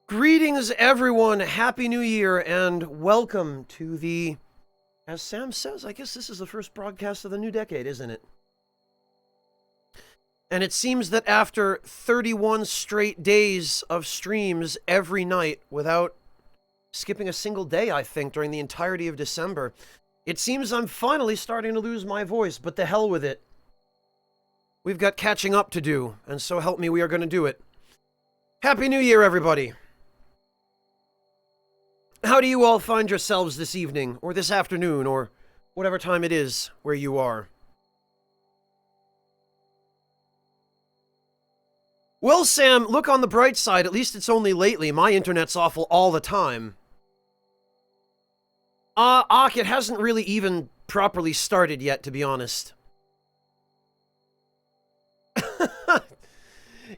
Greetings, everyone. Happy New Year, and welcome to the, as Sam says, I guess this is the first broadcast of the new decade, isn't it? And it seems that after 31 straight days of streams every night without skipping a single day, I think, during the entirety of December, it seems I'm finally starting to lose my voice, but the hell with it. We've got catching up to do, and so help me, we are going to do it. Happy New Year, everybody. How do you all find yourselves this evening, or this afternoon, or whatever time it is where you are? Well, Sam, look on the bright side. At least it's only lately. My internet's awful all the time. It hasn't really even properly started yet, to be honest.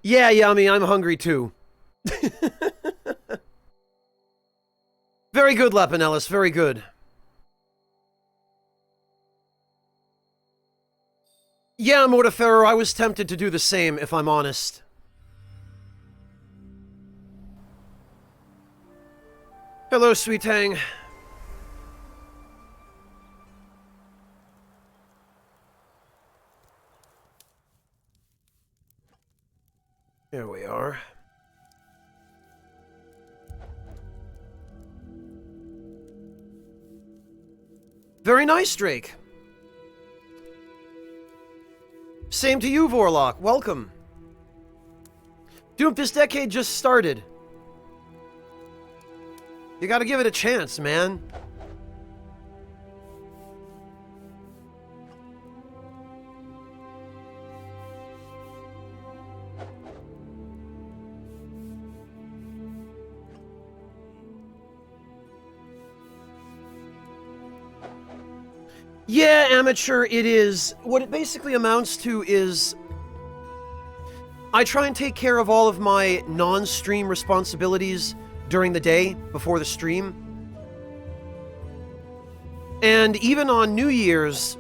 Yeah, Yummy, I'm hungry too. Very good, Lapinellis, very good. Yeah, Morta, I was tempted to do the same, if I'm honest. Hello, Sweet Tang. Here we are. Very nice, Drake. Same to you, Vorlock. Welcome. Dude, this decade just started. You gotta give it a chance, man. Yeah, amateur, it is. What it basically amounts to is I try and take care of all of my non-stream responsibilities during the day before the stream. And even on New Year's,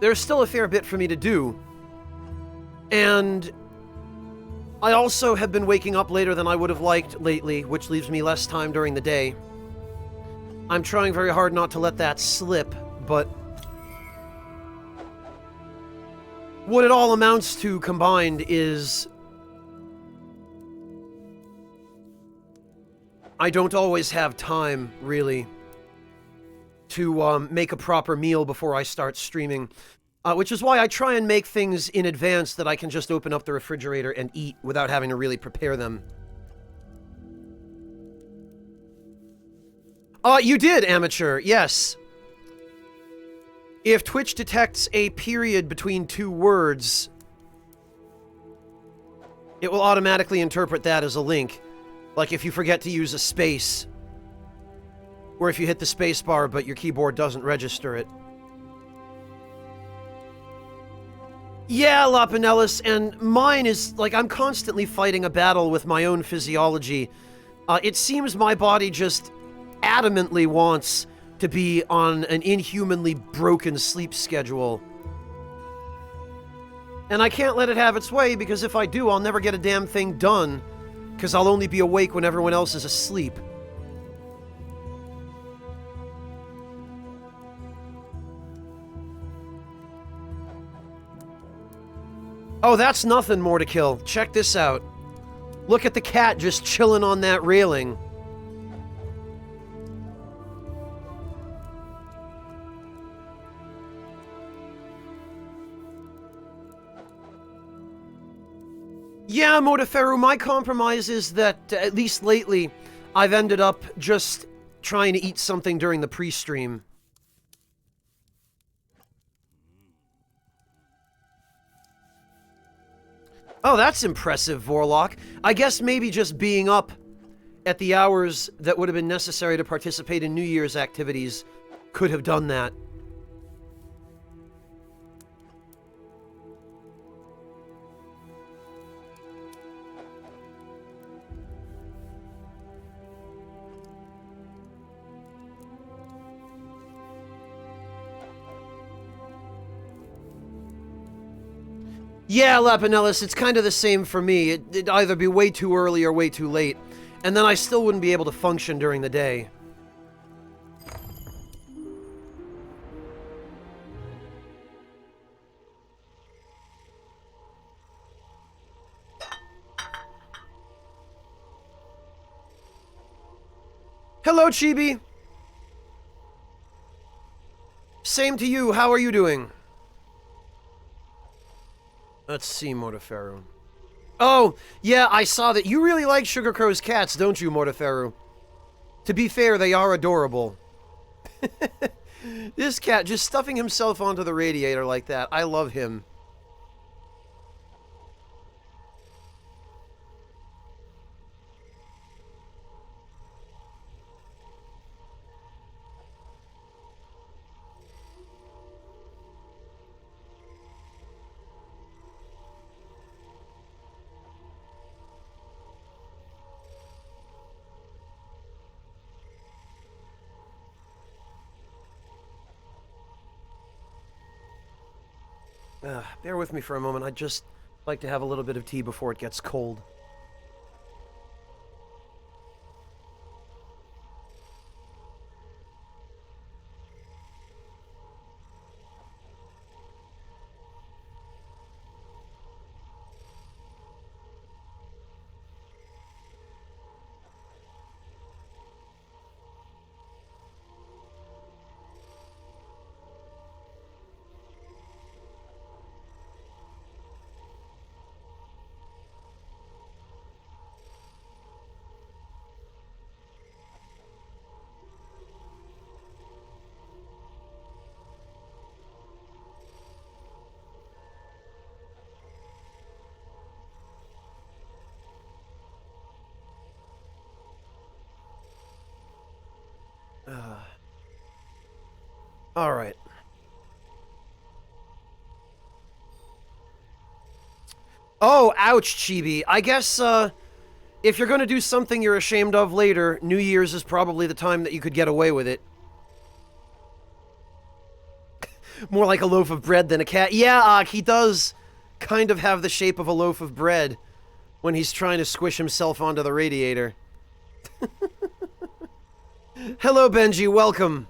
there's still a fair bit for me to do. And I also have been waking up later than I would have liked lately, which leaves me less time during the day. I'm trying very hard not to let that slip, but what it all amounts to combined is I don't always have time, really, to make a proper meal before I start streaming, which is why I try and make things in advance that I can just open up the refrigerator and eat without having to really prepare them. You did, amateur, yes. If Twitch detects a period between two words, it will automatically interpret that as a link. Like if you forget to use a space, or if you hit the space bar but your keyboard doesn't register it. Yeah, Lapinellis, and mine is, like, I'm constantly fighting a battle with my own physiology. It seems my body just adamantly wants to be on an inhumanly broken sleep schedule. And I can't let it have its way, because if I do, I'll never get a damn thing done, because I'll only be awake when everyone else is asleep. Oh, that's nothing more to kill. Check this out. Look at the cat just chilling on that railing. Yeah, Modaferu, my compromise is that, at least lately, I've ended up just trying to eat something during the pre-stream. Oh, that's impressive, Vorlock. I guess maybe just being up at the hours that would have been necessary to participate in New Year's activities could have done that. Yeah, Lapinellis, it's kind of the same for me. It'd either be way too early or way too late. And then I still wouldn't be able to function during the day. Hello, Chibi! Same to you, how are you doing? Let's see, Mortiferu. Oh, yeah, I saw that. You really like Sugar Crow's cats, don't you, Mortiferu? To be fair, they are adorable. This cat just stuffing himself onto the radiator like that. I love him. Bear with me for a moment. I'd just like to have a little bit of tea before it gets cold. All right. Oh, ouch, Chibi. I guess, if you're gonna do something you're ashamed of later, New Year's is probably the time that you could get away with it. More like a loaf of bread than a cat. Yeah, he does kind of have the shape of a loaf of bread when he's trying to squish himself onto the radiator. Hello, Benji. Welcome.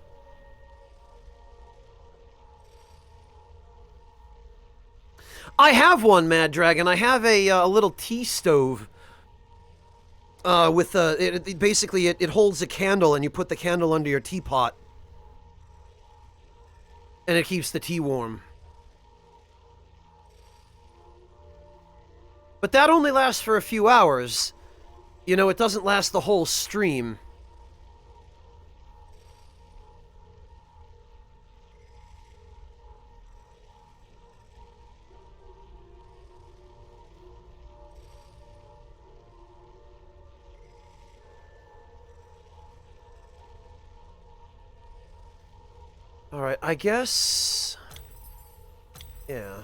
I have one, Mad Dragon. I have a little tea stove. With basically it holds a candle, and you put the candle under your teapot, and it keeps the tea warm. But that only lasts for a few hours. You know, it doesn't last the whole stream. Alright, I guess... Yeah.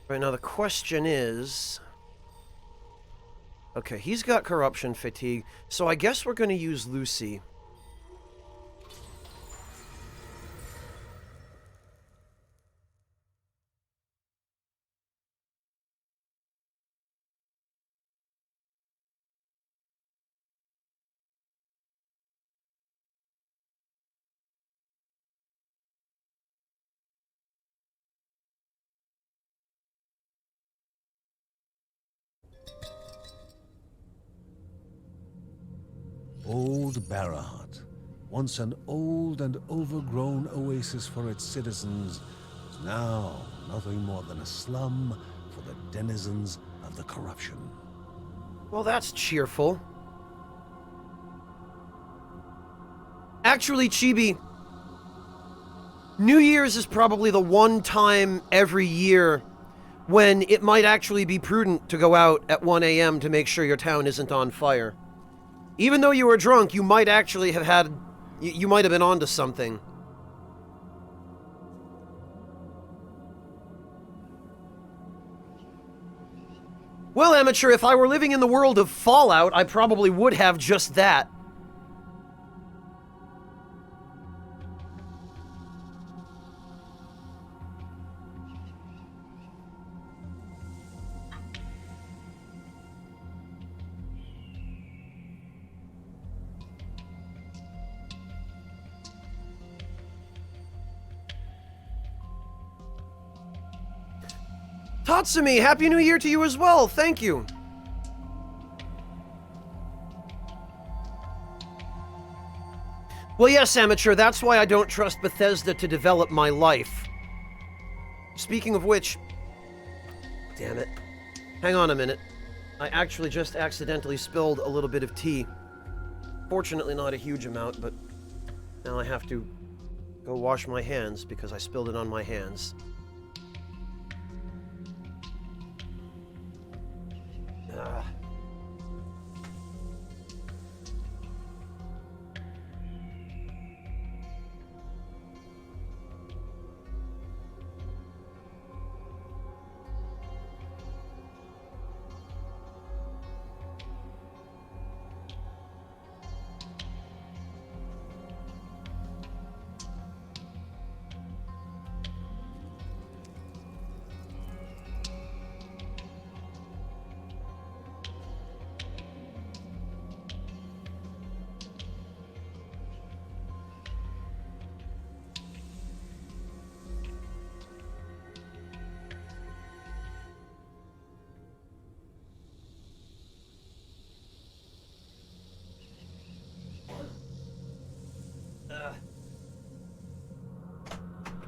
Right, now the question is... Okay, he's got corruption fatigue, so I guess we're gonna use Lucy. Old Barahat, once an old and overgrown oasis for its citizens, is now nothing more than a slum for the denizens of the corruption. Well, that's cheerful. Actually, Chibi, New Year's is probably the one time every year when it might actually be prudent to go out at 1 a.m. to make sure your town isn't on fire. Even though you were drunk, you might actually have had... You might have been onto something. Well, Amateur, if I were living in the world of Fallout, I probably would have just that. Tatsumi, Happy New Year to you as well. Thank you. Well, yes, Amateur, that's why I don't trust Bethesda to develop my life. Speaking of which... Damn it. Hang on a minute. I actually just accidentally spilled a little bit of tea. Fortunately not a huge amount, but now I have to go wash my hands because I spilled it on my hands. Ah.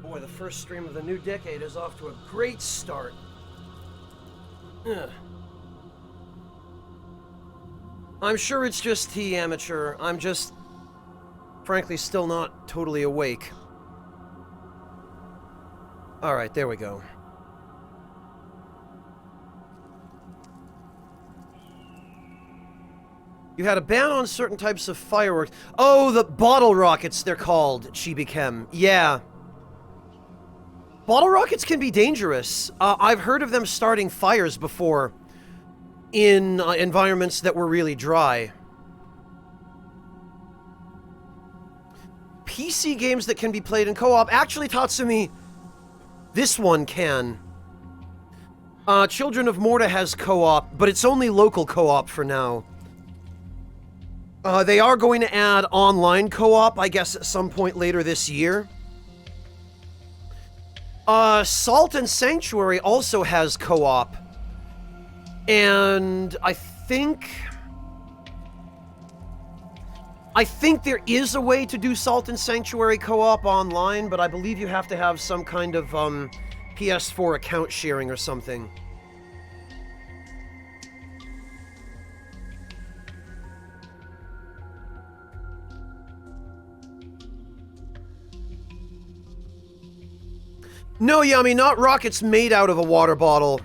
Boy, the first stream of the new decade is off to a great start. Ugh. I'm sure it's just tea, Amateur. I'm just, frankly, still not totally awake. Alright, there we go. You had a ban on certain types of fireworks. Oh, the bottle rockets, they're called, Chibi-Chem. Yeah. Bottle rockets can be dangerous. I've heard of them starting fires before in environments that were really dry. PC games that can be played in co-op. Actually, Tatsumi, this one can. Children of Morta has co-op, but it's only local co-op for now. They are going to add online co-op, I guess, at some point later this year. Salt and Sanctuary also has co-op. And I think there is a way to do Salt and Sanctuary co-op online, but I believe you have to have some kind of, PS4 account sharing or something. No, Yummy, not rockets made out of a water bottle.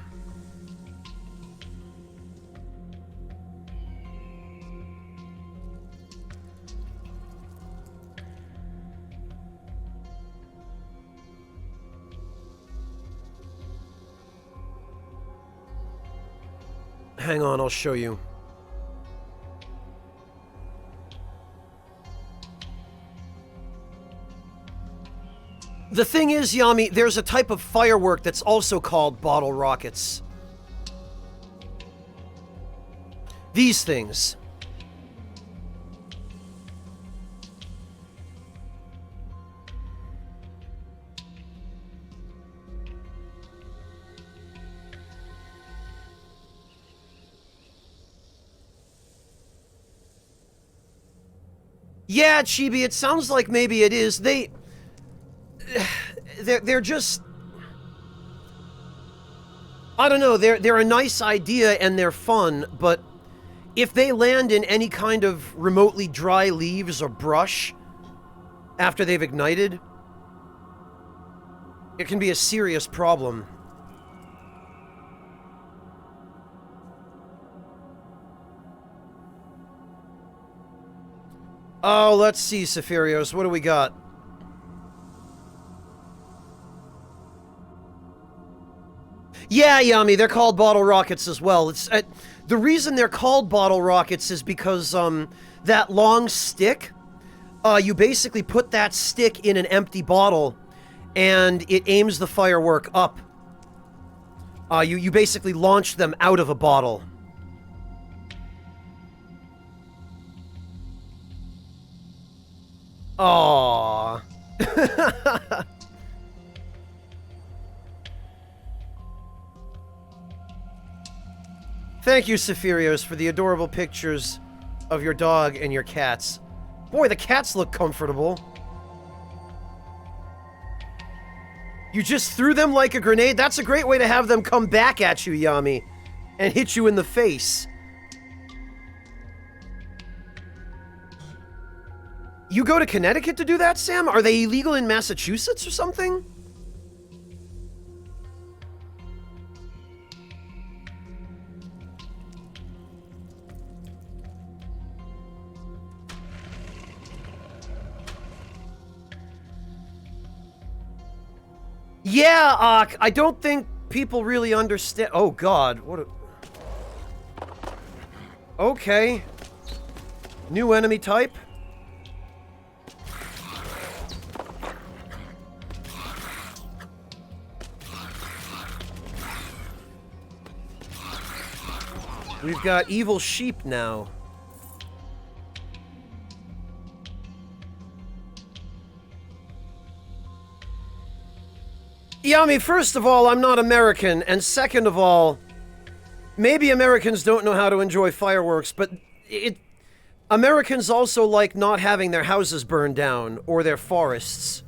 Hang on, I'll show you. The thing is, Yami, there's a type of firework that's also called bottle rockets. These things. Yeah, Chibi, it sounds like maybe it is. They're just... I don't know, they're a nice idea and they're fun, but if they land in any kind of remotely dry leaves or brush after they've ignited, it can be a serious problem. Oh, let's see, Sephirios, what do we got? Yeah, Yami, they're called bottle rockets as well. It's the reason they're called bottle rockets is because that long stick, you basically put that stick in an empty bottle, and it aims the firework up. You basically launch them out of a bottle. Aww. Thank you, Sephirios, for the adorable pictures of your dog and your cats. Boy, the cats look comfortable. You just threw them like a grenade? That's a great way to have them come back at you, Yami, and hit you in the face. You go to Connecticut to do that, Sam? Are they illegal in Massachusetts or something? Yeah, I don't think people really understand. Oh God, what a... Okay. New enemy type. We've got evil sheep now. Yeah, I mean, first of all, I'm not American, and second of all, maybe Americans don't know how to enjoy fireworks, but Americans also like not having their houses burned down, or their forests.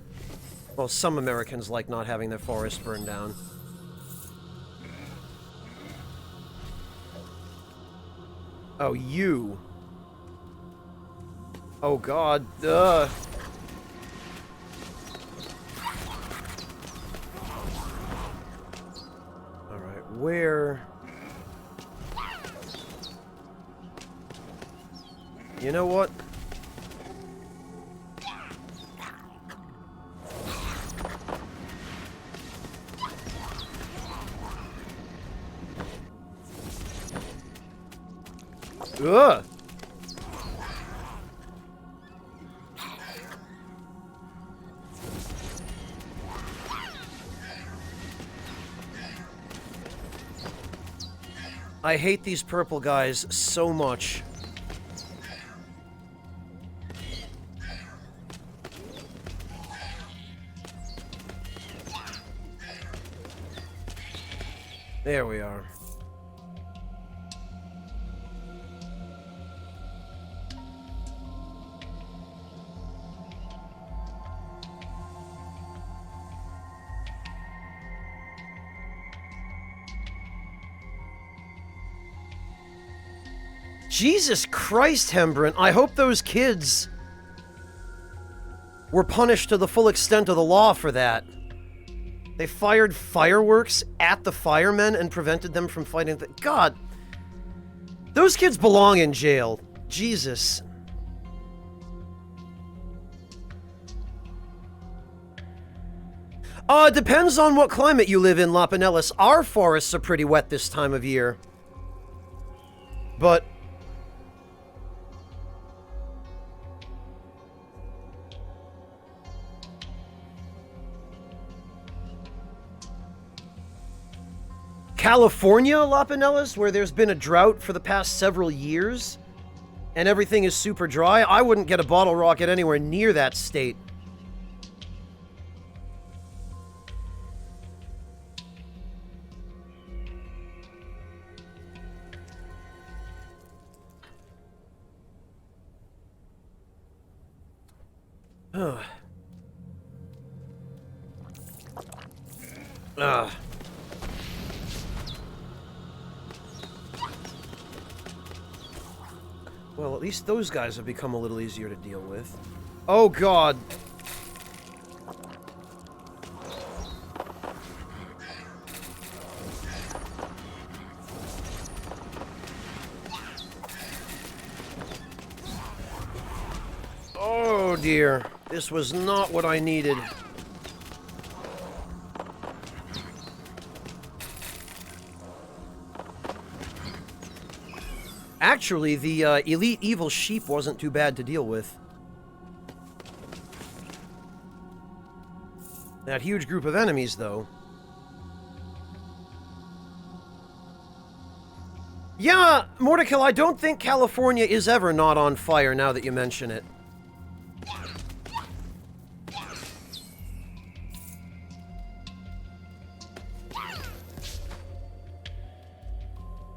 Well, some Americans like not having their forests burned down. Oh, you. Oh, God. Alright, where... You know what? Ugh! I hate these purple guys so much. There we are. Jesus Christ, Hembrant, I hope those kids were punished to the full extent of the law for that. They fired fireworks at the firemen and prevented them from fighting the... God! Those kids belong in jail. Jesus. It depends on what climate you live in, Lapinellis. Our forests are pretty wet this time of year. But... California, Lapinellis, where there's been a drought for the past several years, and everything is super dry, I wouldn't get a bottle rocket anywhere near that state. Ugh. Ugh. Well, at least those guys have become a little easier to deal with. Oh, God. Oh, dear. This was not what I needed. Actually, the elite evil sheep wasn't too bad to deal with. That huge group of enemies, though. Yeah, Morta, I don't think California is ever not on fire now that you mention it.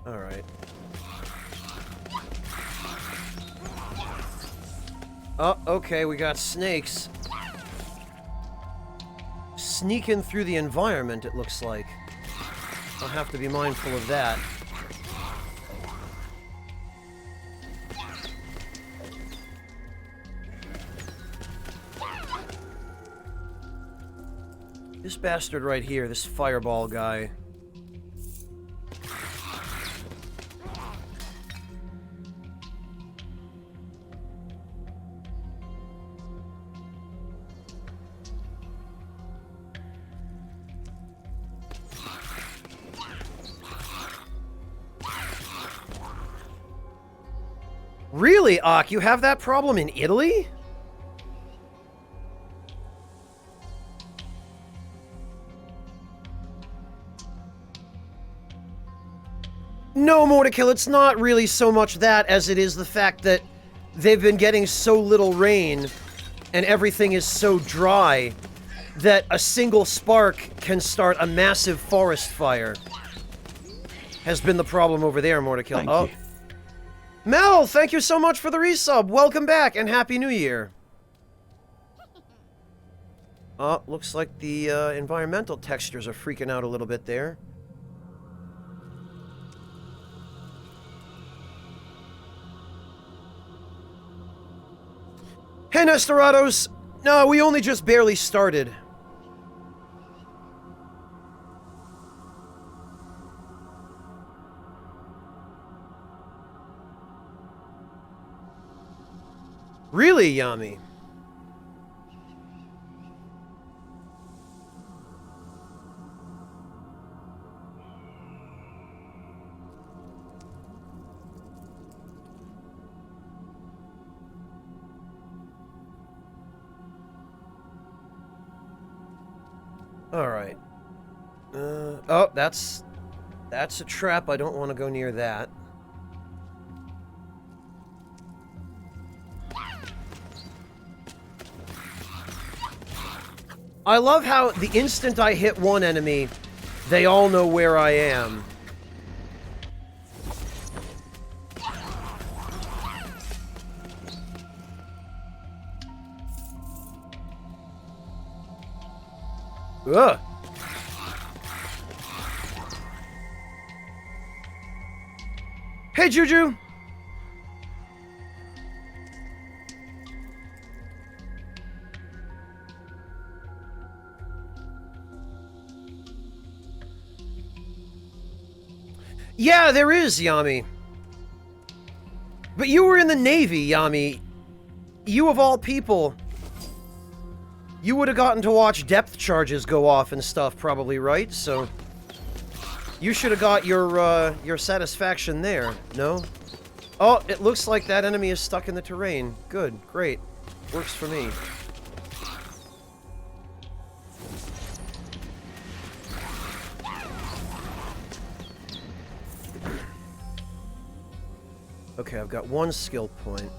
Alright. Oh, okay, we got snakes. Sneaking through the environment, it looks like. I'll have to be mindful of that. This bastard right here, this fireball guy. Really, Ak? You have that problem in Italy? No, Morta, it's not really so much that as it is the fact that they've been getting so little rain and everything is so dry that a single spark can start a massive forest fire. Has been the problem over there, Morta. Thank you. Mel, thank you so much for the resub. Welcome back and Happy New Year. Oh, looks like the environmental textures are freaking out a little bit there. Hey, Nestorados! No, we only just barely started. Really, Yami? Alright. Oh, that's a trap. I don't want to go near that. I love how the instant I hit one enemy, they all know where I am. Ugh. Hey, Juju! Yeah, there is, Yami. But you were in the Navy, Yami. You, of all people, you would have gotten to watch depth charges go off and stuff, probably, right? So, you should have got your satisfaction there, no? Oh, it looks like that enemy is stuck in the terrain. Good, great. Works for me. Okay, I've got one skill point.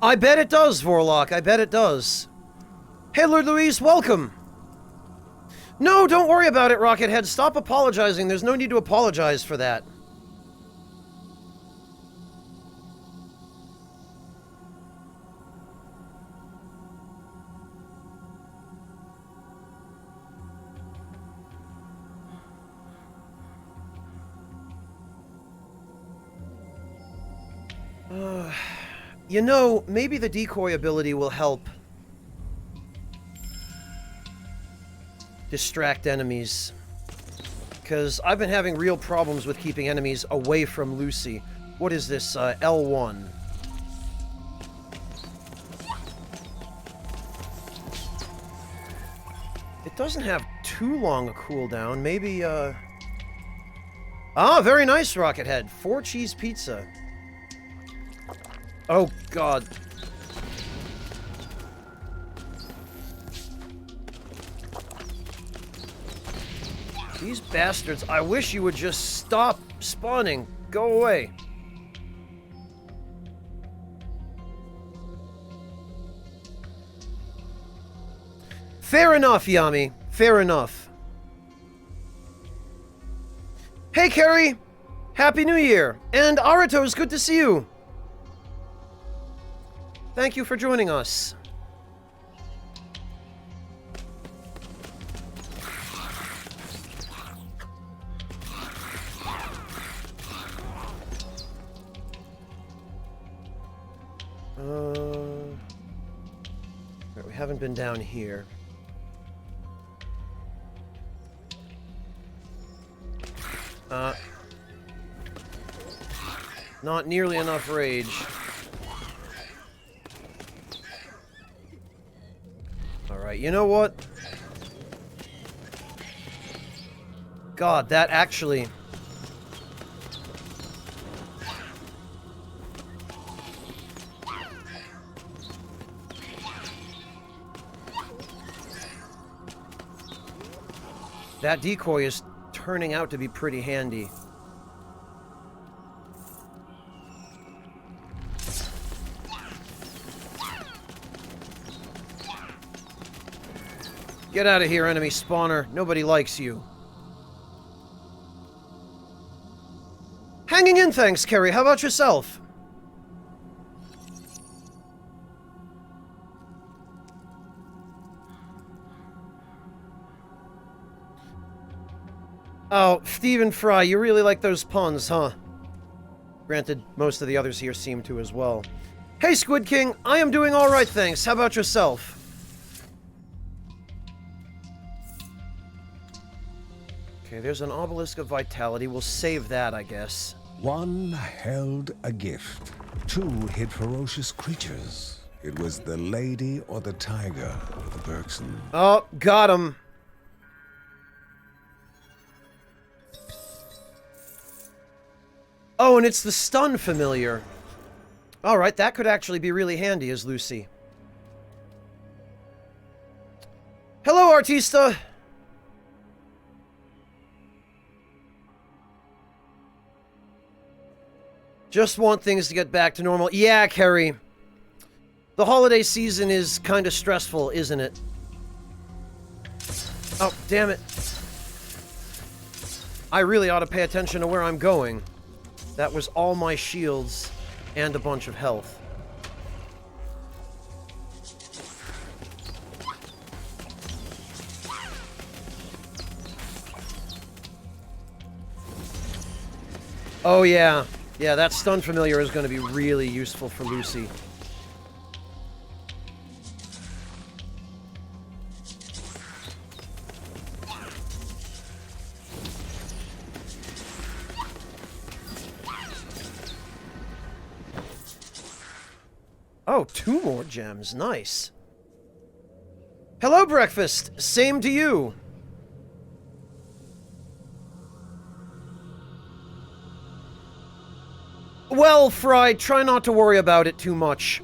I bet it does, Vorlock. I bet it does. Hey, Lord Louise, welcome. No, don't worry about it, Rockethead. Stop apologizing. There's no need to apologize for that. You know, maybe the decoy ability will help distract enemies. because I've been having real problems with keeping enemies away from Lucy. What is this, L1? It doesn't have too long a cooldown. Maybe, Ah, very nice, Rocket Head. 4-cheese pizza. Oh, God. These bastards, I wish you would just stop spawning. Go away. Fair enough, Yami. Fair enough. Hey, Carrie. Happy New Year. And Aratos, good to see you. Thank you for joining us. We haven't been down here. Not nearly enough rage. Alright, you know what? God, that actually... That decoy is turning out to be pretty handy. Get out of here, enemy spawner. Nobody likes you. Hanging in, thanks, Kerry. How about yourself? Oh, Stephen Fry, you really like those puns, huh? Granted, most of the others here seem to as well. Hey, Squid King, I am doing alright, thanks. How about yourself? Okay, there's an obelisk of vitality. We'll save that, I guess. One held a gift. Two hid ferocious creatures. It was the lady or the tiger or the Bergson. Oh, got him. Oh, and it's the stun familiar. Alright, that could actually be really handy as Lucy. Hello, Artista! Just want things to get back to normal. Yeah, Kerry. The holiday season is kind of stressful, isn't it? Oh, damn it. I really ought to pay attention to where I'm going. That was all my shields and a bunch of health. Oh, yeah. Yeah, that stun familiar is going to be really useful for Lucy. Oh, 2 more gems. Nice. Hello, breakfast. Same to you. Well, Fry, try not to worry about it too much.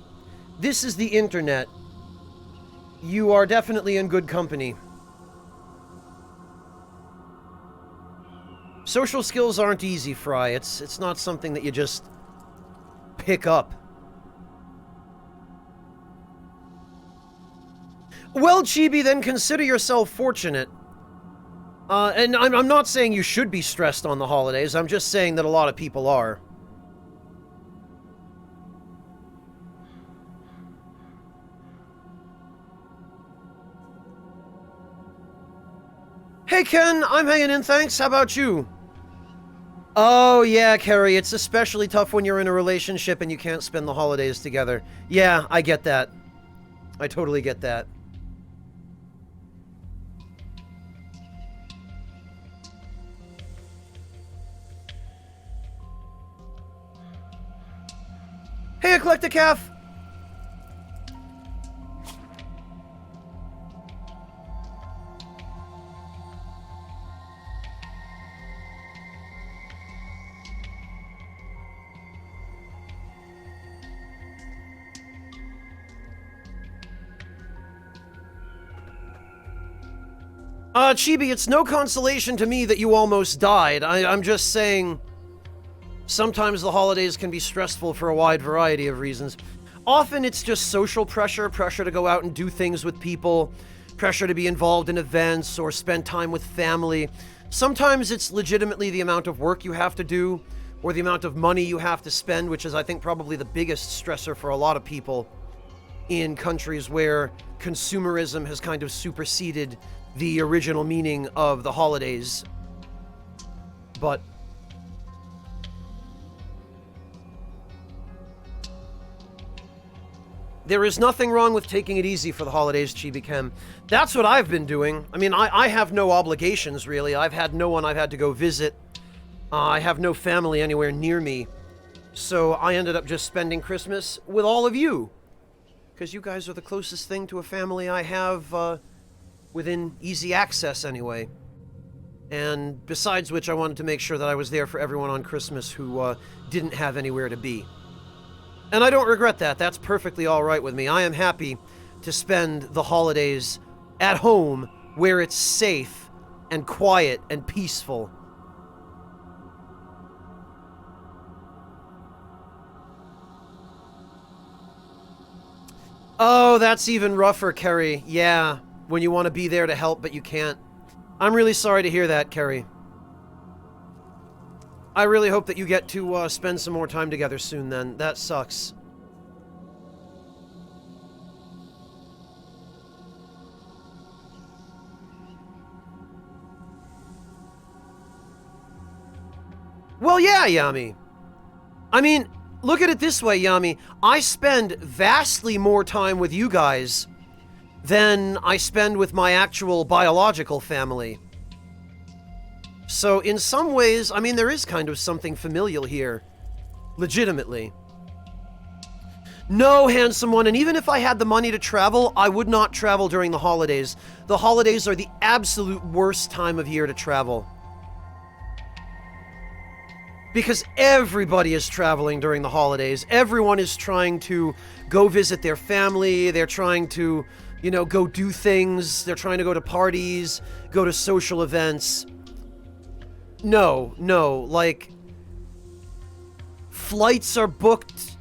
This is the internet. You are definitely in good company. Social skills aren't easy, Fry. It's not something that you just pick up. Well, Chibi, then consider yourself fortunate. And I'm not saying you should be stressed on the holidays. I'm just saying that a lot of people are. Hey, Ken, I'm hanging in, thanks. How about you? Oh, yeah, Carrie, it's especially tough when you're in a relationship and you can't spend the holidays together. Yeah, I get that. I totally get that. Hey, Eclectic Calf! Chibi, it's no consolation to me that you almost died. I'm just saying, sometimes the holidays can be stressful for a wide variety of reasons. Often it's just social pressure, pressure to go out and do things with people, pressure to be involved in events or spend time with family. Sometimes it's legitimately the amount of work you have to do or the amount of money you have to spend, which is, I think, probably the biggest stressor for a lot of people in countries where consumerism has kind of superseded the original meaning of the holidays. But there is nothing wrong with taking it easy for the holidays, Chibi-Kem. That's what I've been doing. I mean, I have no obligations, really. I've had no one I've had to go visit. I have no family anywhere near me. So I ended up just spending Christmas with all of you. Because you guys are the closest thing to a family I have, within easy access, anyway. And besides which, I wanted to make sure that I was there for everyone on Christmas who, didn't have anywhere to be. And I don't regret that. That's perfectly all right with me. I am happy to spend the holidays at home where it's safe and quiet and peaceful. Oh, that's even rougher, Kerry. Yeah, when you want to be there to help, but you can't. I'm really sorry to hear that, Kerry. I really hope that you get to spend some more time together soon, then. That sucks. Well, yeah, Yami. I mean, look at it this way, Yami. I spend vastly more time with you guys than I spend with my actual biological family. So, in some ways, I mean, there is kind of something familial here. Legitimately. No, handsome one, and even if I had the money to travel, I would not travel during the holidays. The holidays are the absolute worst time of year to travel. Because everybody is traveling during the holidays. Everyone is trying to go visit their family. They're trying to, you know, go do things. They're trying to go to parties, go to social events. No, like, flights are booked.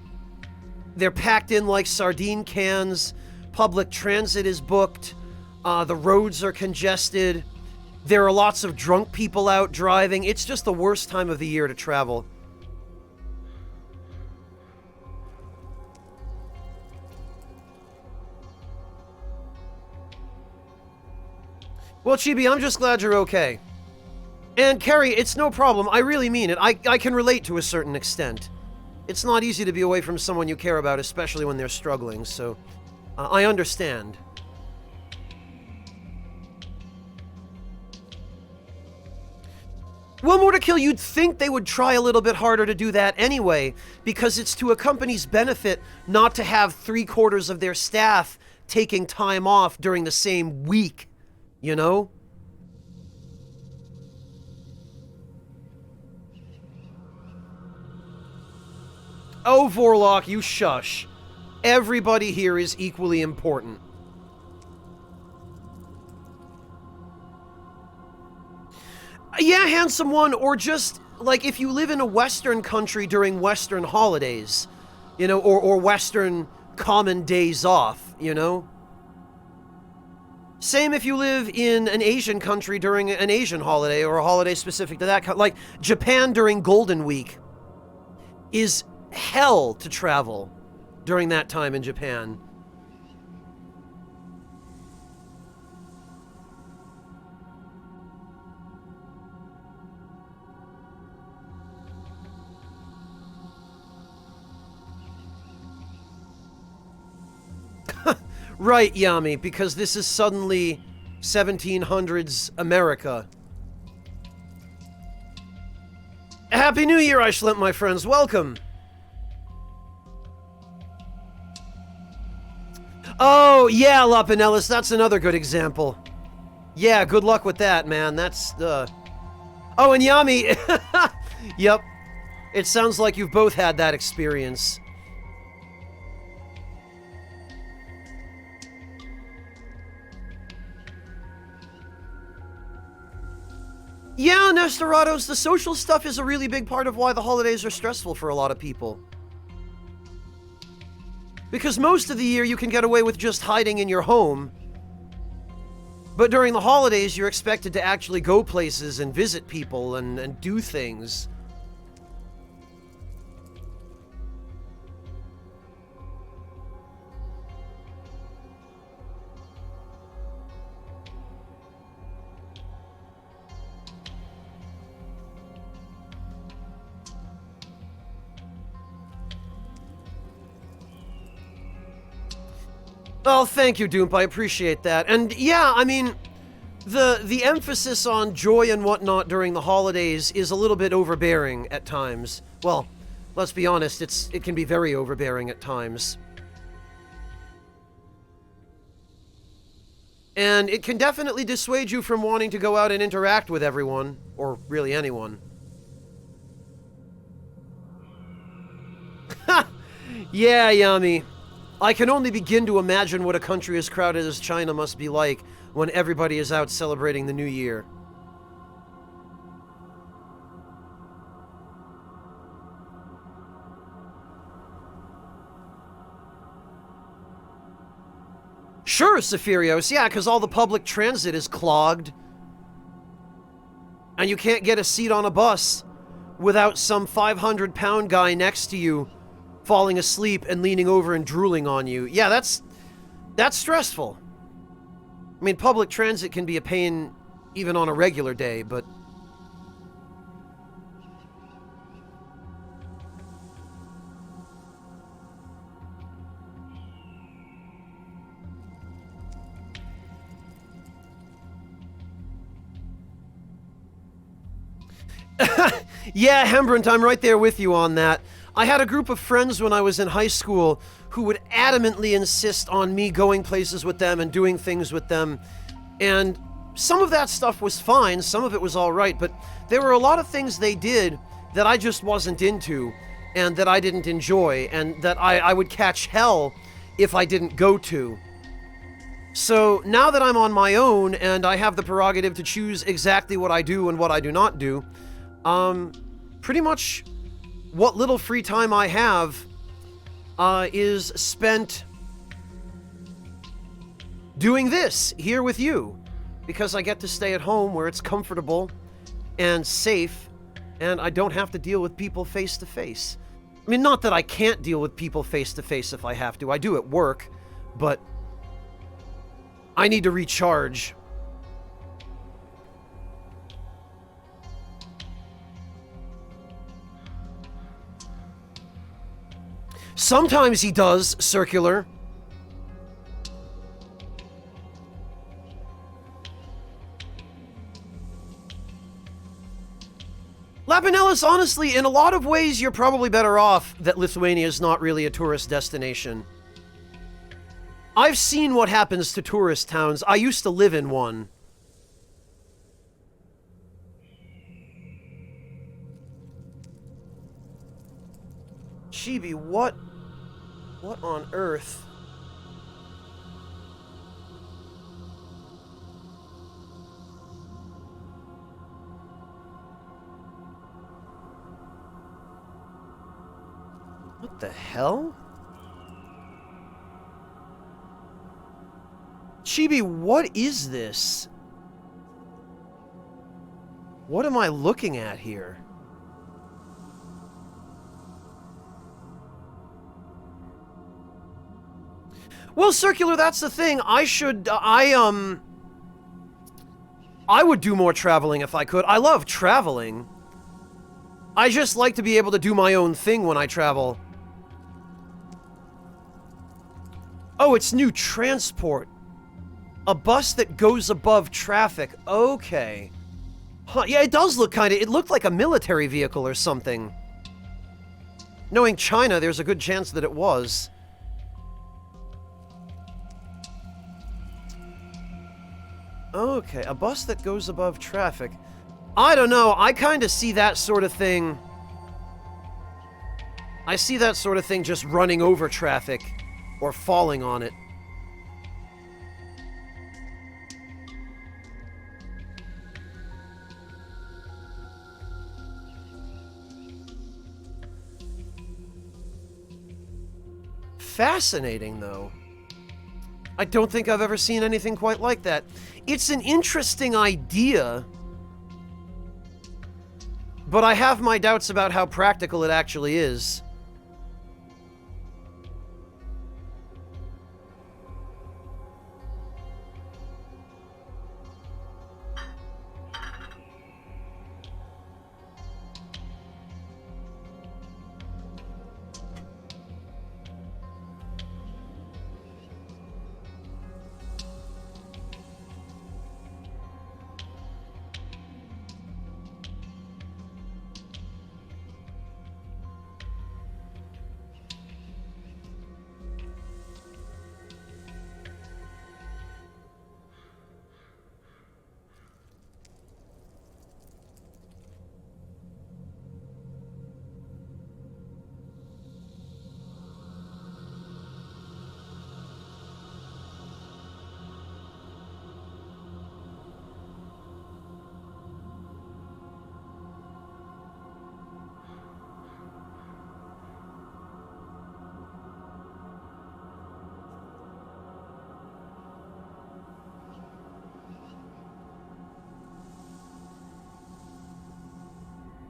They're packed in like sardine cans. Public transit is booked. The roads are congested. There are lots of drunk people out driving. It's just the worst time of the year to travel. Well, Chibi, I'm just glad you're okay. And Kerry, it's no problem. I really mean it. I can relate to a certain extent. It's not easy to be away from someone you care about, especially when they're struggling, so I understand. Well, Morta, you'd think they would try a little bit harder to do that anyway, because it's to a company's benefit not to have 3/4 of their staff taking time off during the same week, you know? Oh, Vorlock, you shush. Everybody here is equally important. Yeah, handsome one, or just, like, if you live in a Western country during Western holidays, you know, or Western common days off, you know? Same if you live in an Asian country during an Asian holiday, or a holiday specific to that, like, Japan during Golden Week is hell to travel during that time in Japan. Right, Yami, because this is suddenly 1700s America. Happy New Year, Aishlet, my friends. Welcome. Oh, yeah, Lapinellis, that's another good example. Yeah, good luck with that, man. That's, Oh, and Yami! Yep. It sounds like you've both had that experience. Yeah, Nestorados, the social stuff is a really big part of why the holidays are stressful for a lot of people. Because most of the year you can get away with just hiding in your home. But during the holidays, you're expected to actually go places and visit people and do things. Oh, thank you, Doomp. I appreciate that. And yeah, I mean, the emphasis on joy and whatnot during the holidays is a little bit overbearing at times. Well, let's be honest, it can be very overbearing at times. And it can definitely dissuade you from wanting to go out and interact with everyone, or really anyone. Ha! Yeah, Yami. I can only begin to imagine what a country as crowded as China must be like when everybody is out celebrating the New Year. Sure, Sephirios, yeah, because all the public transit is clogged. And you can't get a seat on a bus without some 500-pound guy next to you falling asleep and leaning over and drooling on you. Yeah, that's stressful. I mean, public transit can be a pain even on a regular day, but... Yeah, Hembrant, I'm right there with you on that. I had a group of friends when I was in high school who would adamantly insist on me going places with them and doing things with them. And some of that stuff was fine, some of it was alright, but there were a lot of things they did that I just wasn't into and that I didn't enjoy and that I would catch hell if I didn't go to. So now that I'm on my own and I have the prerogative to choose exactly what I do and what I do not do, pretty much what little free time I have is spent doing this here with you, because I get to stay at home where it's comfortable and safe and I don't have to deal with people face to face. I mean, not that I can't deal with people face to face if I have to. I do at work, but I need to recharge. Sometimes he does, Circular. Lapinellis, honestly, in a lot of ways, you're probably better off that Lithuania is not really a tourist destination. I've seen what happens to tourist towns. I used to live in one. Chibi, what on earth? What the hell? Chibi, what is this? What am I looking at here? Well, Circular, that's the thing. I would do more traveling if I could. I love traveling. I just like to be able to do my own thing when I travel. Oh, it's new transport. A bus that goes above traffic. Okay. Huh, yeah, it does look kind of... It looked like a military vehicle or something. Knowing China, there's a good chance that it was. Okay, a bus that goes above traffic. I don't know, I kind of see that sort of thing... I see that sort of thing just running over traffic, or falling on it. Fascinating, though. I don't think I've ever seen anything quite like that. It's an interesting idea, but I have my doubts about how practical it actually is.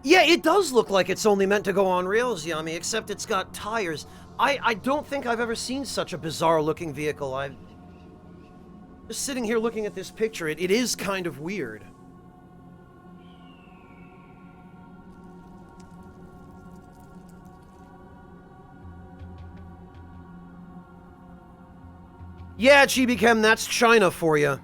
Yeah, it does look like it's only meant to go on rails, Yami, except it's got tires. I don't think I've ever seen such a bizarre-looking vehicle. I'm just sitting here looking at this picture. It is kind of weird. Yeah, Chibi-Chem, that's China for you.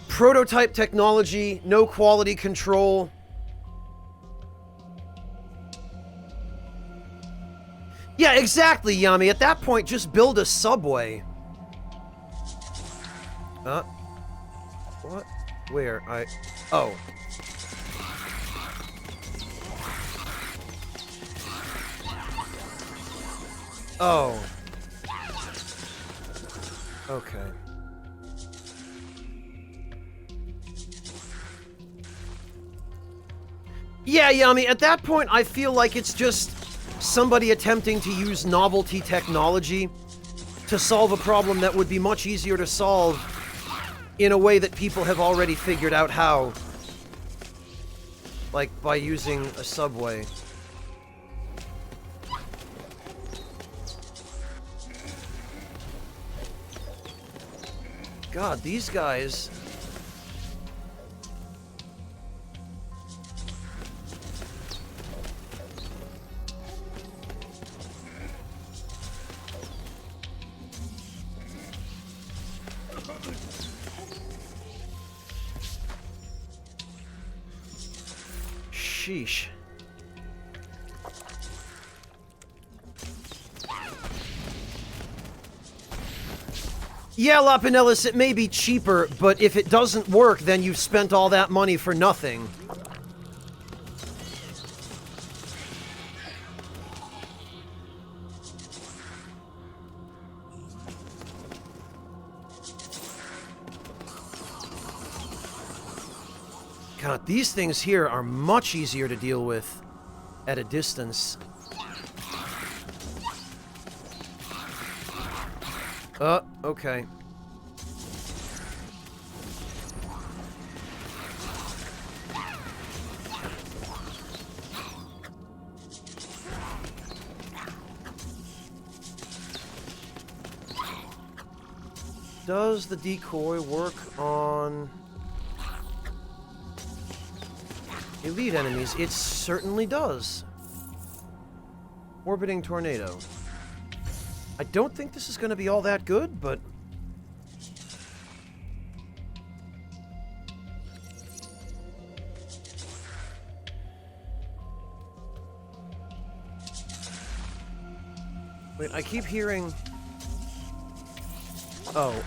Prototype technology, no quality control. Yeah, exactly, Yami. At that point, just build a subway. What? Where? Oh. Oh. Okay. Yeah, Yami, at that point, I feel like it's just somebody attempting to use novelty technology to solve a problem that would be much easier to solve in a way that people have already figured out how. Like, by using a subway. God, these guys... Sheesh. Yeah, Lapinellis, it may be cheaper, but if it doesn't work, then you've spent all that money for nothing. God, these things here are much easier to deal with at a distance. Okay. Does the decoy work on elite enemies? It certainly does. Orbiting tornado. I don't think this is going to be all that good, but... Wait, I keep hearing... Oh.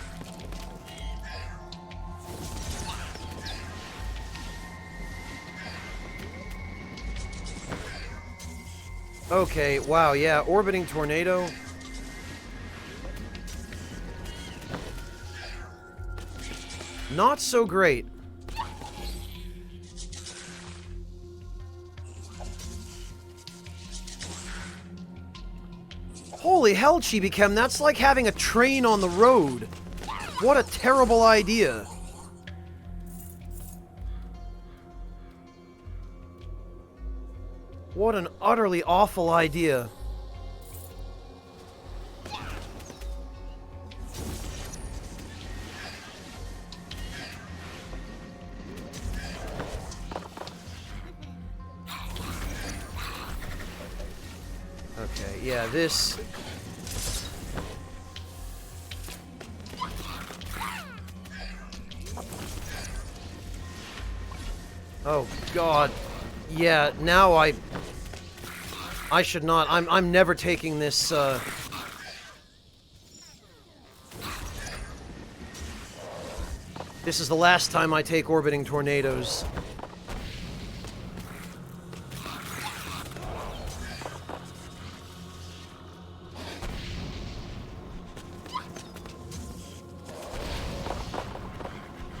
Okay, wow, yeah, orbiting tornado. Not so great. Holy hell, Chibi-Chem, that's like having a train on the road. What a terrible idea. What an utterly awful idea. Okay, yeah, this... Oh, God. Yeah, now I should not. I'm never taking this, This is the last time I take orbiting tornadoes.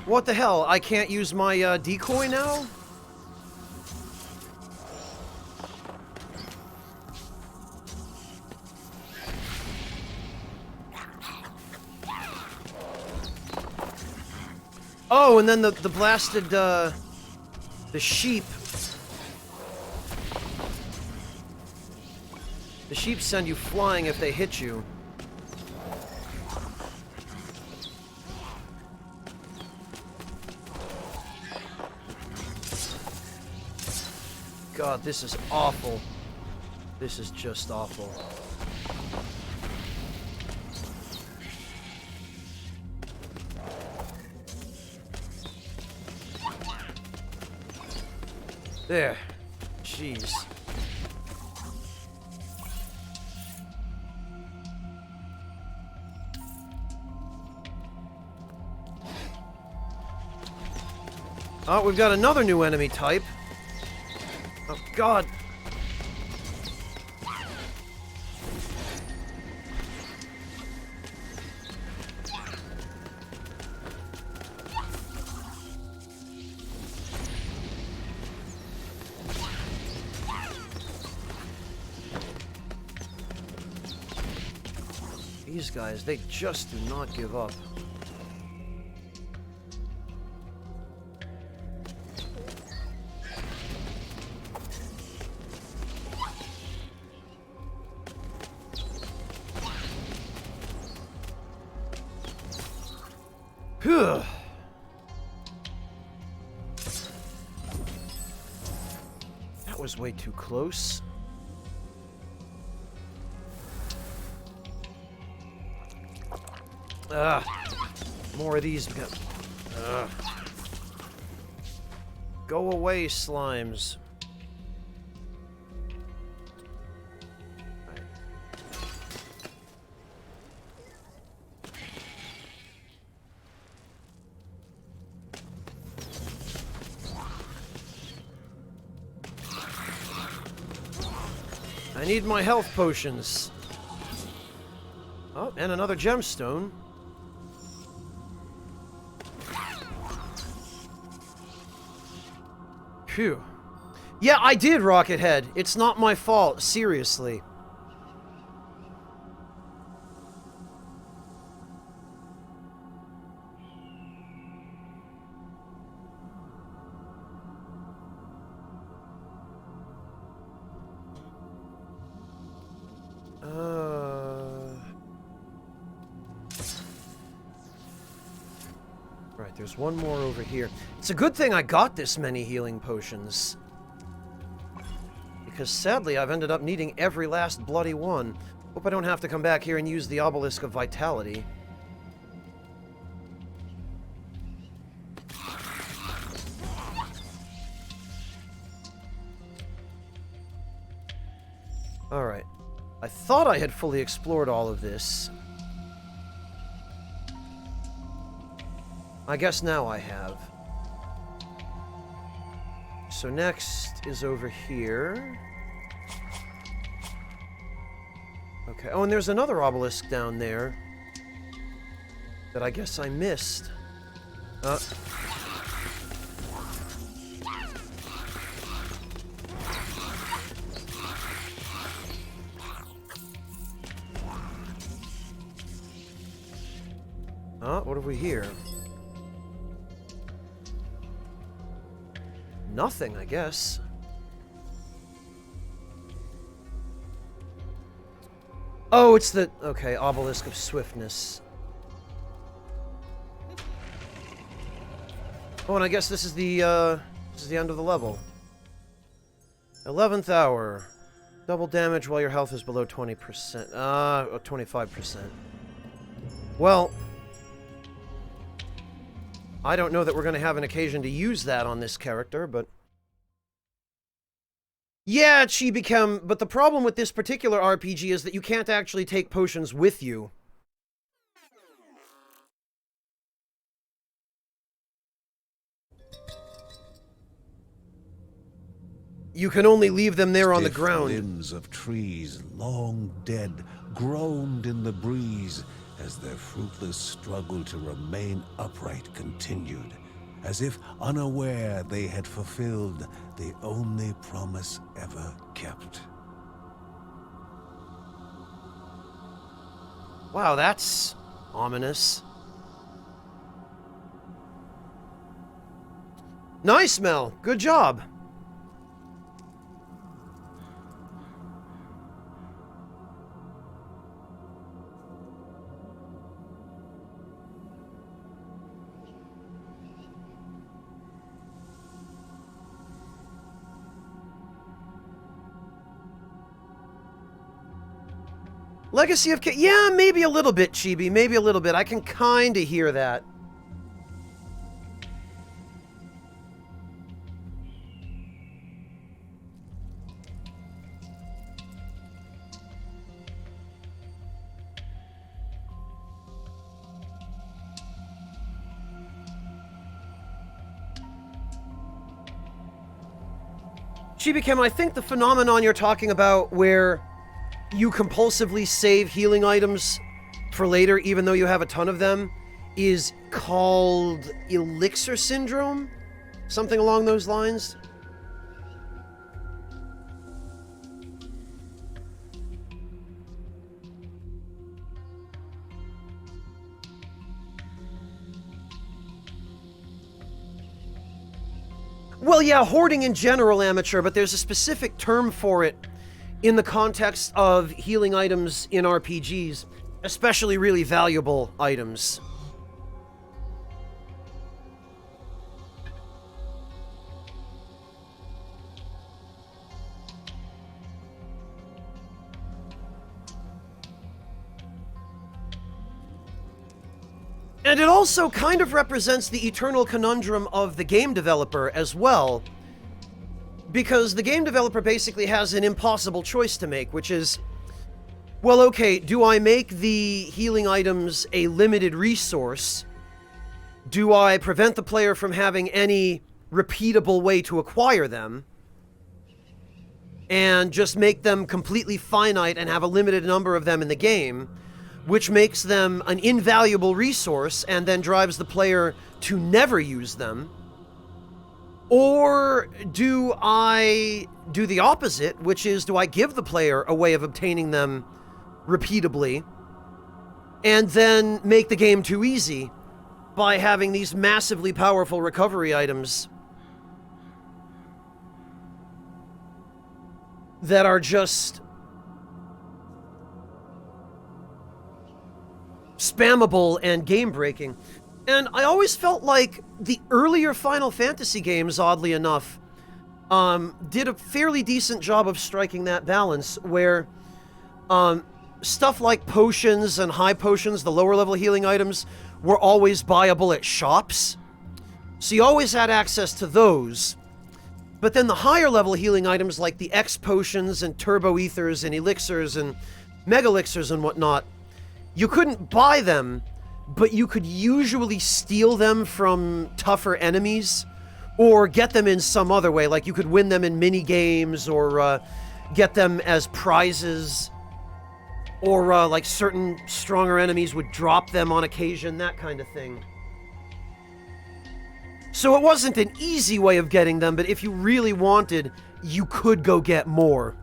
What the hell? I can't use my, decoy now? Oh, and then the blasted, the sheep. The sheep send you flying if they hit you. God, this is awful. This is just awful. There. Jeez. Oh, we've got another new enemy type. Oh, God. These guys, they just do not give up. Phew. That was way too close. Ugh. More of these. Ugh. Go away, slimes. I need my health potions. Oh, and another gemstone. Phew. Yeah, I did, Rocket Head. It's not my fault, seriously. Right, there's one more over here. It's a good thing I got this many healing potions. Because sadly, I've ended up needing every last bloody one. Hope I don't have to come back here and use the Obelisk of Vitality. Alright. I thought I had fully explored all of this. I guess now I have. So next is over here. Okay, oh, and there's another obelisk down there that I guess I missed. What have we here? Nothing, I guess. Oh, it's the... Okay, obelisk of swiftness. Oh, and I guess this is the end of the level. 11th hour. Double damage while your health is below 20%. 25%. Well... I don't know that we're going to have an occasion to use that on this character, but... Yeah, but the problem with this particular RPG is that you can't actually take potions with you. You can only leave them there on the ground. Limbs of trees, long dead, groaned in the breeze as their fruitless struggle to remain upright continued, as if unaware they had fulfilled the only promise ever kept. Wow, that's ominous. Nice, Mel. Good job. Legacy of yeah, maybe a little bit, Chibi. Maybe a little bit. I can kinda hear that. Chibi-Chem, I think the phenomenon you're talking about where you compulsively save healing items for later, even though you have a ton of them, is called Elixir Syndrome? Something along those lines? Well, yeah, hoarding in general, amateur, but there's a specific term for it in the context of healing items in RPGs, especially really valuable items. And it also kind of represents the eternal conundrum of the game developer as well, because the game developer basically has an impossible choice to make, which is, well, okay, do I make the healing items a limited resource? Do I prevent the player from having any repeatable way to acquire them? And just make them completely finite and have a limited number of them in the game, which makes them an invaluable resource and then drives the player to never use them? Or do I do the opposite, which is, do I give the player a way of obtaining them repeatably and then make the game too easy by having these massively powerful recovery items that are just spammable and game-breaking? And I always felt like the earlier Final Fantasy games, oddly enough, did a fairly decent job of striking that balance, where stuff like potions and high potions, the lower-level healing items, were always buyable at shops. So you always had access to those. But then the higher-level healing items, like the X potions and turbo ethers and elixirs and mega elixirs and whatnot, you couldn't buy them, but you could usually steal them from tougher enemies, or get them in some other way. Like, you could win them in mini-games, or get them as prizes, or like certain stronger enemies would drop them on occasion, that kind of thing. So it wasn't an easy way of getting them, but if you really wanted, you could go get more.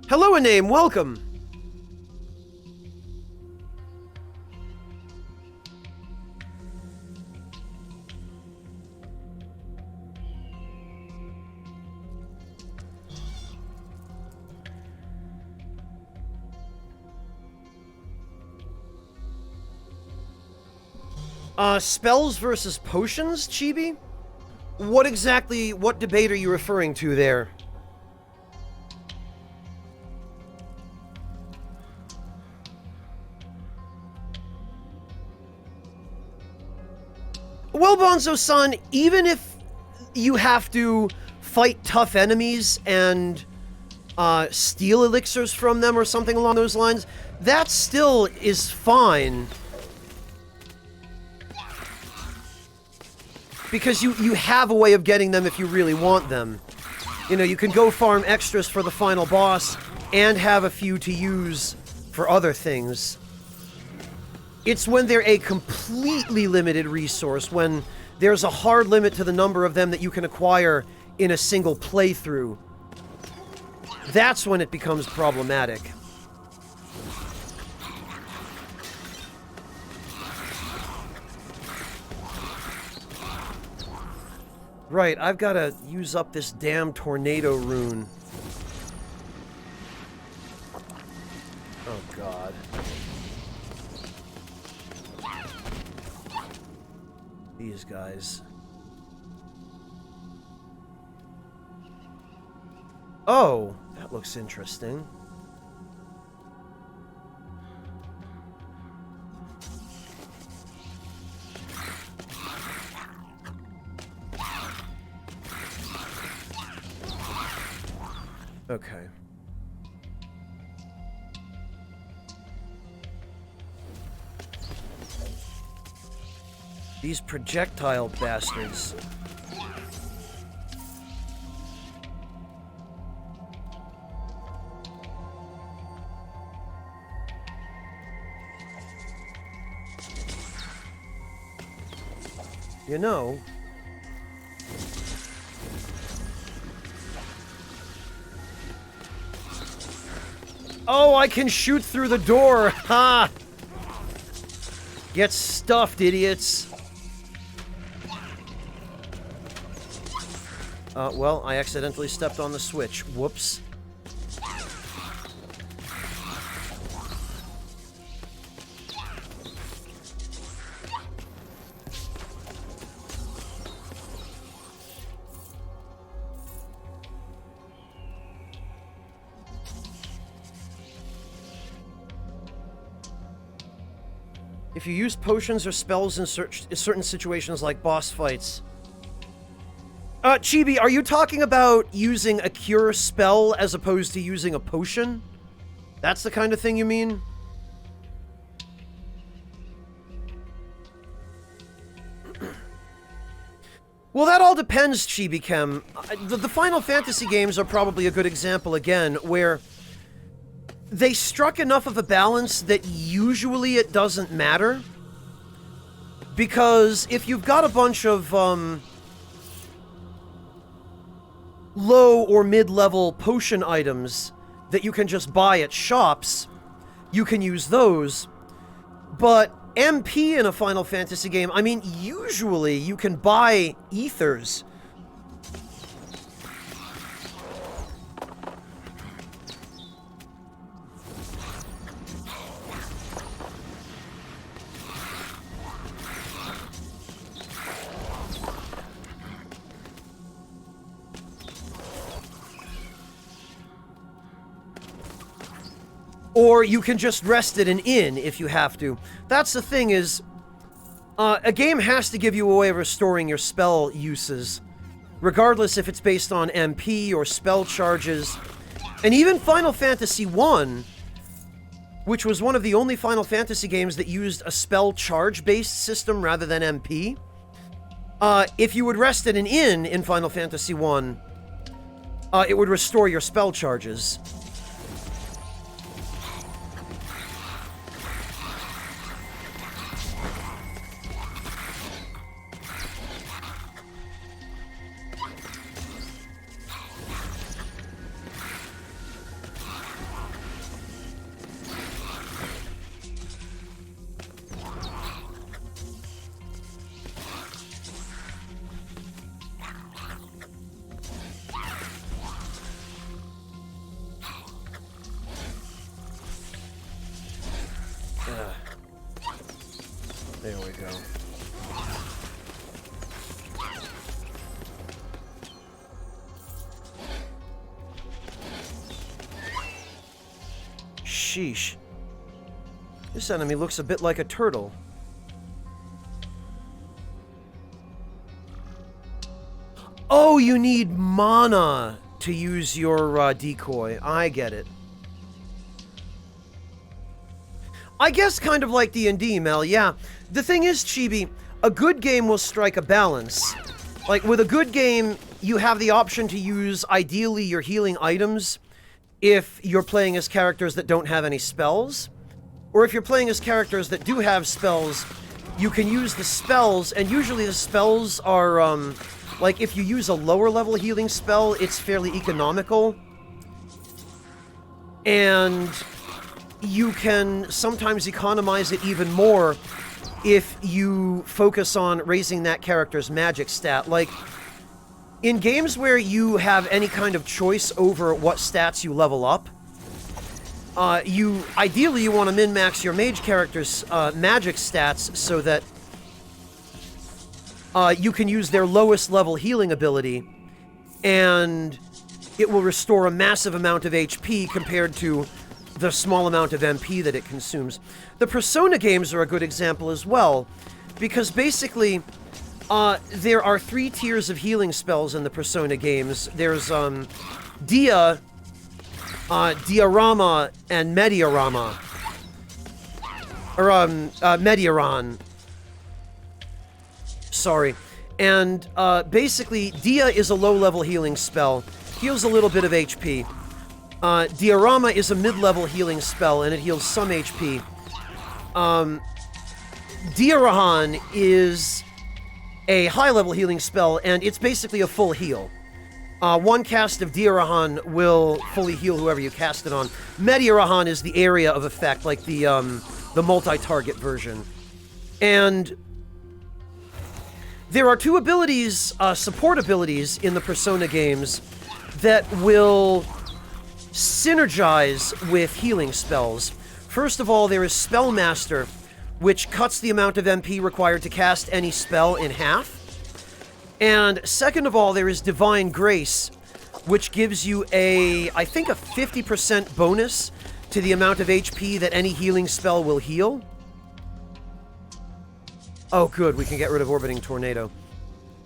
Hello, Aname, welcome! Spells versus potions, Chibi? What debate are you referring to there? Well, Bonzo-san, even if you have to fight tough enemies and steal elixirs from them or something along those lines, that still is fine. Because you have a way of getting them if you really want them. You know, you can go farm extras for the final boss and have a few to use for other things. It's when they're a completely limited resource, when there's a hard limit to the number of them that you can acquire in a single playthrough. That's when it becomes problematic. Right, I've got to use up this damn tornado rune. Oh, God. These guys. Oh, that looks interesting. Okay. These projectile bastards. You know, oh, I can shoot through the door! Ha! Get stuffed, idiots! Well, I accidentally stepped on the switch. Whoops. If you use potions or spells in certain situations like boss fights. Chibi, are you talking about using a cure spell as opposed to using a potion? That's the kind of thing you mean? Well, that all depends, Chibi-Chem. The Final Fantasy games are probably a good example again, where they struck enough of a balance that usually it doesn't matter. Because if you've got a bunch of, low or mid-level potion items that you can just buy at shops, you can use those. But MP in a Final Fantasy game, I mean, usually you can buy ethers. Or you can just rest at an inn if you have to. That's the thing is, a game has to give you a way of restoring your spell uses, regardless if it's based on MP or spell charges. And even Final Fantasy I which was one of the only Final Fantasy games that used a spell charge-based system rather than MP. If you would rest at an inn in Final Fantasy 1, it would restore your spell charges. There we go. Sheesh. This enemy looks a bit like a turtle. Oh, you need mana to use your decoy. I get it. I guess kind of like D&D, Mel, yeah. The thing is, Chibi, a good game will strike a balance. Like, with a good game, you have the option to use, ideally, your healing items if you're playing as characters that don't have any spells. Or if you're playing as characters that do have spells, you can use the spells, and usually the spells are, like, if you use a lower level healing spell, it's fairly economical. And you can sometimes economize it even more if you focus on raising that character's magic stat. Like, in games where you have any kind of choice over what stats you level up, ideally you want to min-max your mage character's magic stats so that you can use their lowest level healing ability, and it will restore a massive amount of HP compared to the small amount of MP that it consumes. The Persona games are a good example as well, because basically, there are 3 tiers of healing spells in the Persona games. There's, Dia, Diorama, and Mediorama. Or, Medioran. Sorry. And, basically, Dia is a low-level healing spell. Heals a little bit of HP. Diorama is a mid-level healing spell, and it heals some HP. Diorahan is a high-level healing spell, and it's basically a full heal. One cast of Diorahan will fully heal whoever you cast it on. Mediorahan is the area of effect, like the multi-target version. And there are 2 abilities, support abilities in the Persona games that will synergize with healing spells. First of all, there is Spellmaster, which cuts the amount of MP required to cast any spell in half. And second of all, there is Divine Grace, which gives you I think a 50% bonus to the amount of HP that any healing spell will heal. Oh good, we can get rid of Orbiting Tornado.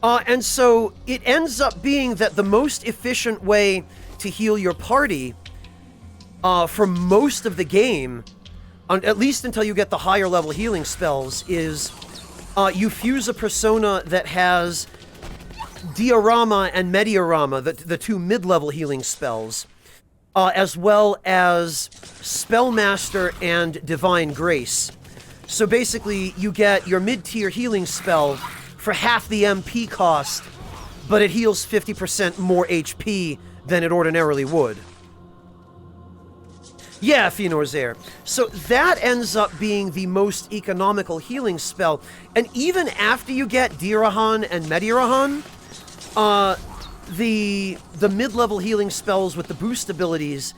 And so it ends up being that the most efficient way to heal your party for most of the game, at least until you get the higher level healing spells, is you fuse a persona that has Diorama and Mediorama, the 2 mid-level healing spells, as well as Spellmaster and Divine Grace. So basically, you get your mid-tier healing spell for half the MP cost, but it heals 50% more HP than it ordinarily would. Yeah, Feanor's there. So that ends up being the most economical healing spell. And even after you get Dirahan and Medirahan, the mid-level healing spells with the boost abilities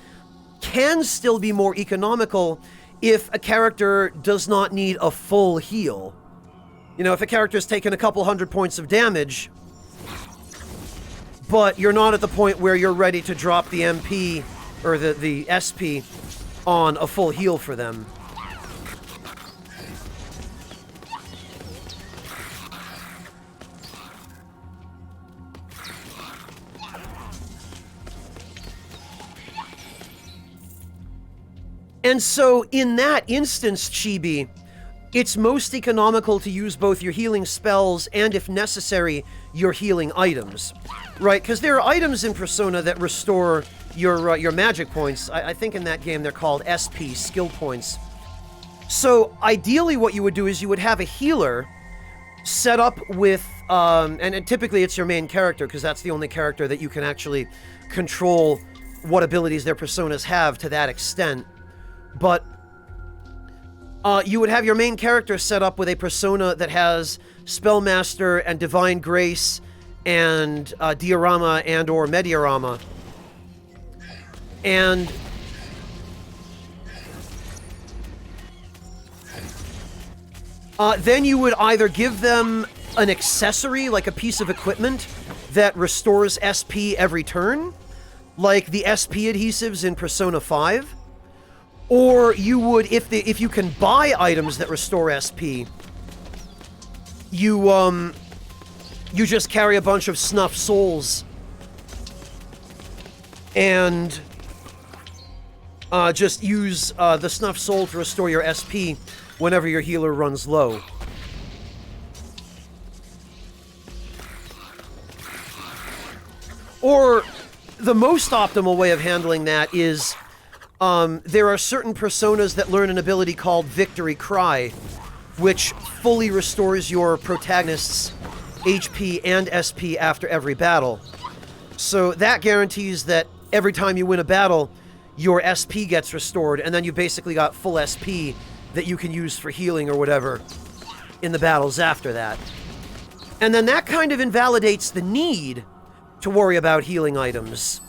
can still be more economical if a character does not need a full heal. You know, if a character's taken a couple hundred points of damage, but you're not at the point where you're ready to drop the MP or the SP on a full heal for them. And so in that instance, Chibi, it's most economical to use both your healing spells and, if necessary, your healing items, right? Because there are items in Persona that restore your magic points. I think in that game they're called SP, skill points. So ideally what you would do is you would have a healer set up with, and typically it's your main character, because that's the only character that you can actually control what abilities their personas have to that extent. But you would have your main character set up with a persona that has Spellmaster and Divine Grace and Diorama and or Mediorama. And then you would either give them an accessory, like a piece of equipment that restores SP every turn, like the SP adhesives in Persona 5, or you would, if you can buy items that restore SP, you just carry a bunch of snuff souls and just use the snuff soul to restore your SP whenever your healer runs low. Or the most optimal way of handling that is there are certain personas that learn an ability called Victory Cry, which fully restores your protagonist's HP and SP after every battle. So that guarantees that every time you win a battle, your SP gets restored, and then you basically got full SP that you can use for healing or whatever in the battles after that. And then that kind of invalidates the need to worry about healing items.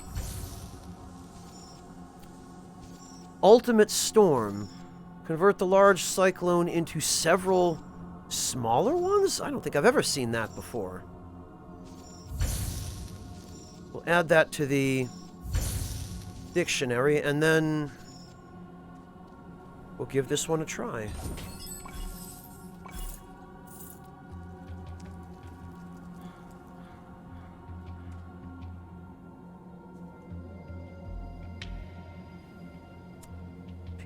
Ultimate Storm. Convert the large cyclone into several smaller ones? I don't think I've ever seen that before. We'll add that to the dictionary, and then we'll give this one a try.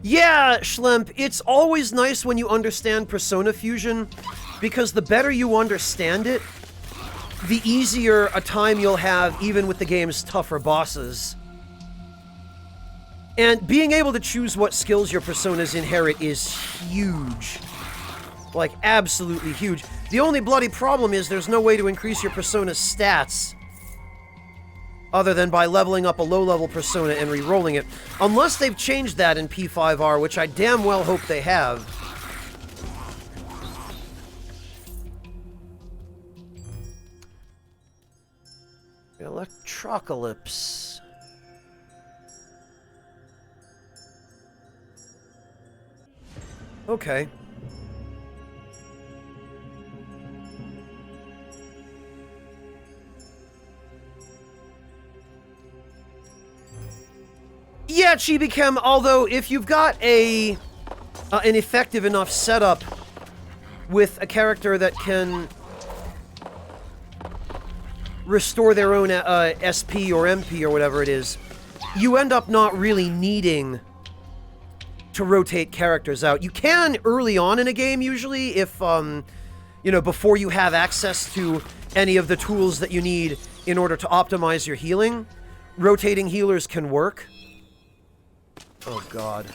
Yeah, Schlemp, it's always nice when you understand Persona Fusion, because the better you understand it, the easier a time you'll have even with the game's tougher bosses. And being able to choose what skills your personas inherit is huge. Like, absolutely huge. The only bloody problem is there's no way to increase your persona's stats other than by leveling up a low-level persona and re-rolling it. Unless they've changed that in P5R, which I damn well hope they have. Electrocalypse. Okay. Yeah, Chibi-Chem, although if you've got an effective enough setup with a character that can restore their own SP or MP or whatever it is, you end up not really needing to rotate characters out. You can early on in a game, usually, if, you know, before you have access to any of the tools that you need in order to optimize your healing. Rotating healers can work. Oh, God.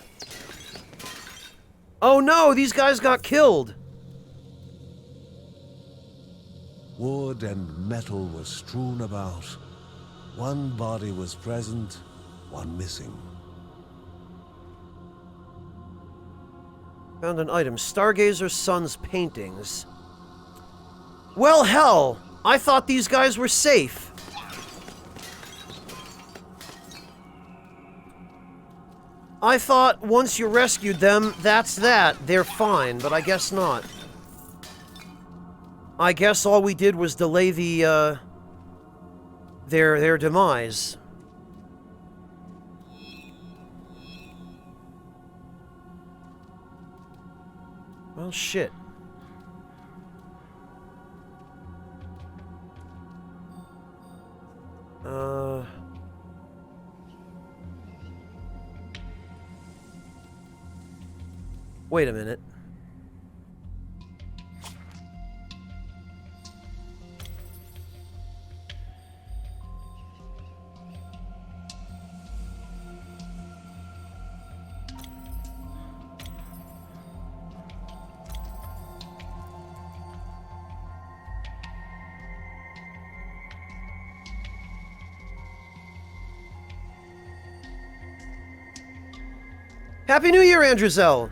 Oh, no! These guys got killed! Wood and metal were strewn about. One body was present, one missing. Found an item. Stargazer's son's paintings. Well, hell! I thought these guys were safe. I thought once you rescued them, that's that. They're fine, but I guess not. I guess all we did was delay the, their demise. Well, shit. Wait a minute. Happy New Year, Andrezel!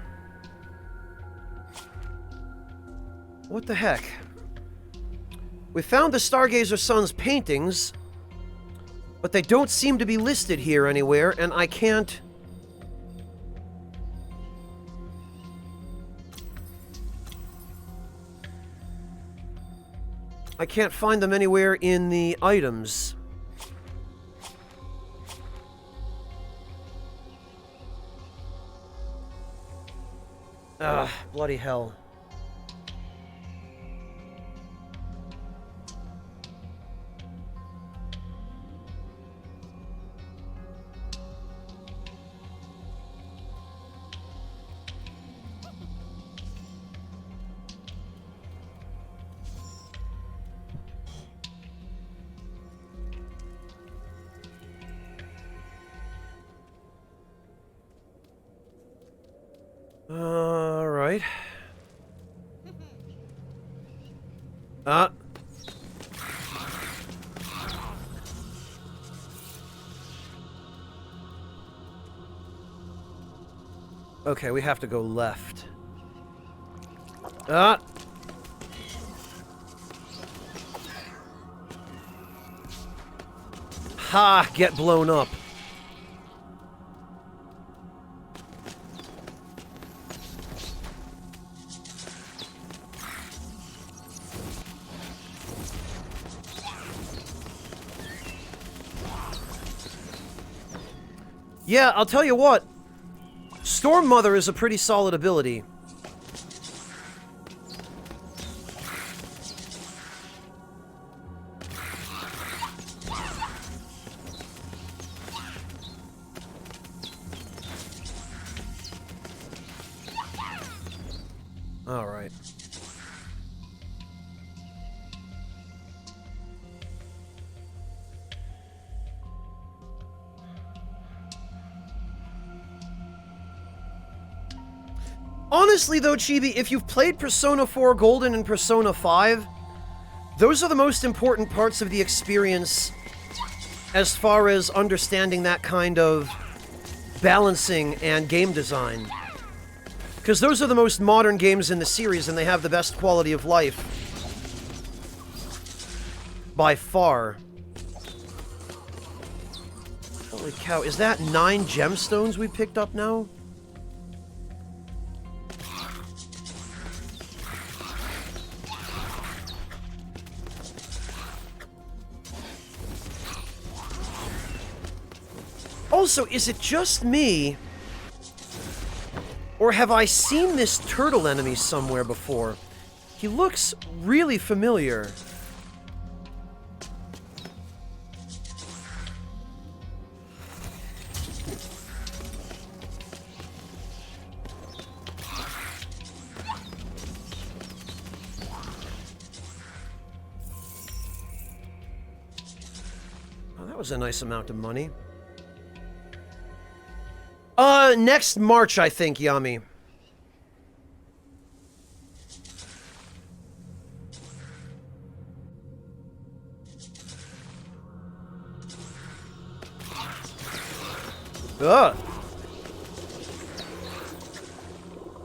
What the heck? We found the Stargazer Sun's paintings, but they don't seem to be listed here anywhere, and I can't... I can't find them anywhere in the items. Ugh, bloody hell. Alright. Okay, we have to go left. Ha! Get blown up. Yeah, I'll tell you what. Storm Mother is a pretty solid ability. All right. Honestly, though, Chibi, if you've played Persona 4 Golden and Persona 5, those are the most important parts of the experience as far as understanding that kind of balancing and game design. Because those are the most modern games in the series, and they have the best quality of life. By far. Holy cow, is that 9 gemstones we picked up now? Also, is it just me, or have I seen this turtle enemy somewhere before? He looks really familiar. Oh, that was a nice amount of money. Next March, I think, Yami. Ugh.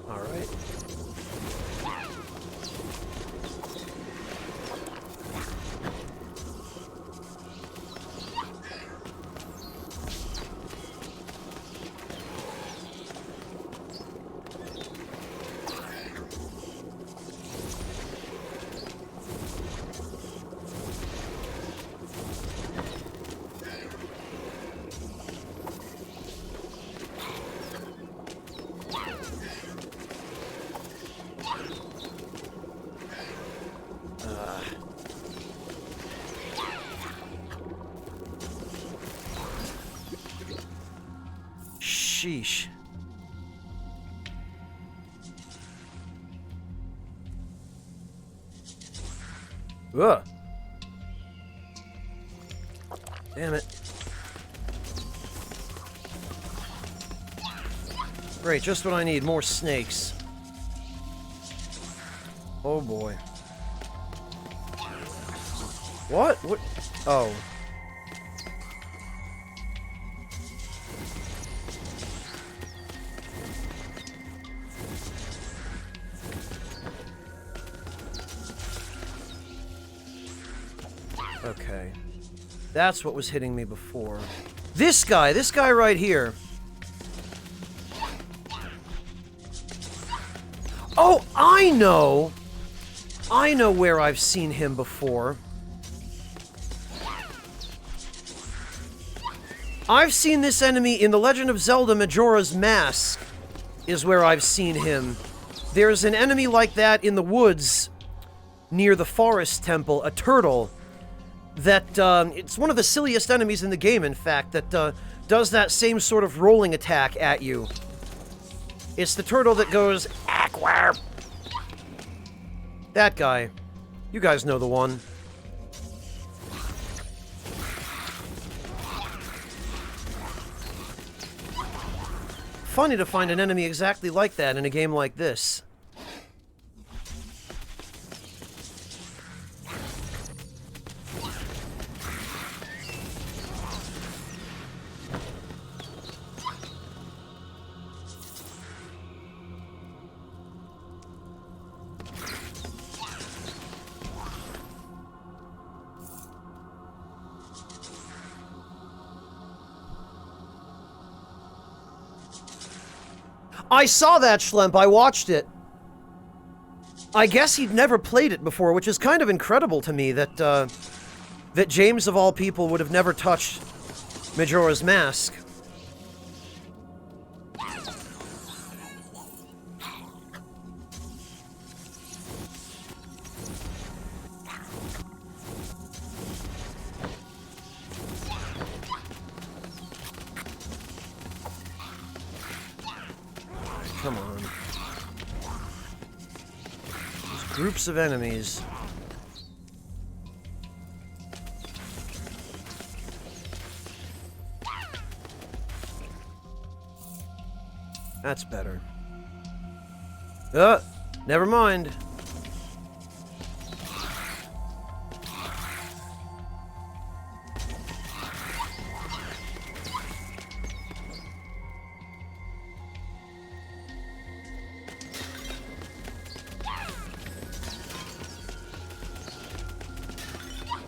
All right. Sheesh. Ugh. Damn it. Great, just what I need. More snakes. Oh boy. What? What? Oh. Okay. That's what was hitting me before. This guy right here. Oh, I know where I've seen him before. I've seen this enemy in The Legend of Zelda Majora's Mask, is where I've seen him. There's an enemy like that in the woods near the forest temple, a turtle, that, it's one of the silliest enemies in the game, in fact, that, does that same sort of rolling attack at you. It's the turtle that goes, Aqua! That guy. You guys know the one. Funny to find an enemy exactly like that in a game like this. I saw that, Schlemp. I watched it. I guess he'd never played it before, which is kind of incredible to me that, that James, of all people, would have never touched Majora's Mask. Come on. There's groups of enemies. That's better. Never mind.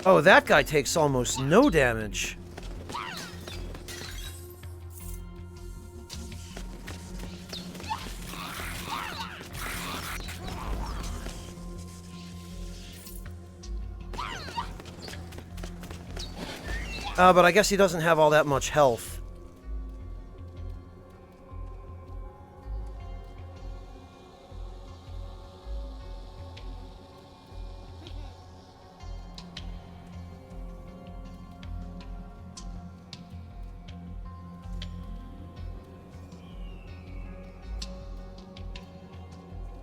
Oh, that guy takes almost no damage. But I guess he doesn't have all that much health.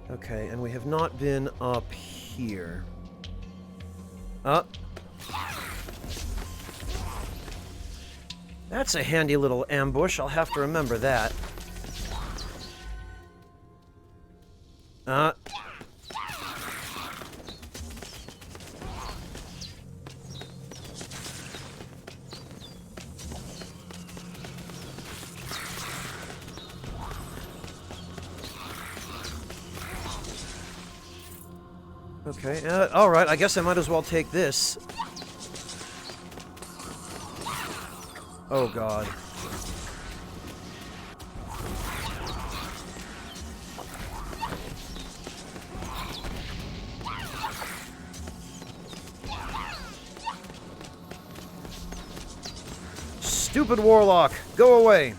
Okay, and we have not been up here. That's a handy little ambush. I'll have to remember that. Okay, alright, I guess I might as well take this. Oh god. Stupid warlock, go away.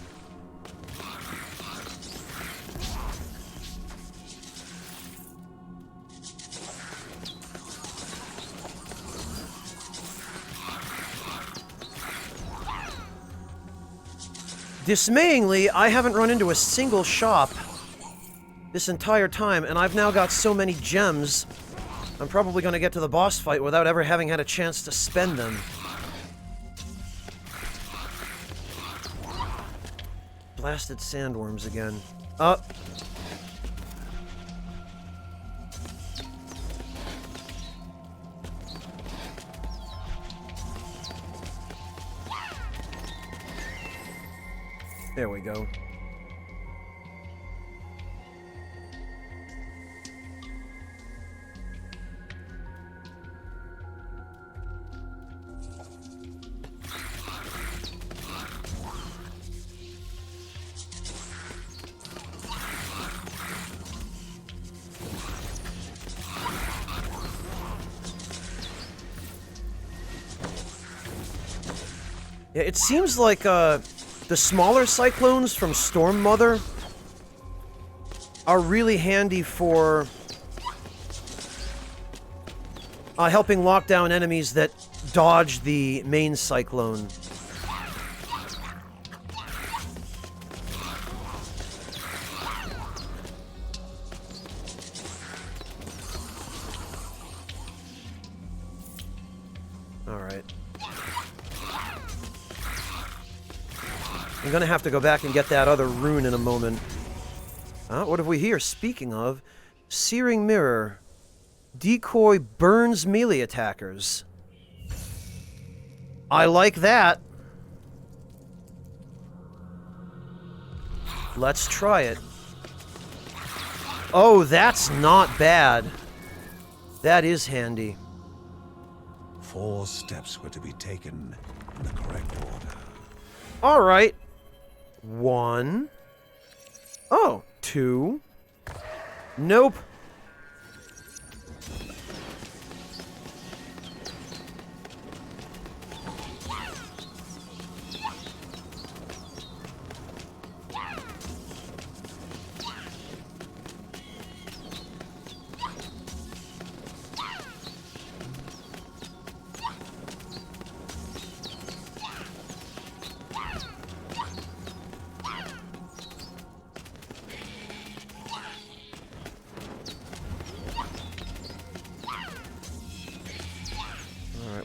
Dismayingly, I haven't run into a single shop this entire time, and I've now got so many gems I'm probably going to get to the boss fight without ever having had a chance to spend them. Blasted sandworms again. Up. There we go. Yeah, it seems like, the smaller cyclones from Storm Mother are really handy for helping lock down enemies that dodge the main cyclone. Alright. I'm gonna have to go back and get that other rune in a moment. What have we here? Speaking of, Searing Mirror. Decoy burns melee attackers. I like that. Let's try it. Oh, that's not bad. That is handy. 4 steps were to be taken in the correct order. Alright. 1. Oh, 2. Nope.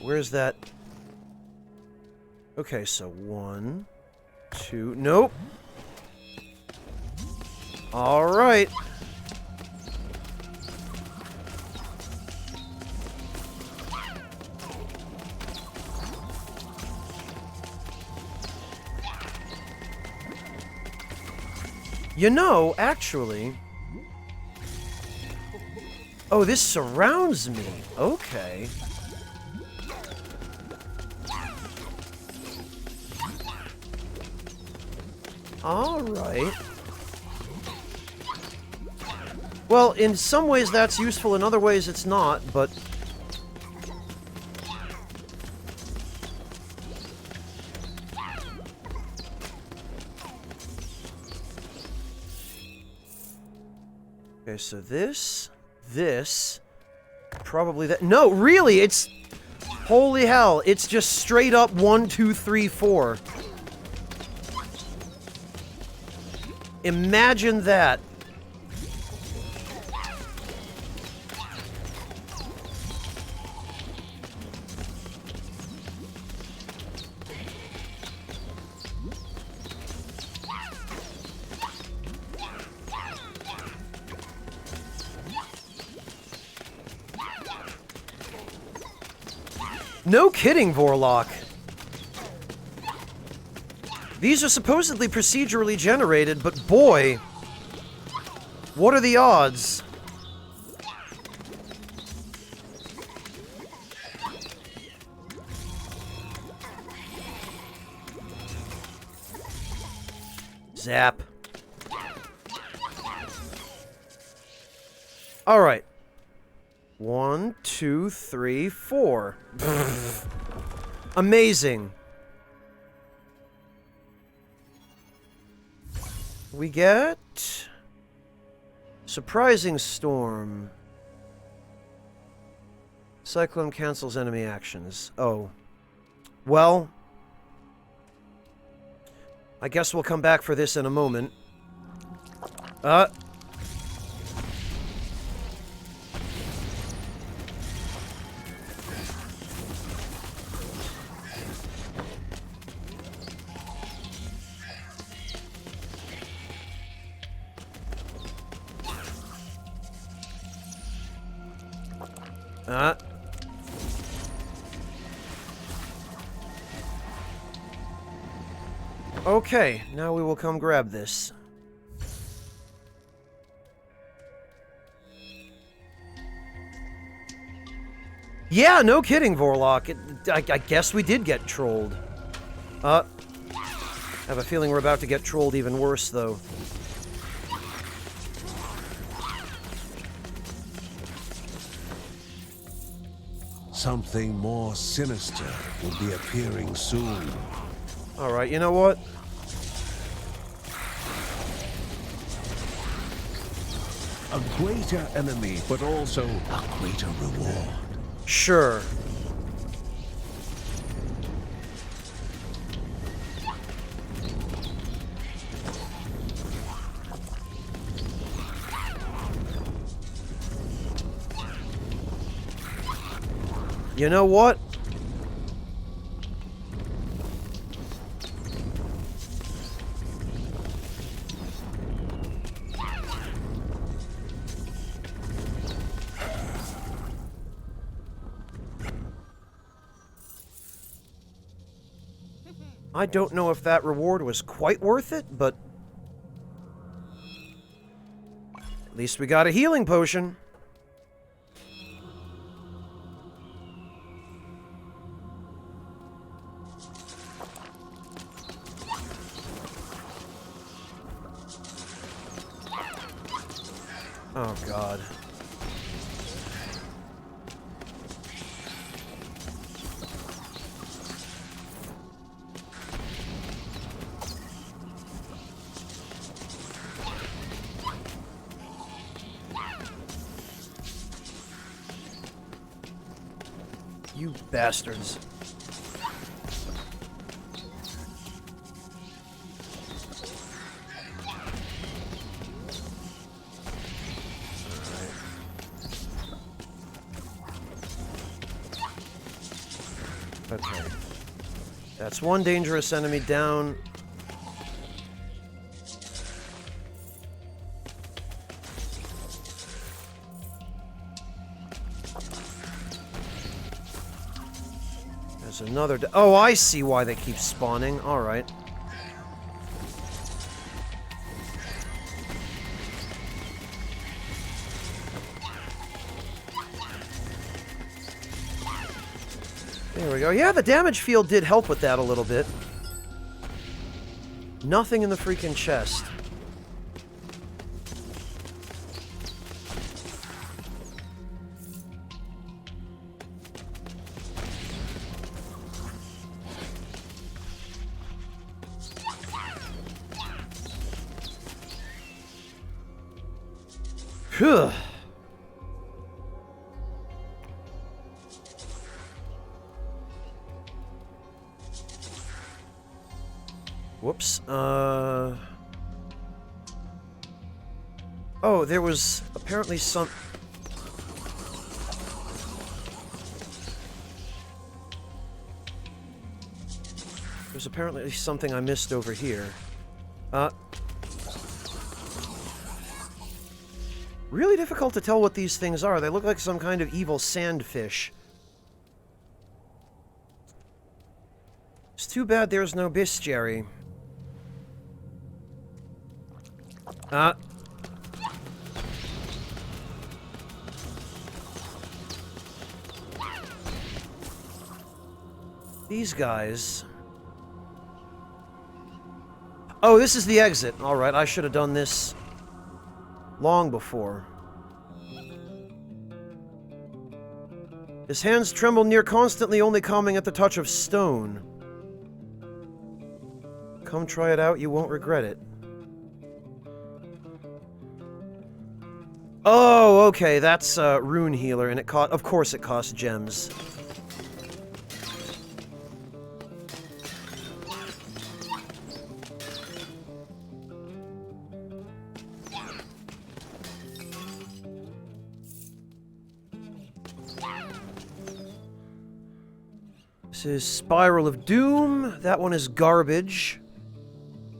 Where's that? Okay, so 1, 2... Nope! Alright! You know, actually... Oh, this surrounds me. Okay. Alright. Well, in some ways that's useful, in other ways it's not, but... Okay, so this... Probably that... No, really, it's... Holy hell, it's just straight up 1, 2, 3, 4. Imagine that. No kidding, Vorlock. These are supposedly procedurally generated, but boy, what are the odds? Zap. All right. 1, 2, 3, 4. Amazing. We get... Surprising Storm. Cyclone cancels enemy actions. Oh. Well... I guess we'll come back for this in a moment. Okay, now we will come grab this. Yeah, no kidding, Vorlock. I guess we did get trolled. I have a feeling we're about to get trolled even worse, though. Something more sinister will be appearing soon. Alright, you know what? A greater enemy, but also a greater reward. Sure. You know what? I don't know if that reward was quite worth it, but at least we got a healing potion. Oh, God. You bastards. Okay. That's one dangerous enemy down. There's another. Oh, I see why they keep spawning. All right. There we go. Yeah, the damage field did help with that a little bit. Nothing in the freaking chest. Phew. Whoops. Oh, there was apparently some... There's apparently something I missed over here. Really difficult to tell what these things are. They look like some kind of evil sandfish. It's too bad there's no bestiary. These guys... Oh, this is the exit. Alright, I should have done this long before. His hands tremble near constantly, only calming at the touch of stone. Come try it out, you won't regret it. Oh, okay, that's Rune Healer, and of course it costs gems. This is Spiral of Doom. That one is garbage.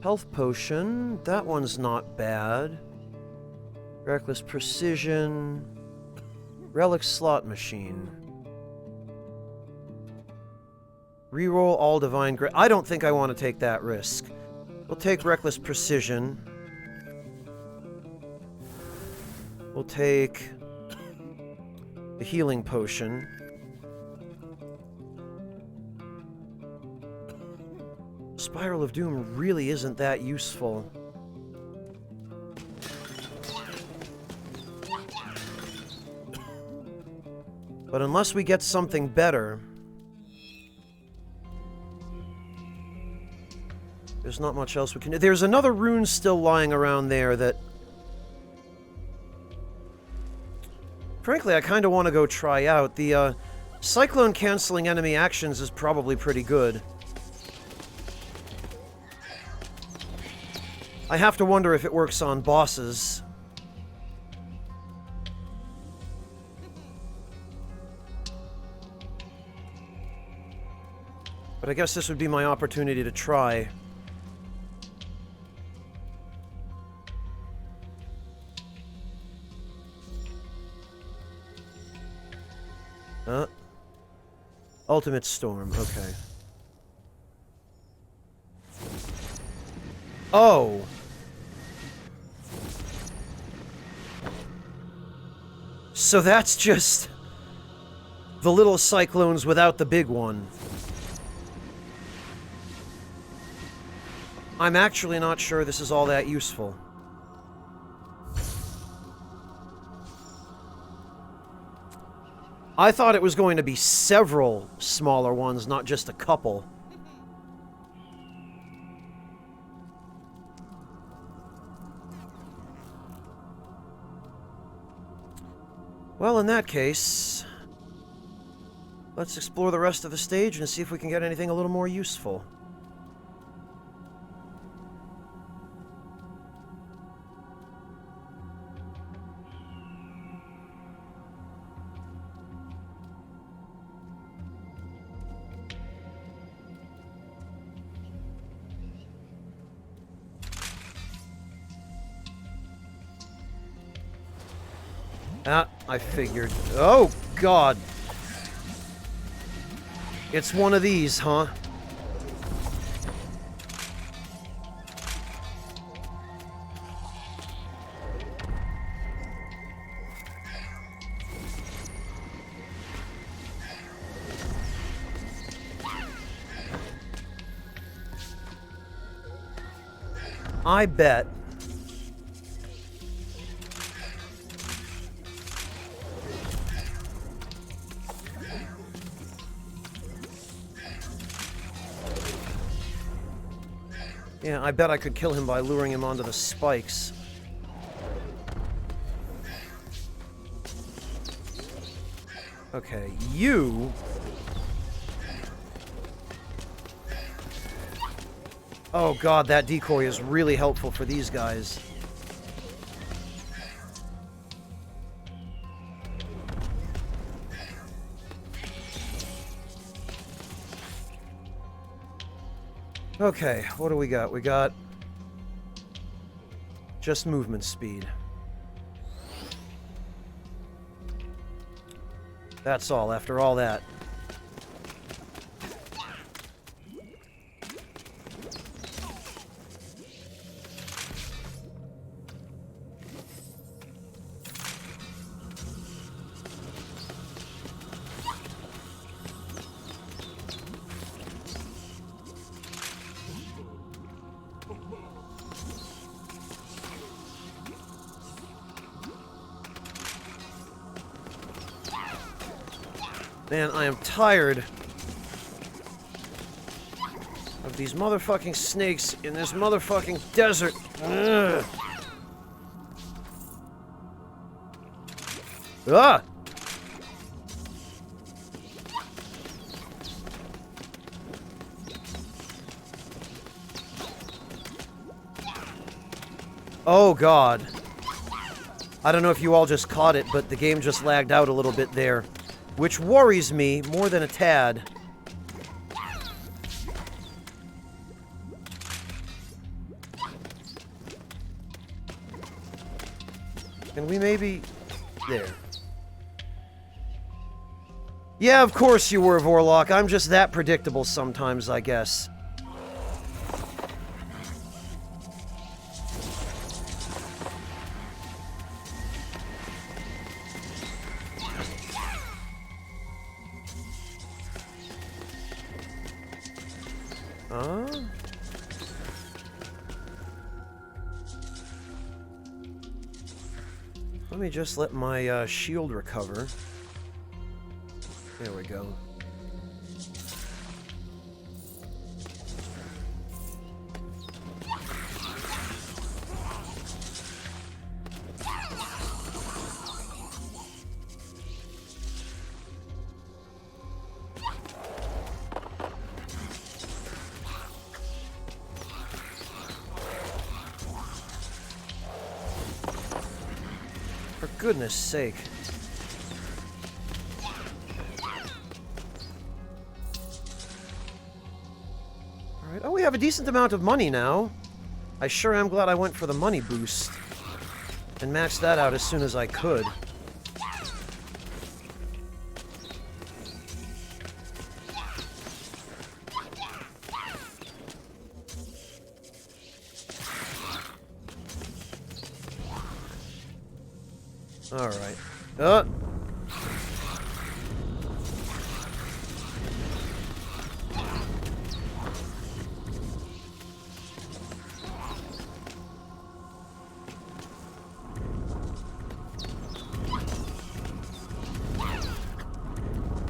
Health Potion. That one's not bad. Reckless Precision. Relic slot machine. Reroll all divine grace. I don't think I want to take that risk. We'll take reckless precision. We'll take the healing potion. Spiral of Doom really isn't that useful. But unless we get something better, there's not much else we can do. There's another rune still lying around there that... Frankly, I kind of want to go try out. The Cyclone canceling enemy actions is probably pretty good. I have to wonder if it works on bosses. But I guess this would be my opportunity to try. Ultimate Storm, okay. Oh! So that's just the little cyclones without the big one. I'm actually not sure this is all that useful. I thought it was going to be several smaller ones, not just a couple. Well, in that case, let's explore the rest of the stage and see if we can get anything a little more useful. Ah, I figured. Oh, God. It's one of these, huh? I bet. Yeah, I bet I could kill him by luring him onto the spikes. Okay, you... Oh god, that decoy is really helpful for these guys. Okay, what do we got? We got just movement speed. That's all, after all that. Man, I am tired of these motherfucking snakes in this motherfucking desert. Ugh. Ah! Oh god. I don't know if you all just caught it, but the game just lagged out a little bit there. Which worries me more than a tad. Can we maybe... There. Yeah, of course you were, Vorlock. I'm just that predictable sometimes, I guess. Let me just let my shield recover. There we go. For goodness sake. Alright, oh, we have a decent amount of money now. I sure am glad I went for the money boost. And maxed that out as soon as I could. Alright.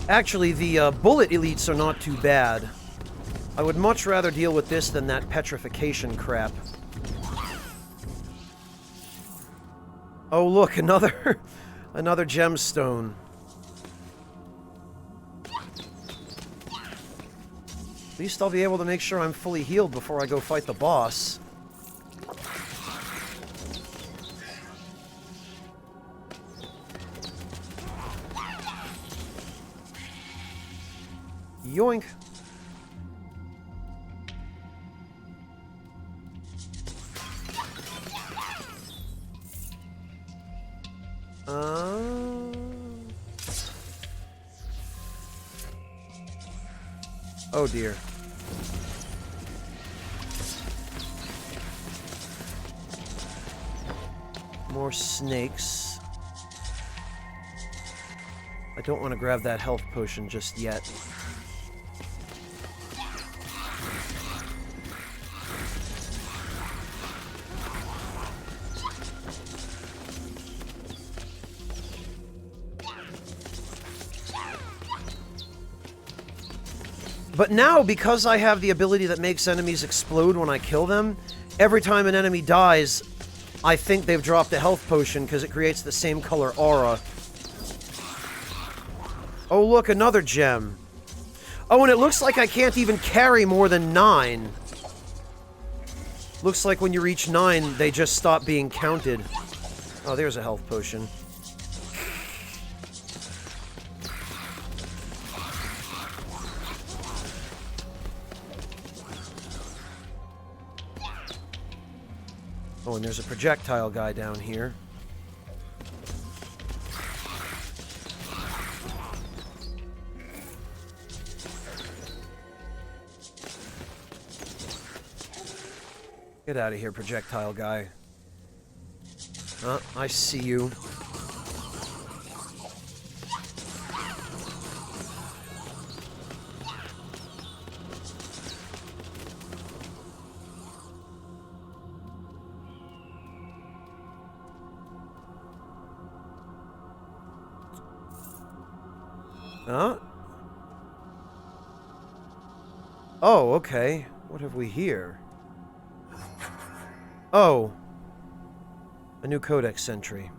Actually, the bullet elites are not too bad. I would much rather deal with this than that petrification crap. Oh, look, another another gemstone. At least I'll be able to make sure I'm fully healed before I go fight the boss. Yoink. Oh dear. More snakes. I don't want to grab that health potion just yet. But now, because I have the ability that makes enemies explode when I kill them, every time an enemy dies, I think they've dropped a health potion because it creates the same color aura. Oh, look, another gem. Oh, and it looks like I can't even carry more than 9. Looks like when you reach 9, they just stop being counted. Oh, there's a health potion. Oh, and there's a projectile guy down here. Get out of here, projectile guy. I see you. Oh, okay. What have we here? Oh. A new codex entry.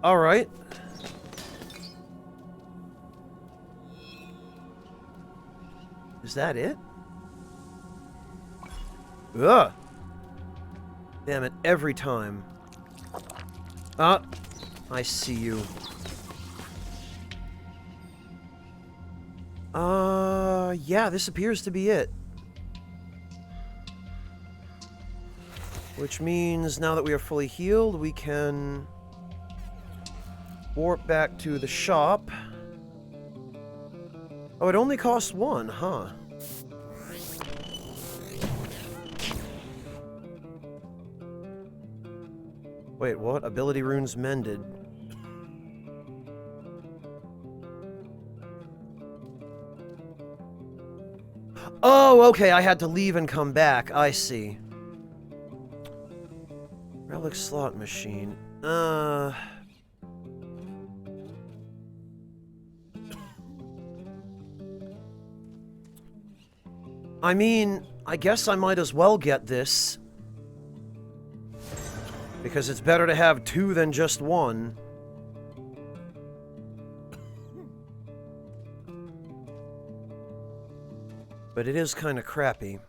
Alright. Is that it? Ugh! Damn it, every time. I see you. Yeah, this appears to be it. Which means now that we are fully healed, we can warp back to the shop. Oh, it only costs one, huh? Wait, what? Ability runes mended. Oh, okay, I had to leave and come back. I see. Relic slot machine. I mean, I guess I might as well get this. Because it's better to have two than just one. But it is kind of crappy.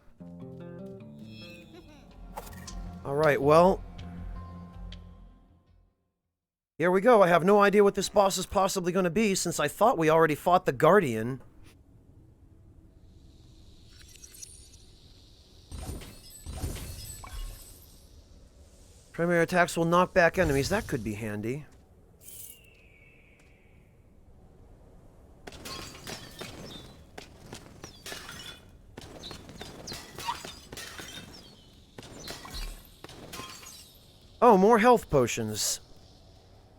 Alright, well... here we go. I have no idea what this boss is possibly going to be, since I thought we already fought the Guardian. Primary attacks will knock back enemies. That could be handy. Oh, more health potions.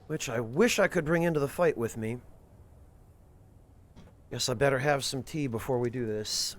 Which I wish I could bring into the fight with me. Guess I better have some tea before we do this.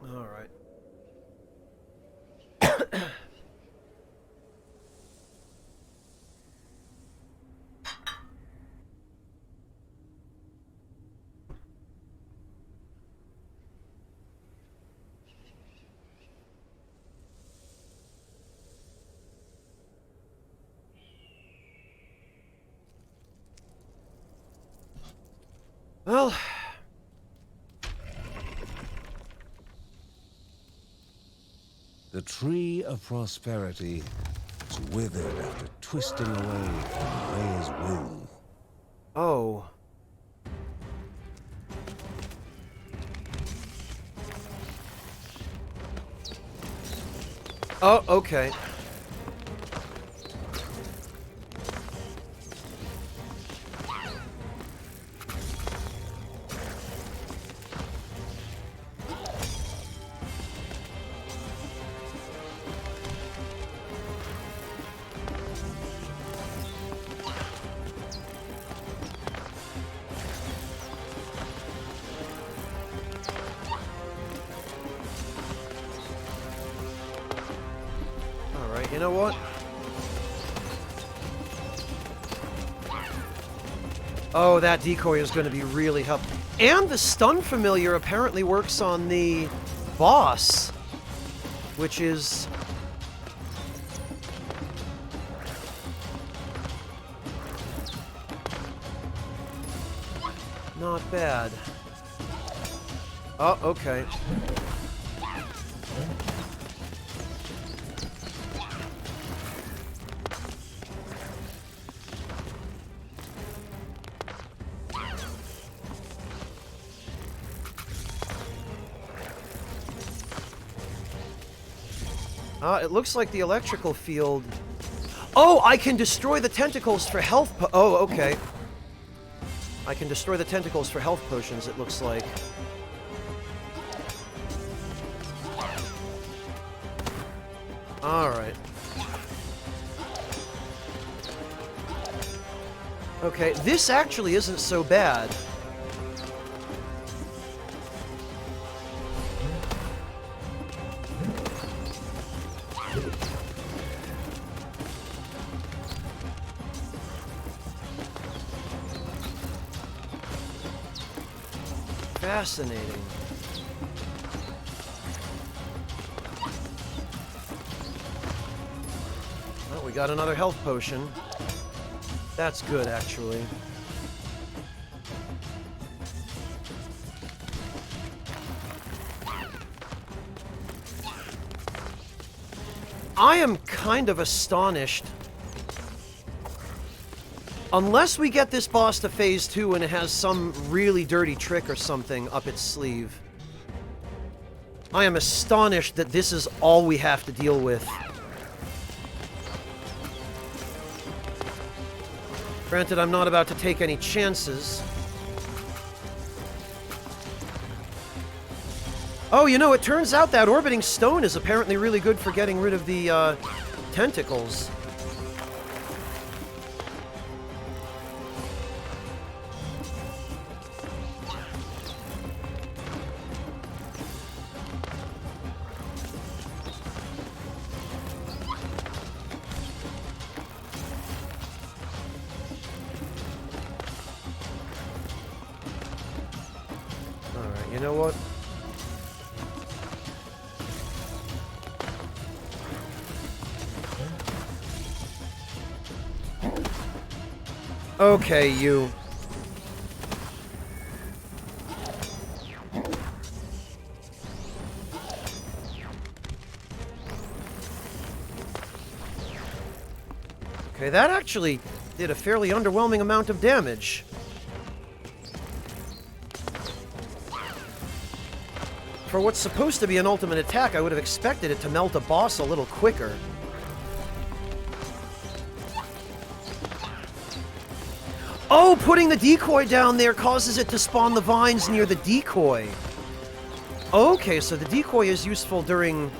All right. Well... The tree of prosperity is withered after twisting away from Ray's will. Oh. Oh, okay. You know what? Oh, that decoy is going to be really helpful. And the stun familiar apparently works on the boss, which is... not bad. Oh, okay. It looks like the electrical field... Oh, I can destroy the tentacles for health oh, okay. I can destroy the tentacles for health potions, it looks like. Alright. Okay, this actually isn't so bad. Fascinating. Well, we got another health potion. That's good, actually. I am kind of astonished. Unless we get this boss to phase 2 and it has some really dirty trick or something up its sleeve, I am astonished that this is all we have to deal with. Granted, I'm not about to take any chances. Oh, you know, it turns out that orbiting stone is apparently really good for getting rid of the, tentacles. Alright, you know what? Okay, you. Okay, that actually did a fairly underwhelming amount of damage. For what's supposed to be an ultimate attack, I would have expected it to melt a boss a little quicker. Oh, putting the decoy down there causes it to spawn the vines near the decoy. Okay, so the decoy is useful during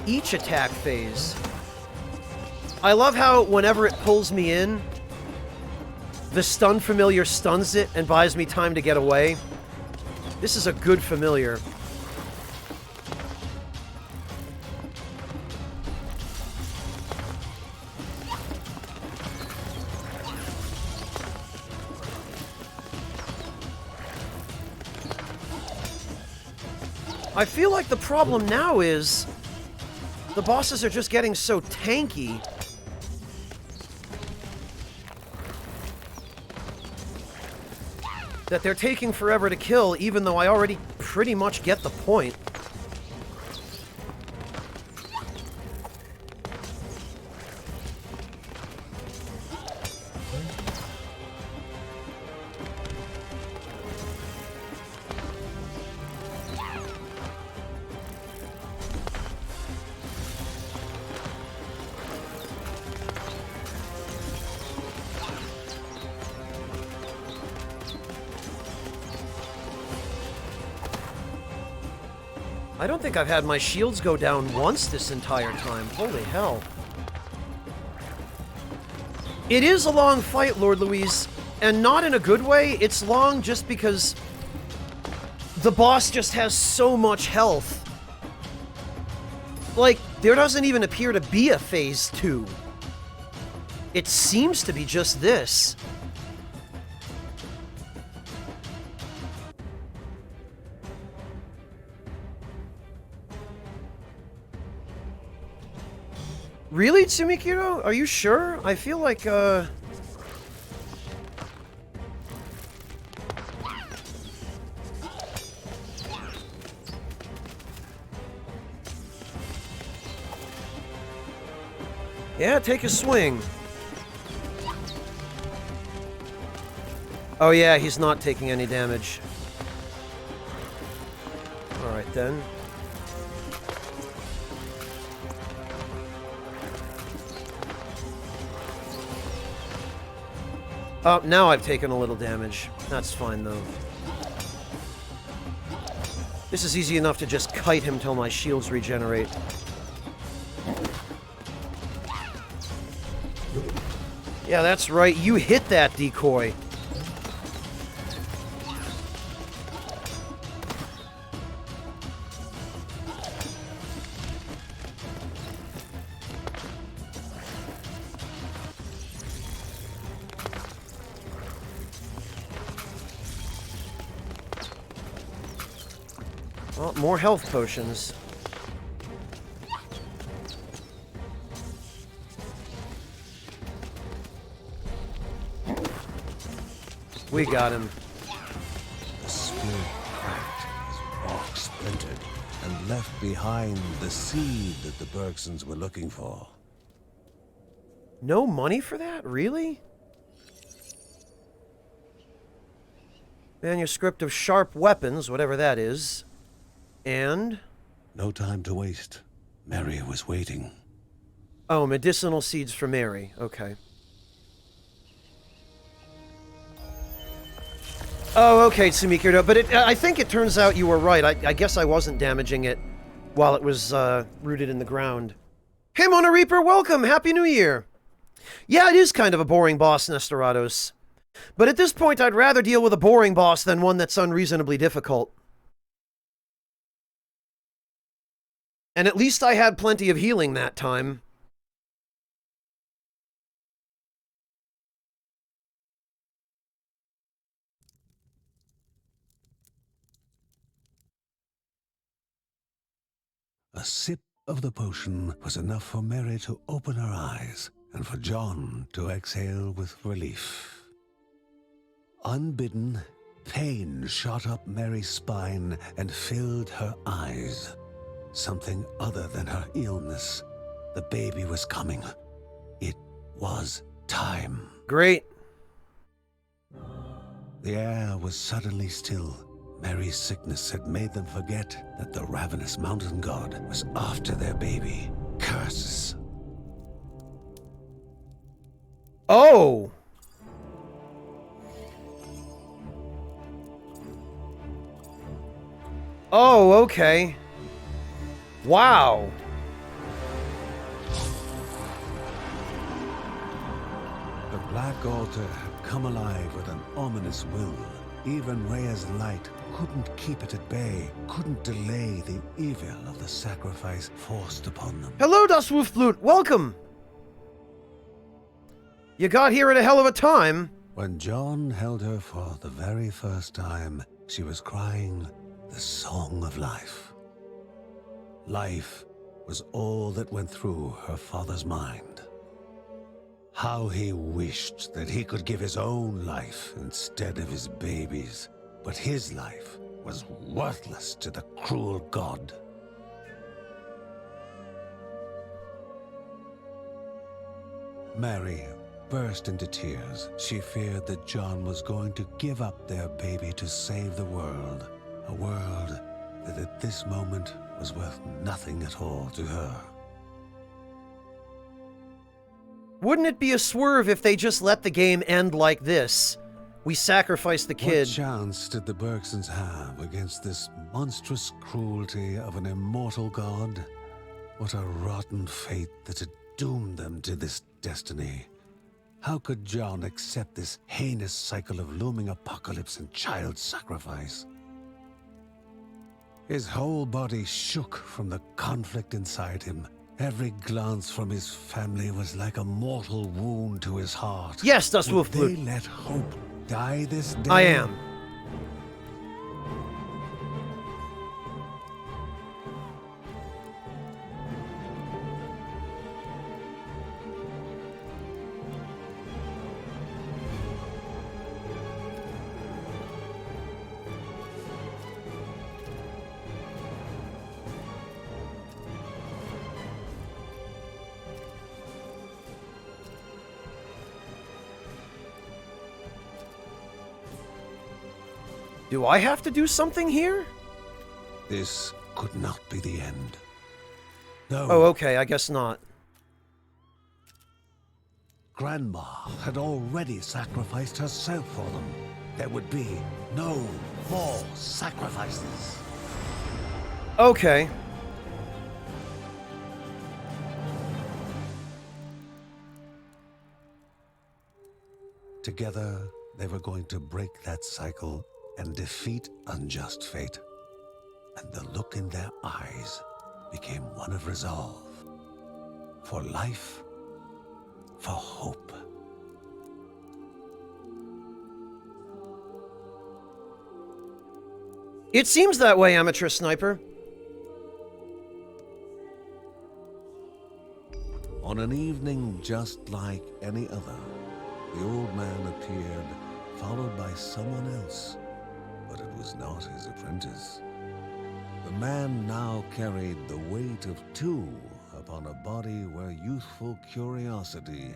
each attack phase. I love how whenever it pulls me in, the stun familiar stuns it and buys me time to get away. This is a good familiar. I feel like the problem now is the bosses are just getting so tanky. That they're taking forever to kill, even though I already pretty much get the point. I don't think I've had my shields go down once this entire time. Holy hell. It is a long fight, Lord Louise, and not in a good way. It's long just because the boss just has so much health. Like, there doesn't even appear to be a phase 2. It seems to be just this. Really, Tsumikiro? Are you sure? I feel like, yeah, take a swing. Oh yeah, he's not taking any damage. Alright then. Oh, now I've taken a little damage. That's fine, though. This is easy enough to just kite him till my shields regenerate. Yeah, that's right. You hit that decoy. Well, more health potions. We got him. The spear cracked as rock splintered and left behind the seed that the Bergsons were looking for. No money for that? Really? Manuscript of sharp weapons, whatever that is. And? No time to waste. Mary was waiting. Oh, medicinal seeds for Mary. Okay. Oh, okay, Tsumikirdo. But I think it turns out you were right. I guess I wasn't damaging it while it was rooted in the ground. Hey, Mona Reaper, welcome! Happy New Year! Yeah, it is kind of a boring boss, Nestorados. But at this point, I'd rather deal with a boring boss than one that's unreasonably difficult. And at least I had plenty of healing that time. A sip of the potion was enough for Mary to open her eyes and for John to exhale with relief. Unbidden, pain shot up Mary's spine and filled her eyes. Something other than her illness. The baby was coming. It was time. Great. The air was suddenly still. Mary's sickness had made them forget that the ravenous mountain god was after their baby. Curses. Oh! Oh, okay. Wow. The Black Altar had come alive with an ominous will. Even Rhea's light couldn't keep it at bay, couldn't delay the evil of the sacrifice forced upon them. Hello, Das Wolfblut. Welcome. You got here at a hell of a time. When John held her for the very first time, she was crying the song of life. Life was all that went through her father's mind. How he wished that he could give his own life instead of his baby's. But his life was worthless to the cruel god. Mary burst into tears. She feared that John was going to give up their baby to save the world. A world that at this moment was worth nothing at all to her. Wouldn't it be a swerve if they just let the game end like this? We sacrifice the kid. What chance did the Bergsons have against this monstrous cruelty of an immortal god? What a rotten fate that had doomed them to this destiny. How could John accept this heinous cycle of looming apocalypse and child sacrifice? His whole body shook from the conflict inside him. Every glance from his family was like a mortal wound to his heart. Yes, Das Would they Wolfblut. let hope die this day? I am. Do I have to do something here? This could not be the end. No. Oh, okay, I guess not. Grandma had already sacrificed herself for them. There would be no more sacrifices. Okay. Together, they were going to break that cycle and defeat unjust fate. And the look in their eyes became one of resolve. For life, for hope. It seems that way, amateur sniper. On an evening just like any other, the old man appeared, followed by someone else, but it was not his apprentice. The man now carried the weight of two upon a body where youthful curiosity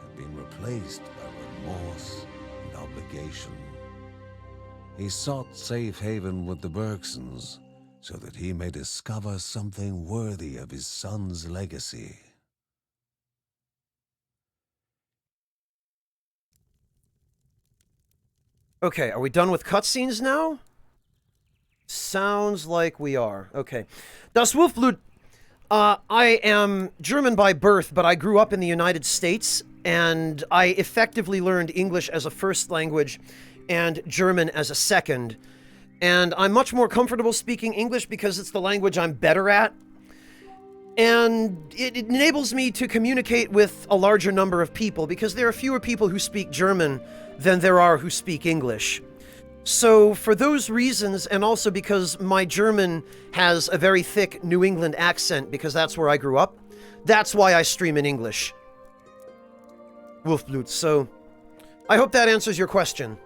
had been replaced by remorse and obligation. He sought safe haven with the Bergsons so that he may discover something worthy of his son's legacy. Okay, are we done with cutscenes now? Sounds like we are. Okay. Das Wolfblut. I am German by birth, but I grew up in the United States, and I effectively learned English as a first language and German as a second. And I'm much more comfortable speaking English because it's the language I'm better at. And it enables me to communicate with a larger number of people, because there are fewer people who speak German than there are who speak English. So for those reasons, and also because my German has a very thick New England accent, because that's where I grew up, that's why I stream in English. Wolfblut. So I hope that answers your question.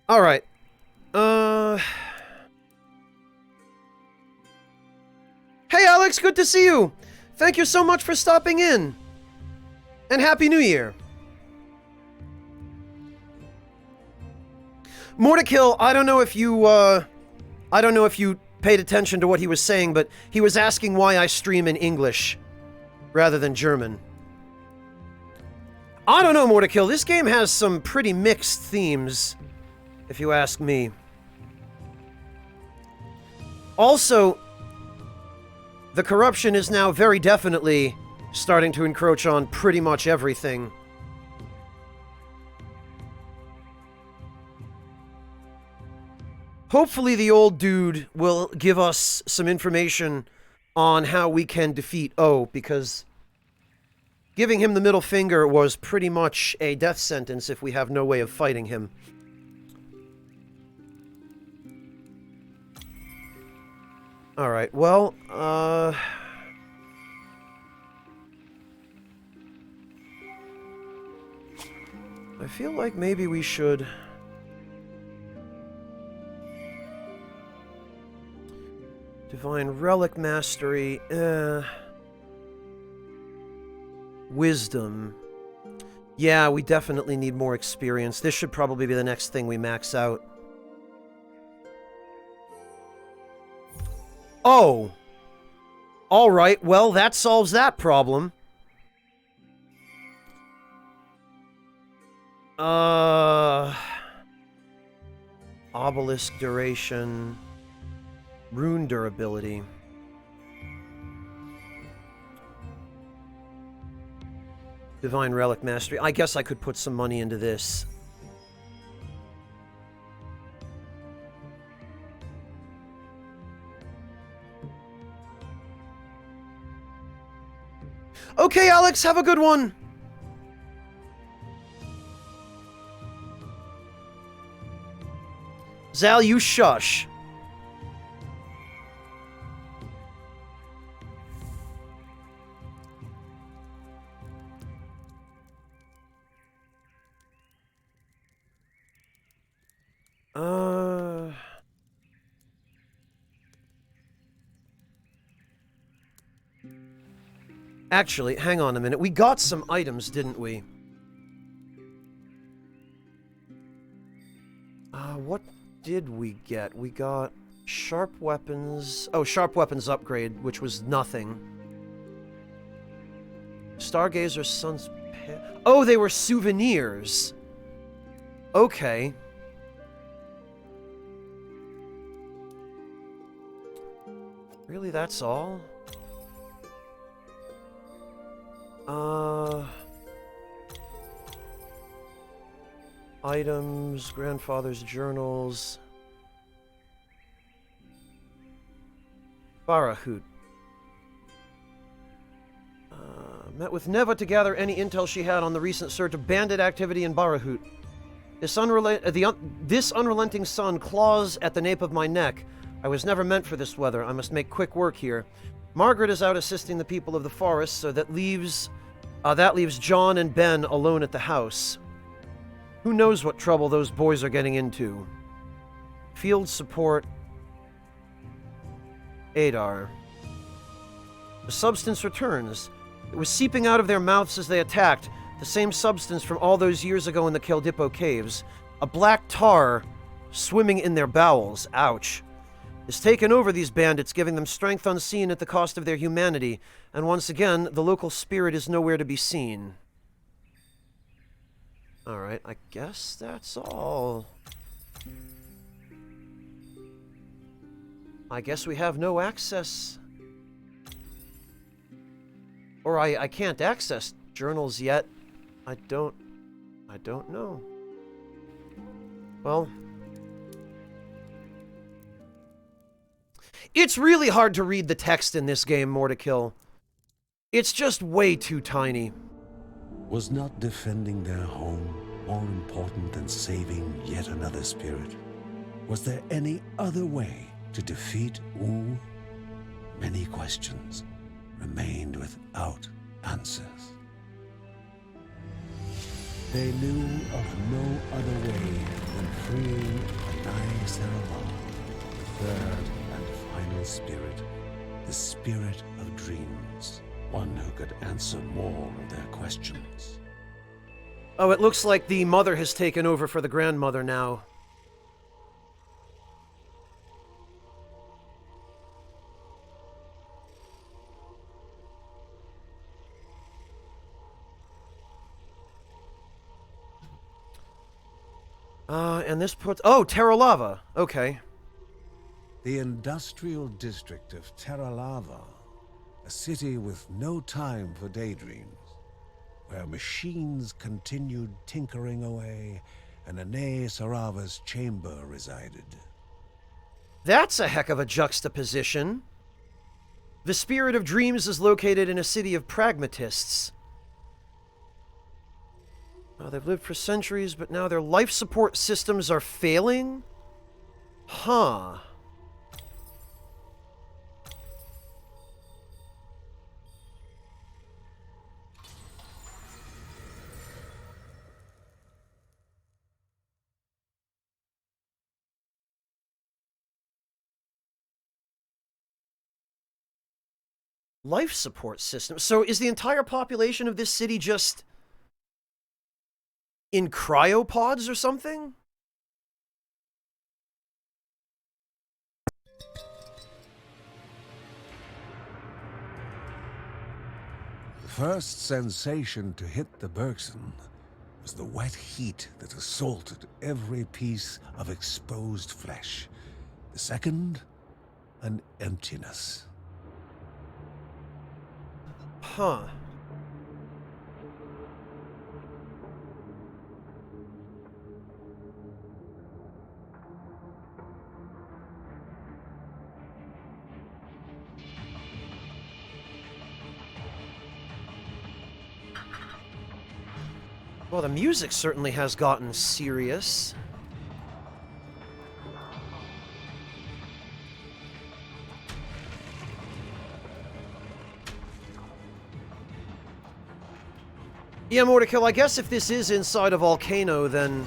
All right. Hey, Alex, good to see you. Thank you so much for stopping in. And Happy New Year. Morta, I don't know if you paid attention to what he was saying, but he was asking why I stream in English rather than German. I don't know, Morta. This game has some pretty mixed themes, if you ask me. Also, the corruption is now very definitely starting to encroach on pretty much everything. Hopefully the old dude will give us some information on how we can defeat O, because giving him the middle finger was pretty much a death sentence if we have no way of fighting him. Alright, well, I feel like maybe we should... Divine Relic Mastery, Wisdom. Yeah, we definitely need more experience. This should probably be the next thing we max out. Oh! Alright, well, that solves that problem. Obelisk duration... Rune durability. Divine Relic Mastery. I guess I could put some money into this. Okay, Alex, have a good one! Zal, you shush. Actually, hang on a minute. We got some items, didn't we? What did we get? We got sharp weapons. Oh, sharp weapons upgrade, which was nothing. Stargazer Sun's... Oh, they were souvenirs. Okay. Really, that's all? Items, grandfather's journals. Barahut. Met with Neva to gather any intel she had on the recent surge of bandit activity in Barahut. This unrelenting sun claws at the nape of my neck. I was never meant for this weather. I must make quick work here. Margaret is out assisting the people of the forest, so that leaves John and Ben alone at the house. Who knows what trouble those boys are getting into? Field support. Adar. The substance returns. It was seeping out of their mouths as they attacked, the same substance from all those years ago in the Keldipo caves. A black tar swimming in their bowels. Ouch. It's taken over these bandits, giving them strength unseen at the cost of their humanity, and once again, the local spirit is nowhere to be seen. Alright, I guess that's all. I guess we have no access. Or I can't access journals yet. I don't know. Well, it's really hard to read the text in this game, Morta. It's just way too tiny. Was not defending their home more important than saving yet another spirit? Was there any other way to defeat Wu? Many questions remained without answers. They knew of no other way than freeing Anai Sarabah, the third and final spirit, the spirit of dreams, one who could answer more of their questions. Oh, it looks like the mother has taken over for the grandmother now. And this puts... Oh, Terra Lava. Okay. The industrial district of Terra Lava, a city with no time for daydreams, where machines continued tinkering away and Anai Sarava's chamber resided. That's a heck of a juxtaposition. The Spirit of Dreams is located in a city of pragmatists. Oh, they've lived for centuries, but now their life support systems are failing? Huh. Life support system. So is the entire population of this city just in cryopods or something? The first sensation to hit the Bergson was the wet heat that assaulted every piece of exposed flesh. The second, an emptiness. Huh. Well, the music certainly has gotten serious. Yeah, Morta, I guess if this is inside a volcano, then...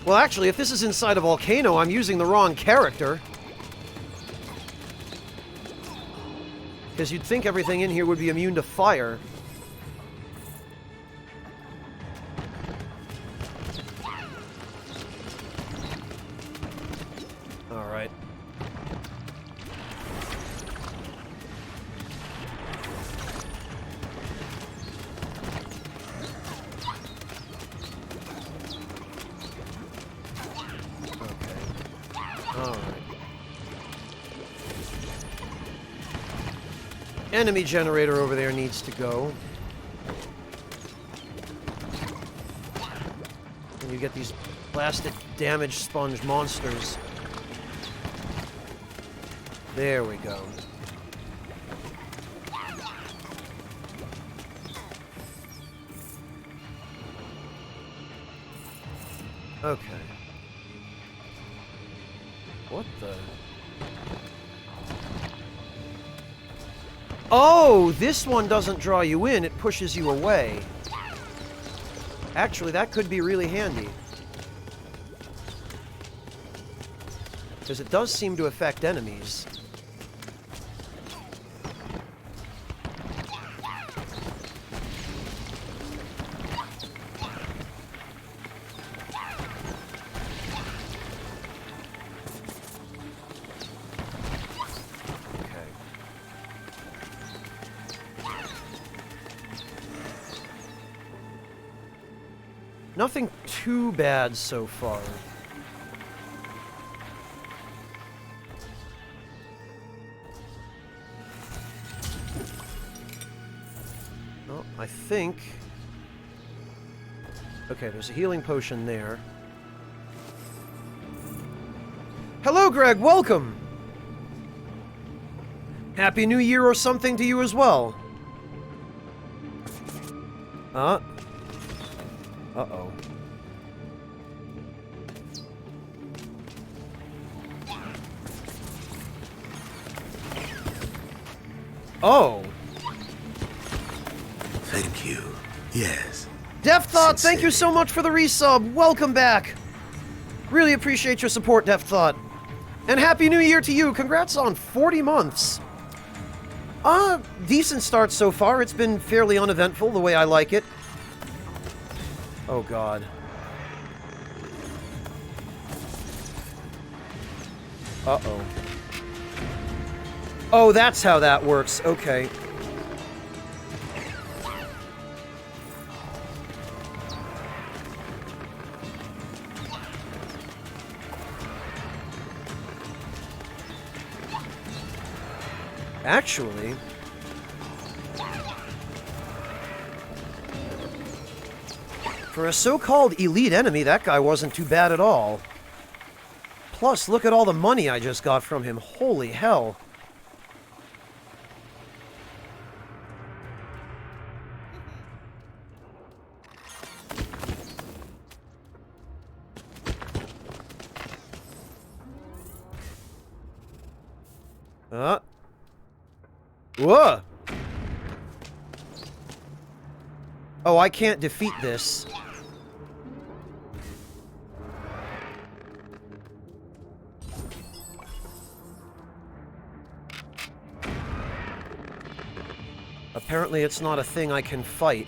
Well, actually, if this is inside a volcano, I'm using the wrong character. Because you'd think everything in here would be immune to fire. Alright. enemy generator over there needs to go. And you get these blasted damage sponge monsters. There we go. Okay. What the... Oh, this one doesn't draw you in, it pushes you away. Actually, that could be really handy. Because it does seem to affect enemies. Nothing too bad so far. Oh, I think... Okay, there's a healing potion there. Hello, Greg! Welcome! Happy New Year or something to you as well. Uh-oh. Oh. Thank you. Yes. Death Thought, thank you so much for the resub. Welcome back. Really appreciate your support, Death Thought. And Happy New Year to you. Congrats on 40 months. Decent start so far. It's been fairly uneventful, the way I like it. Oh, God. Uh-oh. Oh, that's how that works. Okay. Actually... for a so-called elite enemy, that guy wasn't too bad at all. Plus, look at all the money I just got from him. Holy hell. Whoa! Oh, I can't defeat this. Apparently it's not a thing I can fight.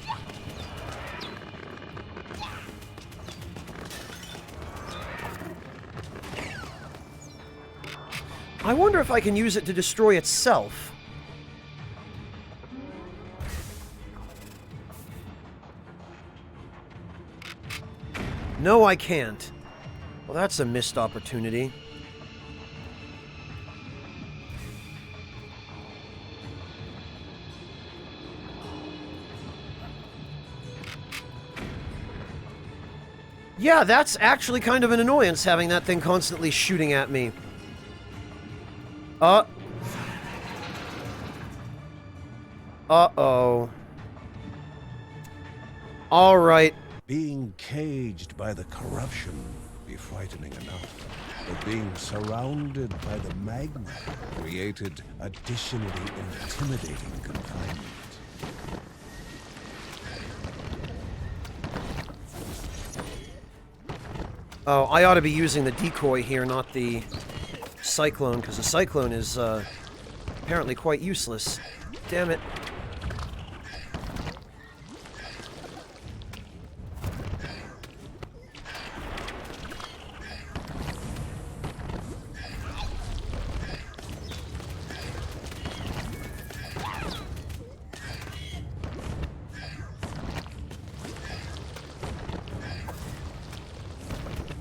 I wonder if I can use it to destroy itself. No, I can't. Well, that's a missed opportunity. Yeah, that's actually kind of an annoyance, having that thing constantly shooting at me. Uh-oh. Alright. Being caged by the corruption be frightening enough, but being surrounded by the magma created additionally intimidating confinement. Oh, I ought to be using the decoy here, not the cyclone, because the cyclone is apparently quite useless. Damn it.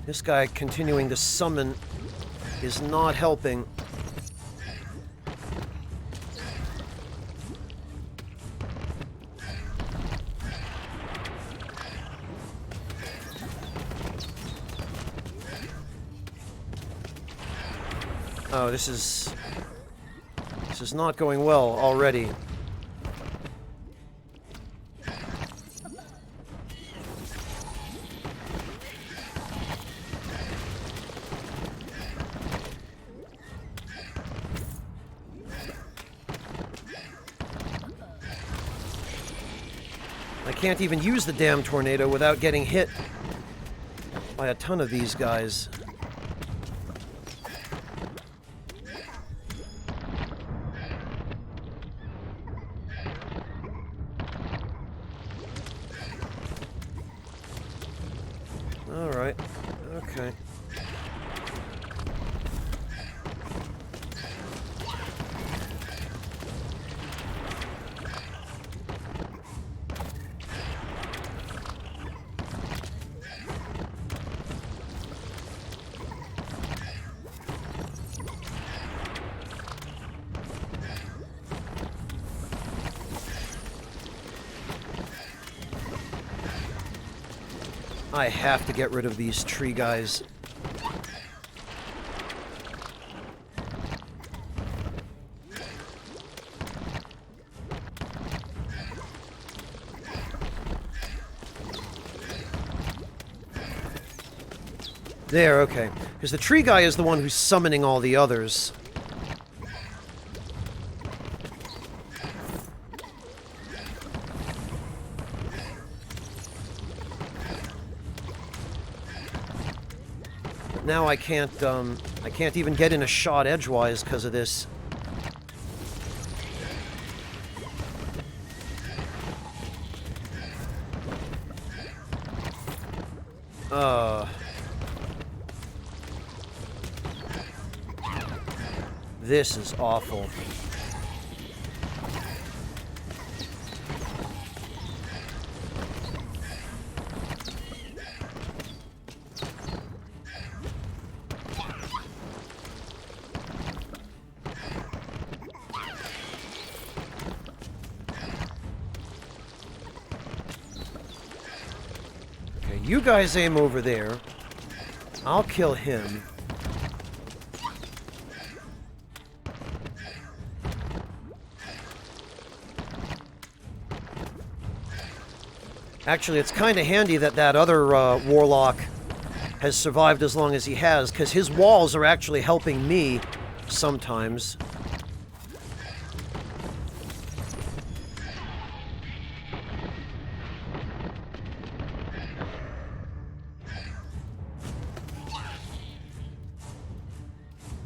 This guy continuing to summon is not helping. Oh, this is not going well already. I can't even use the damn tornado without getting hit by a ton of these guys. Alright. Okay. I have to get rid of these tree guys. There, okay. Because the tree guy is the one who's summoning all the others. Now I can't even get in a shot edgewise because of this. This is awful. Okay, you guys aim over there. I'll kill him. Actually, it's kind of handy that that other warlock has survived as long as he has, because his walls are actually helping me sometimes.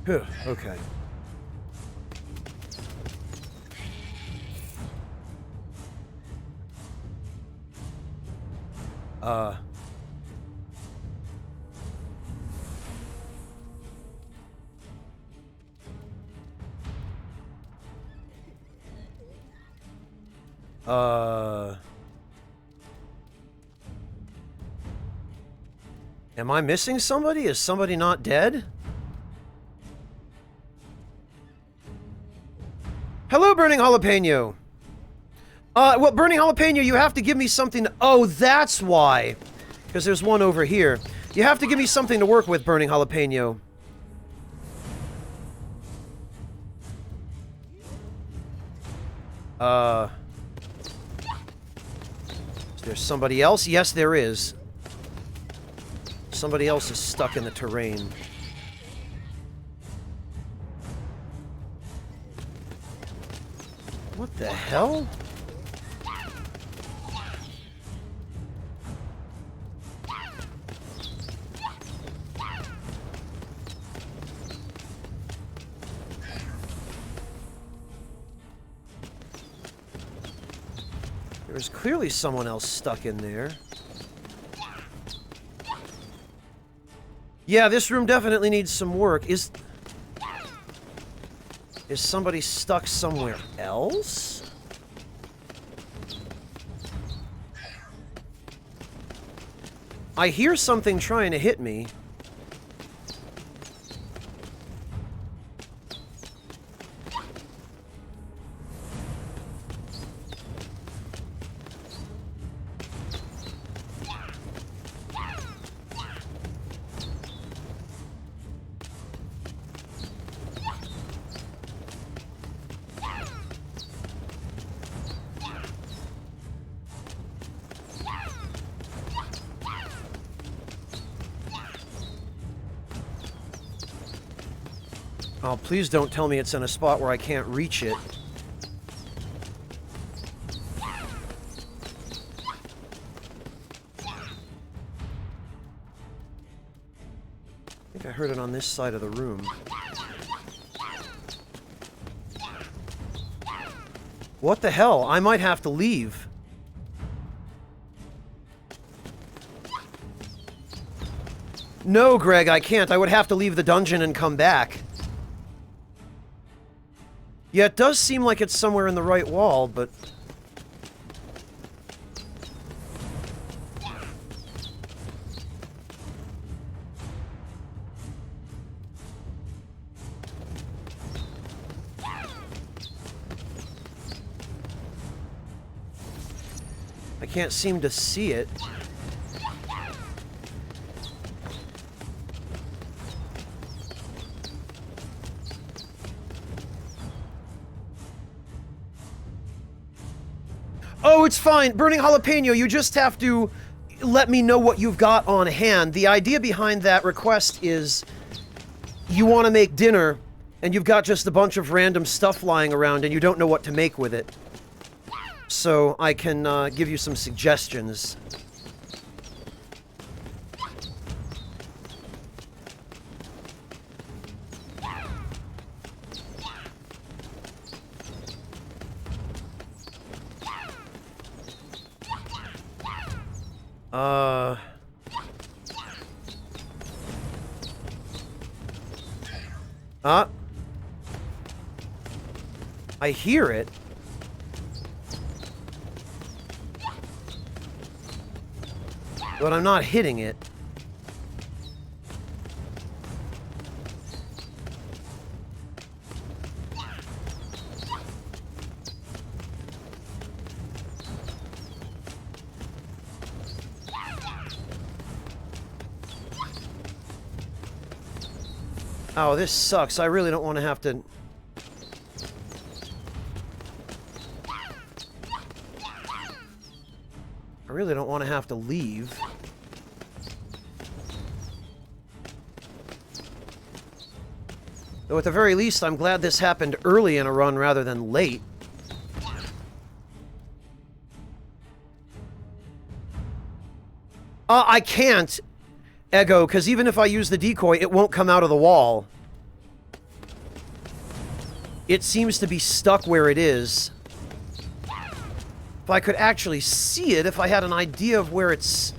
Phew, okay. Am I missing somebody? Is somebody not dead? Hello, Burning Jalapeno. Well, Burning Jalapeno, you have to give me something to... Oh, that's why. Because there's one over here. You have to give me something to work with, Burning Jalapeno. Is there somebody else? Yes, there is. Somebody else is stuck in the terrain. What the hell? There's clearly someone else stuck in there. Yeah, this room definitely needs some work. Is somebody stuck somewhere else? I hear something trying to hit me. Oh, please don't tell me it's in a spot where I can't reach it. I think I heard it on this side of the room. What the hell? I might have to leave. No, Greg, I can't. I would have to leave the dungeon and come back. Yeah, it does seem like it's somewhere in the right wall, but... I can't seem to see it. Oh, it's fine. Burning Jalapeno, you just have to let me know what you've got on hand. The idea behind that request is you want to make dinner, and you've got just a bunch of random stuff lying around, and you don't know what to make with it. So I can give you some suggestions. I hear it. But I'm not hitting it. Oh, this sucks. I really don't want to have to... I really don't want to have to leave. Though at the very least, I'm glad this happened early in a run rather than late. I can't, Ego, because even if I use the decoy, it won't come out of the wall. It seems to be stuck where it is. If I could actually see it, if I had an idea of where it's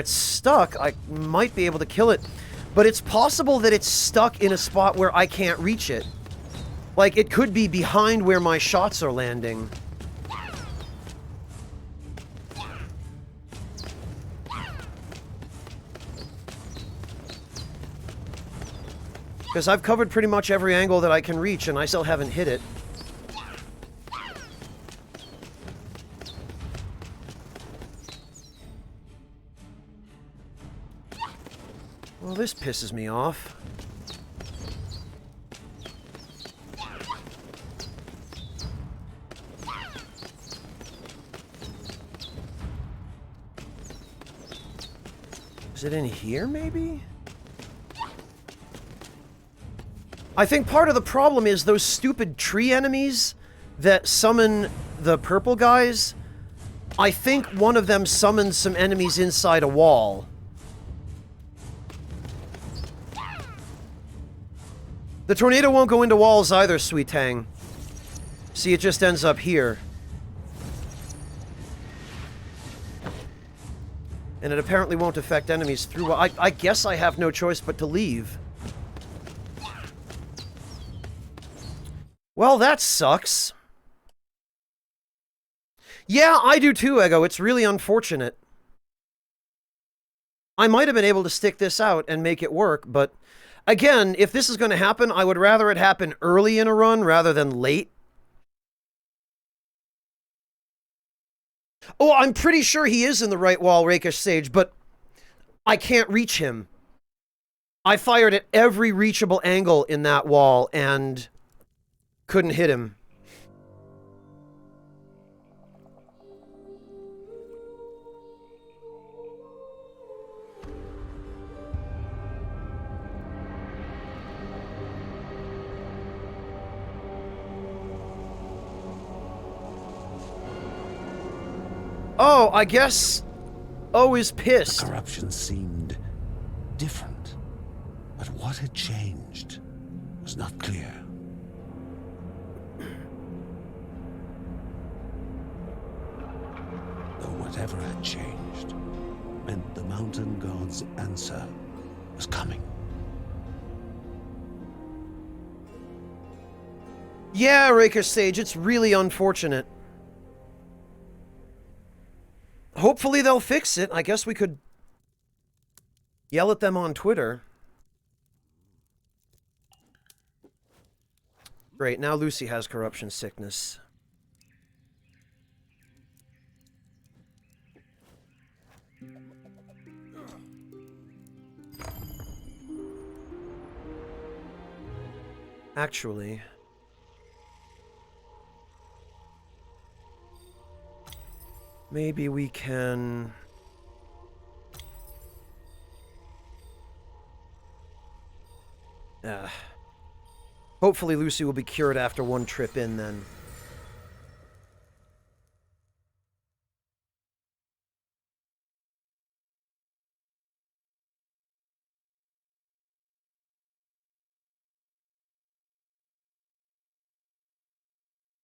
stuck, I might be able to kill it. But it's possible that it's stuck in a spot where I can't reach it. Like, it could be behind where my shots are landing. Because I've covered pretty much every angle that I can reach, and I still haven't hit it. Well, this pisses me off. Is it in here, maybe? I think part of the problem is those stupid tree enemies that summon the purple guys. I think one of them summons some enemies inside a wall. The tornado won't go into walls either, Sweet Tang. See, it just ends up here. And it apparently won't affect enemies through... I guess I have no choice but to leave. Well, that sucks. Yeah, I do too, Ego. It's really unfortunate. I might have been able to stick this out and make it work, but... Again, if this is going to happen, I would rather it happen early in a run rather than late. Oh, I'm pretty sure he is in the right wall, Rakish Sage, but I can't reach him. I fired at every reachable angle in that wall and couldn't hit him. Oh, I guess O is pissed. Corruption seemed different, but what had changed was not clear. Though whatever had changed meant the mountain god's answer was coming. Yeah, Raker Sage, it's really unfortunate. Hopefully they'll fix it. I guess we could yell at them on Twitter. Great, now Lucy has corruption sickness. Actually... maybe we can... hopefully Lucy will be cured after one trip in, then.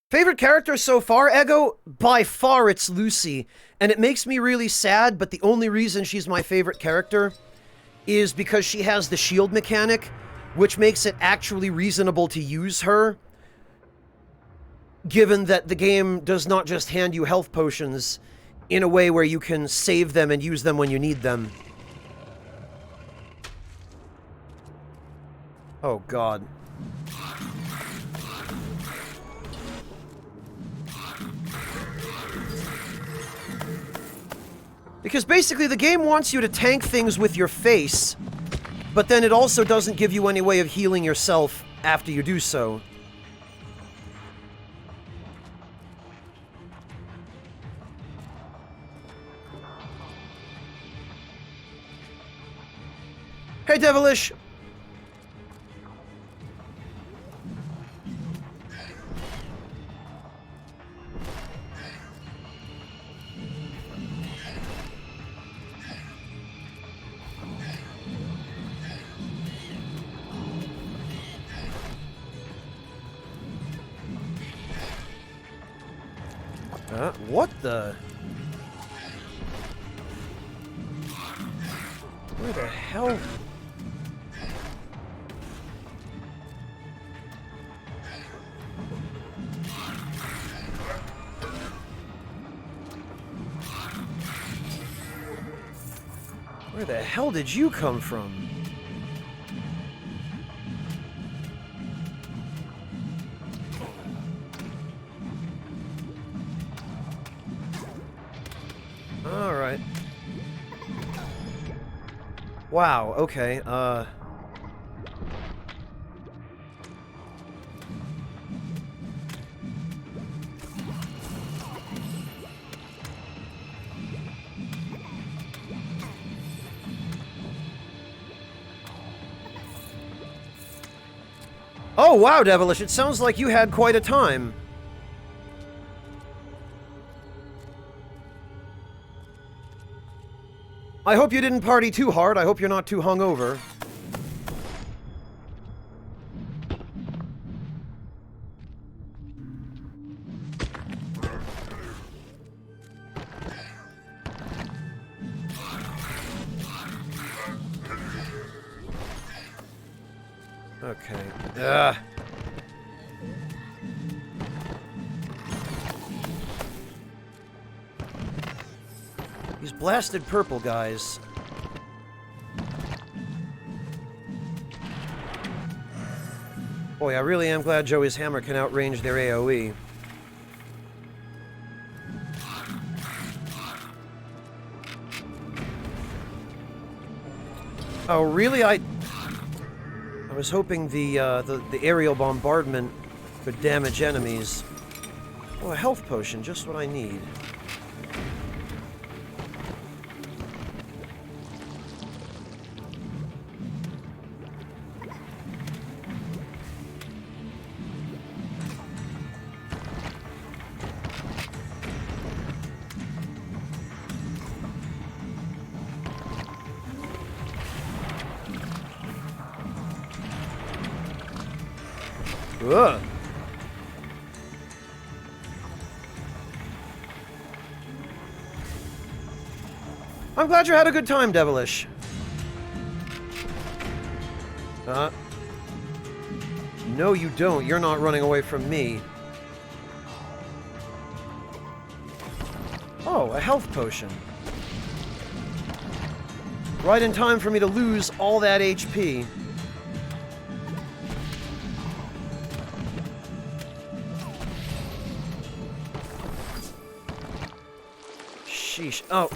Favorite character so far, Ego? By far it's Lucy. And it makes me really sad, but the only reason she's my favorite character is because she has the shield mechanic, which makes it actually reasonable to use her, given that the game does not just hand you health potions in a way where you can save them and use them when you need them. Oh, God. Because basically the game wants you to tank things with your face, but then it also doesn't give you any way of healing yourself after you do so. Hey, Devilish! What the? Where the hell? Where the hell did you come from? Alright. Wow, okay, Oh, wow, Devilish, it sounds like you had quite a time. I hope you didn't party too hard. I hope you're not too hungover. Okay. These blasted purple guys. Boy, I really am glad Joey's hammer can outrange their AoE. Oh, really? I was hoping the aerial bombardment could damage enemies. Oh, a health potion, just what I need. Ugh. I'm glad you had a good time, Devilish. No, you don't. You're not running away from me. Oh, a health potion. Right in time for me to lose all that HP. Sheesh. Oh.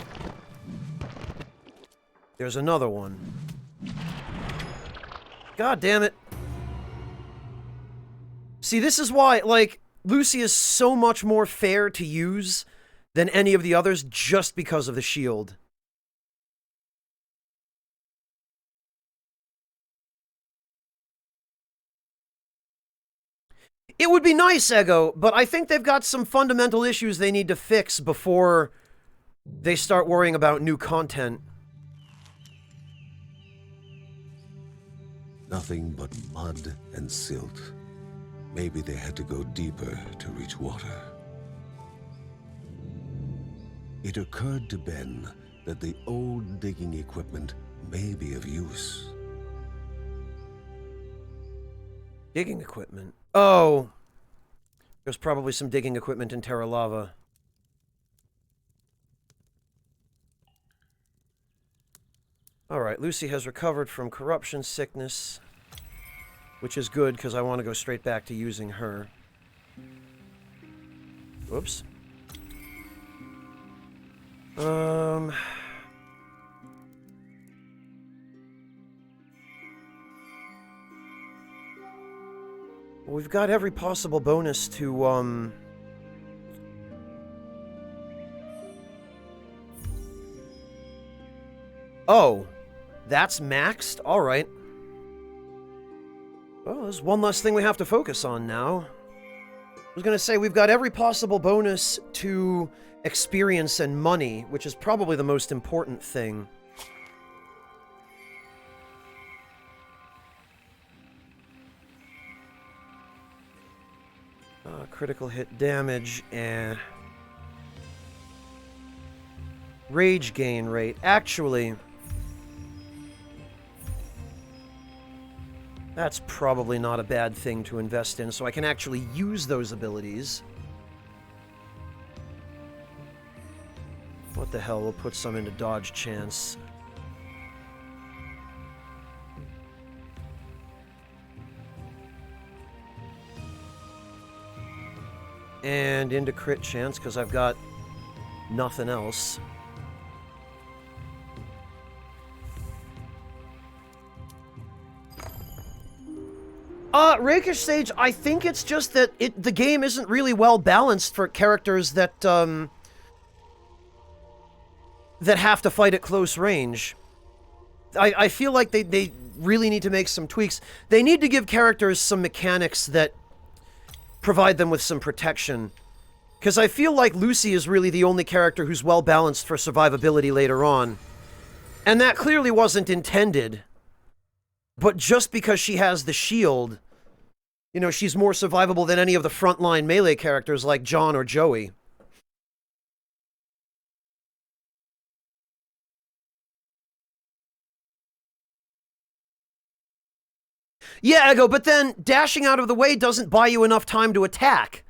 There's another one. God damn it. See, this is why, like, Lucy is so much more fair to use than any of the others just because of the shield. It would be nice, Ego, but I think they've got some fundamental issues they need to fix before they start worrying about new content. Nothing but mud and silt. Maybe they had to go deeper to reach water. It occurred to Ben that the old digging equipment may be of use. Digging equipment? Oh. There's probably some digging equipment in Terra Lava. Alright, Lucy has recovered from corruption sickness, which is good because I want to go straight back to using her. Whoops. We've got every possible bonus to, Oh, that's maxed? Alright. Well, there's one less thing we have to focus on now. I was gonna say, we've got every possible bonus to experience and money, which is probably the most important thing. Critical hit damage and rage gain rate. Actually, that's probably not a bad thing to invest in, so I can actually use those abilities. What the hell, we'll put some into dodge chance. And into crit chance, because I've got nothing else. Rakish Sage, I think it's just that the game isn't really well balanced for characters that, that have to fight at close range. I feel like they really need to make some tweaks. They need to give characters some mechanics that provide them with some protection. Because I feel like Lucy is really the only character who's well balanced for survivability later on. And that clearly wasn't intended. But just because she has the shield, you know, she's more survivable than any of the frontline melee characters like John or Joey. Yeah, Ego, but then dashing out of the way doesn't buy you enough time to attack.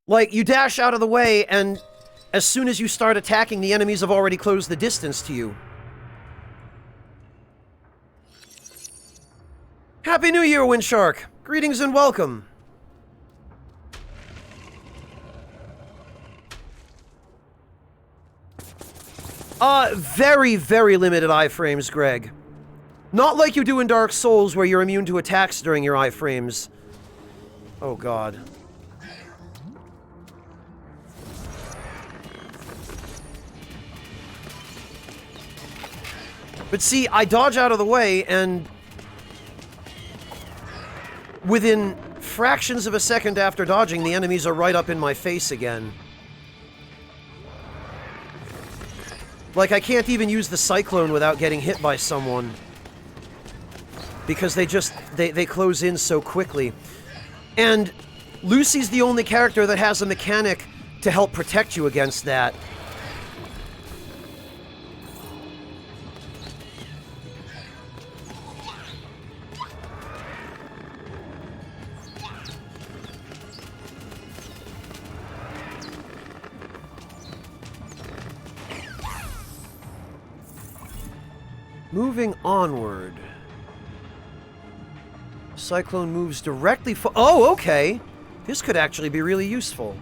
Like, you dash out of the way, and as soon as you start attacking, the enemies have already closed the distance to you. Happy New Year, Windshark! Greetings and welcome! Very, very limited iframes, Greg. Not like you do in Dark Souls, where you're immune to attacks during your iframes. Oh, God. But see, I dodge out of the way, and within fractions of a second after dodging, the enemies are right up in my face again. Like, I can't even use the Cyclone without getting hit by someone. Because they close in so quickly. And Lucy's the only character that has a mechanic to help protect you against that. Moving onward. Cyclone moves directly for... Oh, okay. This could actually be really useful.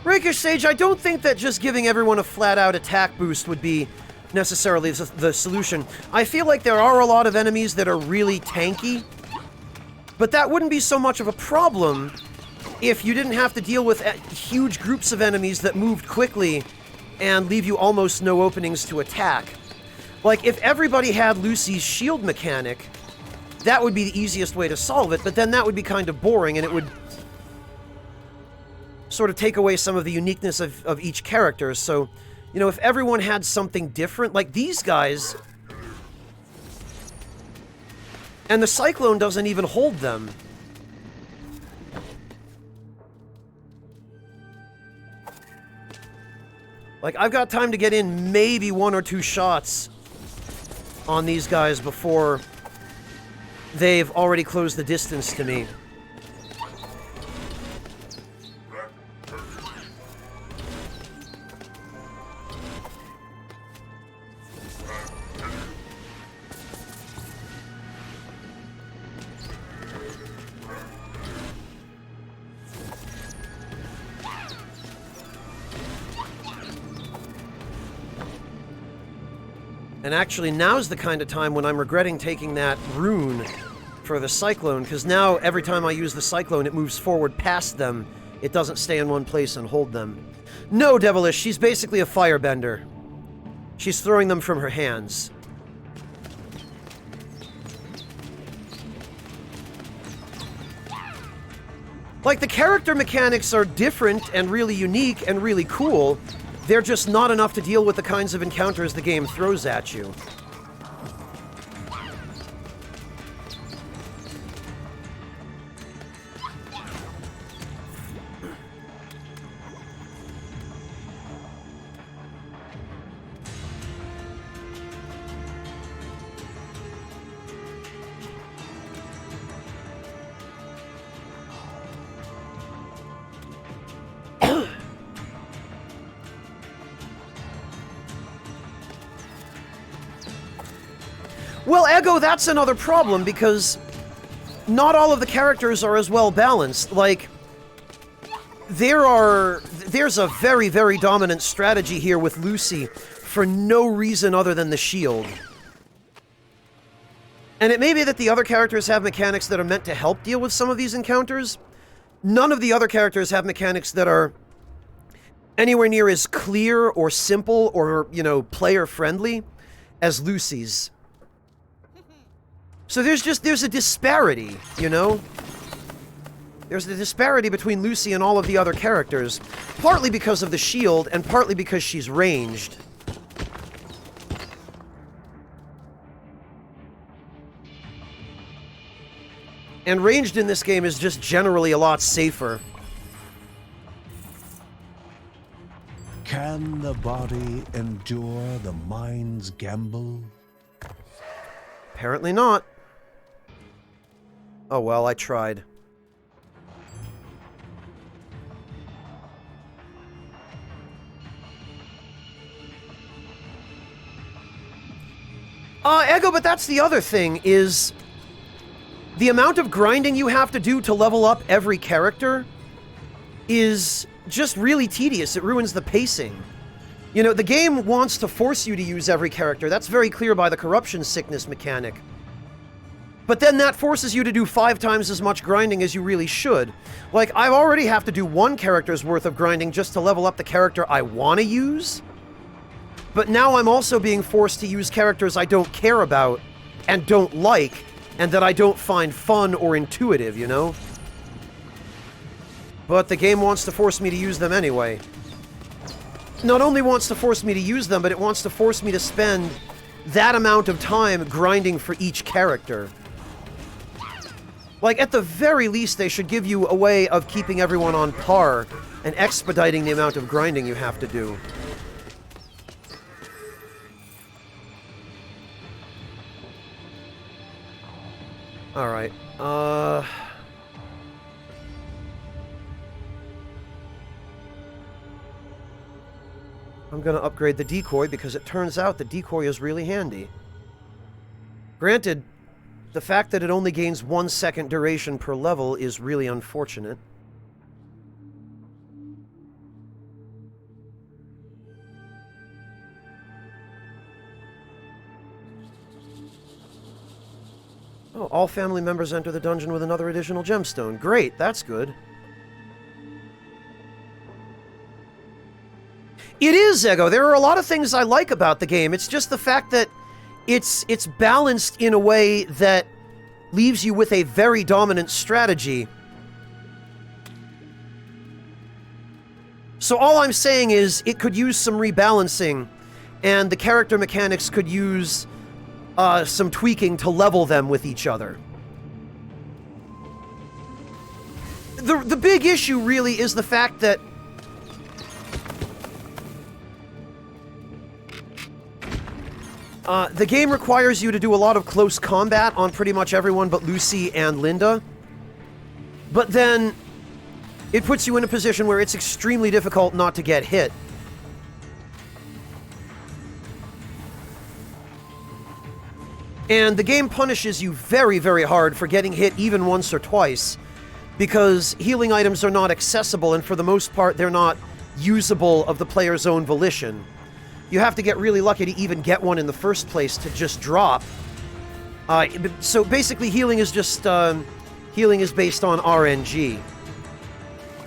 Rakish Sage, I don't think that just giving everyone a flat-out attack boost would be necessarily the solution. I feel like there are a lot of enemies that are really tanky, but that wouldn't be so much of a problem if you didn't have to deal with huge groups of enemies that moved quickly and leave you almost no openings to attack. Like, if everybody had Lucy's shield mechanic, that would be the easiest way to solve it, but then that would be kind of boring, and it would sort of take away some of the uniqueness of each character. So, you know, if everyone had something different, like these guys... And the Cyclone doesn't even hold them. Like, I've got time to get in maybe 1 or 2 shots on these guys before they've already closed the distance to me. And actually, now's the kind of time when I'm regretting taking that rune for the Cyclone, because now every time I use the Cyclone, it moves forward past them. It doesn't stay in one place and hold them. No, Devilish, she's basically a firebender. She's throwing them from her hands. Like, the character mechanics are different and really unique and really cool. They're just not enough to deal with the kinds of encounters the game throws at you. Well, Ego, that's another problem, because not all of the characters are as well balanced. Like, there's a very, very dominant strategy here with Lucy for no reason other than the shield. And it may be that the other characters have mechanics that are meant to help deal with some of these encounters. None of the other characters have mechanics that are anywhere near as clear or simple or, you know, player-friendly as Lucy's. So there's a disparity, you know? There's a disparity between Lucy and all of the other characters, partly because of the shield, and partly because she's ranged. And ranged in this game is just generally a lot safer. Can the body endure the mind's gamble? Apparently not. Oh well, I tried. Ego, but that's the other thing, is the amount of grinding you have to do to level up every character is just really tedious. It ruins the pacing. You know, the game wants to force you to use every character. That's very clear by the corruption sickness mechanic. But then that forces you to do 5 times as much grinding as you really should. Like, I already have to do 1 character's worth of grinding just to level up the character I want to use. But now I'm also being forced to use characters I don't care about and don't like, and that I don't find fun or intuitive, you know? But the game wants to force me to use them anyway. Not only wants to force me to use them, but it wants to force me to spend that amount of time grinding for each character. Like, at the very least, they should give you a way of keeping everyone on par and expediting the amount of grinding you have to do. Alright, I'm gonna upgrade the decoy because it turns out the decoy is really handy. Granted, the fact that it only gains 1 second duration per level is really unfortunate. Oh, all family members enter the dungeon with another additional gemstone. Great, that's good. It is, Ego. There are a lot of things I like about the game. It's just the fact that it's balanced in a way that leaves you with a very dominant strategy. So all I'm saying is it could use some rebalancing, and the character mechanics could use some tweaking to level them with each other. The big issue really is the fact that the game requires you to do a lot of close combat on pretty much everyone but Lucy and Linda. But then it puts you in a position where it's extremely difficult not to get hit. And the game punishes you very, very hard for getting hit even once or twice, because healing items are not accessible, and for the most part, they're not usable of the player's own volition. You have to get really lucky to even get one in the first place to just drop. So basically, healing is just healing is based on RNG,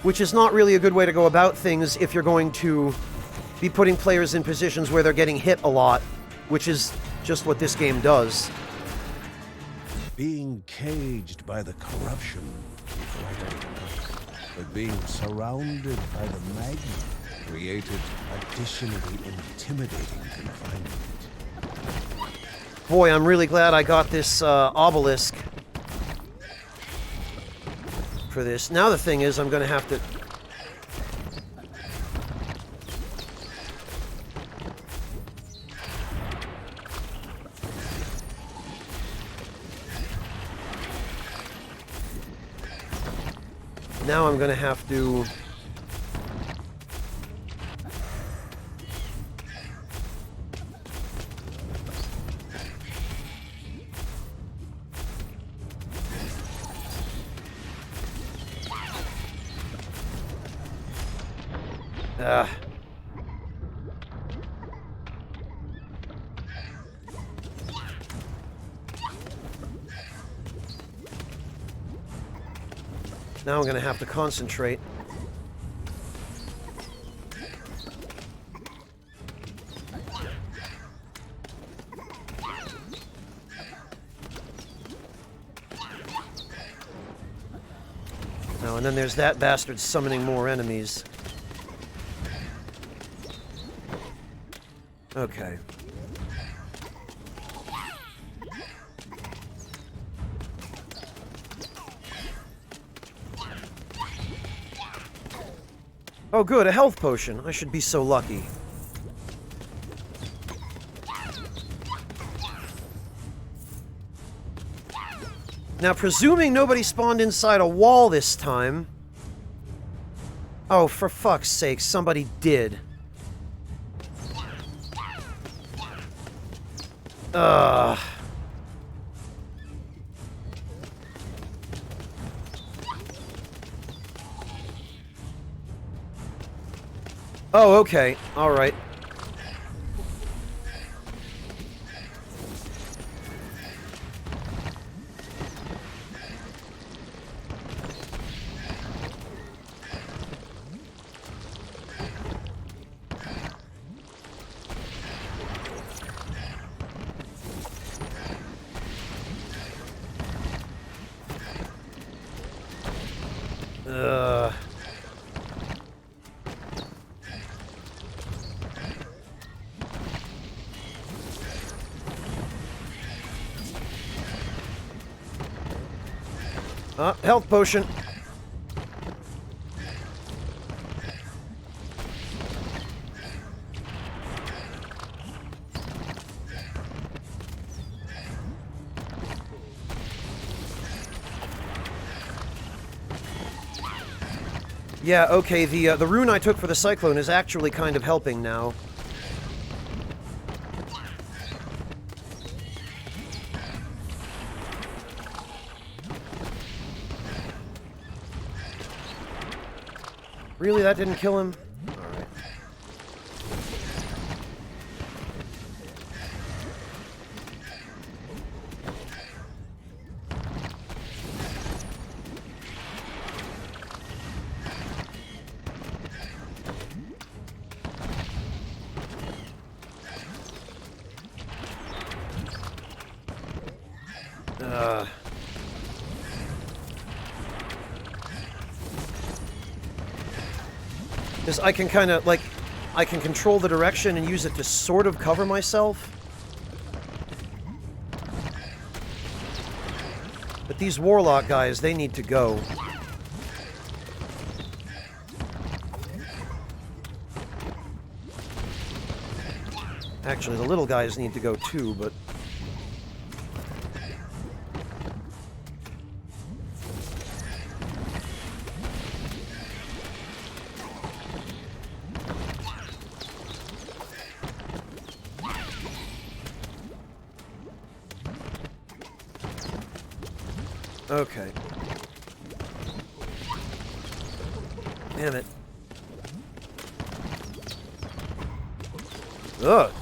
which is not really a good way to go about things if you're going to be putting players in positions where they're getting hit a lot, which is just what this game does. Being caged by the corruption, but being surrounded by the magnet created additionally intimidating confinement. Boy, I'm really glad I got this obelisk for this. Now the thing is, I'm going to have to... Now I'm going to have to... Now I'm going to have to concentrate. Oh, and then there's that bastard summoning more enemies. Okay. Oh good, a health potion. I should be so lucky. Now, presuming nobody spawned inside a wall this time... Oh, for fuck's sake, somebody did. Ugh. Oh, okay. All right. Health potion. Yeah, okay, the rune I took for the Cyclone is actually kind of helping now. Really? That didn't kill him? Alright. Because I can kind of, like, I can control the direction and use it to sort of cover myself. But these Warlock guys, they need to go. Actually, the little guys need to go too, but... Okay. Damn it. Ugh.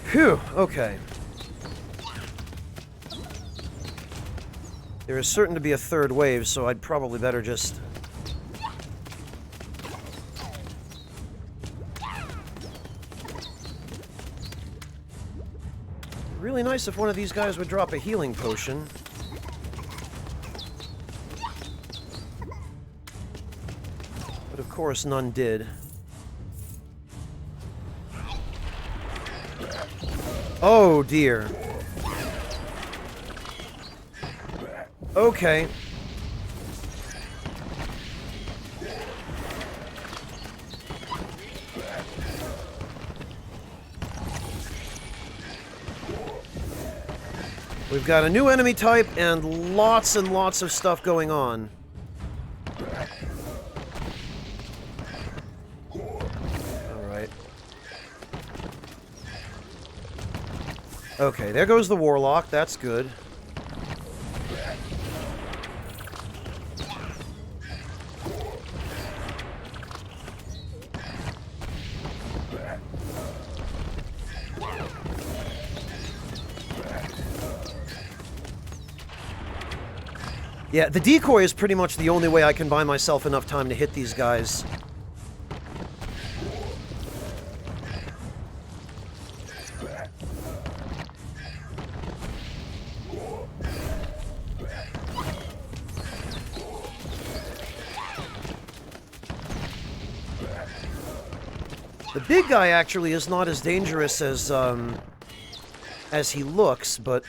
Phew, okay. There is certain to be a third wave, so I'd probably better just... Really nice if one of these guys would drop a healing potion. But of course, none did. Oh dear. Okay. We've got a new enemy type and lots of stuff going on. Alright. Okay, there goes the Warlock. That's good. Yeah, the decoy is pretty much the only way I can buy myself enough time to hit these guys. The big guy actually is not as dangerous as he looks, but...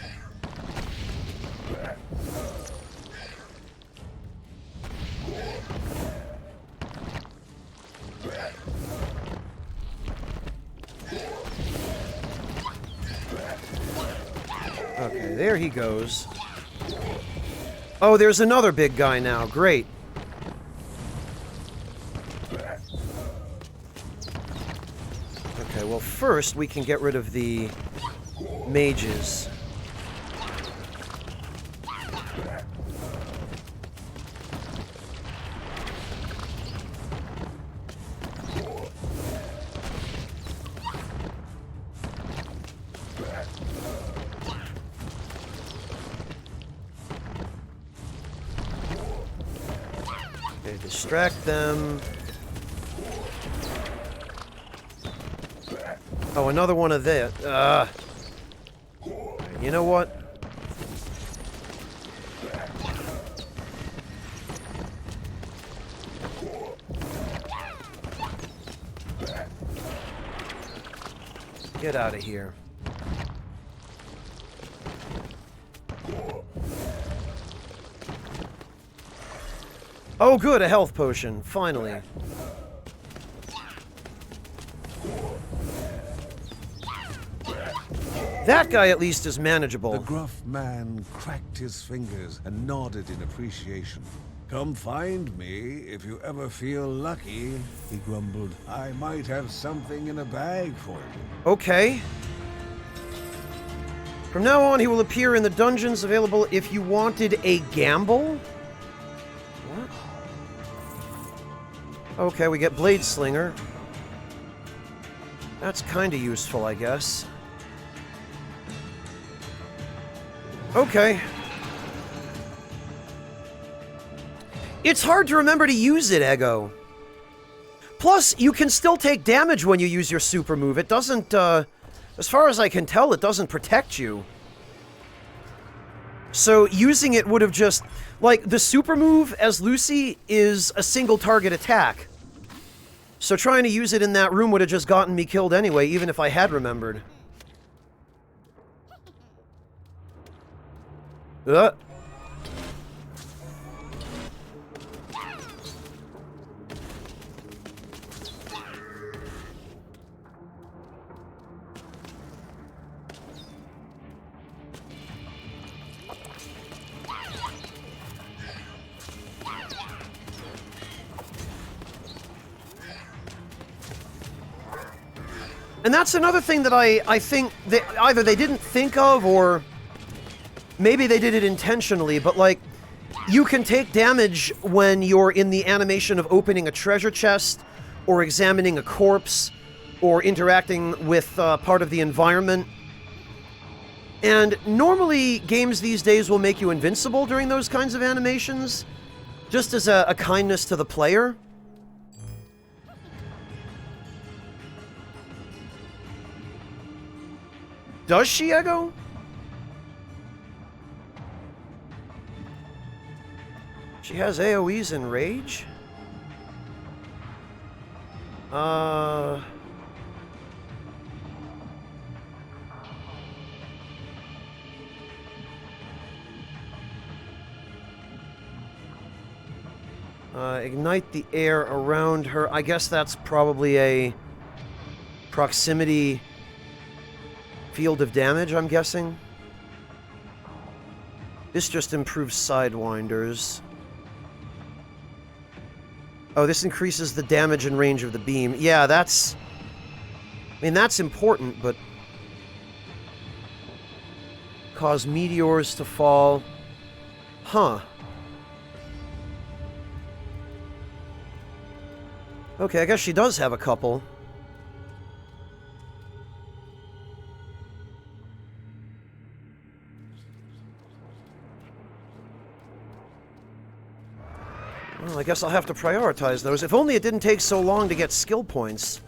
Okay, there he goes. Oh, there's another big guy now. Great. Okay, well, first we can get rid of the mages. Okay, distract them. Oh, another one of that. You know what? Get out of here. Oh, good, a health potion, finally. That guy at least is manageable. The gruff man cracked his fingers and nodded in appreciation. Come find me if you ever feel lucky, he grumbled. I might have something in a bag for you. Okay. From now on, he will appear in the dungeons available if you wanted a gamble? What? Okay, we get Blade Slinger. That's kinda useful, I guess. Okay. It's hard to remember to use it, Ego. Plus, you can still take damage when you use your super move. It doesn't, as far as I can tell, it doesn't protect you. So, using it would have just... Like, the super move as Lucy is a single target attack. So trying to use it in that room would have just gotten me killed anyway, even if I had remembered. And that's another thing that I think that either they didn't think of or maybe they did it intentionally, but like, you can take damage when you're in the animation of opening a treasure chest or examining a corpse or interacting with part of the environment. And normally games these days will make you invincible during those kinds of animations, just as a kindness to the player. Does she, Ego? She has AoEs and Rage? Ignite the air around her. I guess that's probably a proximity field of damage, I'm guessing. This just improves Sidewinders. Oh, this increases the damage and range of the beam. Yeah, that's... I mean, that's important, but... Cause meteors to fall. Huh. Okay, I guess she does have a couple. Well, I guess I'll have to prioritize those. If only it didn't take so long to get skill points.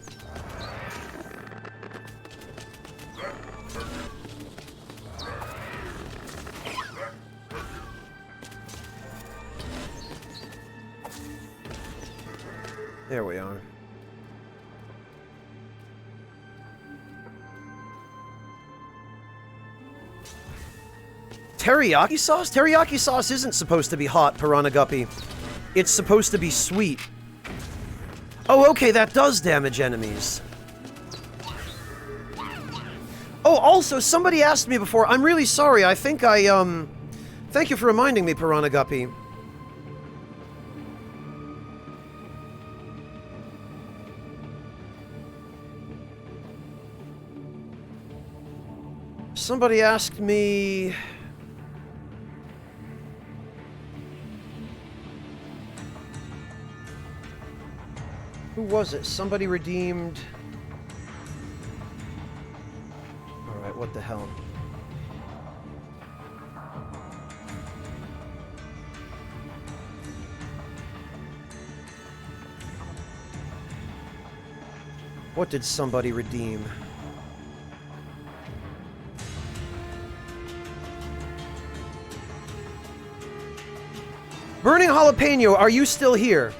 There we are. Teriyaki sauce? Teriyaki sauce isn't supposed to be hot, Piranha Guppy. It's supposed to be sweet. Oh, okay, that does damage enemies. Oh, also, somebody asked me before. I'm really sorry. I think I, Thank you for reminding me, Piranha Guppy. Somebody asked me... Who was it? Somebody redeemed... Alright, what the hell? What did somebody redeem? Burning Jalapeno, are you still here?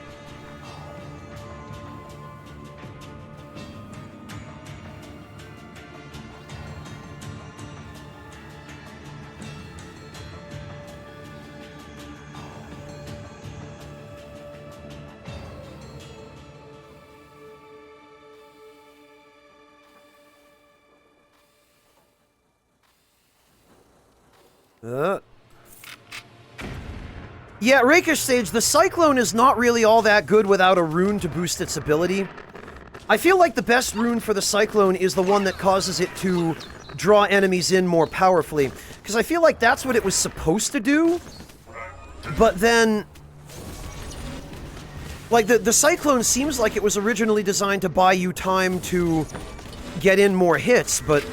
Yeah, Rakish Sage, the Cyclone is not really all that good without a rune to boost its ability. I feel like the best rune for the Cyclone is the one that causes it to draw enemies in more powerfully. Because I feel like that's what it was supposed to do. But then... like, the Cyclone seems like it was originally designed to buy you time to get in more hits, but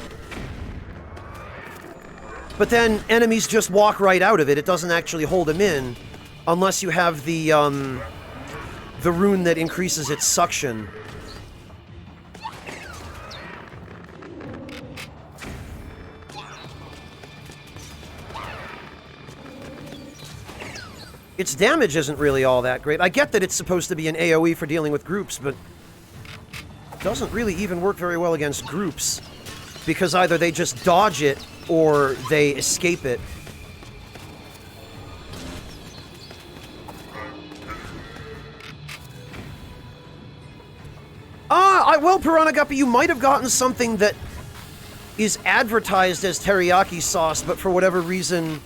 then enemies just walk right out of it. It doesn't actually hold them in, unless you have the rune that increases its suction. Its damage isn't really all that great. I get that it's supposed to be an AoE for dealing with groups, but it doesn't really even work very well against groups, because either they just dodge it or they escape it. Well, Piranha Guppy, you might have gotten something that is advertised as teriyaki sauce, but for whatever reason...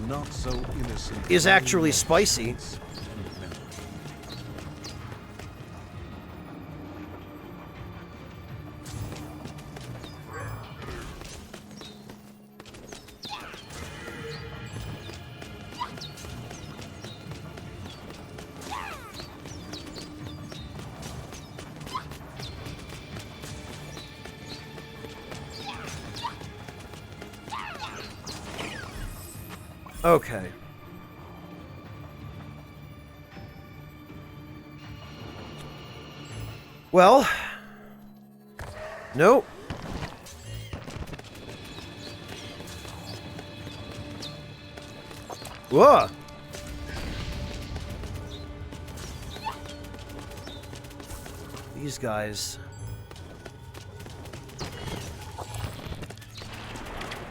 not so innocent is actually spicy. Okay. Well... nope. Whoa! These guys...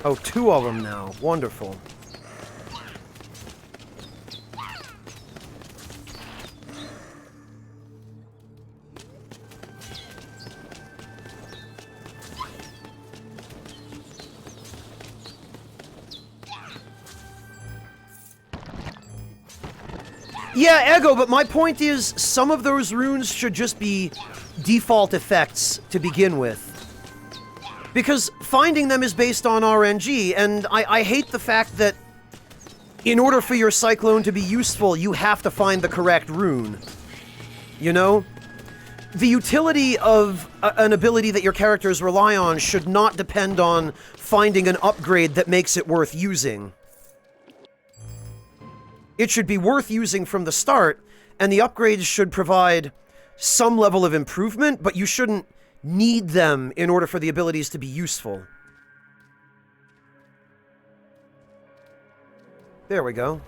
oh, 2 of them now. Wonderful. Yeah, Ego, but my point is, some of those runes should just be default effects to begin with. Because finding them is based on RNG, and I hate the fact that in order for your Cyclone to be useful, you have to find the correct rune. You know? The utility of an ability that your characters rely on should not depend on finding an upgrade that makes it worth using. It should be worth using from the start, and the upgrades should provide some level of improvement, but you shouldn't need them in order for the abilities to be useful. There we go.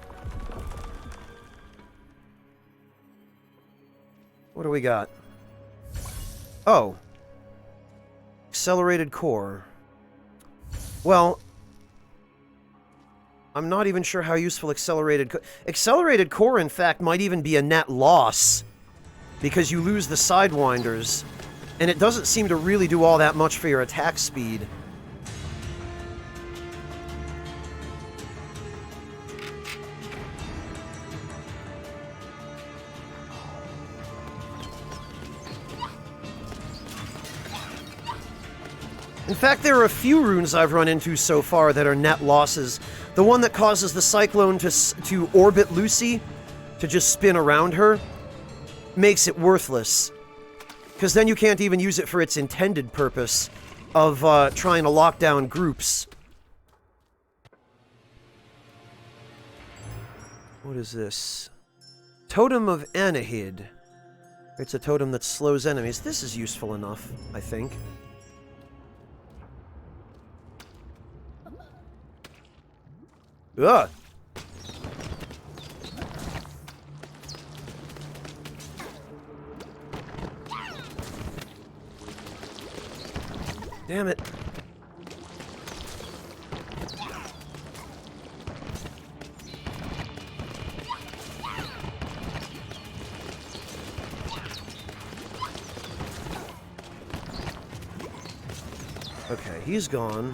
What do we got? Oh. Accelerated core. Well... I'm not even sure how useful Accelerated core, in fact, might even be a net loss, because you lose the Sidewinders, and it doesn't seem to really do all that much for your attack speed. In fact, there are a few runes I've run into so far that are net losses. The one that causes the Cyclone to orbit Lucy, to just spin around her, makes it worthless. Because then you can't even use it for its intended purpose of trying to lock down groups. What is this? Totem of Anahid. It's a totem that slows enemies. This is useful enough, I think. Ugh! Damn it. Okay, he's gone.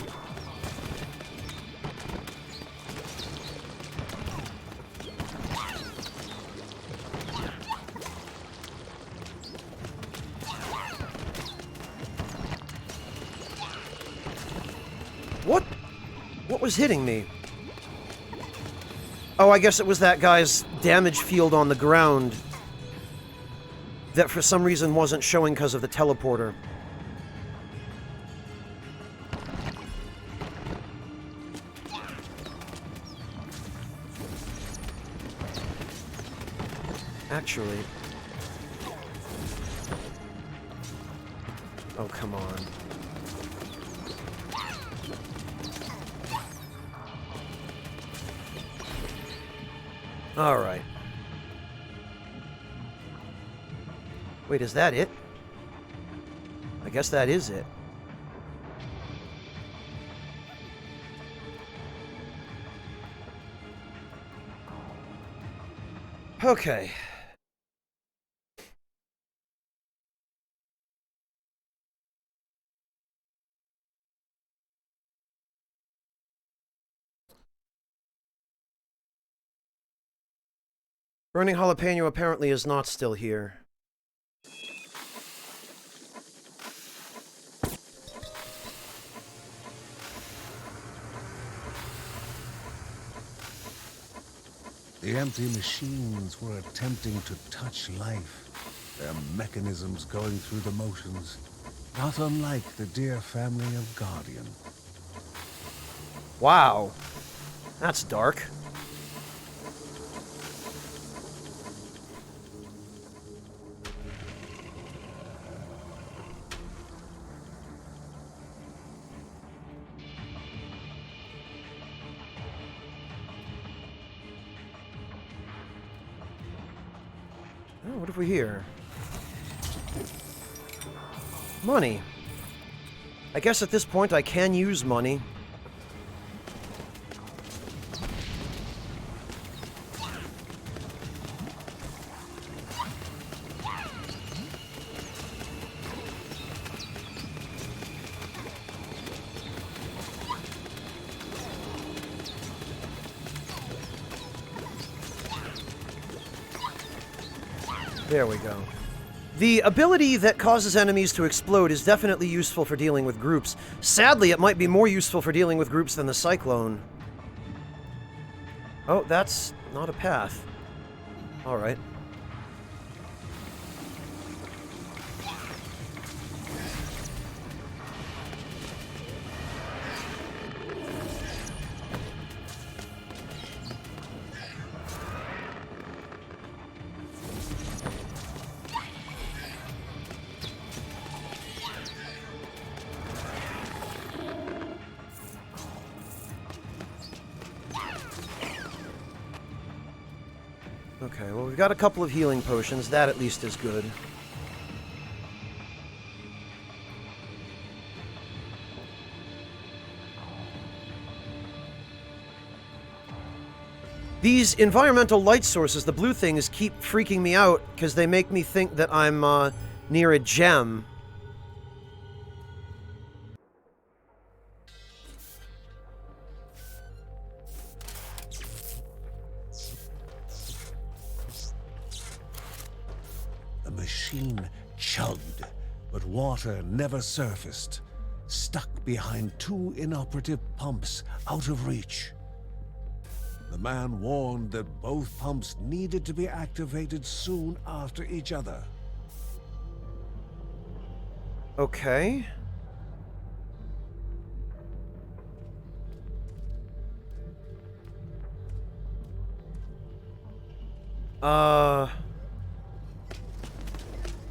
What? What was hitting me? Oh, I guess it was that guy's damage field on the ground that for some reason wasn't showing because of the teleporter. Actually... Oh, come on. Alright. Wait, is that it? I guess that is it. Okay. Burning Jalapeno apparently is not still here. The empty machines were attempting to touch life, their mechanisms going through the motions, not unlike the dear family of Guardian. Wow. That's dark. Oh, what have we here? Money. I guess at this point I can use money. There we go. The ability that causes enemies to explode is definitely useful for dealing with groups. Sadly, it might be more useful for dealing with groups than the Cyclone. Oh, that's not a path. Alright. Okay, well, we've got a couple of healing potions. That at least is good. These environmental light sources, the blue things, keep freaking me out because they make me think that I'm near a gem. The machine chugged, but water never surfaced, stuck behind two inoperative pumps out of reach. The man warned that both pumps needed to be activated soon after each other. Okay.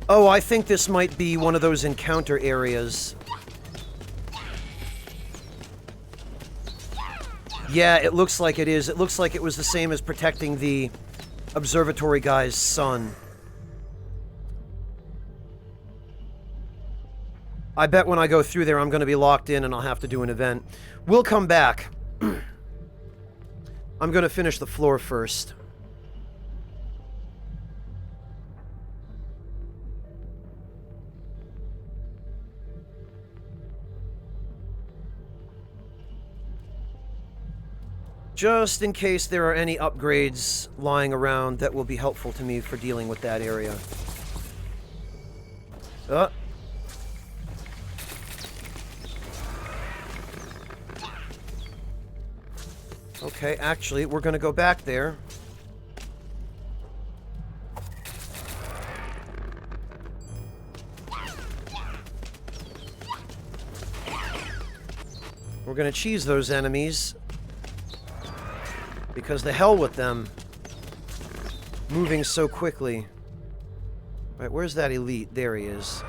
Oh, I think this might be one of those encounter areas. Yeah, it looks like it is. It looks like it was the same as protecting the observatory guy's son. I bet when I go through there, I'm going to be locked in and I'll have to do an event. We'll come back. I'm going to finish the floor first. Just in case there are any upgrades lying around that will be helpful to me for dealing with that area. Okay, actually, we're gonna go back there. We're gonna cheese those enemies. Because the hell with them. Moving so quickly. Right, where's that elite? There he is.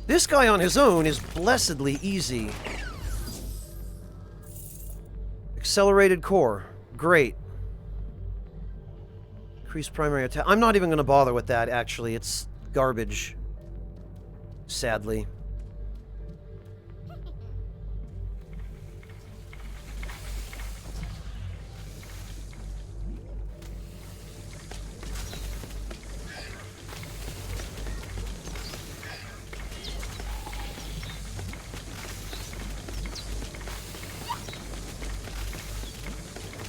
This guy on his own is blessedly easy. Accelerated core. Great. Increased primary attack. I'm not even going to bother with that, actually. It's garbage. Sadly.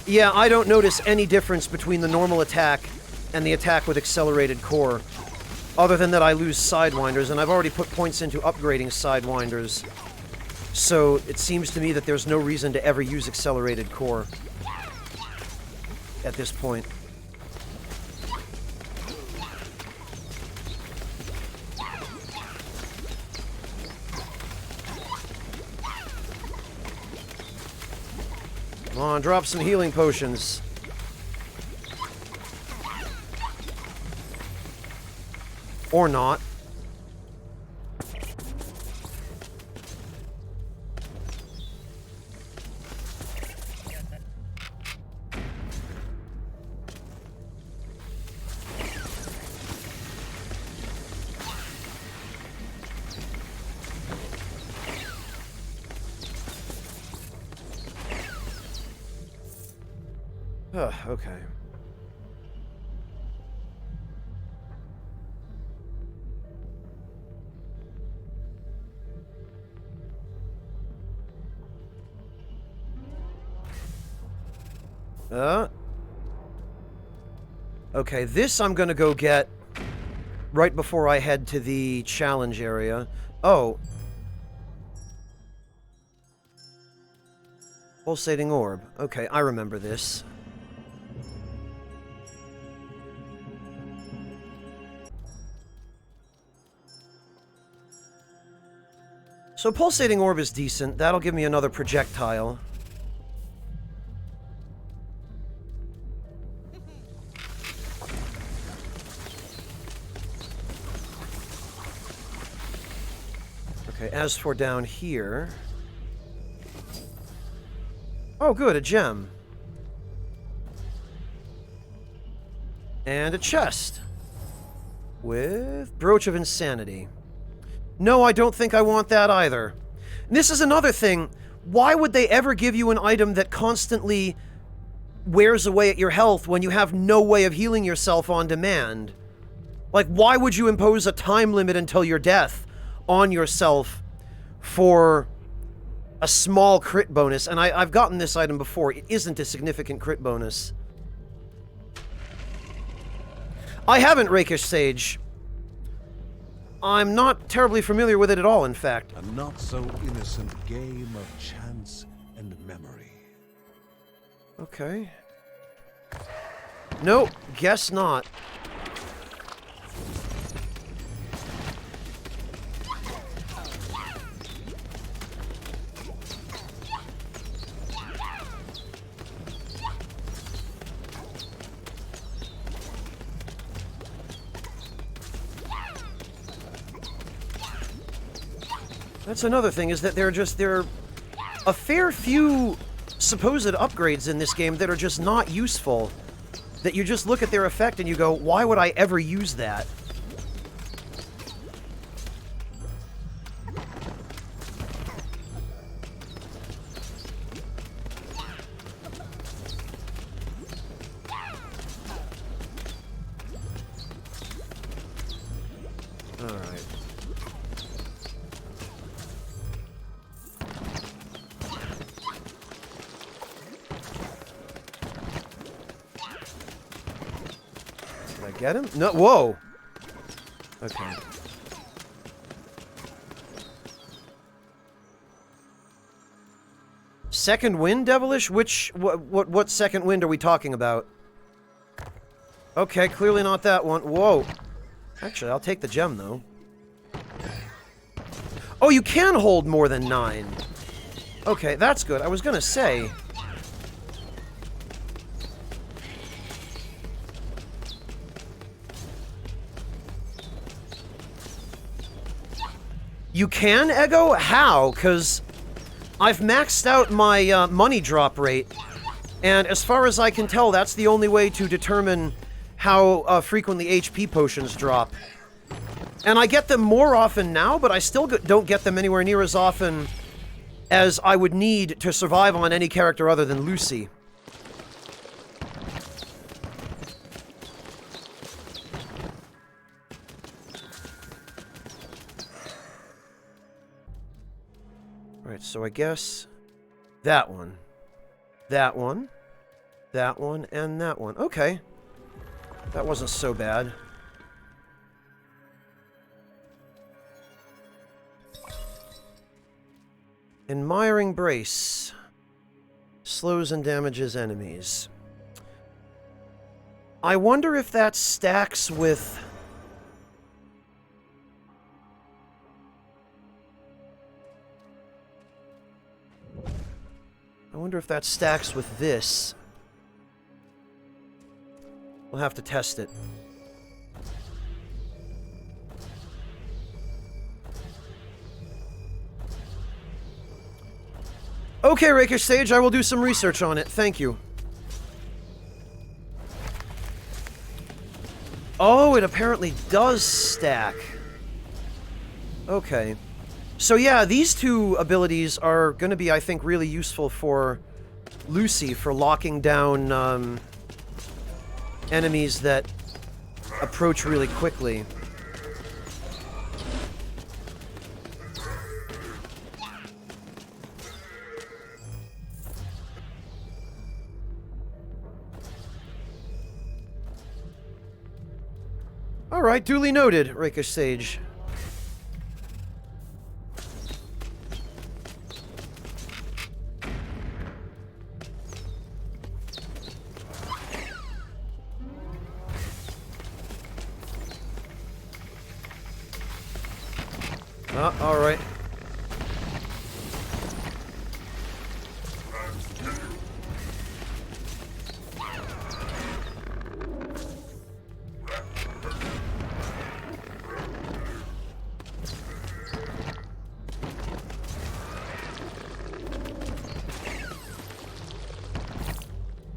Yeah, I don't notice any difference between the normal attack and the attack with accelerated core. Other than that I lose Sidewinders, and I've already put points into upgrading Sidewinders. So it seems to me that there's no reason to ever use accelerated core at this point. Come on, drop some healing potions. Or not. Okay. Okay, this I'm gonna go get right before I head to the challenge area. Oh. Pulsating orb. Okay, I remember this. So pulsating orb is decent. That'll give me another projectile. Okay, as for down here... Oh, good, a gem. And a chest. With Brooch of Insanity. No, I don't think I want that either. And this is another thing. Why would they ever give you an item that constantly wears away at your health when you have no way of healing yourself on demand? Like, why would you impose a time limit until your death on yourself for a small crit bonus? And I've gotten this item before. It isn't a significant crit bonus. I haven't Rakish Sage. I'm not terribly familiar with it at all, in fact. A not-so-innocent game of chance and memory. Okay. Nope, guess not. That's another thing, is that there are a fair few supposed upgrades in this game that are just not useful. That you just look at their effect and you go, why would I ever use that? Alright. Did I get him? No, whoa! Okay. Second wind, Devilish? What second wind are we talking about? Okay, clearly not that one. Whoa. Actually, I'll take the gem, though. Oh, you can hold more than 9. Okay, that's good. I was gonna say... You can, Ego? How? Because I've maxed out my money drop rate, and as far as I can tell, that's the only way to determine how frequently HP potions drop. And I get them more often now, but I still don't get them anywhere near as often as I would need to survive on any character other than Lucy. Alright, so I guess that one, that one, that one, and that one. Okay. That wasn't so bad. Admiring Brace. Slows and damages enemies. I wonder if that stacks with... I wonder if that stacks with this. We'll have to test it. Okay, Rakish Sage, I will do some research on it. Thank you. Oh, it apparently does stack. Okay. So yeah, these two abilities are going to be, I think, really useful for Lucy for locking down enemies that approach really quickly. Alright, duly noted, Rakish Sage. Alright.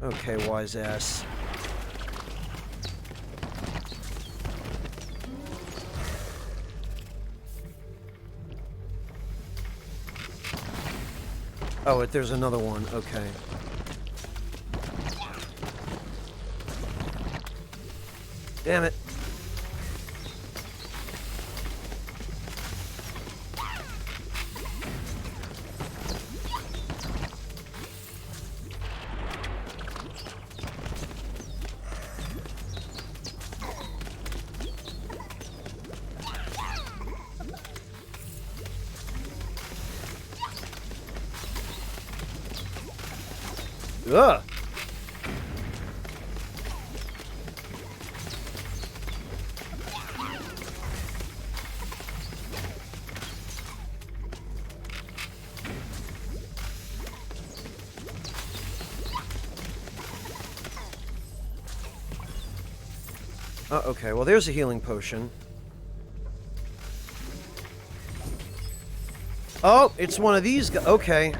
Okay, wise ass. Oh, there's another one. Okay. Damn it. Ugh. Okay, well there's a healing potion. Oh, it's one of these guys. Okay.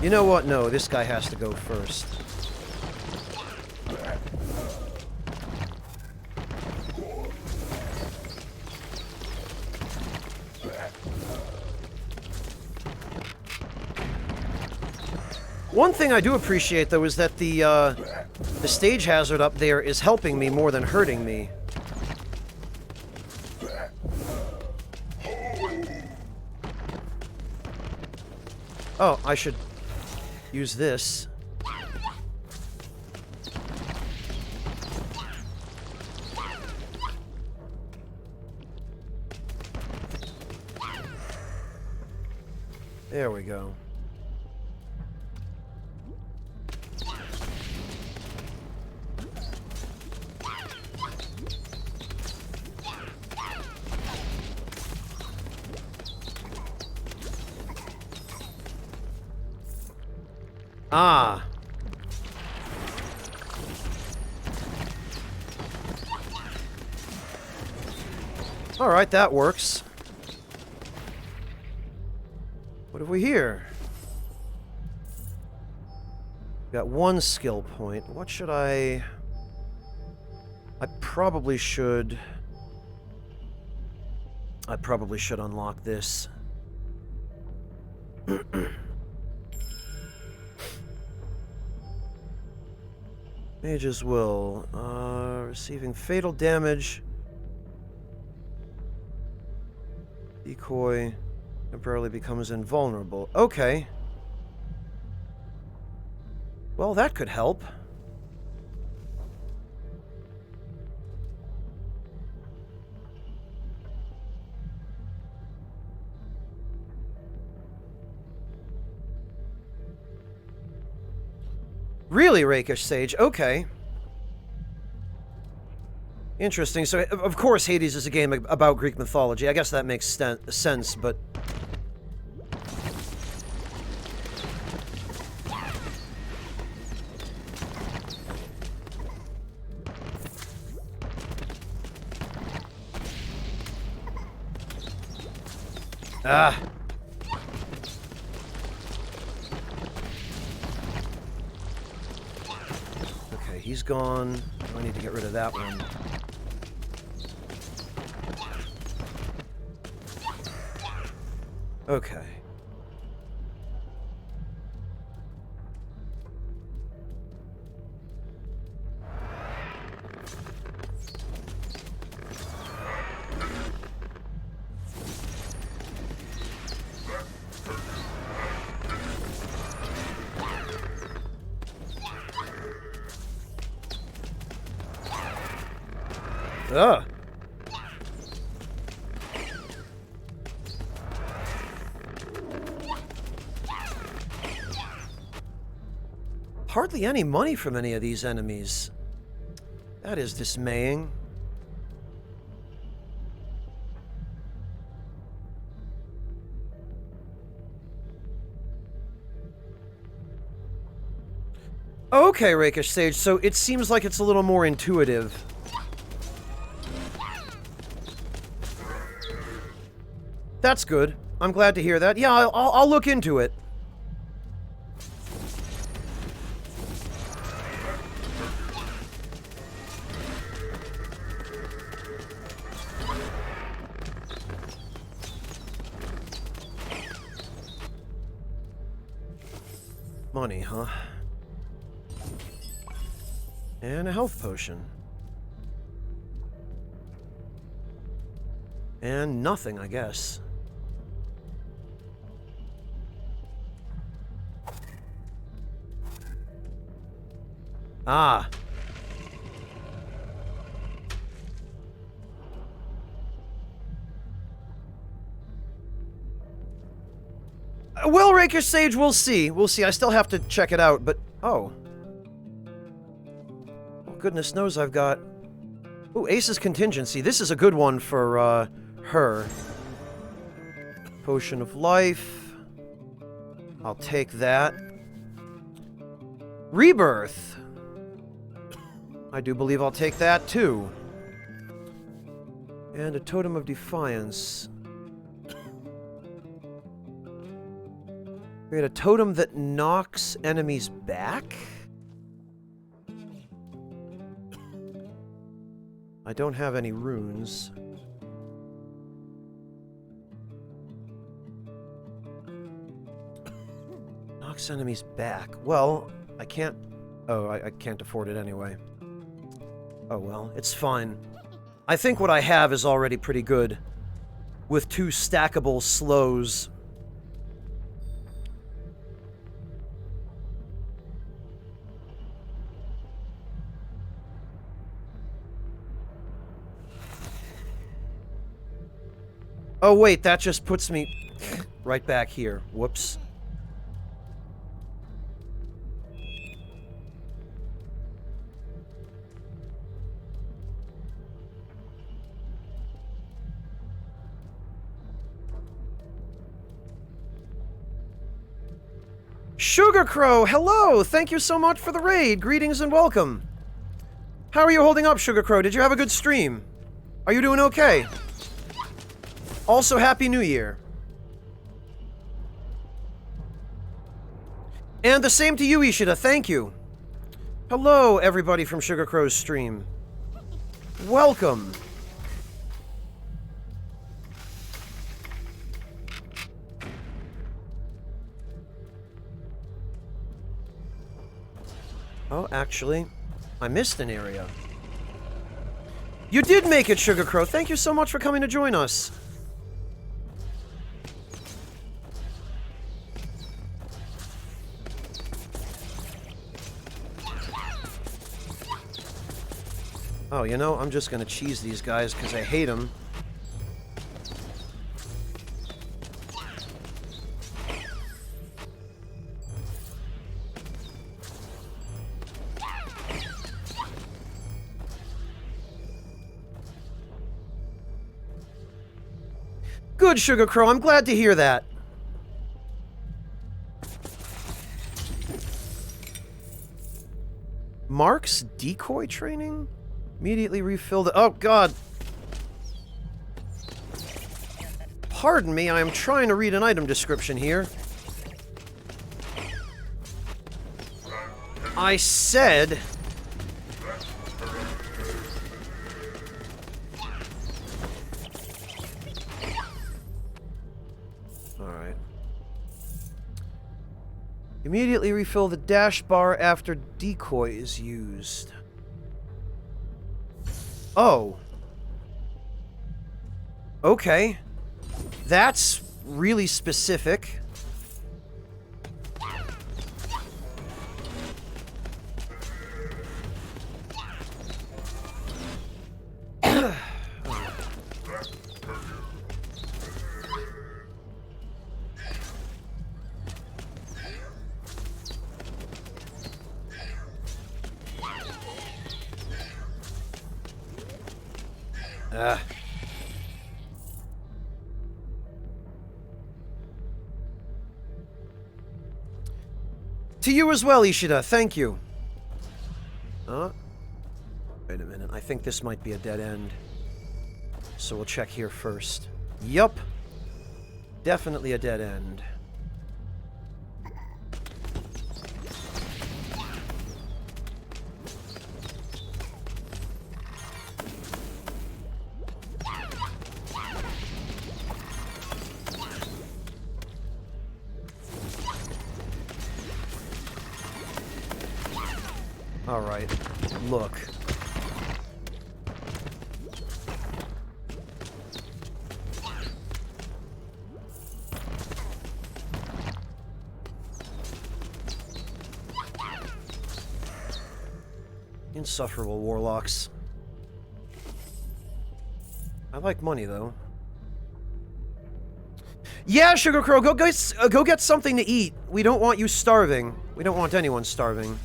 You know what? No, this guy has to go first. One thing I do appreciate, though, is that the stage hazard up there is helping me more than hurting me. Oh, I should use this. There we go. Ah. All right, that works. What have we here? Got one skill point. What should I probably should unlock this. Mage's Will. Receiving fatal damage. Decoy temporarily becomes invulnerable. Okay. Well, that could help. Really, Rakish Sage? Okay. Interesting. So, of course, Hades is a game about Greek mythology. I guess that makes sense, but... Ah. Okay, he's gone. I need to get rid of that one. Okay. Ugh. Hardly any money from any of these enemies. That is dismaying. Okay, Rakish Sage, so it seems like it's a little more intuitive. That's good. I'm glad to hear that. Yeah, I'll look into it. Money, huh? And a health potion. And nothing, I guess. Ah. Well, Rakish Sage, we'll see. We'll see. I still have to check it out, but... Oh. Well, goodness knows I've got... Ooh, Ace's Contingency. This is a good one for, her. Potion of Life. I'll take that. Rebirth. I do believe I'll take that, too. And a Totem of Defiance. Create a totem that knocks enemies back? I don't have any runes. Knocks 6 enemies back. Well, I can't... Oh, I can't afford it anyway. Oh well, it's fine. I think what I have is already pretty good. With 2 stackable slows. Oh wait, that just puts me right back here. Whoops. Sugar Crow, hello! Thank you so much for the raid. Greetings and welcome. How are you holding up, Sugar Crow? Did you have a good stream? Are you doing okay? Also, Happy New Year. And the same to you, Ishida. Thank you. Hello, everybody from Sugar Crow's stream. Welcome. Oh, actually, I missed an area. You did make it, Sugar Crow. Thank you so much for coming to join us. Oh, you know, I'm just gonna cheese these guys because I hate them. Good, Sugar Crow. I'm glad to hear that. Mark's decoy training? Immediately refill the... Oh, God. Pardon me, I am trying to read an item description here. I said... Alright. Immediately refill the dash bar after decoy is used. Oh. Okay. That's really specific. To you as well, Ishida. Thank you. Wait a minute. I think this might be a dead end. So we'll check here first. Yup. Definitely a dead end. Alright, look. Insufferable warlocks. I like money, though. Yeah, Sugar Crow, go get something to eat. We don't want you starving. We don't want anyone starving.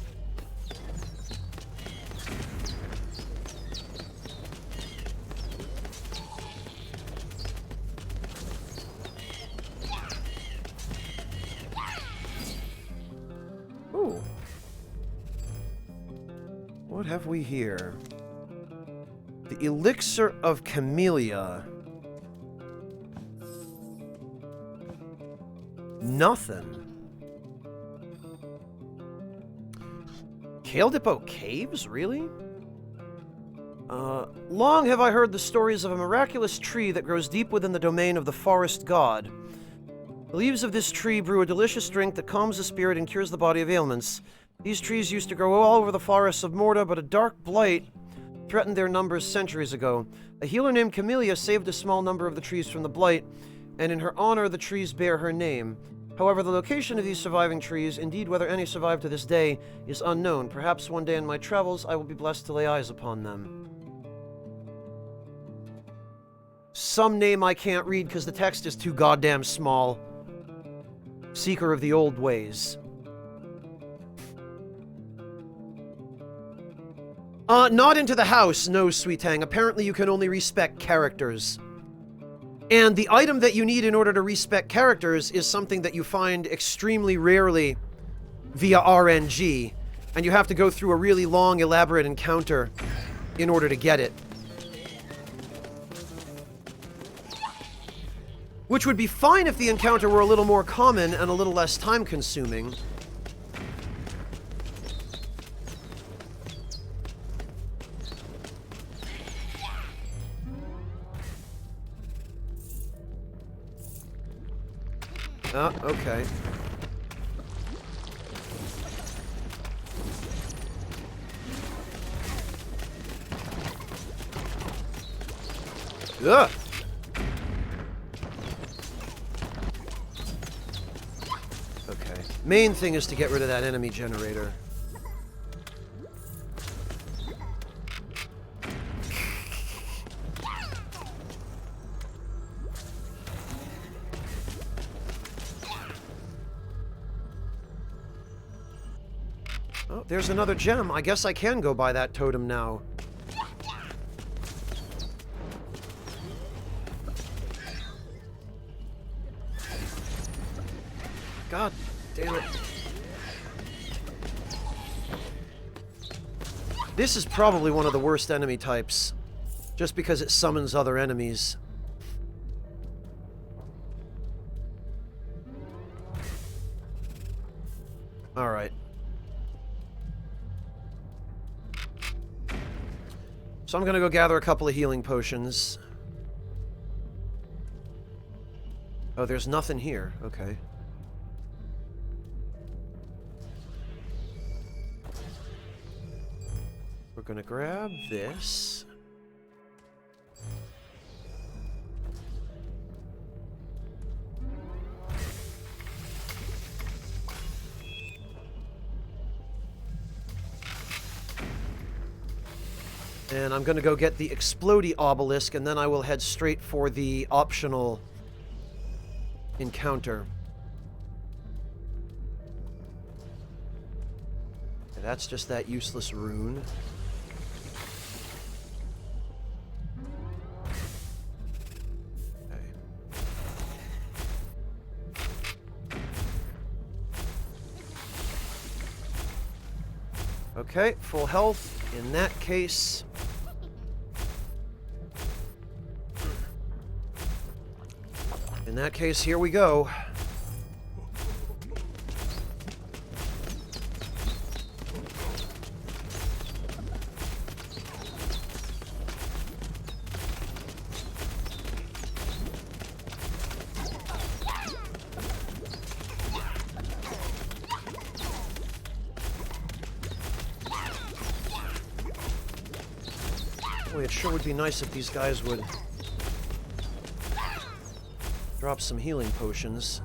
Ooh. What have we here? The Elixir of Camellia. Nothing. Kale Depot Caves? Really? Long have I heard the stories of a miraculous tree that grows deep within the domain of the forest god. The leaves of this tree brew a delicious drink that calms the spirit and cures the body of ailments. These trees used to grow all over the forests of Morta, but a dark blight threatened their numbers centuries ago. A healer named Camellia saved a small number of the trees from the blight, and in her honor the trees bear her name. However, the location of these surviving trees, indeed whether any survive to this day, is unknown. Perhaps one day in my travels I will be blessed to lay eyes upon them. Some name I can't read because the text is too goddamn small. Seeker of the Old Ways. Not into the house, no, Sweet Tang. Apparently you can only respec characters. And the item that you need in order to respec characters is something that you find extremely rarely via RNG. And you have to go through a really long, elaborate encounter in order to get it. Which would be fine if the encounter were a little more common and a little less time-consuming. Okay. Ugh! Okay. Main thing is to get rid of that enemy generator. Oh, there's another gem. I guess I can go buy that totem now. God damn it. This is probably one of the worst enemy types, just because it summons other enemies. Alright. So I'm gonna go gather a couple of healing potions. Oh, there's nothing here. Okay. We're gonna grab this. And I'm gonna go get the Explodey Obelisk, and then I will head straight for the optional encounter. Okay, that's just that useless rune. Okay, full health. In that case... here we go. Boy, it sure would be nice if these guys would drop some healing potions.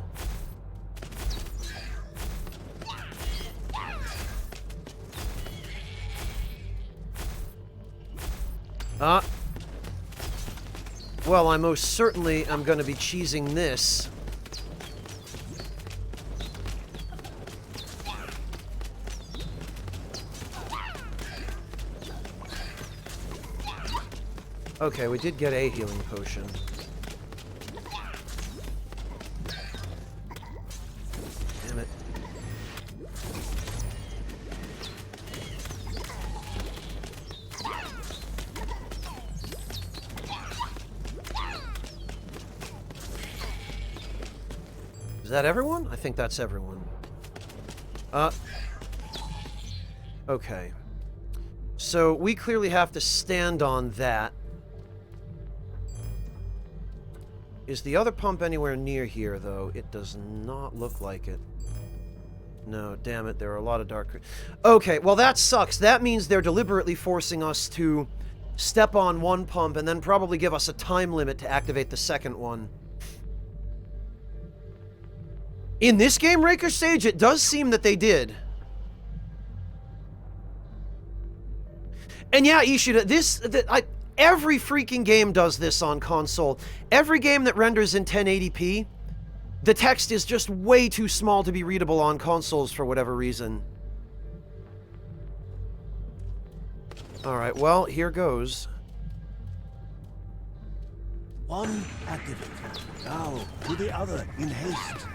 Well, I most certainly am going to be cheesing this. Okay, we did get a healing potion. Damn it. Is that everyone? I think that's everyone. Okay. So we clearly have to stand on that Is the other pump anywhere near here, though? It does not look like it. No, damn it, there are a lot of dark... Okay, well that sucks. That means they're deliberately forcing us to step on one pump and then probably give us a time limit to activate the second one. In this game, Raker Sage, it does seem that they did. And yeah, Ishida, every freaking game does this on console. Every game that renders in 1080p, the text is just way too small to be readable on consoles for whatever reason. Alright, well, here goes. One activated. Now to the other in haste.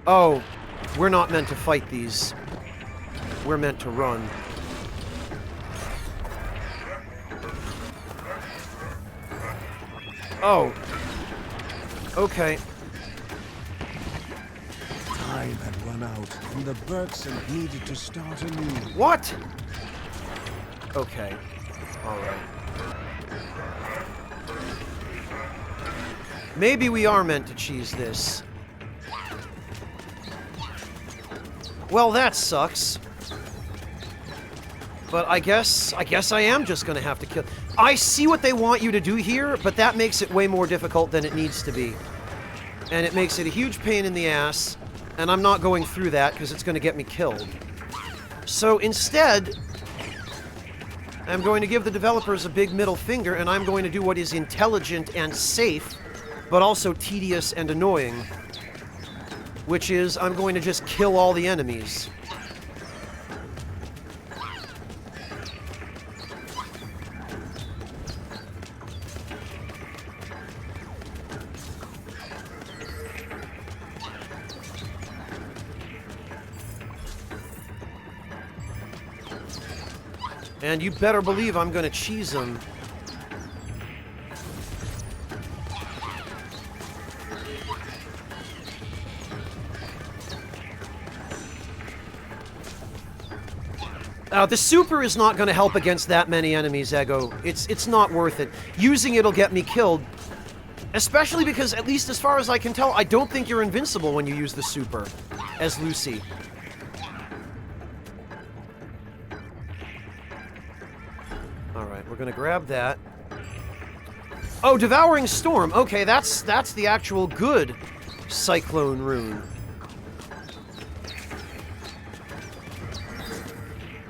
Oh, we're not meant to fight these. We're meant to run. Oh. Okay. Time had run out, and the Bergson needed to start anew. What? Okay. Alright. Maybe we are meant to cheese this. Well, that sucks. But I guess I am just gonna have to kill... I see what they want you to do here, but that makes it way more difficult than it needs to be. And it makes it a huge pain in the ass, and I'm not going through that because it's gonna get me killed. So instead, I'm going to give the developers a big middle finger, and I'm going to do what is intelligent and safe, but also tedious and annoying. Which is, I'm going to just kill all the enemies. And you better believe I'm gonna cheese them. The super is not going to help against that many enemies, Ego. It's not worth it. Using it'll get me killed. Especially because, at least as far as I can tell, I don't think you're invincible when you use the super as Lucy. Alright, we're going to grab that. Oh, Devouring Storm. Okay, that's the actual good Cyclone rune.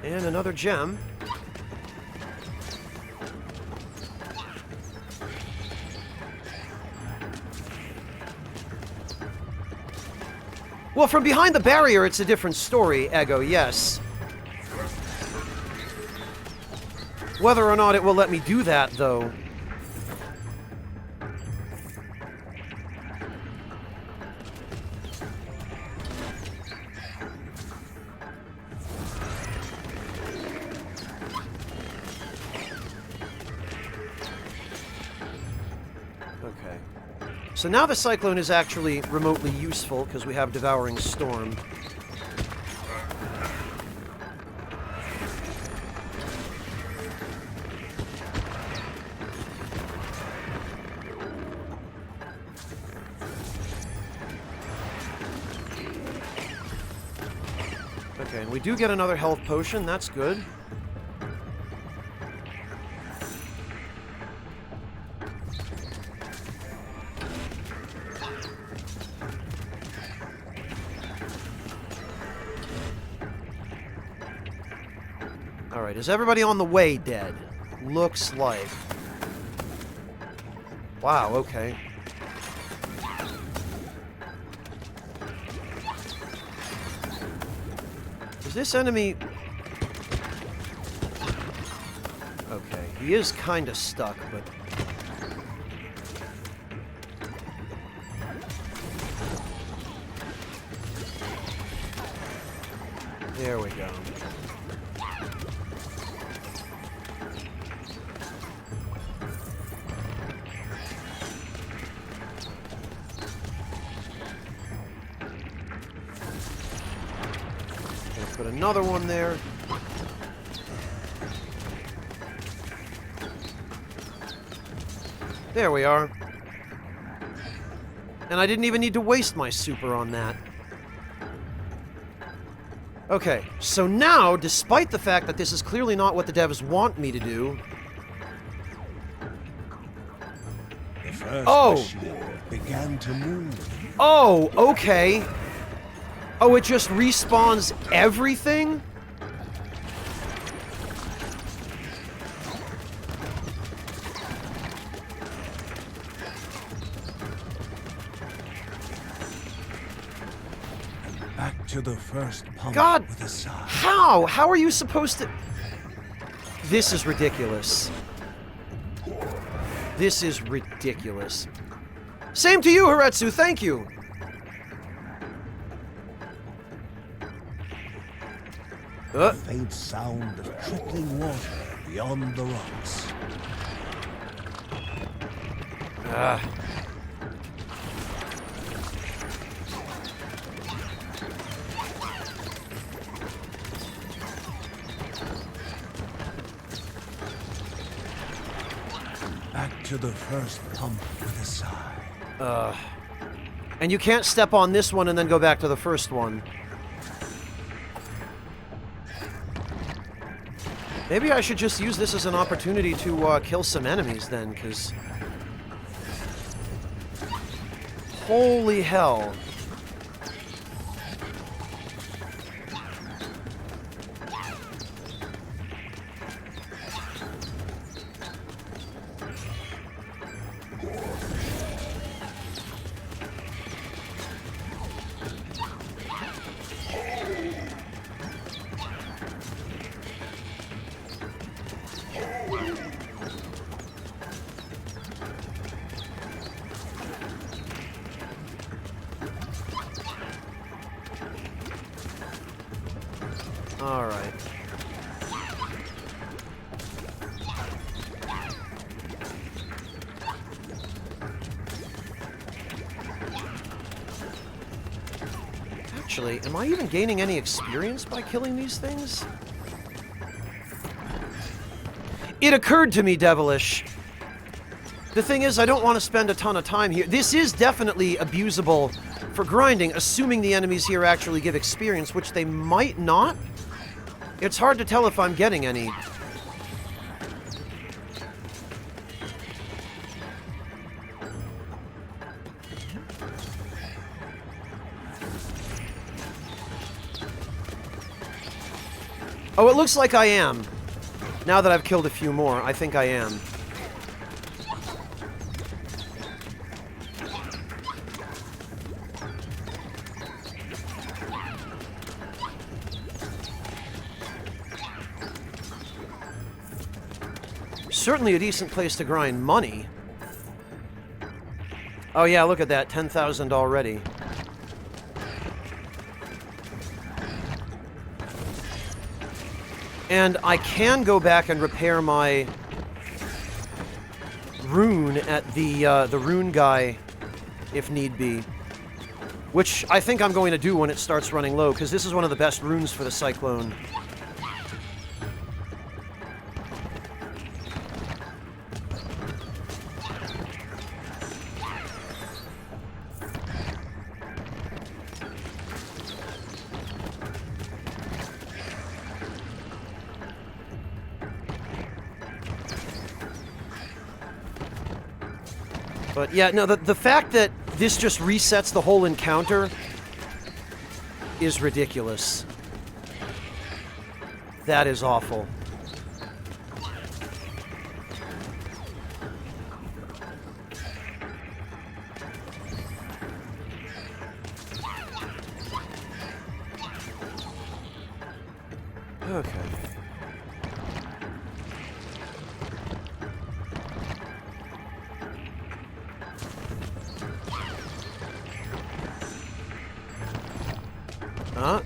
And another gem. Well, from behind the barrier, it's a different story, Ego, yes. Whether or not it will let me do that, though. Okay. So now the Cyclone is actually remotely useful, because we have Devouring Storm. Okay, and we do get another health potion, that's good. Alright, is everybody on the way dead? Looks like. Wow, okay. Is this enemy... Okay, he is kind of stuck, but... There we go. Put another one there. There we are. And I didn't even need to waste my super on that. Okay, so now, despite the fact that this is clearly not what the devs want me to do... The first Oh! machine began to move. Oh, okay. Oh, it just respawns everything? Back to the first pump God! with a sigh. How? How are you supposed to... This is ridiculous. This is ridiculous. Same to you, Haretsu, thank you! A faint sound of trickling water beyond the rocks. Back to the first pump with a sigh. And you can't step on this one and then go back to the first one. Maybe I should just use this as an opportunity to kill some enemies then, because... Holy hell. Alright. Actually, am I even gaining any experience by killing these things? It occurred to me, Devilish. The thing is, I don't want to spend a ton of time here. This is definitely abusable for grinding, assuming the enemies here actually give experience, which they might not. It's hard to tell if I'm getting any. Oh, it looks like I am. Now that I've killed a few more, I think I am. Certainly a decent place to grind money. Oh yeah, look at that, 10,000 already. And I can go back and repair my rune at the rune guy, if need be. Which I think I'm going to do when it starts running low, because this is one of the best runes for the Cyclone. But yeah, no, the fact that this just resets the whole encounter is ridiculous. That is awful. Okay. Huh?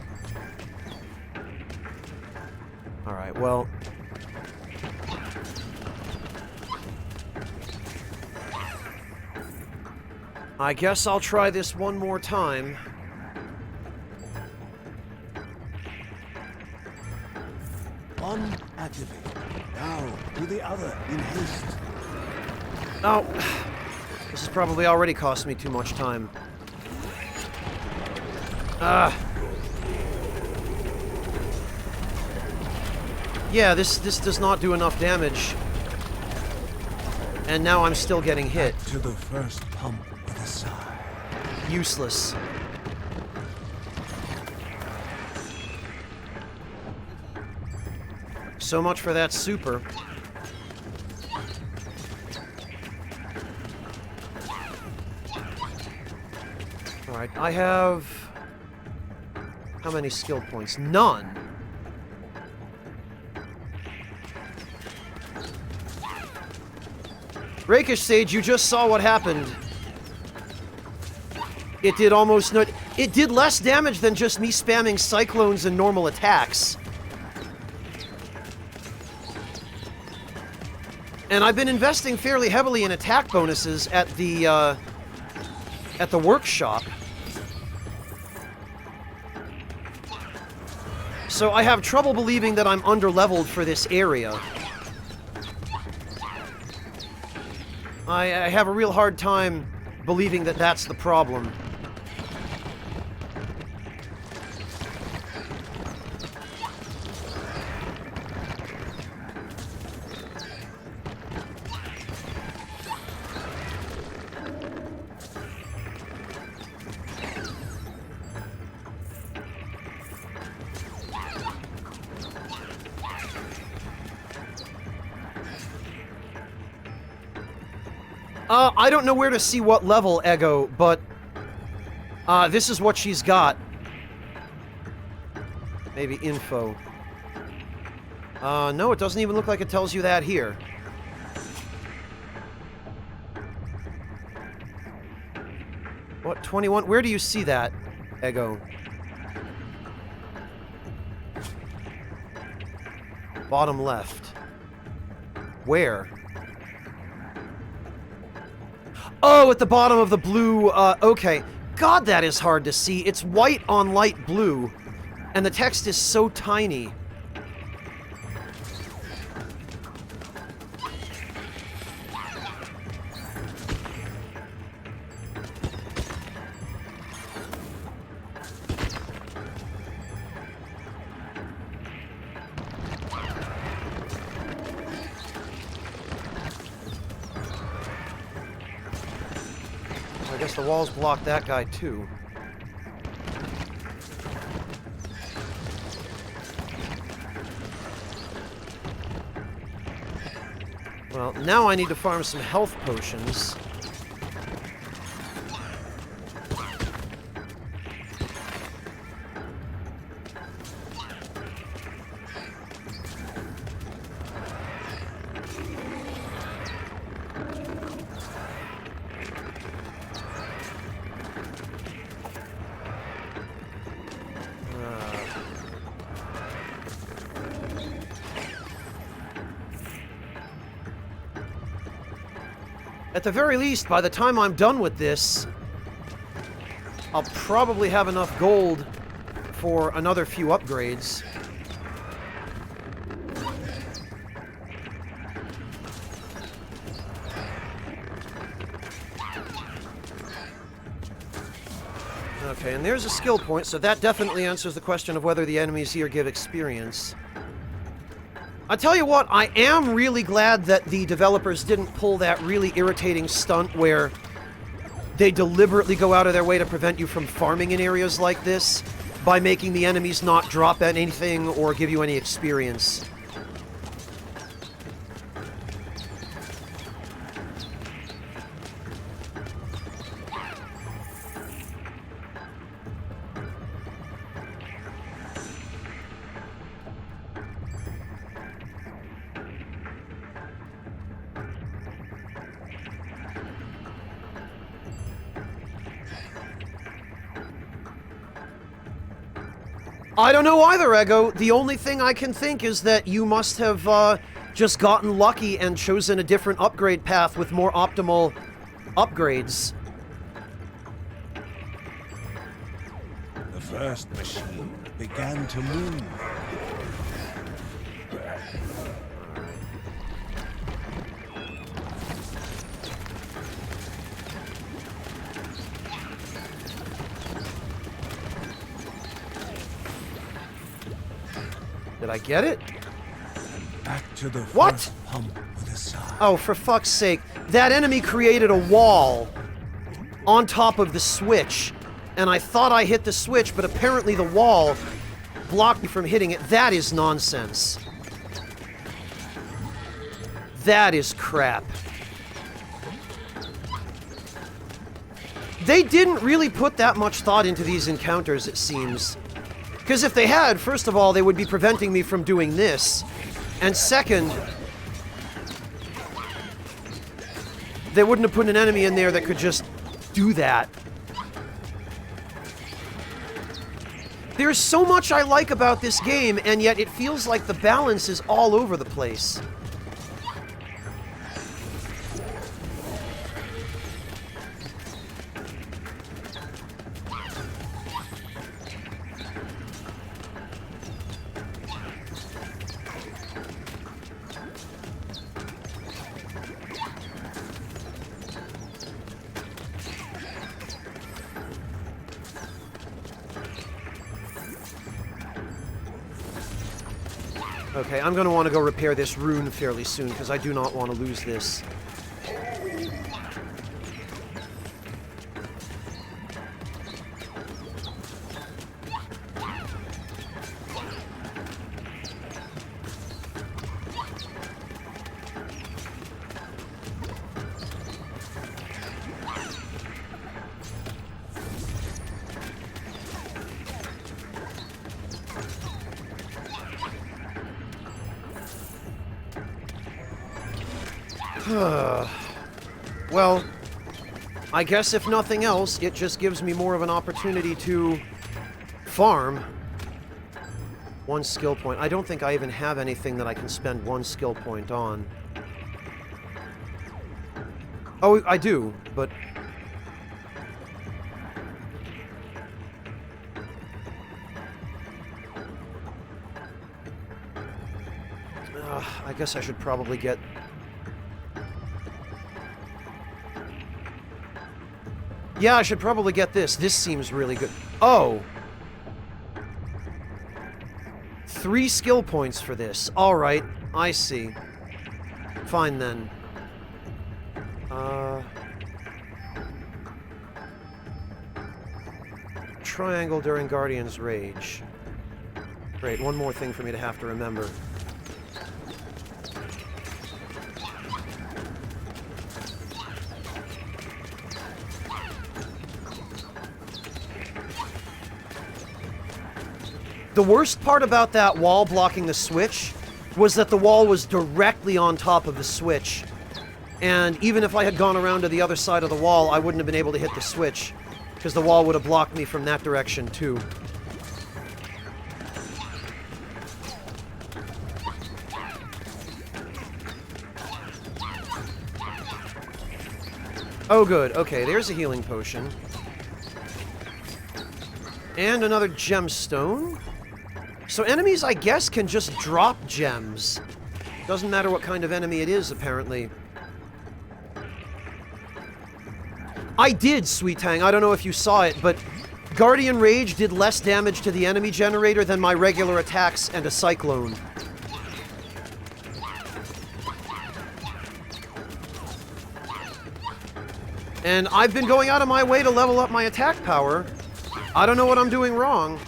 Alright, well... I guess I'll try this one more time. One activated. Now to the other in haste. Oh. This has probably already cost me too much time. Yeah, this does not do enough damage. And now I'm still getting hit. To the first pump with a sigh. Useless. So much for that super. Alright, I have... How many skill points? None. Rakish Sage, you just saw what happened. It did almost no... It did less damage than just me spamming cyclones and normal attacks. And I've been investing fairly heavily in attack bonuses at the workshop. So I have trouble believing that I'm underleveled for this area. I have a real hard time believing that that's the problem. I don't know where to see what level, Ego, but this is what she's got. Maybe info. No, it doesn't even look like it tells you that here. What, 21? Where do you see that, Ego? Bottom left. Where? Oh, at the bottom of the blue, okay. God, that is hard to see. It's white on light blue, and the text is so tiny. I guess the walls block that guy, too. Well, now I need to farm some health potions. At the very least, by the time I'm done with this, I'll probably have enough gold for another few upgrades. Okay, and there's a skill point, so that definitely answers the question of whether the enemies here give experience. I tell you what, I am really glad that the developers didn't pull that really irritating stunt where they deliberately go out of their way to prevent you from farming in areas like this by making the enemies not drop anything or give you any experience. I don't know either, Ego. The only thing I can think is that you must have just gotten lucky and chosen a different upgrade path with more optimal upgrades. The first machine began to move. I get it? Back to the What? first pump with a sigh. Oh, for fuck's sake. That enemy created a wall on top of the switch, and I thought I hit the switch, but apparently the wall blocked me from hitting it. That is nonsense. That is crap. They didn't really put that much thought into these encounters, it seems. Because if they had, first of all, they would be preventing me from doing this. And second, they wouldn't have put an enemy in there that could just do that. There's so much I like about this game, and yet it feels like the balance is all over the place. Okay, I'm going to want to go repair this rune fairly soon, because I do not want to lose this. Well, I guess if nothing else, it just gives me more of an opportunity to farm. 1 skill point. I don't think I even have anything that I can spend 1 skill point on. Oh, I do, but... I guess I should probably get... Yeah, I should probably get this. This seems really good. Oh! 3 skill points for this. Alright, I see. Fine then. Triangle during Guardian's Rage. Great, one more thing for me to have to remember. The worst part about that wall blocking the switch was that the wall was directly on top of the switch. And even if I had gone around to the other side of the wall, I wouldn't have been able to hit the switch, because the wall would have blocked me from that direction too. Oh good, okay, there's a healing potion. And another gemstone. So enemies, I guess, can just drop gems. Doesn't matter what kind of enemy it is, apparently. I did, Sweet Tang. I don't know if you saw it, but Guardian Rage did less damage to the enemy generator than my regular attacks and a Cyclone. And I've been going out of my way to level up my attack power. I don't know what I'm doing wrong.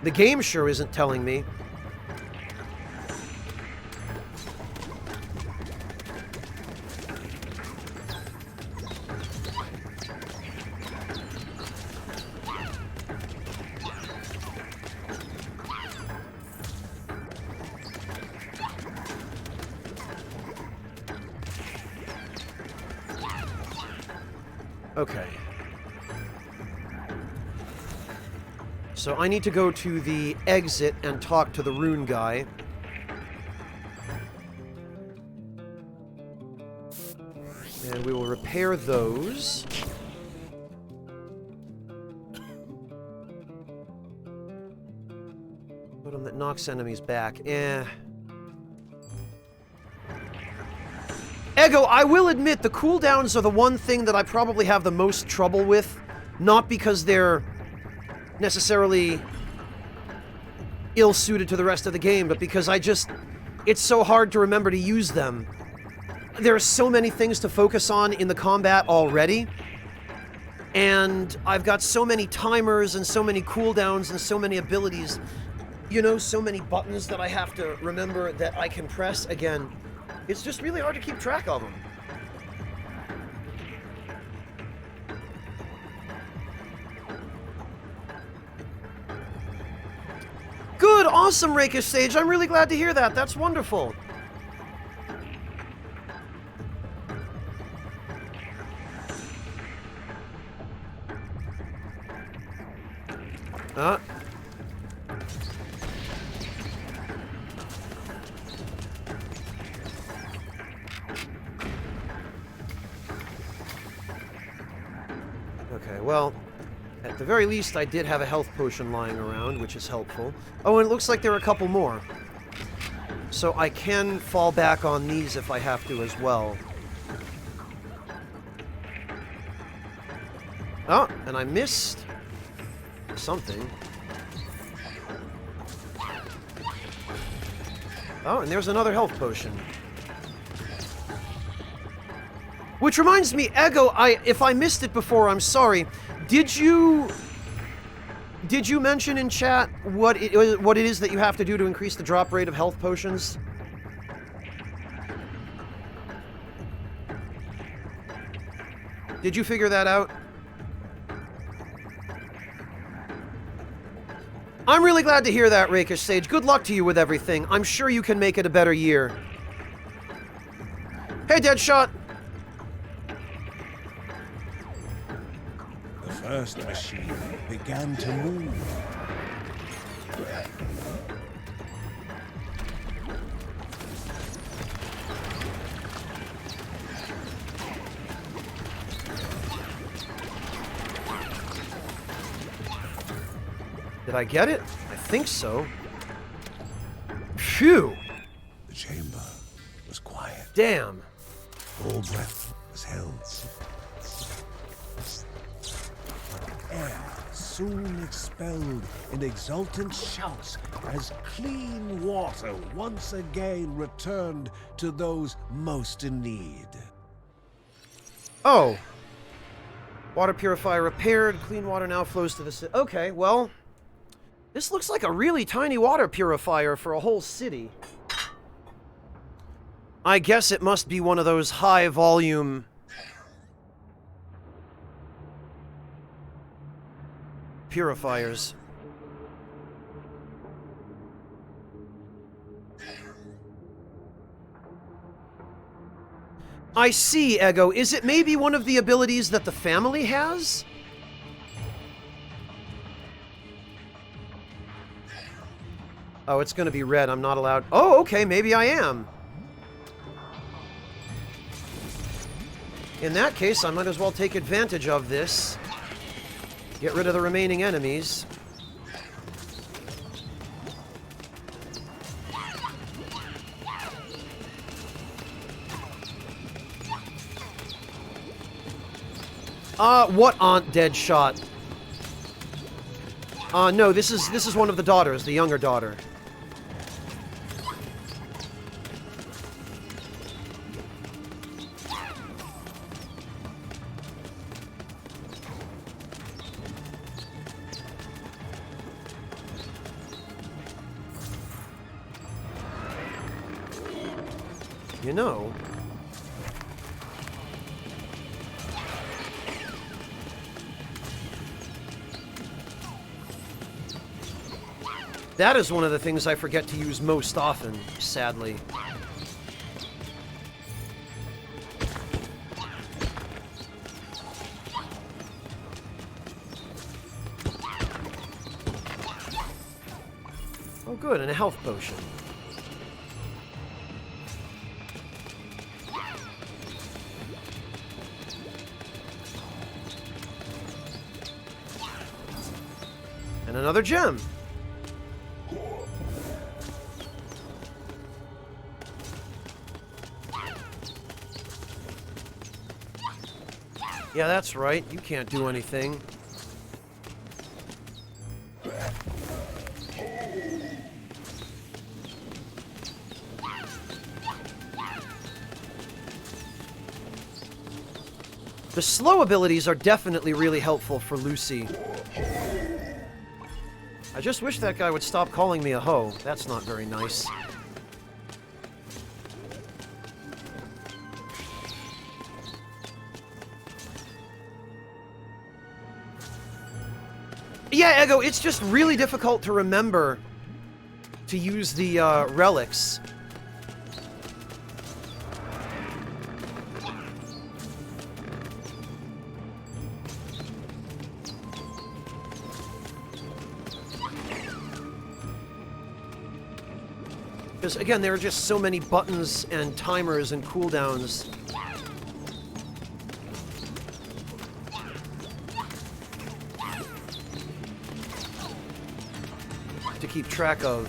The game sure isn't telling me. Okay. So I need to go to the exit and talk to the rune guy. And we will repair those. Put on that knocks enemies back. Ego, I will admit the cooldowns are the one thing that I probably have the most trouble with. Not because they're necessarily ill-suited to the rest of the game, but because it's so hard to remember to use them. There are so many things to focus on in the combat already, and I've got so many timers and so many cooldowns and so many abilities, you know, so many buttons that I have to remember that I can press again. It's just really hard to keep track of them. Good, awesome, Rakish Sage. I'm really glad to hear that. That's wonderful. Okay, well, at the very least, I did have a health potion lying around, which is helpful. Oh, and it looks like there are a couple more. So I can fall back on these if I have to as well. Oh, and I missed something. Oh, and there's another health potion. Which reminds me, Ego, if I missed it before, I'm sorry. Did you mention in chat what it is that you have to do to increase the drop rate of health potions? Did you figure that out? I'm really glad to hear that, Rakish Sage. Good luck to you with everything. I'm sure you can make it a better year. Hey, Deadshot! The first machine began to move. Did I get it? I think so. Phew! The chamber was quiet. Damn. All breath was held. Air soon expelled in exultant shouts as clean water once again returned to those most in need. Oh. Water purifier repaired. Clean water now flows to the city. Okay, well, this looks like a really tiny water purifier for a whole city. I guess it must be one of those high-volume purifiers. I see, Ego. Is it maybe one of the abilities that the family has? Oh, it's gonna be red. I'm not allowed. Oh, okay, maybe I am. In that case, I might as well take advantage of this. Get rid of the remaining enemies. What Aunt Deadshot? No, this is one of the daughters, the younger daughter. You know, that is one of the things I forget to use most often, sadly. Oh good, and a health potion. And another gem. Yeah, that's right. You can't do anything. The slow abilities are definitely really helpful for Lucy. I just wish that guy would stop calling me a hoe. That's not very nice. Yeah, Ego, it's just really difficult to remember to use the relics. Because, again, there are just so many buttons and timers and cooldowns. To keep track of.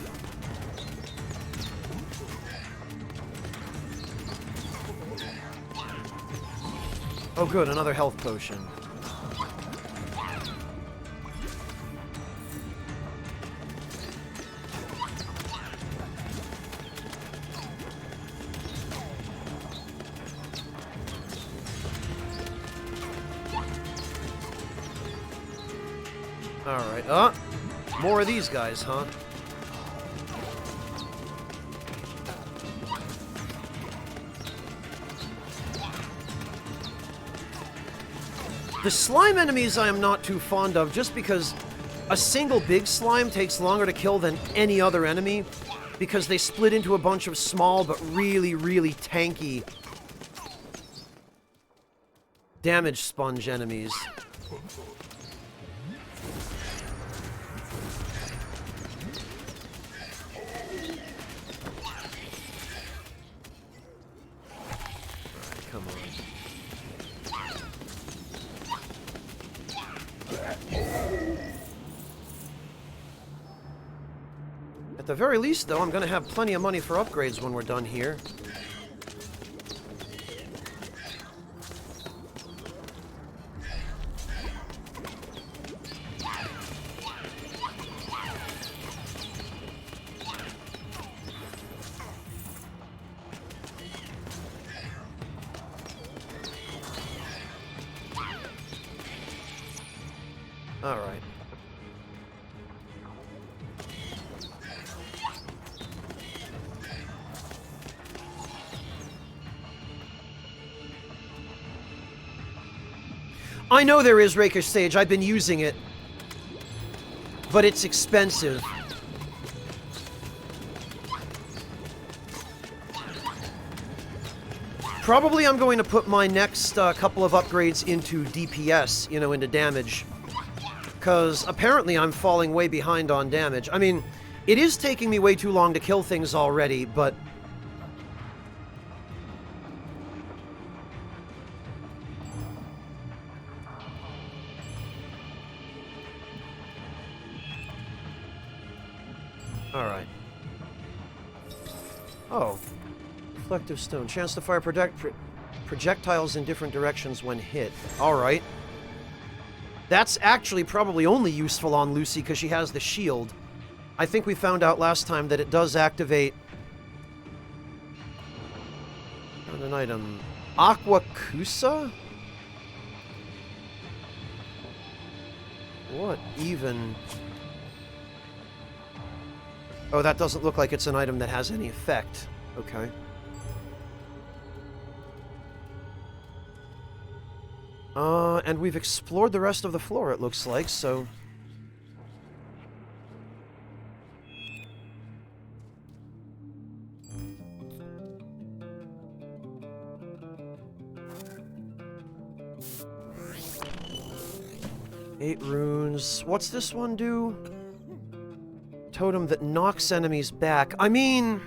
Oh good, another health potion. Alright, more of these guys, huh? The slime enemies I am not too fond of, just because a single big slime takes longer to kill than any other enemy, because they split into a bunch of small but really, really tanky damage sponge enemies. At the very least, though, I'm going to have plenty of money for upgrades when we're done here. All right. I know there is Rakish Sage. I've been using it. But it's expensive. Probably I'm going to put my next couple of upgrades into DPS, you know, into damage. Because apparently I'm falling way behind on damage. I mean, it is taking me way too long to kill things already, but... Alright. Oh. Reflective stone. Chance to fire projectiles in different directions when hit. Alright. That's actually probably only useful on Lucy because she has the shield. I think we found out last time that it does activate... Found an item. Aquacusa? What even... Oh, that doesn't look like it's an item that has any effect. Okay. And we've explored the rest of the floor, it looks like, so... Eight runes. What's this one do? Totem that knocks enemies back. I mean...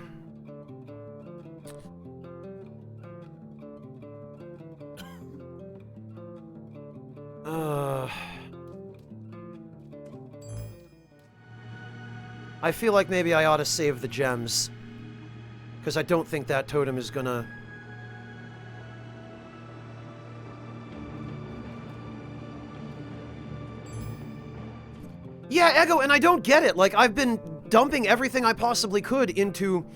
I feel like maybe I ought to save the gems. Because I don't think that totem is gonna... Yeah, Ego, and I don't get it. Like, I've been dumping everything I possibly could into,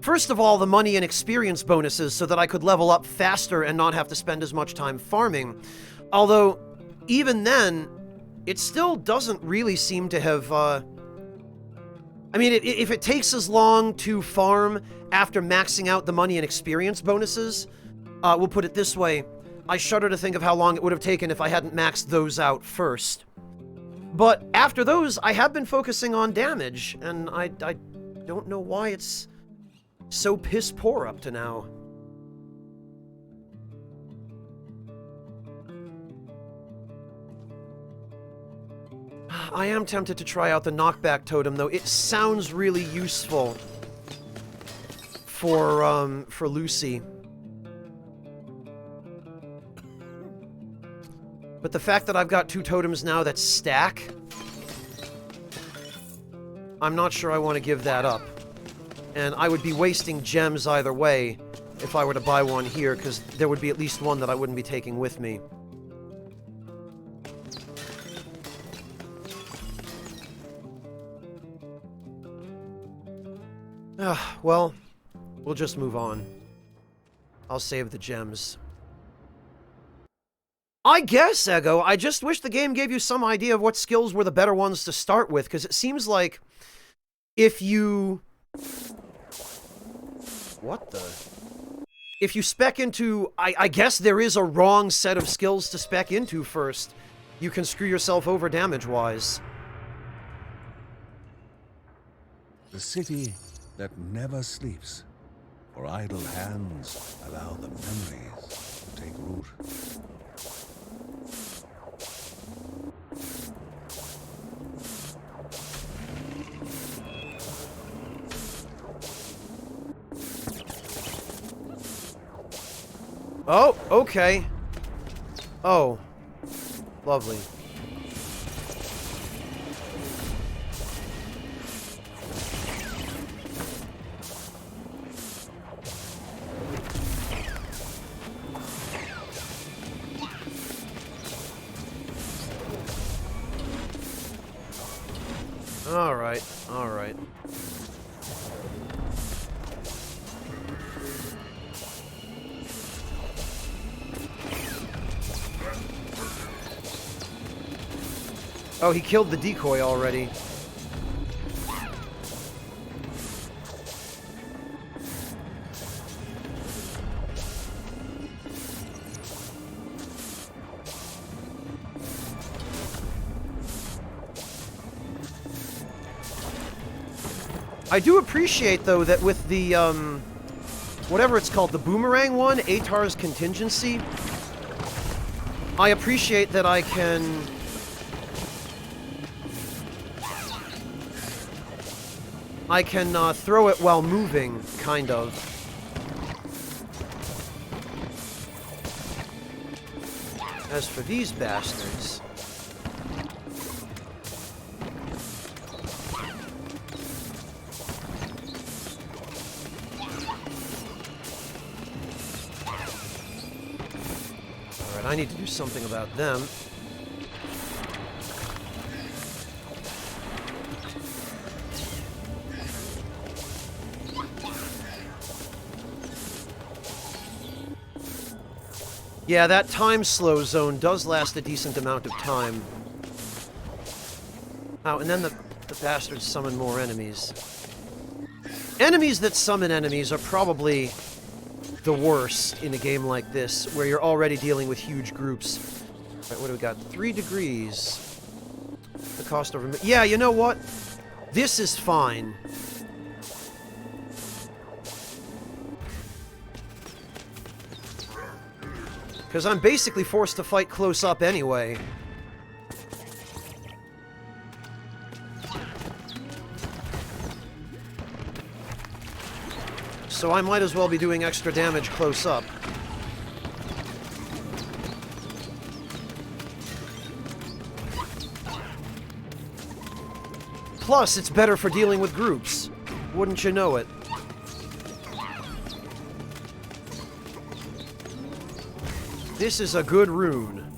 first of all, the money and experience bonuses so that I could level up faster and not have to spend as much time farming. Although, even then, it still doesn't really seem to have, I mean, if it takes as long to farm after maxing out the money and experience bonuses, we'll put it this way, I shudder to think of how long it would have taken if I hadn't maxed those out first. But after those, I have been focusing on damage, and I don't know why it's so piss poor up to now. I am tempted to try out the knockback totem, though. It sounds really useful for Lucy. But the fact that I've got 2 totems now that stack, I'm not sure I want to give that up. And I would be wasting gems either way if I were to buy one here, because there would be at least one that I wouldn't be taking with me. Well, we'll just move on. I'll save the gems. I guess, Ego, I just wish the game gave you some idea of what skills were the better ones to start with, because it seems like if you... What the... If you spec into... I guess there is a wrong set of skills to spec into first. You can screw yourself over damage-wise. The city that never sleeps, for idle hands allow the memories to take root. Oh, okay. Oh. Lovely. Alright, alright. Oh, he killed the decoy already. I do appreciate, though, that with the, whatever it's called, the boomerang one, Atar's Contingency, I appreciate that I can... throw it while moving, kind of. As for these bastards... Alright, I need to do something about them. Yeah, that time slow zone does last a decent amount of time. Oh, and then the bastards summon more enemies. Enemies that summon enemies are probably the worst in a game like this, where you're already dealing with huge groups. Alright, what do we got? 3 degrees. The cost over... Yeah, you know what? This is fine. Because I'm basically forced to fight close up anyway. So I might as well be doing extra damage close up. Plus, it's better for dealing with groups. Wouldn't you know it? This is a good rune.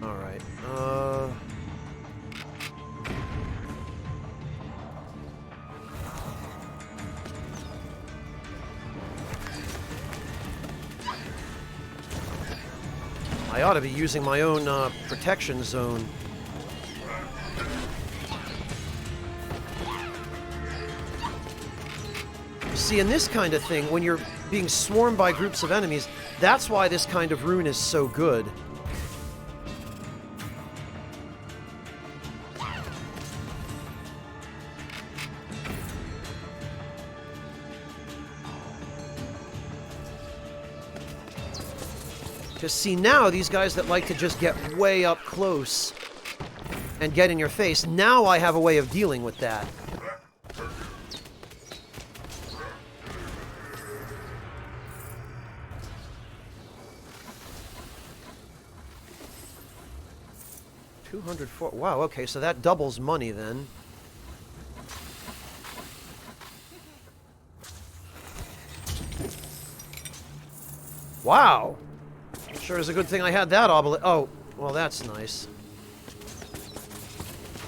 Alright. I ought to be using my own protection zone. See, in this kind of thing, when you're being swarmed by groups of enemies, that's why this kind of rune is so good. Because see, now these guys that like to just get way up close and get in your face, now I have a way of dealing with that. $204. Wow, okay, so that doubles money then. Wow! Sure is a good thing I had that obelisk. Oh, well, that's nice.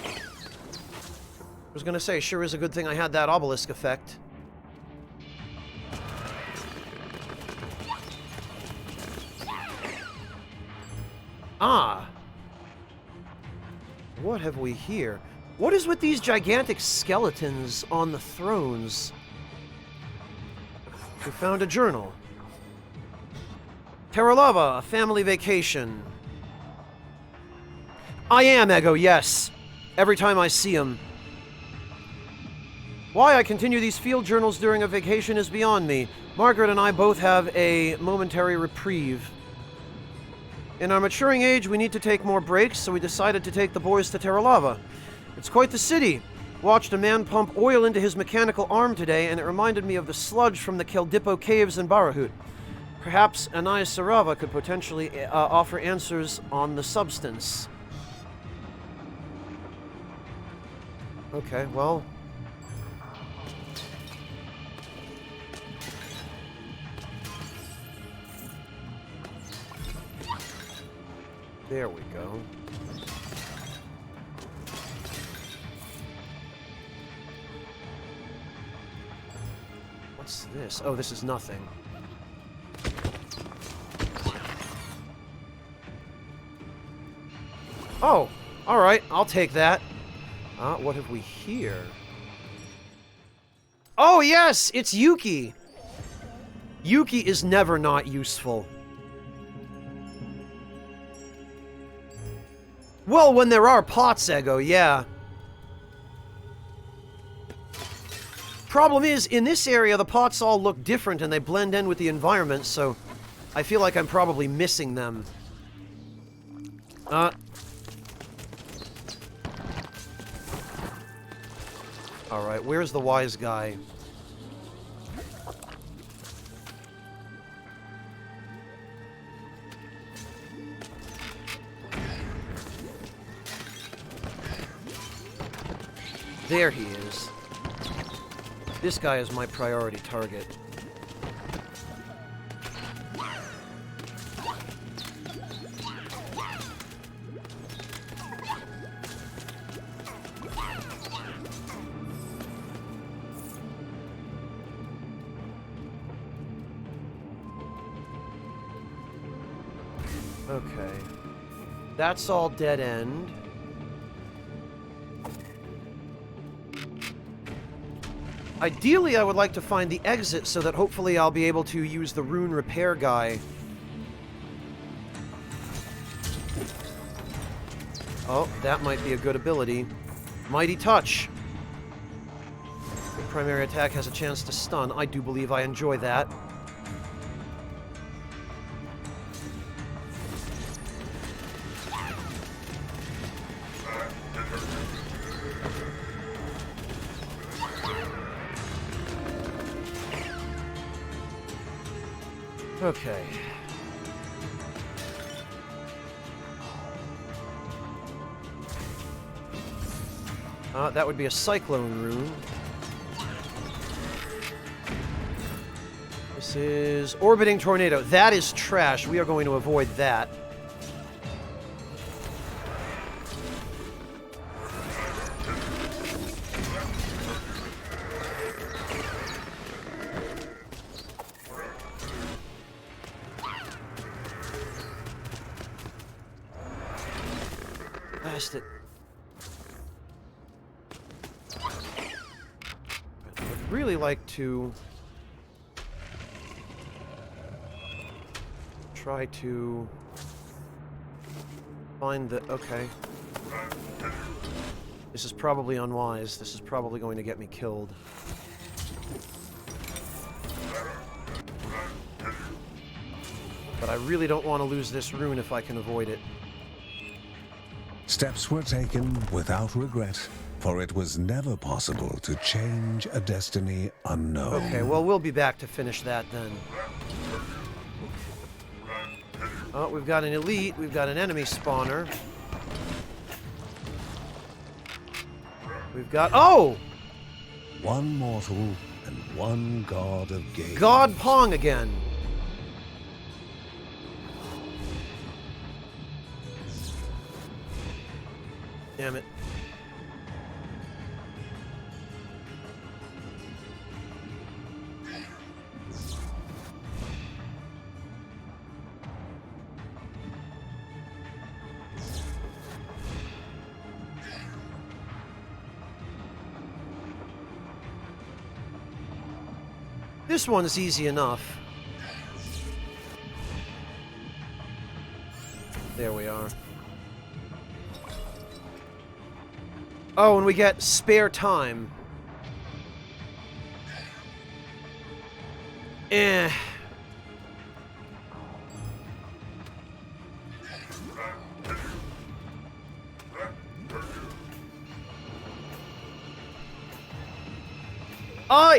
I was gonna say, sure is a good thing I had that obelisk effect. Ah! What have we here? What is with these gigantic skeletons on the thrones? We found a journal. Terralava, a family vacation. I am, Ego, yes. Every time I see him. Why I continue these field journals during a vacation is beyond me. Margaret and I both have a momentary reprieve. In our maturing age, we need to take more breaks, so we decided to take the boys to Terralava. It's quite the city. Watched a man pump oil into his mechanical arm today, and it reminded me of the sludge from the Keldipo caves in Barahut. Perhaps Anais Sarava could potentially offer answers on the substance. Okay, well... There we go. What's this? Oh, this is nothing. Oh, alright, I'll take that. What have we here? Oh, yes! It's Yuki! Yuki is never not useful. Well, when there are pots, Ego, yeah. Problem is, in this area, the pots all look different and they blend in with the environment, so I feel like I'm probably missing them. Alright, where's the wise guy? There he is. This guy is my priority target. Okay. That's all dead end. Ideally, I would like to find the exit so that hopefully I'll be able to use the rune repair guy. Oh, that might be a good ability. Mighty Touch. The primary attack has a chance to stun. I do believe I enjoy that. Okay. That would be a Cyclone rune. This is Orbiting Tornado. That is trash. We are going to avoid that. Blast it. I'd really like to try to find the... Okay. This is probably unwise. This is probably going to get me killed. But I really don't want to lose this rune if I can avoid it. Steps were taken without regret, for it was never possible to change a destiny unknown. Okay, well, we'll be back to finish that then. Oh, we've got an elite. We've got an enemy spawner. We've got... Oh! One mortal and one god of game. God Pong again. Damn it. This one's easy enough. There we are. Oh, and we get spare time. Eh.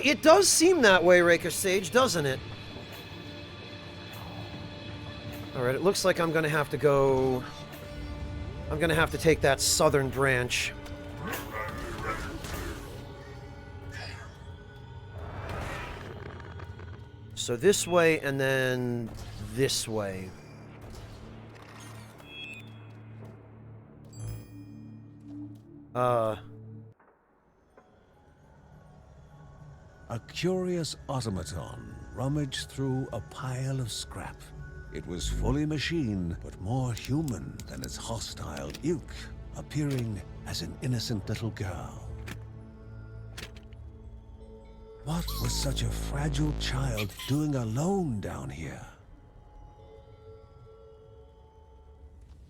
It does seem that way, Raker Sage, doesn't it? Alright, it looks like I'm gonna have to go... I'm gonna have to take that southern branch. So this way, and then this way. A curious automaton rummaged through a pile of scrap. It was fully machine, but more human than its hostile ilk, appearing as an innocent little girl. What was such a fragile child doing alone down here?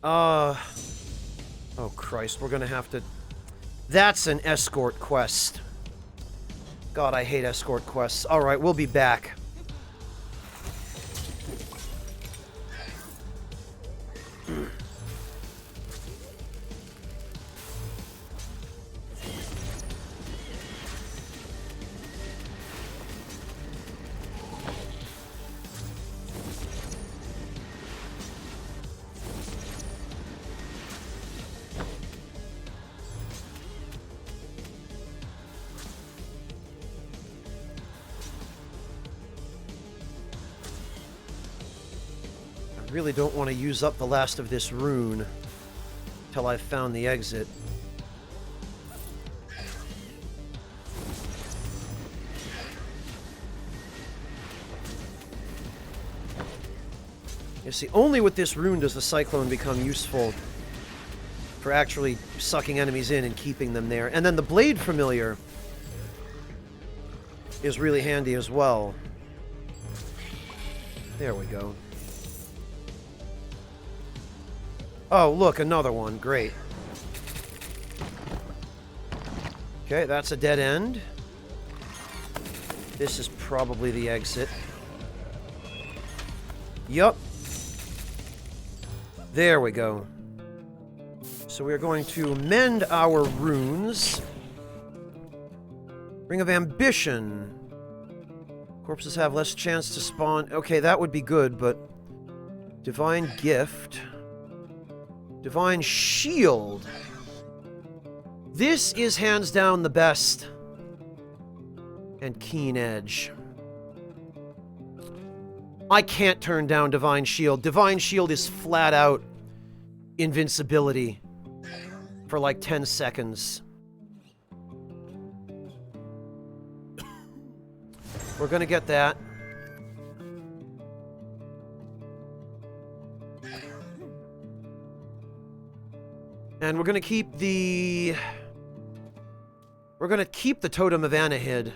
Oh Christ, we're gonna have to... That's an escort quest. God, I hate escort quests. Alright, we'll be back. I really don't want to use up the last of this rune till I've found the exit. You see, only with this rune does the Cyclone become useful for actually sucking enemies in and keeping them there. And then the Blade Familiar is really handy as well. There we go. Oh, look, another one. Great. Okay, that's a dead end. This is probably the exit. Yup. There we go. So we're going to mend our runes. Ring of Ambition. Corpses have less chance to spawn. Okay, that would be good, but... Divine Gift. Divine Shield. This is hands down the best. And Keen Edge. I can't turn down Divine Shield. Divine Shield is flat out invincibility for like 10 seconds. We're gonna get that. And we're gonna keep the... We're gonna keep the Totem of Anahid,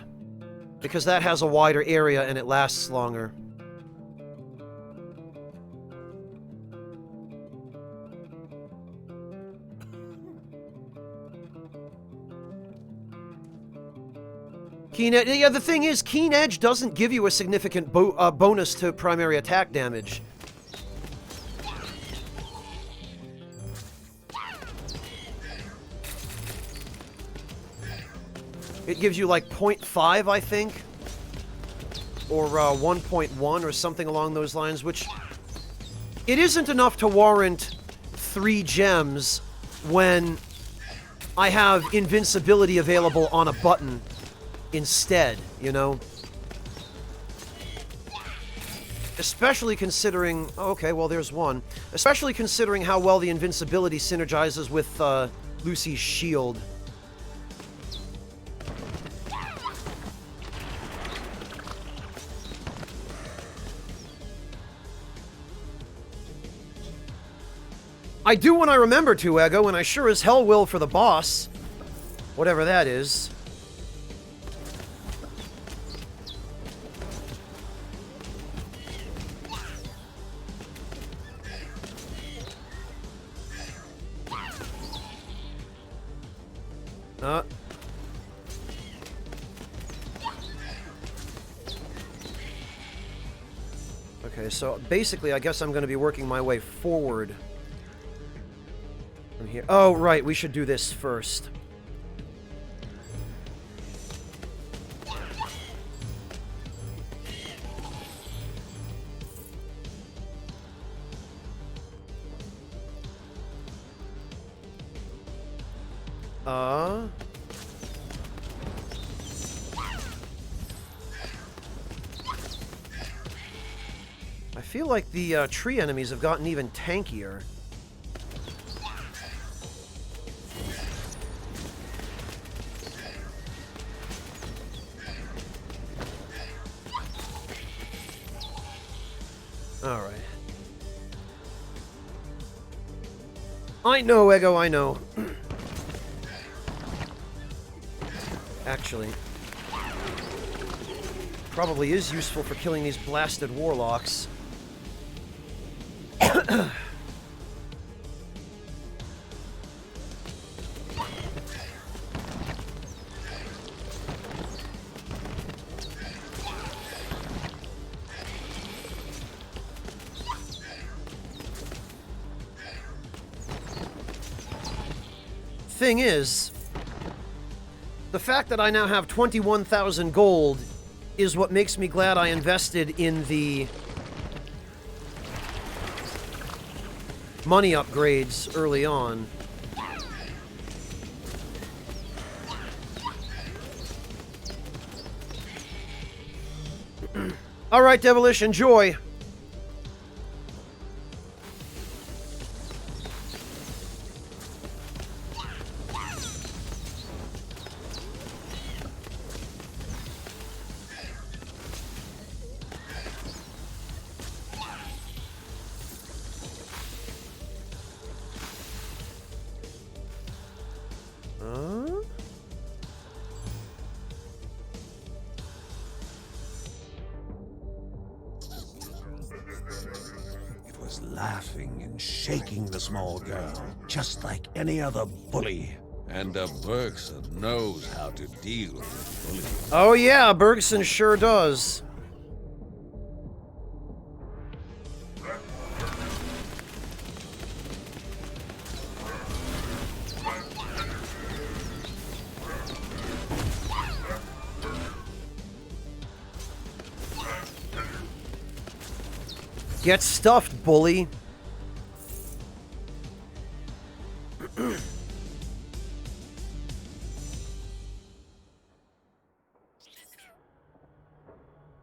because that has a wider area and it lasts longer. Keen Edge, yeah, the thing is, Keen Edge doesn't give you a significant bonus to primary attack damage. It gives you like 0.5, I think, or 1.1 or something along those lines, which it isn't enough to warrant 3 gems when I have invincibility available on a button instead, you know? Especially considering... Okay, well, there's one. Especially considering how well the invincibility synergizes with Lucy's shield. I do when I remember to, Ego, and I sure as hell will for the boss. Whatever that is. Okay, so basically I guess I'm going to be working my way forward from here. Oh, right, we should do this first. I feel like the tree enemies have gotten even tankier. Alright. I know, Ego, I know. Actually, probably is useful for killing these blasted warlocks. Thing is, the fact that I now have 21,000 gold is what makes me glad I invested in the money upgrades early on. Alright, Devilish, enjoy! Laughing and shaking the small girl, just like any other bully. And Bergson knows how to deal with bullying. Oh yeah, Bergson sure does. Get stuffed, bully.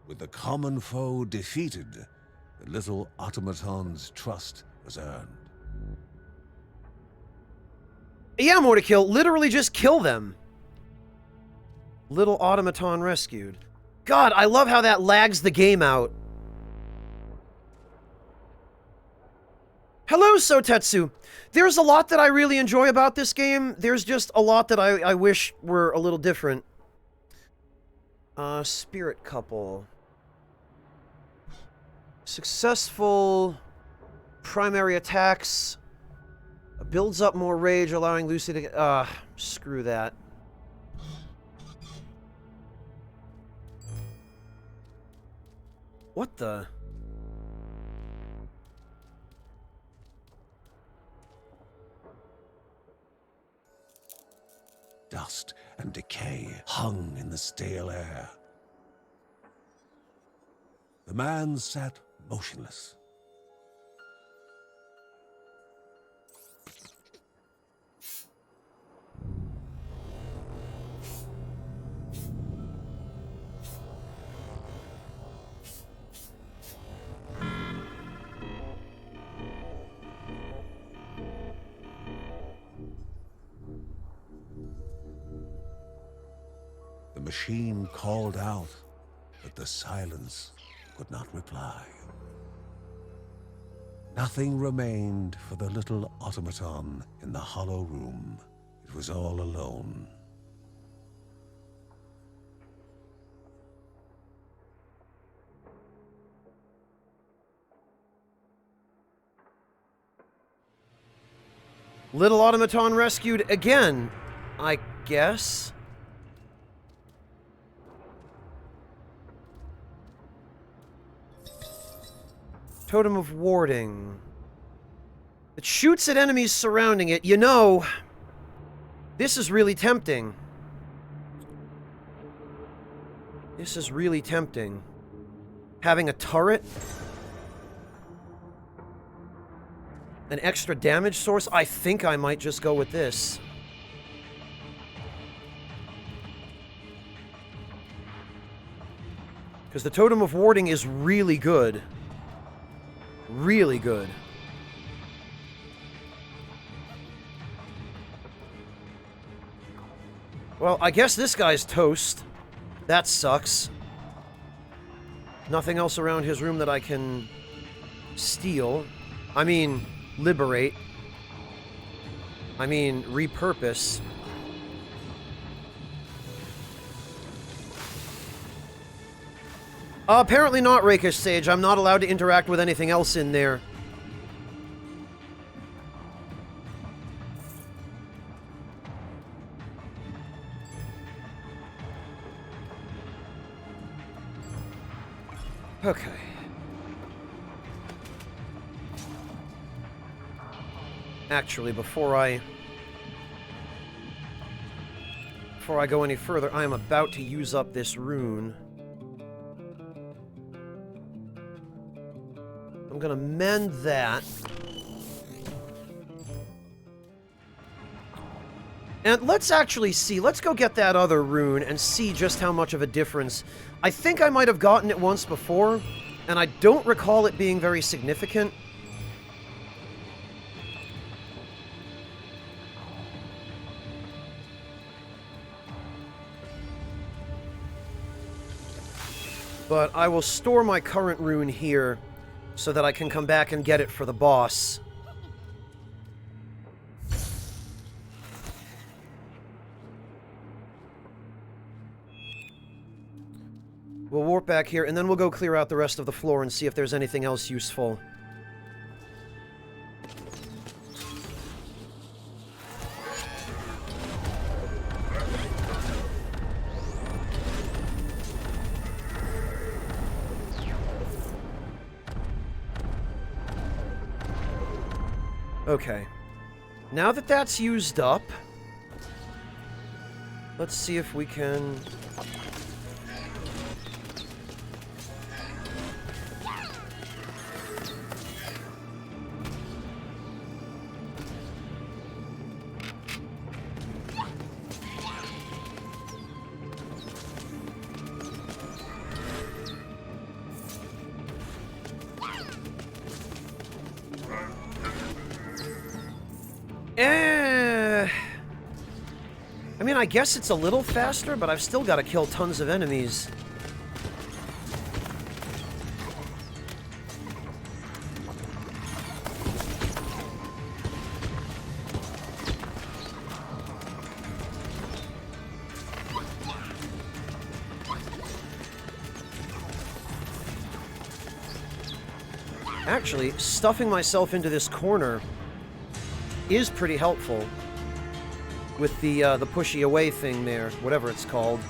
With the common foe defeated, the little automaton's trust was earned. Yeah, more to kill. Literally just kill them. Little automaton rescued. God, I love how that lags the game out. Hello, Sotetsu. There's a lot that I really enjoy about this game. There's just a lot that I wish were a little different. Spirit couple. Successful primary attacks. Builds up more rage, allowing Lucy to... screw that. What the... Dust and decay hung in the stale air. The man sat motionless. The machine called out, but the silence could not reply. Nothing remained for the little automaton in the hollow room. It was all alone. Little automaton rescued again, I guess. Totem of warding. It shoots at enemies surrounding it. You know, this is really tempting. This is really tempting. Having a turret? An extra damage source? I think I might just go with this. Because the Totem of Warding is really good. Really good. Well, I guess this guy's toast. That sucks. Nothing else around his room that I can steal. I mean, liberate. I mean, repurpose. Apparently not, Rakish Sage. I'm not allowed to interact with anything else in there. Okay. Actually, before I go any further, I am about to use up this rune. I'm gonna mend that. And let's actually see. Let's go get that other rune and see just how much of a difference. I think I might have gotten it once before, and I don't recall it being very significant. But I will store my current rune here so that I can come back and get it for the boss. We'll warp back here, and then we'll go clear out the rest of the floor and see if there's anything else useful. Okay. Now that that's used up, let's see if we can... I mean, I guess it's a little faster, but I've still got to kill tons of enemies. Actually, stuffing myself into this corner is pretty helpful with the pushy away thing there, whatever it's called.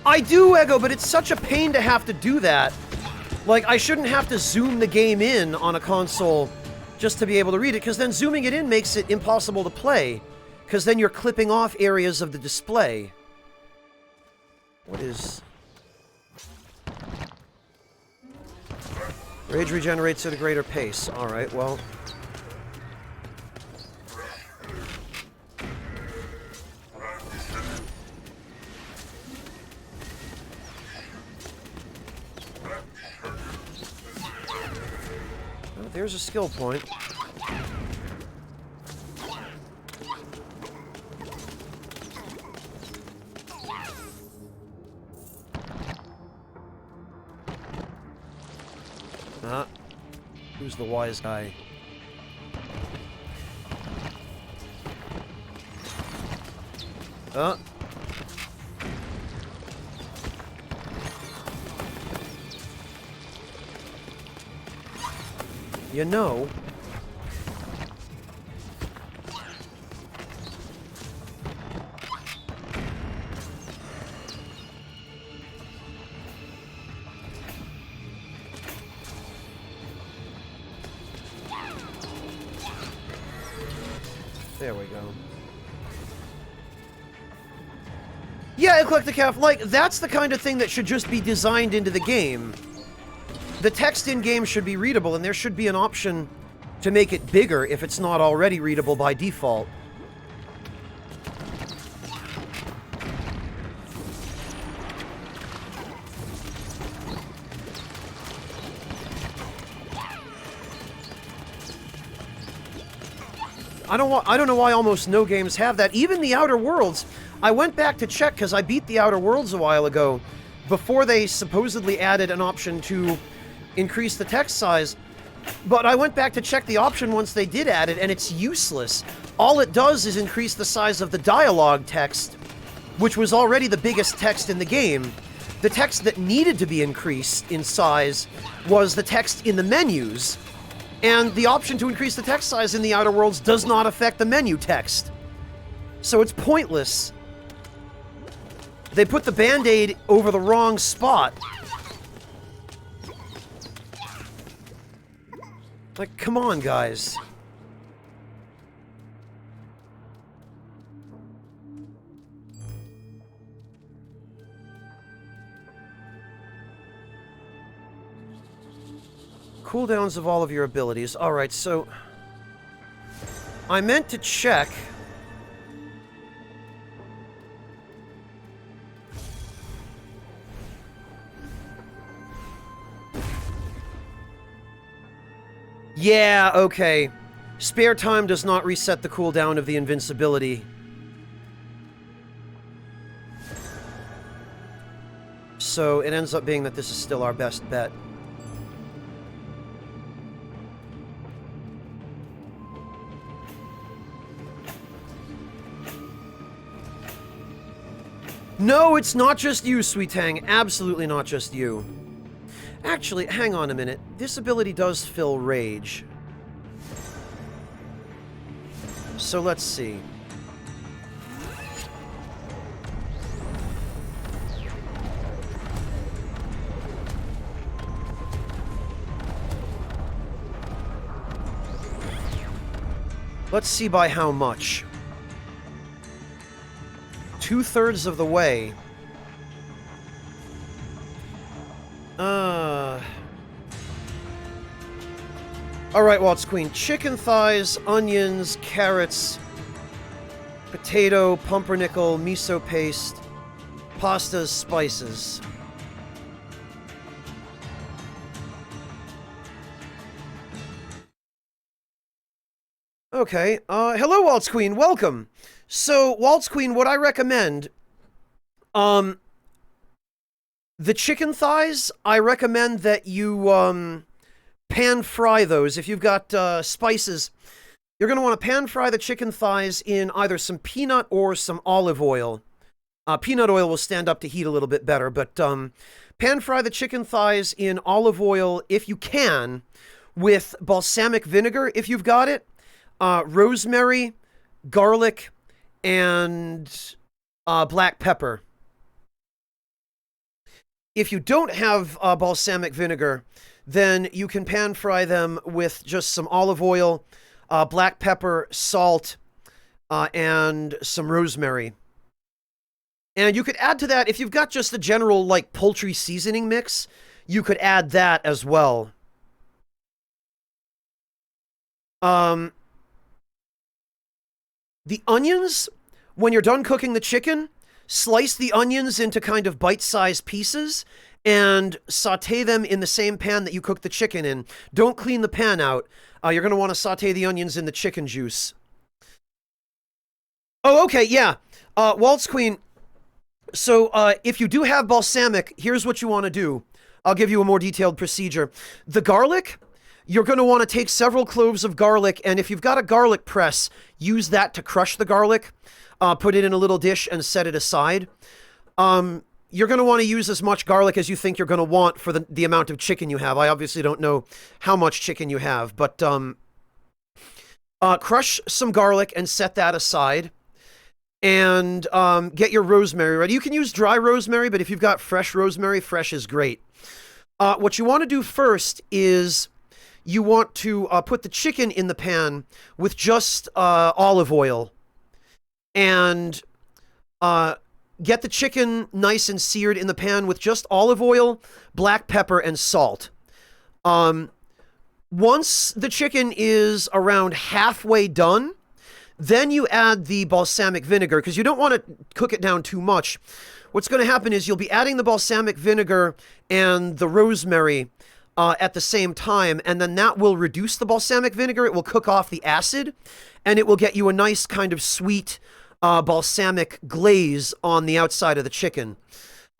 I do, Ego, but it's such a pain to have to do that. Like, I shouldn't have to zoom the game in on a console just to be able to read it, because then zooming it in makes it impossible to play, because then you're clipping off areas of the display. What is... Rage regenerates at a greater pace. Alright, well... Oh, there's a skill point. Who's the wise guy? You know... There we go. Yeah, Eclecticaf, like, that's the kind of thing that should just be designed into the game. The text in-game should be readable, and there should be an option to make it bigger if it's not already readable by default. I don't know why almost no games have that. Even the Outer Worlds, I went back to check because I beat the Outer Worlds a while ago before they supposedly added an option to increase the text size. But I went back to check the option once they did add it, and it's useless. All it does is increase the size of the dialogue text, which was already the biggest text in the game. The text that needed to be increased in size was the text in the menus. And the option to increase the text size in the Outer Worlds does not affect the menu text. So it's pointless. They put the Band-Aid over the wrong spot. Like, come on, guys. Cooldowns of all of your abilities. Alright, so... I meant to check... Yeah, okay. Spare time does not reset the cooldown of the invincibility. So it ends up being that this is still our best bet. No, it's not just you, Sweet Tang. Absolutely not just you. Actually, hang on a minute. This ability does fill rage. So let's see. Let's see by how much. 2/3 of the way. Alright, Waltz Queen. Chicken thighs, onions, carrots, potato, pumpernickel, miso paste, pastas, spices. Okay, hello, Waltz Queen. Welcome. So, Waltz Queen, what I recommend, the chicken thighs, I recommend that you, pan fry those. If you've got, spices, you're gonna want to pan fry the chicken thighs in either some peanut or some olive oil. Peanut oil will stand up to heat a little bit better, but pan fry the chicken thighs in olive oil if you can, with balsamic vinegar if you've got it, rosemary, garlic, and black pepper. If you don't have balsamic vinegar, then you can pan fry them with just some olive oil, black pepper, salt, and some rosemary. And you could add to that, if you've got just a general, like, poultry seasoning mix, you could add that as well. The onions, when you're done cooking the chicken, slice the onions into kind of bite-sized pieces and saute them in the same pan that you cook the chicken in. Don't clean the pan out. You're going to want to saute the onions in the chicken juice. Oh, okay, yeah. Waltz Queen, so if you do have balsamic, here's what you want to do. I'll give you a more detailed procedure. The garlic, you're going to want to take several cloves of garlic, and if you've got a garlic press, use that to crush the garlic. Put it in a little dish and set it aside. You're going to want to use as much garlic as you think you're going to want for the amount of chicken you have. I obviously don't know how much chicken you have, but crush some garlic and set that aside. And get your rosemary ready. You can use dry rosemary, but if you've got fresh rosemary, fresh is great. What you want to do first is you want to put the chicken in the pan with just olive oil. And get the chicken nice and seared in the pan with just olive oil, black pepper, and salt. Once the chicken is around halfway done, then you add the balsamic vinegar, because you don't want to cook it down too much. What's going to happen is you'll be adding the balsamic vinegar and the rosemary at the same time, and then that will reduce the balsamic vinegar. It will cook off the acid, and it will get you a nice kind of sweet balsamic glaze on the outside of the chicken.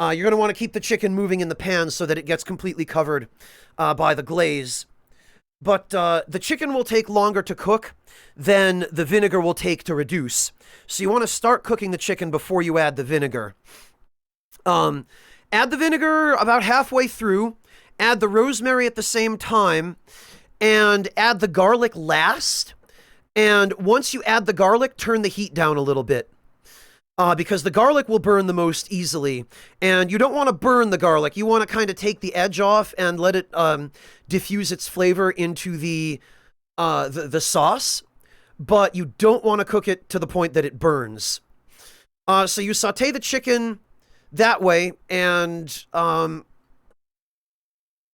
You're going to want to keep the chicken moving in the pan so that it gets completely covered by the glaze. But the chicken will take longer to cook than the vinegar will take to reduce. So you want to start cooking the chicken before you add the vinegar. Add the vinegar about halfway through, add the rosemary at the same time, and add the garlic last. And once you add the garlic, turn the heat down a little bit. Because the garlic will burn the most easily. And you don't want to burn the garlic. You want to kind of take the edge off and let it diffuse its flavor into the sauce. But you don't want to cook it to the point that it burns. So you saute the chicken that way and,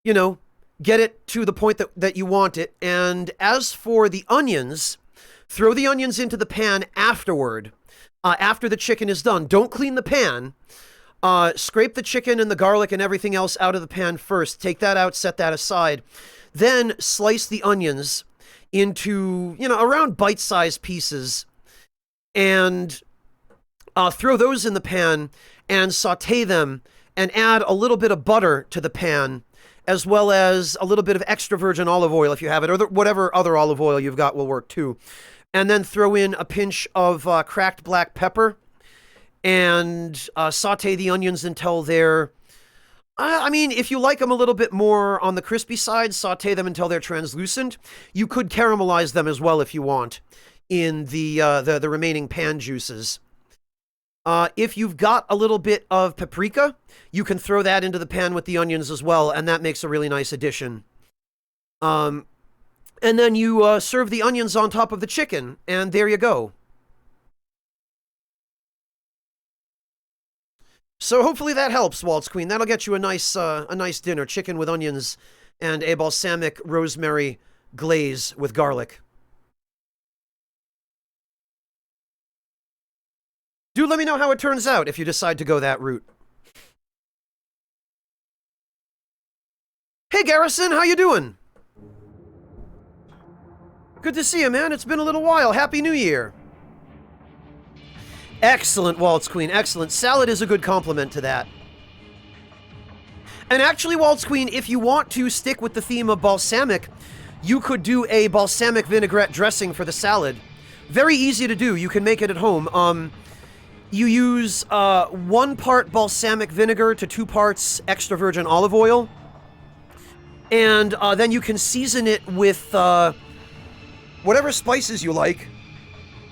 get it to the point that you want it. And as for the onions, throw the onions into the pan afterward. After the chicken is done. Don't clean the pan. Scrape the chicken and the garlic and everything else out of the pan first. Take that out, set that aside. Then slice the onions into, around bite-sized pieces. And throw those in the pan and saute them and add a little bit of butter to the pan, as well as a little bit of extra virgin olive oil if you have it, or whatever other olive oil you've got will work too. And then throw in a pinch of cracked black pepper and saute the onions until they're, if you like them a little bit more on the crispy side, saute them until they're translucent. You could caramelize them as well if you want in the remaining pan juices. If you've got a little bit of paprika, you can throw that into the pan with the onions as well, and that makes a really nice addition. And then you serve the onions on top of the chicken, and there you go. So hopefully that helps, Waltz Queen. That'll get you a nice dinner. Chicken with onions and a balsamic rosemary glaze with garlic. Do let me know how it turns out if you decide to go that route. Hey, Garrison, how you doing? Good to see you, man. It's been a little while. Happy New Year. Excellent, Waltz Queen. Excellent. Salad is a good complement to that. And actually, Waltz Queen, if you want to stick with the theme of balsamic, you could do a balsamic vinaigrette dressing for the salad. Very easy to do. You can make it at home. You use 1 part balsamic vinegar to 2 parts extra virgin olive oil. And then you can season it with whatever spices you like.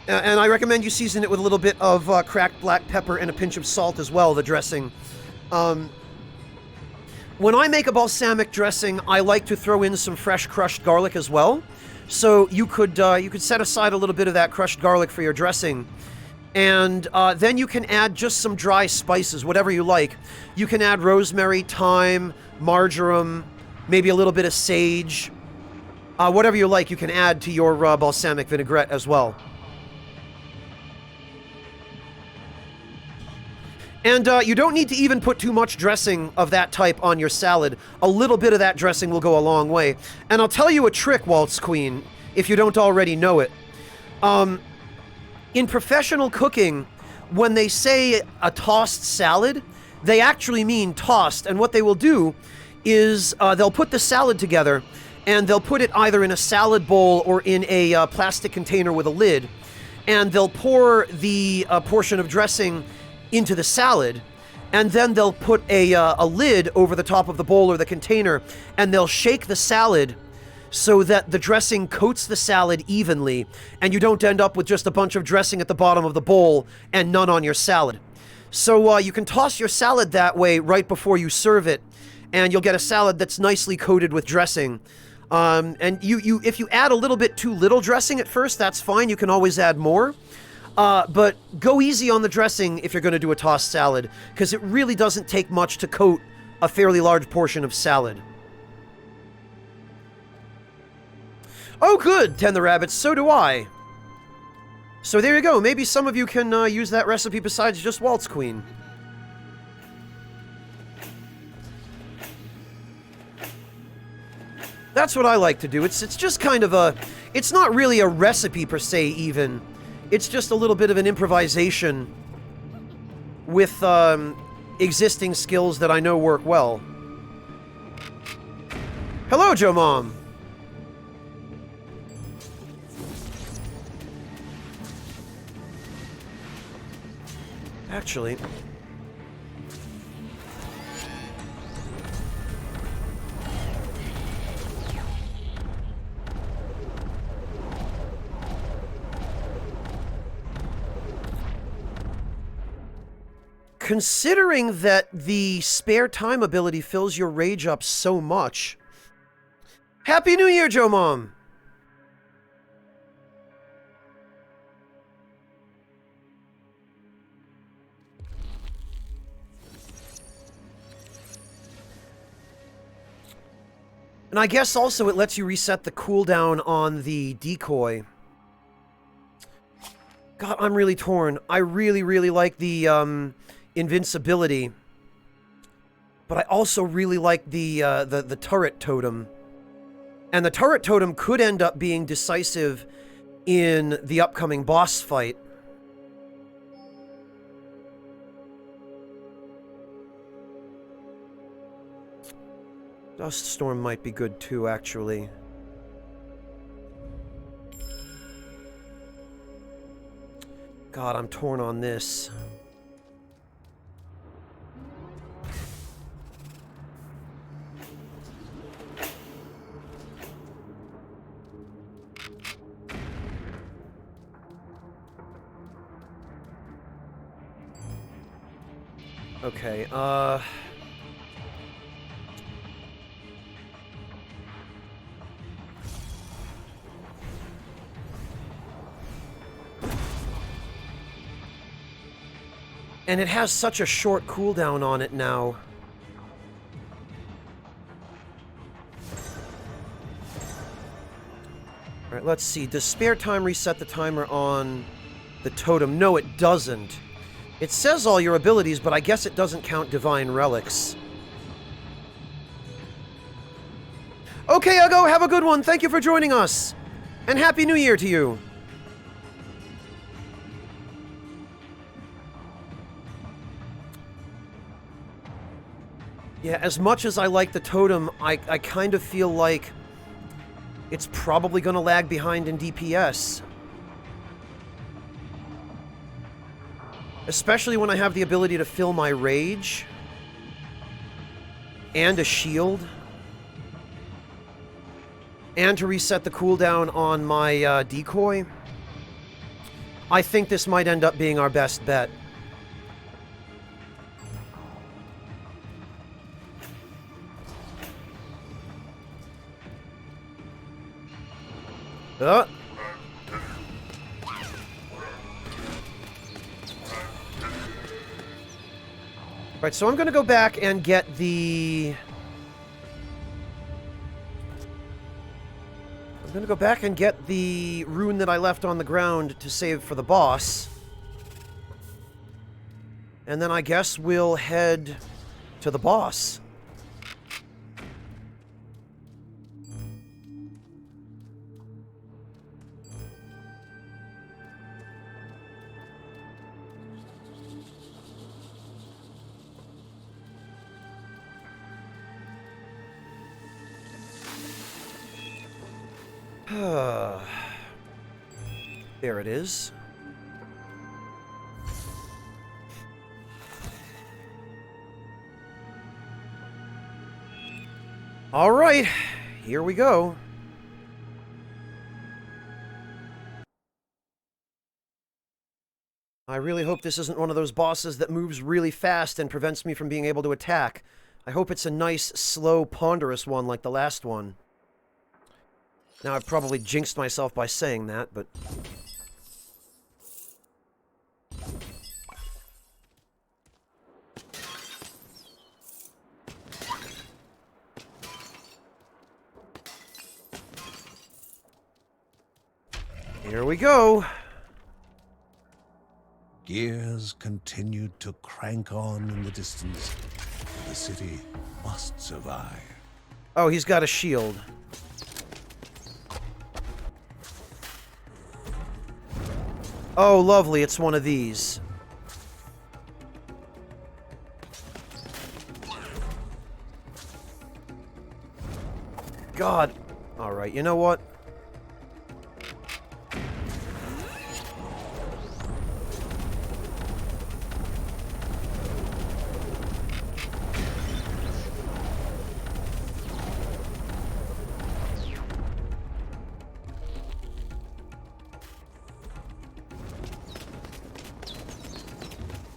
And I recommend you season it with a little bit of cracked black pepper and a pinch of salt as well, the dressing. When I make a balsamic dressing, I like to throw in some fresh crushed garlic as well. So you could set aside a little bit of that crushed garlic for your dressing. And then you can add just some dry spices, whatever you like. You can add rosemary, thyme, marjoram, maybe a little bit of sage. Whatever you like, you can add to your balsamic vinaigrette as well. And you don't need to even put too much dressing of that type on your salad. A little bit of that dressing will go a long way. And I'll tell you a trick, Waltz Queen, if you don't already know it. In professional cooking, when they say a tossed salad, they actually mean tossed. And what they will do is they'll put the salad together, and they'll put it either in a salad bowl or in a plastic container with a lid. And they'll pour the portion of dressing into the salad, and then they'll put a lid over the top of the bowl or the container, and they'll shake the salad so that the dressing coats the salad evenly, and you don't end up with just a bunch of dressing at the bottom of the bowl and none on your salad. So you can toss your salad that way right before you serve it, and you'll get a salad that's nicely coated with dressing. And if you add a little bit too little dressing at first, that's fine. You can always add more. But go easy on the dressing if you're going to do a tossed salad, because it really doesn't take much to coat a fairly large portion of salad. Oh, good, Ten the Rabbits, so do I. So there you go. Maybe some of you can use that recipe besides just Waltz Queen. That's what I like to do. It's just kind of a... It's not really a recipe per se, even. It's just a little bit of an improvisation with existing skills that I know work well. Hello, Joe Mom. Actually... Considering that the spare time ability fills your rage up so much... Happy New Year, Joe Mom! And I guess also it lets you reset the cooldown on the decoy. God, I'm really torn. I really, really like the, invincibility, but I also really like the turret totem, and the turret totem could end up being decisive in the upcoming boss fight. Dust Storm might be good too, actually. God, I'm torn on this. Okay, and it has such a short cooldown on it now. Alright, let's see. Does spare time reset the timer on the totem? No, it doesn't. It says all your abilities, but I guess it doesn't count divine relics. Okay, Uggo, have a good one. Thank you for joining us. And Happy New Year to you. Yeah, as much as I like the totem, I kind of feel like it's probably going to lag behind in DPS. Especially when I have the ability to fill my rage. And a shield. And to reset the cooldown on my decoy. I think this might end up being our best bet. Right, so I'm gonna go back and get the... I'm gonna go back and get the rune that I left on the ground to save for the boss. And then I guess we'll head to the boss. There it is. All right, here we go. I really hope this isn't one of those bosses that moves really fast and prevents me from being able to attack. I hope it's a nice, slow, ponderous one like the last one. Now, I've probably jinxed myself by saying that, but... Here we go. Gears continued to crank on in the distance. The city must survive. Oh, he's got a shield. Oh, lovely, it's one of these. God. Alright, you know what?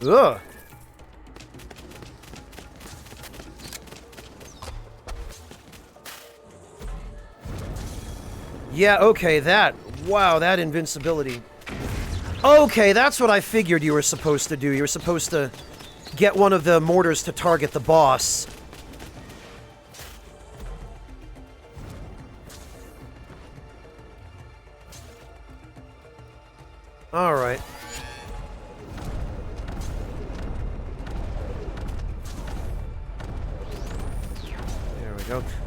Ugh. Yeah, okay, that. Wow, that invincibility. Okay, that's what I figured you were supposed to do. You were supposed to get one of the mortars to target the boss. Alright.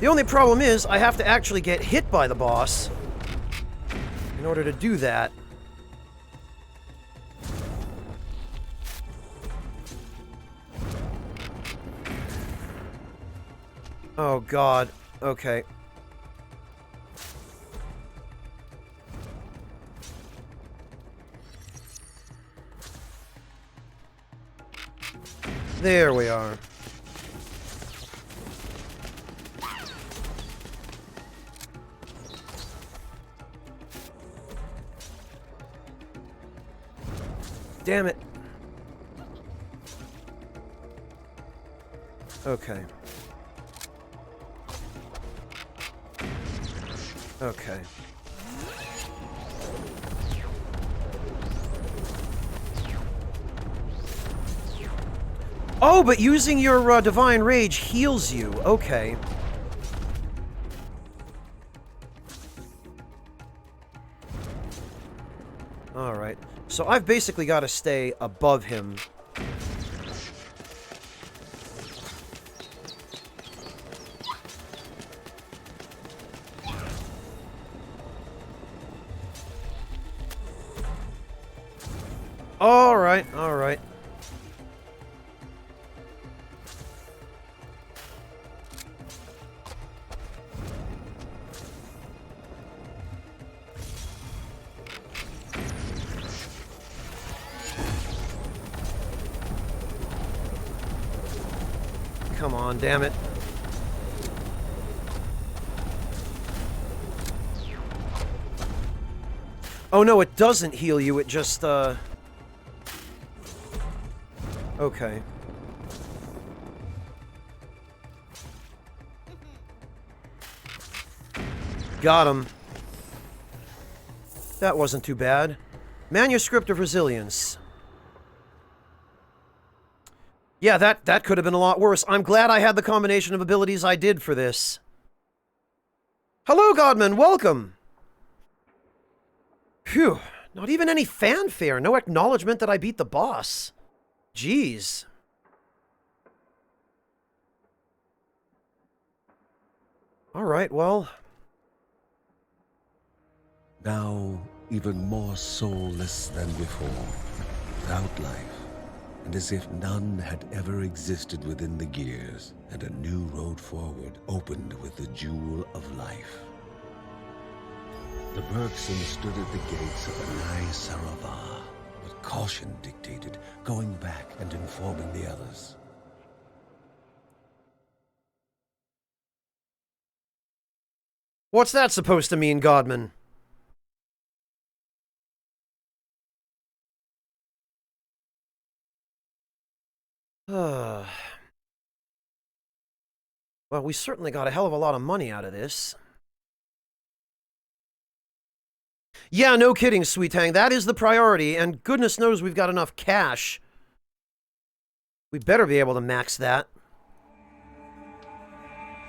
The only problem is, I have to actually get hit by the boss in order to do that. Oh god. Okay. There we are. Damn it. Okay. Okay. Oh, but using your Divine Rage heals you. Okay. Alright. So I've basically got to stay above him. Alright, alright. Come on, damn it. Oh no, it doesn't heal you, it just, okay. Got him. That wasn't too bad. Manuscript of Resilience. Yeah, that could have been a lot worse. I'm glad I had the combination of abilities I did for this. Hello, Godman, welcome! Phew, not even any fanfare, no acknowledgement that I beat the boss. Jeez. Alright, well... Now, even more soulless than before, without life, and as if none had ever existed within the gears, and a new road forward opened with the jewel of life. The Bergsons stood at the gates of Anai Saravar, but caution dictated going back and informing the others. What's that supposed to mean, Godman? Well, we certainly got a hell of a lot of money out of this. Yeah, no kidding, Sweet Tang. That is the priority, and goodness knows we've got enough cash. We better be able to max that.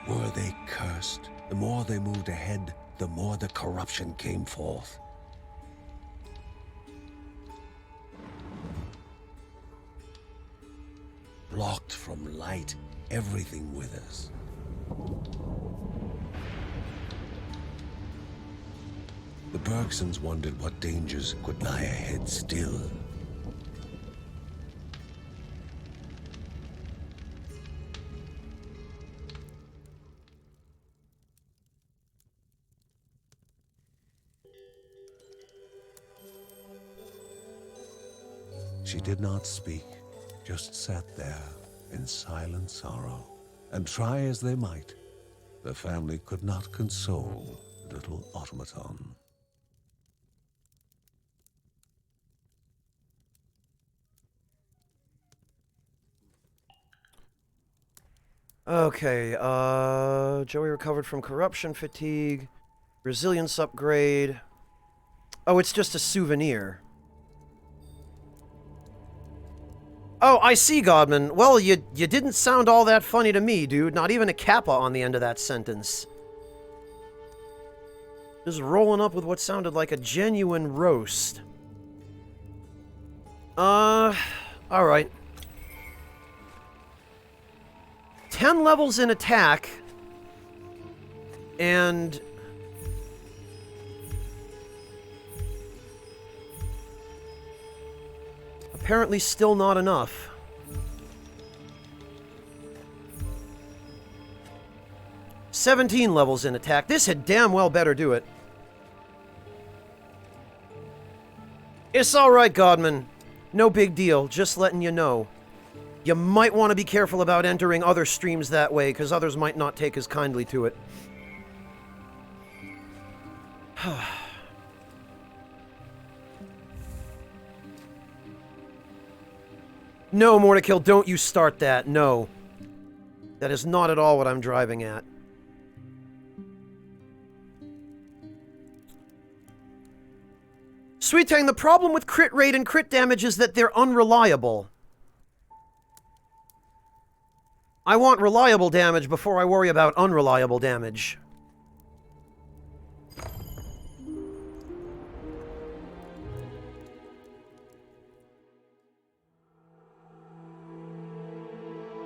Were they cursed? The more they moved ahead, the more the corruption came forth. Blocked from light, everything withers. The Bergsons wondered what dangers could lie ahead still. She did not speak, just sat there in silent sorrow. And try as they might, the family could not console little automaton. Okay, Joey recovered from corruption fatigue, resilience upgrade. Oh, it's just a souvenir. Oh, I see, Godman. Well, you didn't sound all that funny to me, dude. Not even a kappa on the end of that sentence. Just rolling up with what sounded like a genuine roast. Alright. 10 levels in attack. And... apparently still not enough. $17 levels in attack. This had damn well better do it. It's alright, Godman. No big deal, just letting you know. You might want to be careful about entering other streams that way, because others might not take as kindly to it. No, Mortakill, don't you start that. No. That is not at all what I'm driving at. Sweet Tang, the problem with crit rate and crit damage is that they're unreliable. I want reliable damage before I worry about unreliable damage.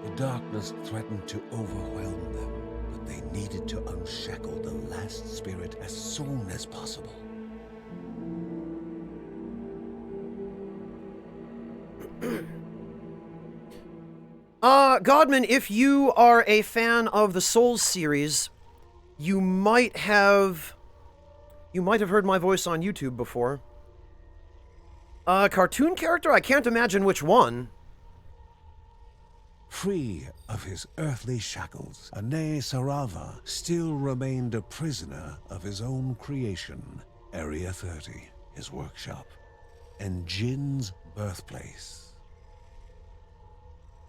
The darkness threatened to overwhelm them, but they needed to unshackle the last spirit as soon as possible. Godman, if you are a fan of the Souls series, you might have heard my voice on YouTube before. Cartoon character? I can't imagine which one. Free of his earthly shackles, Ane Sarava still remained a prisoner of his own creation. Area 30, his workshop, and Jin's birthplace.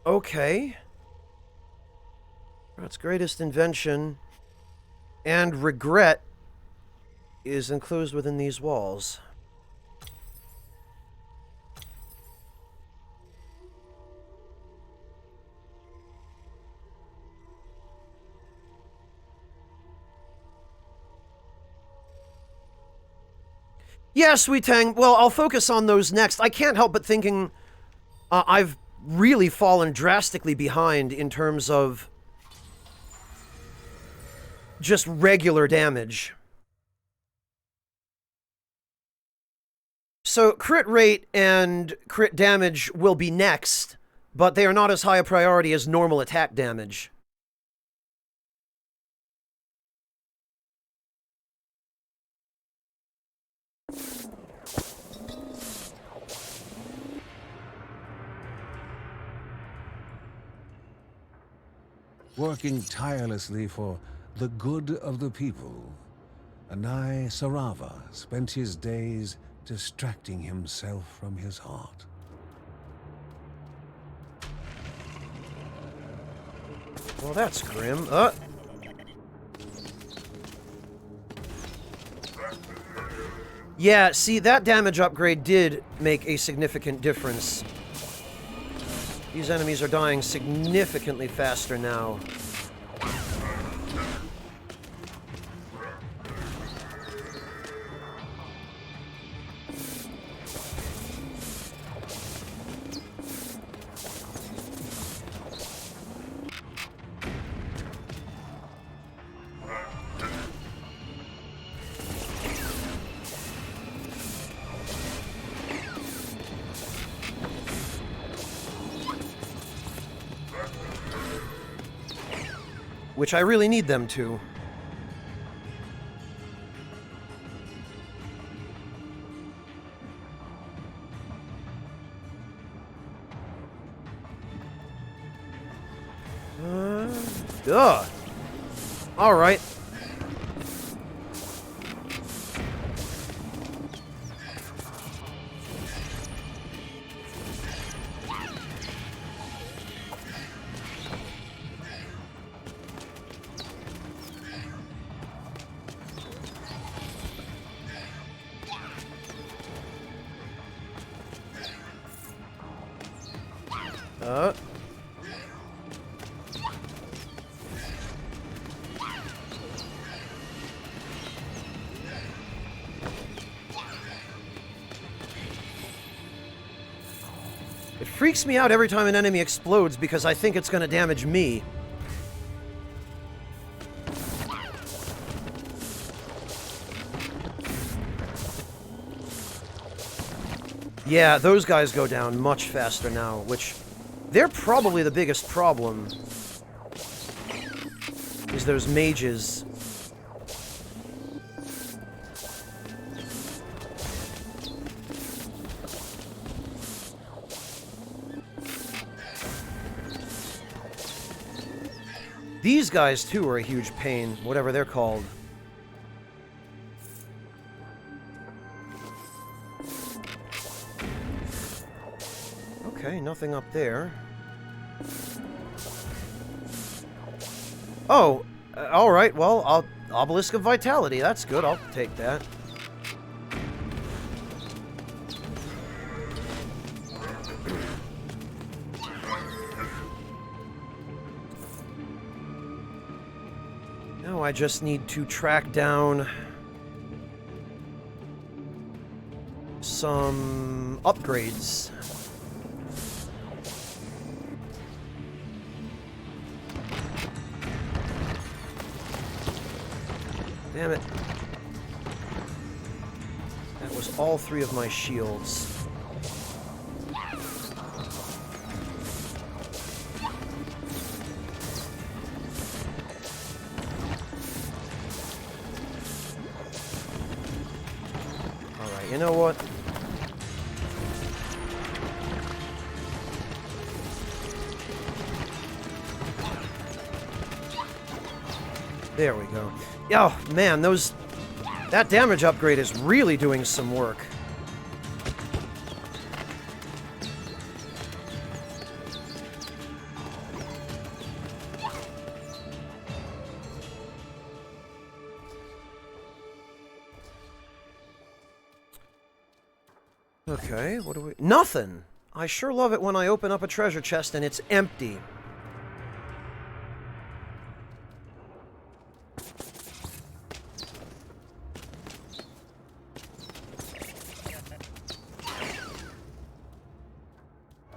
Okay. Its greatest invention and regret is enclosed within these walls. Yeah, Sweet Tang. Well, I'll focus on those next. I can't help but thinking I've really fallen drastically behind in terms of just regular damage. So crit rate and crit damage will be next, but they are not as high a priority as normal attack damage. Working tirelessly for the good of the people, Ane Sarava spent his days distracting himself from his heart. Well, that's grim. Yeah, see, that damage upgrade did make a significant difference. These enemies are dying significantly faster now. Which I really need them to. All right. It freaks me out every time an enemy explodes because I think it's going to damage me. Yeah, those guys go down much faster now, which they're probably the biggest problem. Is those mages. These guys, too, are a huge pain, whatever they're called. Okay, nothing up there. Oh, alright, well, Obelisk of Vitality, that's good, I'll take that. Now I just need to track down some upgrades. Damn it. That was all three of my shields. Alright, you know what? There we go. Oh, man, that damage upgrade is really doing some work. Okay, what do we... Nothing! I sure love it when I open up a treasure chest and it's empty.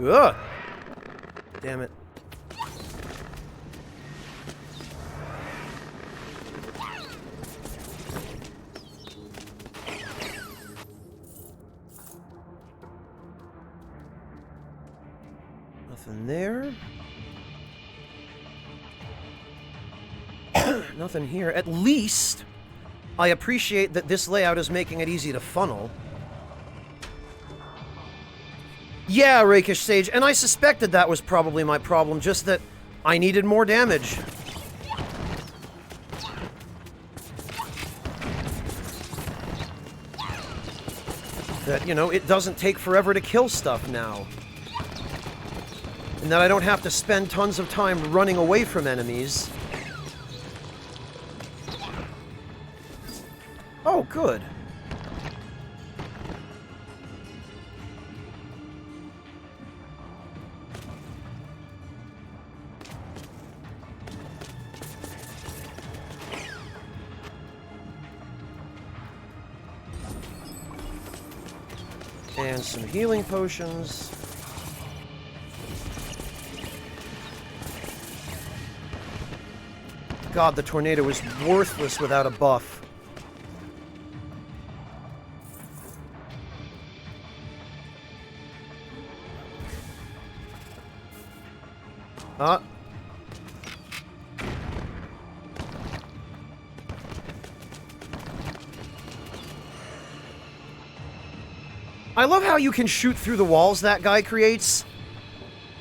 Ugh! Damn it. Nothing there. Nothing here. At least, I appreciate that this layout is making it easy to funnel. Yeah, Rakish Sage, and I suspected that was probably my problem, just that I needed more damage. That, you know, it doesn't take forever to kill stuff now. And that I don't have to spend tons of time running away from enemies. Oh, good. And some healing potions. God, the tornado is worthless without a buff. Ah. I love how you can shoot through the walls that guy creates,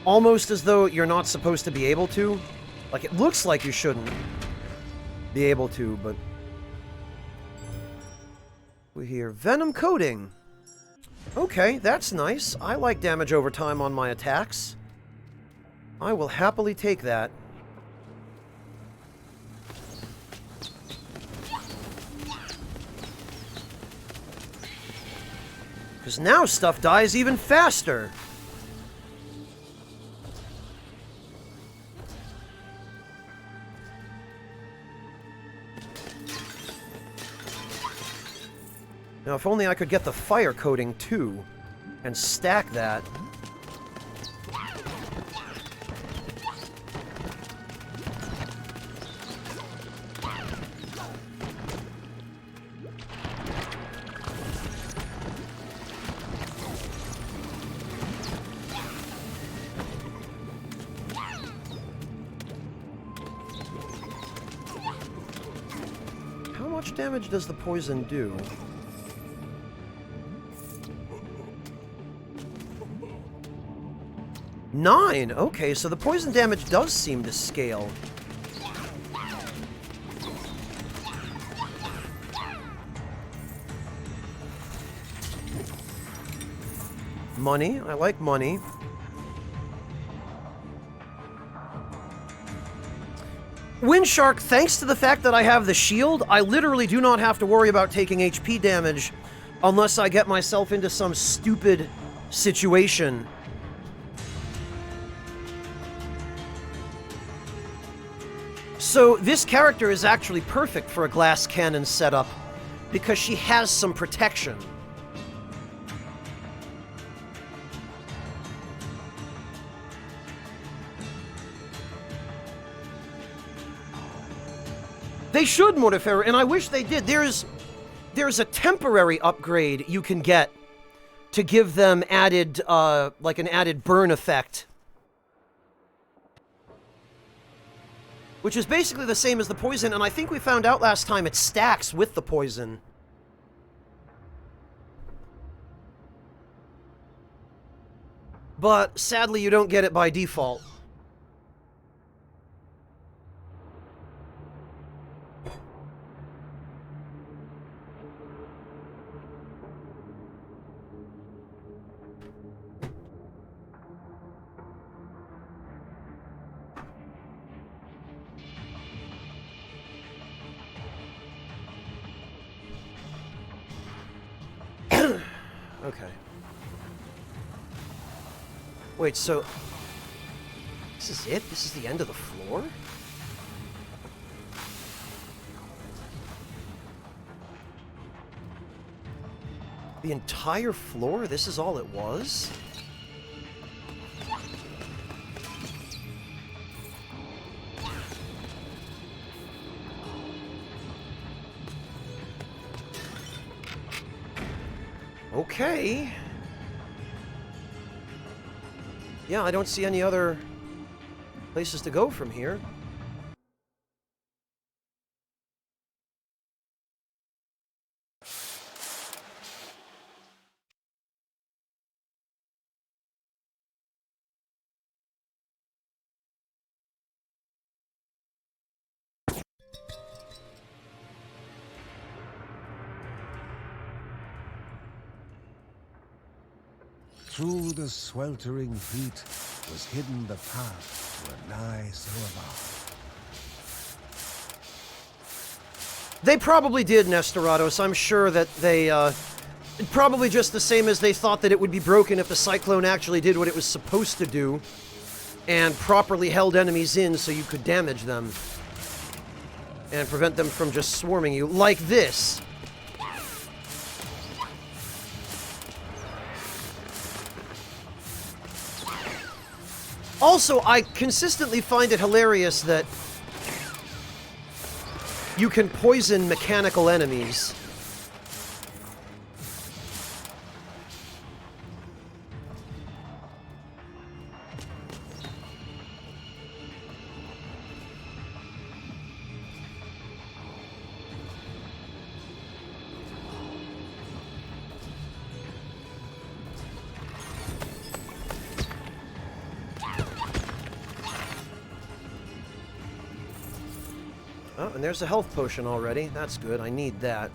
almost as though you're not supposed to be able to. Like, it looks like you shouldn't be able to, but... We hear Venom Coating. Okay, that's nice. I like damage over time on my attacks. I will happily take that. Because now stuff dies even faster. Now, if only I could get the fire coating, too, and stack that. How much damage does the poison do? Nine! Okay, so the poison damage does seem to scale. Money. I like money. Windshark, thanks to the fact that I have the shield, I literally do not have to worry about taking HP damage unless I get myself into some stupid situation. So this character is actually perfect for a glass cannon setup because she has some protection. They should, Mortiferer, and I wish they did. There's a temporary upgrade you can get to give them added, like an added burn effect. Which is basically the same as the poison, and I think we found out last time it stacks with the poison. But sadly, you don't get it by default. Okay. Wait, so... This is it? This is the end of the floor? The entire floor? This is all it was? Okay. Yeah, I don't see any other places to go from here. Through the sweltering heat was hidden the path to a nice Oavar. They probably did, Nestorados. I'm sure that they, probably just the same as they thought that it would be broken if the cyclone actually did what it was supposed to do and properly held enemies in so you could damage them and prevent them from just swarming you, like this. Also, I consistently find it hilarious that you can poison mechanical enemies. Oh, and there's a health potion already. That's good. I need that.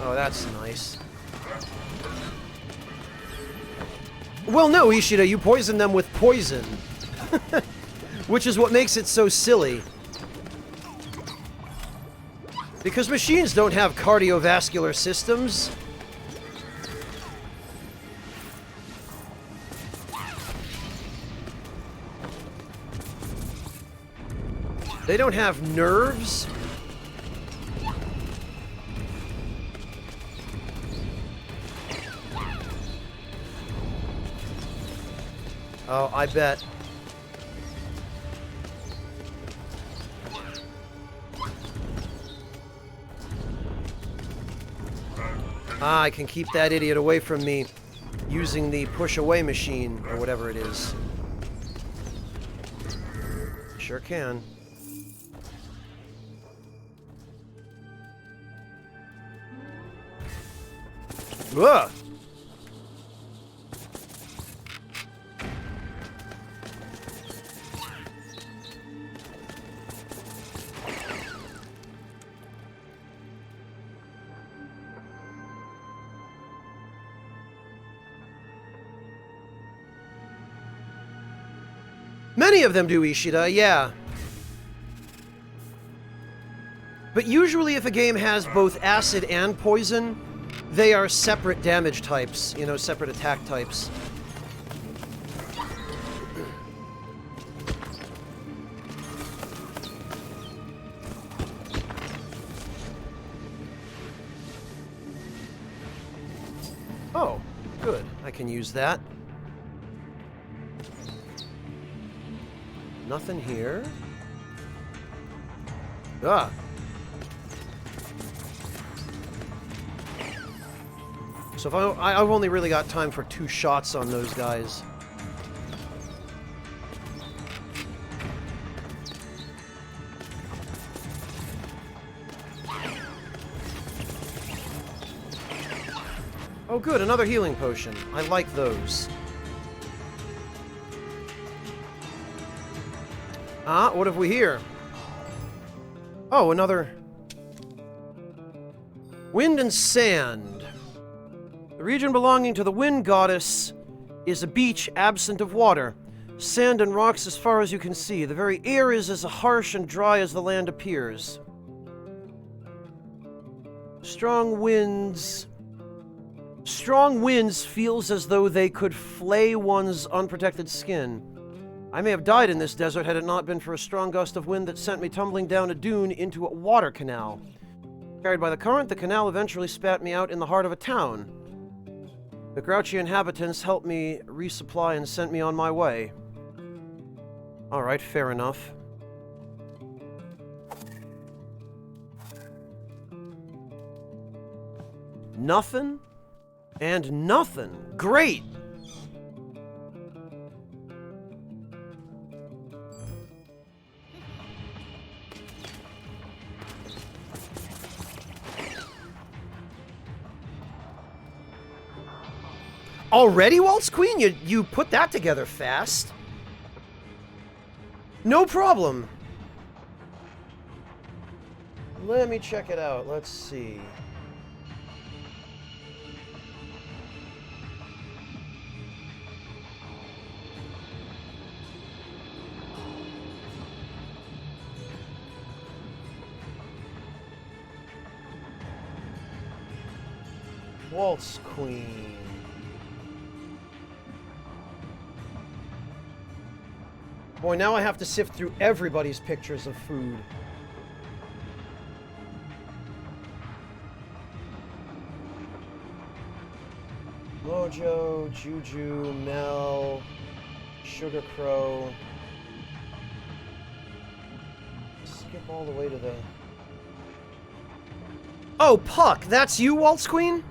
Oh, that's nice. Well, no, Ishida, you poison them with poison. Which is what makes it so silly. Because machines don't have cardiovascular systems. They don't have nerves. Oh, I bet. Ah, I can keep that idiot away from me using the push-away machine, or whatever it is. Sure can. Ugh! Many of them do, Ishida, yeah. But usually if a game has both acid and poison, they are separate damage types, you know, separate attack types. Oh, good. I can use that. Nothing here. Ah. So if I've only really got time for 2 shots on those guys. Oh good, another healing potion. I like those. Ah, what have we here? Oh, another... Wind and sand. The region belonging to the wind goddess is a beach absent of water. Sand and rocks as far as you can see. The very air is as harsh and dry as the land appears. Strong winds. Strong winds feels as though they could flay one's unprotected skin. I may have died in this desert had it not been for a strong gust of wind that sent me tumbling down a dune into a water canal. Carried by the current, the canal eventually spat me out in the heart of a town. The grouchy inhabitants helped me resupply and sent me on my way. Alright, fair enough. Nothing and nothing. Great! Already, Waltz Queen? You put that together fast. No problem. Let me check it out. Let's see. Waltz Queen. Boy, now I have to sift through everybody's pictures of food. Mojo, Juju, Mel, Sugar Crow. Skip all the way to the... Oh, Puck! That's you, Waltz Queen?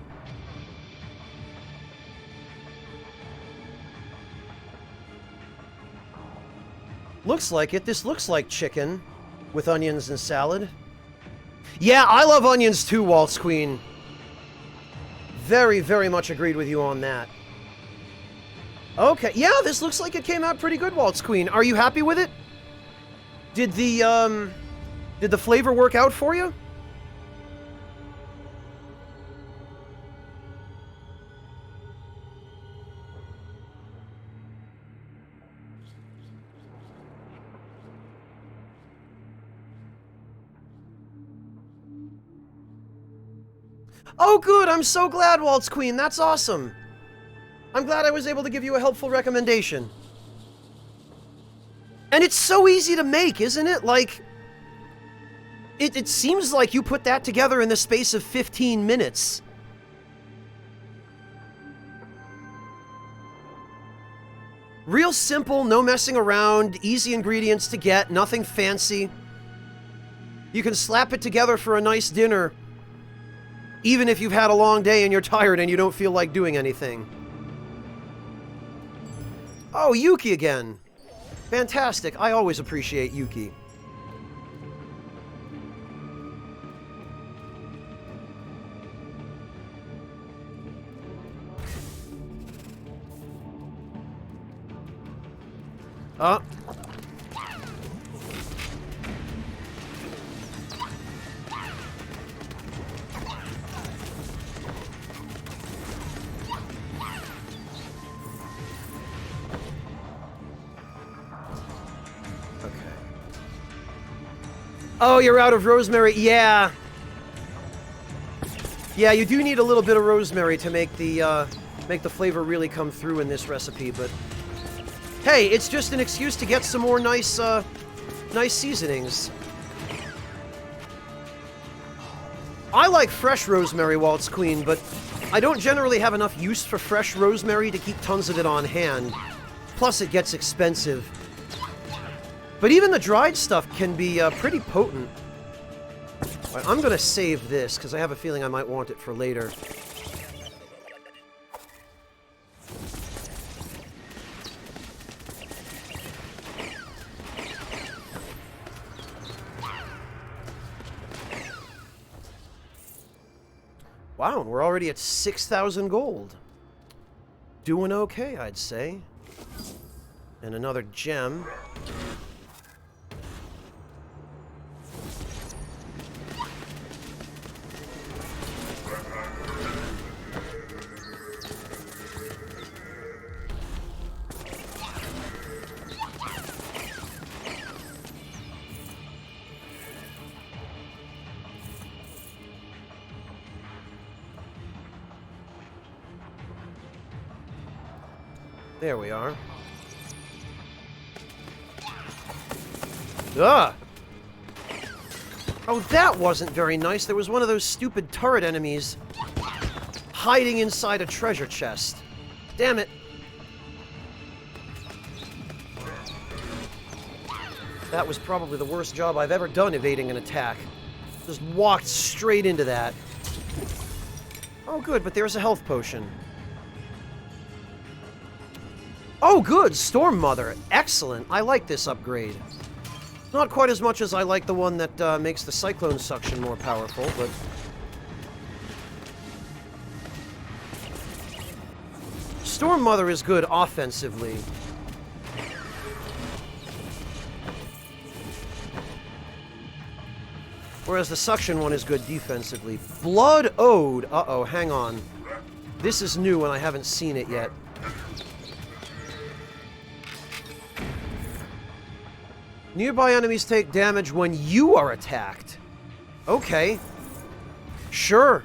Looks like it. This looks like chicken with onions and salad. Yeah, I love onions too, Waltz Queen. Very, very much agreed with you on that. Okay, yeah, this looks like it came out pretty good, Waltz Queen. Are you happy with it? Did the flavor work out for you? Oh, good! I'm so glad, Waltz Queen. That's awesome. I'm glad I was able to give you a helpful recommendation. And it's so easy to make, isn't it? Like, it seems like you put that together in the space of 15 minutes. Real simple, no messing around, easy ingredients to get, nothing fancy. You can slap it together for a nice dinner, even if you've had a long day and you're tired and you don't feel like doing anything. Oh, Yuki again. Fantastic. I always appreciate Yuki. Oh, you're out of rosemary. Yeah. Yeah, you do need a little bit of rosemary to make the flavor really come through in this recipe, but hey, it's just an excuse to get some more nice seasonings. I like fresh rosemary, Waltz Queen, but I don't generally have enough use for fresh rosemary to keep tons of it on hand. Plus, it gets expensive. But even the dried stuff can be pretty potent. All right, I'm gonna save this, because I have a feeling I might want it for later. Wow, we're already at 6,000 gold. Doing okay, I'd say. And another gem. There we are. Ugh! Oh, that wasn't very nice. There was one of those stupid turret enemies hiding inside a treasure chest. Damn it. That was probably the worst job I've ever done evading an attack. Just walked straight into that. Oh, good, but there's a health potion. Oh, good! Storm Mother. Excellent. I like this upgrade. Not quite as much as I like the one that makes the Cyclone Suction more powerful, but... Storm Mother is good offensively. Whereas the Suction one is good defensively. Blood Ode! Uh-oh, hang on. This is new and I haven't seen it yet. Nearby enemies take damage when you are attacked. Okay. Sure.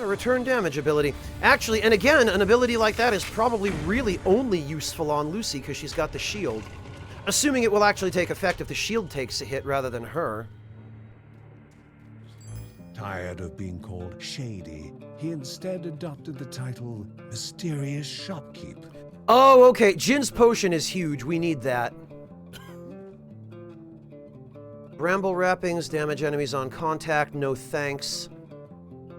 Return damage ability. Actually, and again, an ability like that is probably really only useful on Lucy because she's got the shield. Assuming it will actually take effect if the shield takes a hit rather than her. Tired of being called shady, he instead adopted the title Mysterious Shopkeep. Oh, okay. Jin's potion is huge. We need that. Bramble wrappings, damage enemies on contact, no thanks.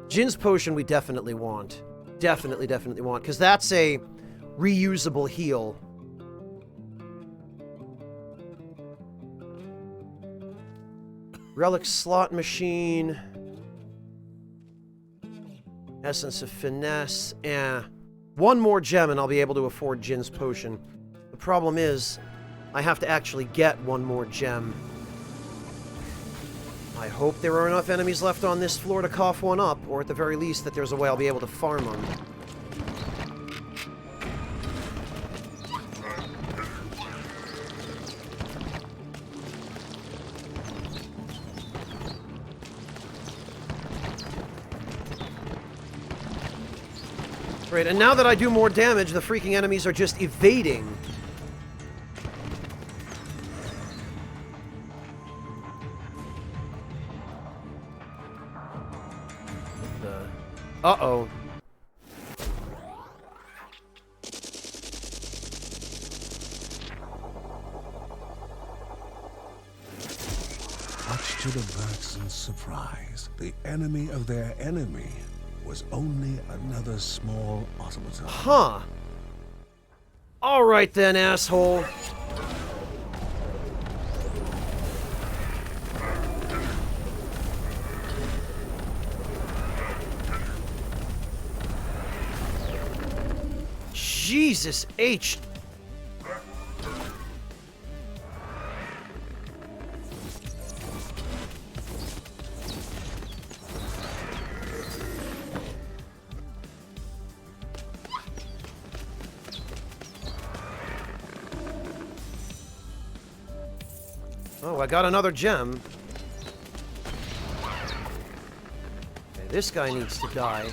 Jin's potion we definitely want. Definitely want, because that's a reusable heal. Relic slot machine. Essence of finesse. One more gem and I'll be able to afford Jin's potion. The problem is, I have to actually get one more gem. I hope there are enough enemies left on this floor to cough one up, or at the very least that there's a way I'll be able to farm them. Right, and now that I do more damage, the freaking enemies are just evading. Uh-oh. Much to the Bergsons' surprise, the enemy of their enemy was only another small automaton. Huh. Alright then, asshole. Jesus H. Oh, I got another gem. Okay, this guy needs to die.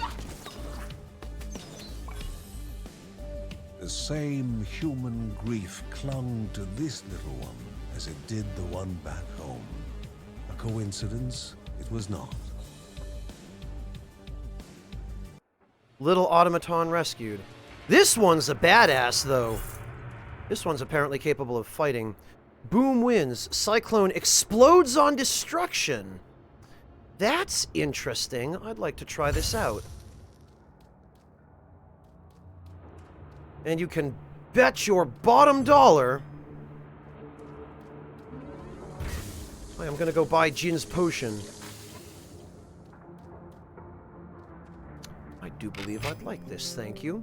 The same human grief clung to this little one as it did the one back home. A coincidence? It was not. Little automaton rescued. This one's a badass, though. This one's apparently capable of fighting. Boom wins. Cyclone explodes on destruction. That's interesting. I'd like to try this out. And you can bet your bottom dollar I'm gonna go buy Jin's potion. I do believe I'd like this, thank you.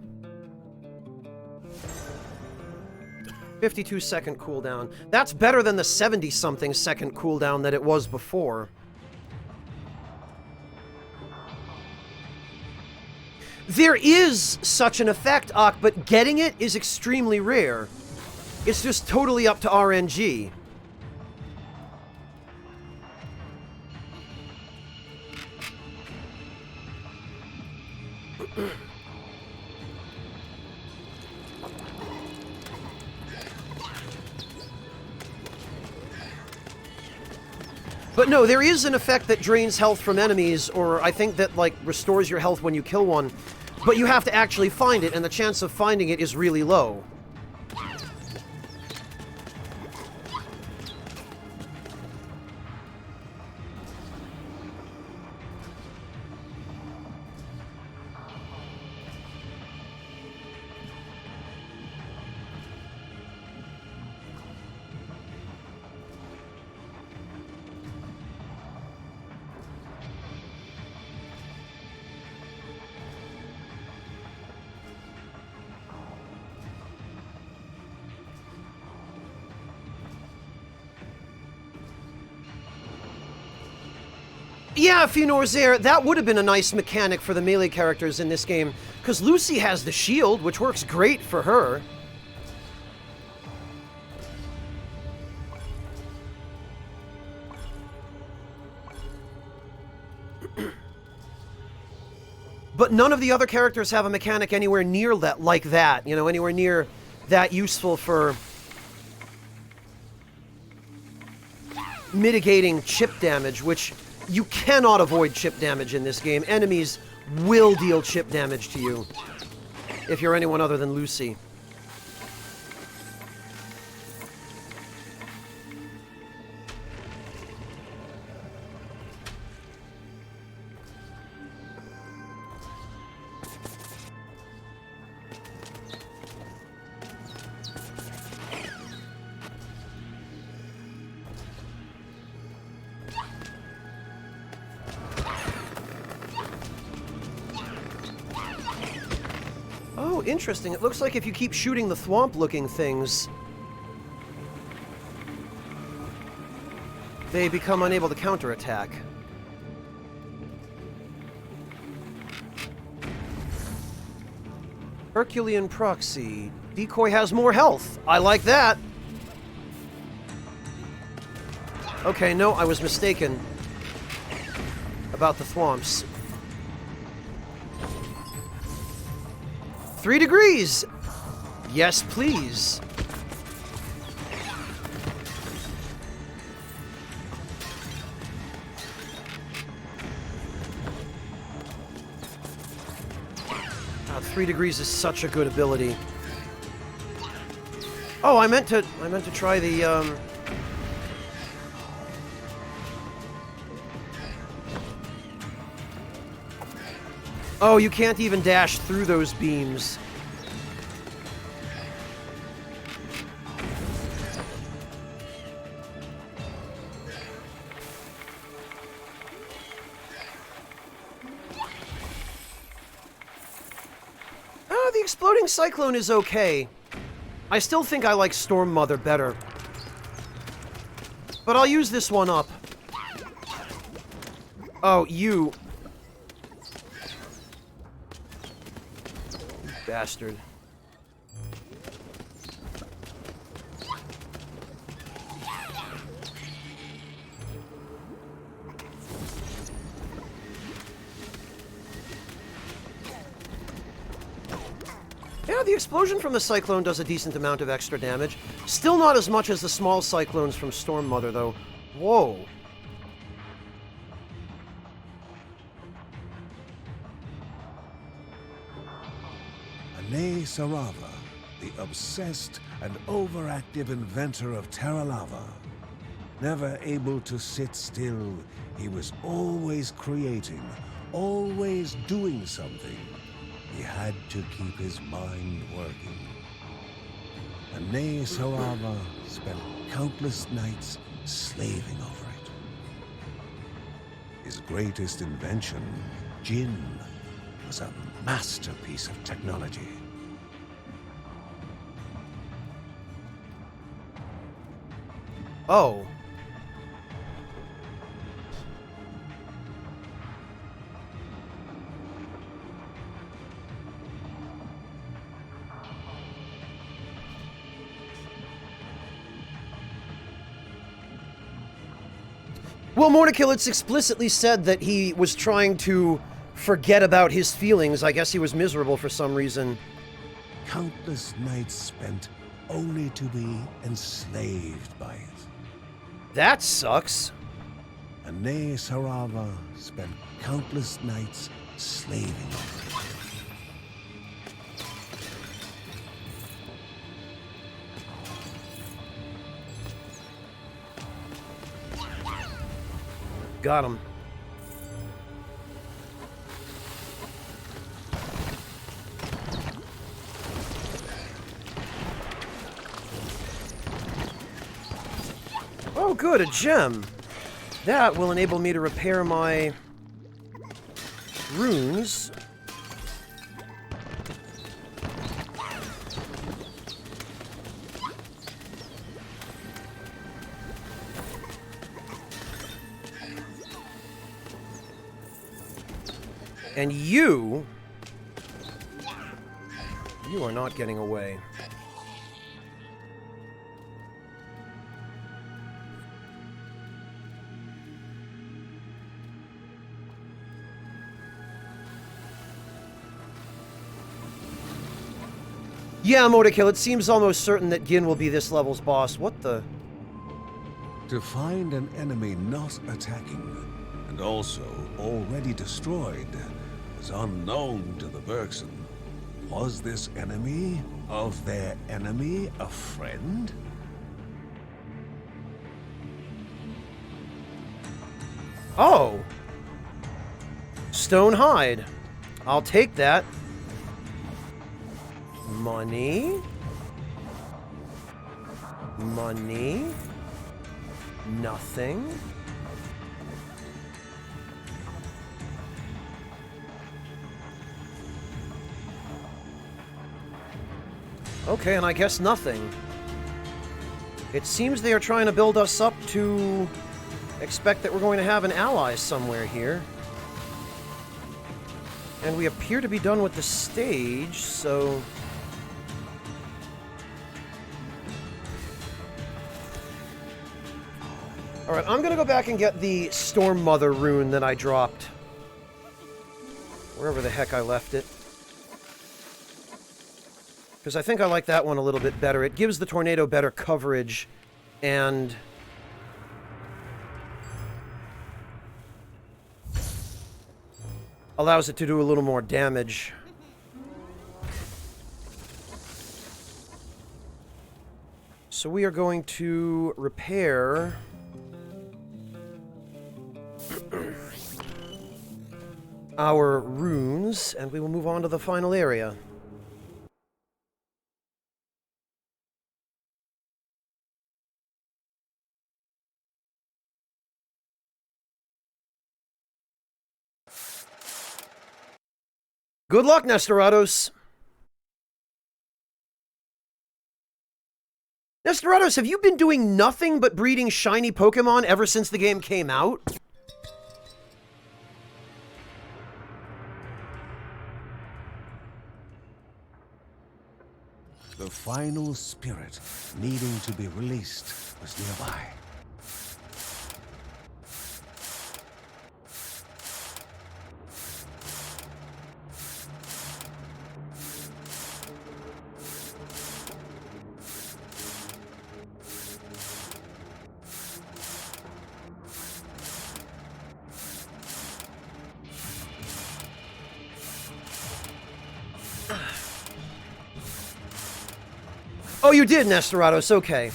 52-second cooldown. That's better than the 70-something second cooldown that it was before. There is such an effect, Ak, but getting it is extremely rare. It's just totally up to RNG. But no, there is an effect that drains health from enemies, or I think that, like, restores your health when you kill one. But you have to actually find it, and the chance of finding it is really low. Yeah, Finorzair, that would have been a nice mechanic for the melee characters in this game, because Lucy has the shield, which works great for her. But none of the other characters have a mechanic anywhere near that, like that, you know, anywhere near that useful for mitigating chip damage, which you cannot avoid chip damage in this game. Enemies will deal chip damage to you if you're anyone other than Lucy. Oh, interesting. It looks like if you keep shooting the thwomp-looking things, they become unable to counterattack. Herculean Proxy. Decoy has more health. I like that. Okay, no, I was mistaken about the thwomps. 3 degrees! Yes, please. God, 3 degrees is such a good ability. Oh, I meant to try the, Oh, you can't even dash through those beams. Oh, the exploding cyclone is okay. I still think I like Storm Mother better. But I'll use this one up. Oh, you... bastard. Yeah, the explosion from the cyclone does a decent amount of extra damage. Still not as much as the small cyclones from Storm Mother, though. Whoa. Ane Sarava, the obsessed and overactive inventor of Terra Lava. Never able to sit still, he was always creating, always doing something. He had to keep his mind working. Ane Sarava spent countless nights slaving over it. His greatest invention, Jinn, was a masterpiece of technology. Oh. Well, Morta it's explicitly said that he was trying to forget about his feelings. I guess he was miserable for some reason. Countless nights spent only to be enslaved by it. That sucks. Ane Sarava spent countless nights slaving on it. Got him. Oh, good, a gem. That will enable me to repair my runes. And you are not getting away. Yeah, Morta, it seems almost certain that Gin will be this level's boss. What the? To find an enemy not attacking, and also already destroyed, was unknown to the Bergson. Was this enemy of their enemy a friend? Oh! Stone hide. I'll take that. Money. Money. Nothing. Okay, and I guess nothing. It seems they are trying to build us up to expect that we're going to have an ally somewhere here. And we appear to be done with the stage, so... Alright, I'm gonna go back and get the Storm Mother rune that I dropped. Wherever the heck I left it. Because I think I like that one a little bit better. It gives the tornado better coverage, and... allows it to do a little more damage. So we are going to repair... our runes, and we will move on to the final area. Good luck, Nestorados! Nestorados, have you been doing nothing but breeding shiny Pokemon ever since the game came out? The final spirit needing to be released was nearby. Oh, you did, Nestorados, okay.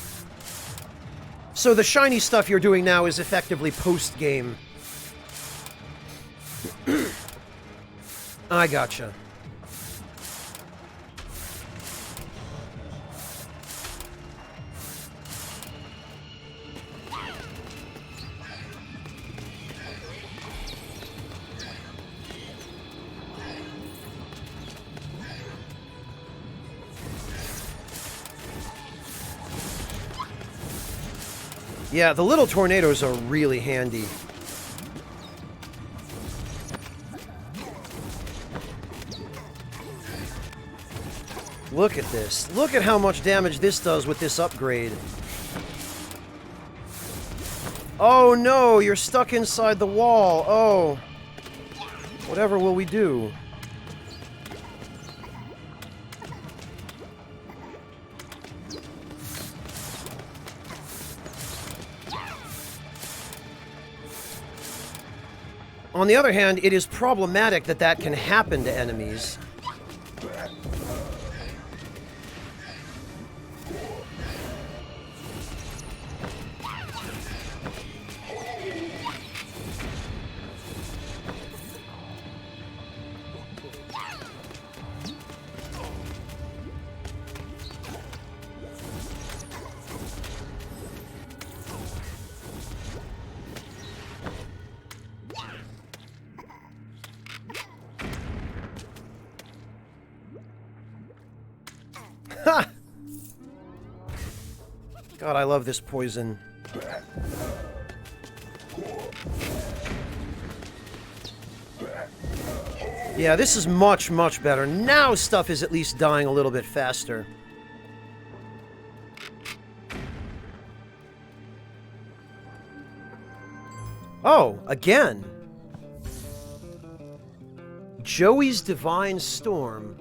So the shiny stuff you're doing now is effectively post-game. I gotcha. Yeah, the little tornadoes are really handy. Look at this. Look at how much damage this does with this upgrade. Oh no, you're stuck inside the wall. Oh. Whatever will we do? On the other hand, it is problematic that that can happen to enemies. Ha! God, I love this poison. Yeah, this is much, much better. Now stuff is at least dying a little bit faster. Oh, again. Joey's Divine Storm.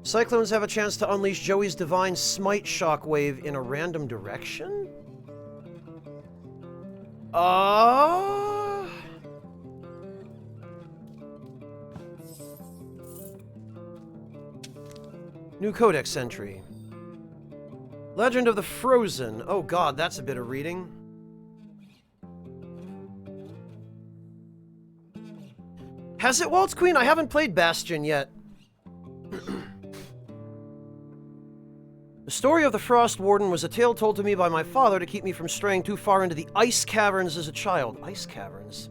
Cyclones have a chance to unleash Joey's Divine Smite Shockwave in a random direction? New Codex entry. Legend of the Frozen. Oh god, that's a bit of reading. Has it, Waltz Queen? I haven't played Bastion yet. The story of the Frost Warden was a tale told to me by my father to keep me from straying too far into the ice caverns as a child. Ice caverns?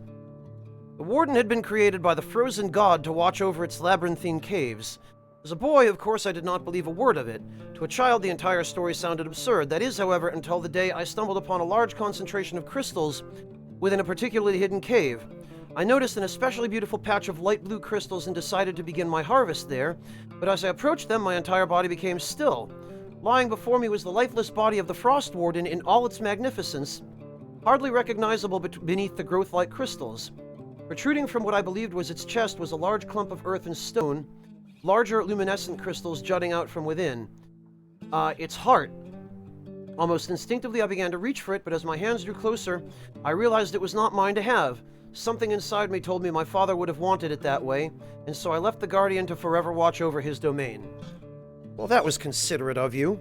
The Warden had been created by the frozen god to watch over its labyrinthine caves. As a boy, of course, I did not believe a word of it. To a child, the entire story sounded absurd. That is, however, until the day I stumbled upon a large concentration of crystals within a particularly hidden cave. I noticed an especially beautiful patch of light blue crystals and decided to begin my harvest there, but as I approached them, my entire body became still. Lying before me was the lifeless body of the Frost Warden in all its magnificence, hardly recognizable beneath the growth-like crystals. Protruding from what I believed was its chest was a large clump of earth and stone, larger luminescent crystals jutting out from within. Its heart. Almost instinctively I began to reach for it, but as my hands drew closer, I realized it was not mine to have. Something inside me told me my father would have wanted it that way, and so I left the Guardian to forever watch over his domain. Well, that was considerate of you.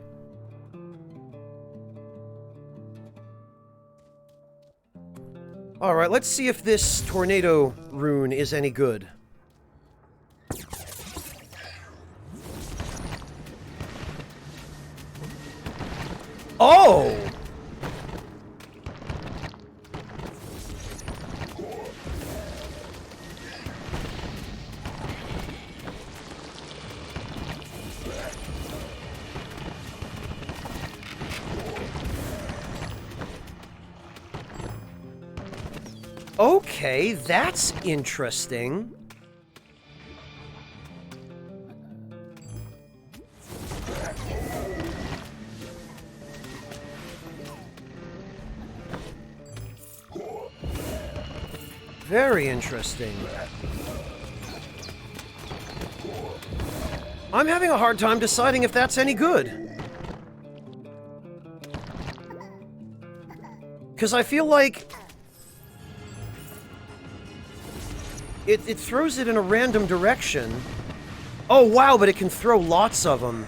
Alright, let's see if this tornado rune is any good. Oh! Okay, that's interesting. Very interesting. I'm having a hard time deciding if that's any good. Because I feel like it throws it in a random direction. Oh, wow, but it can throw lots of them.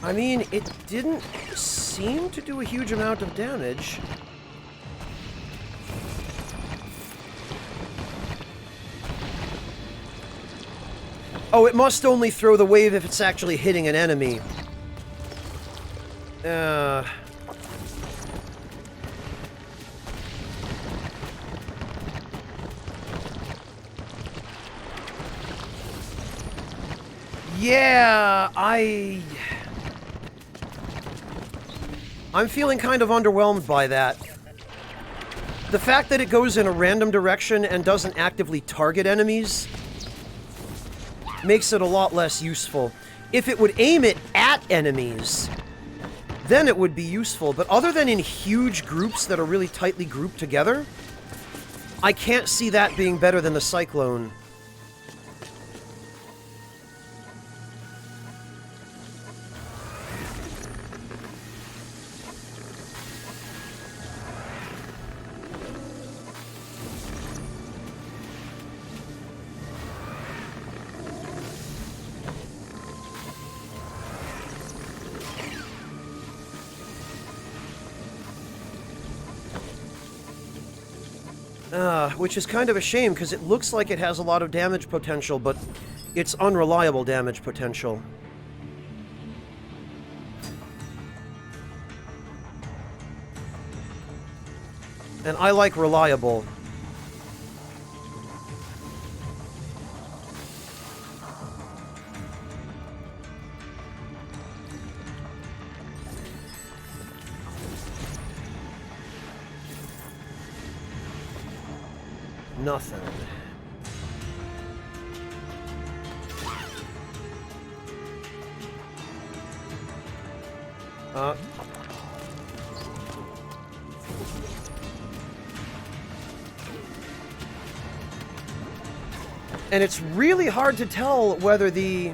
I mean, it didn't seem to do a huge amount of damage. Oh, it must only throw the wave if it's actually hitting an enemy. Yeah, I'm feeling kind of underwhelmed by that. The fact that it goes in a random direction and doesn't actively target enemies makes it a lot less useful. If it would aim it at enemies, then it would be useful. But other than in huge groups that are really tightly grouped together, I can't see that being better than the Cyclone. Which is kind of a shame, because it looks like it has a lot of damage potential, but it's unreliable damage potential. And I like reliable. Nothing. And it's really hard to tell whether the...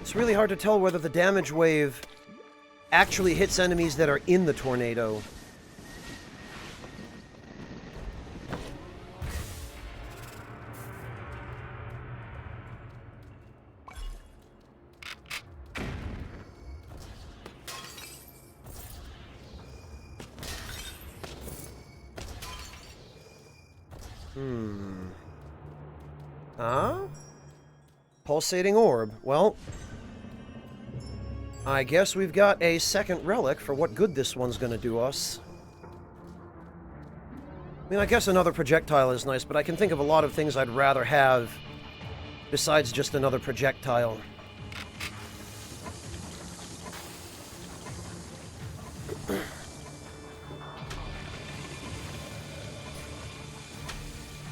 It's really hard to tell whether the damage wave actually hits enemies that are in the tornado. Pulsating orb. Well, I guess we've got a second relic for what good this one's gonna do us. I mean, I guess another projectile is nice, but I can think of a lot of things I'd rather have besides just another projectile.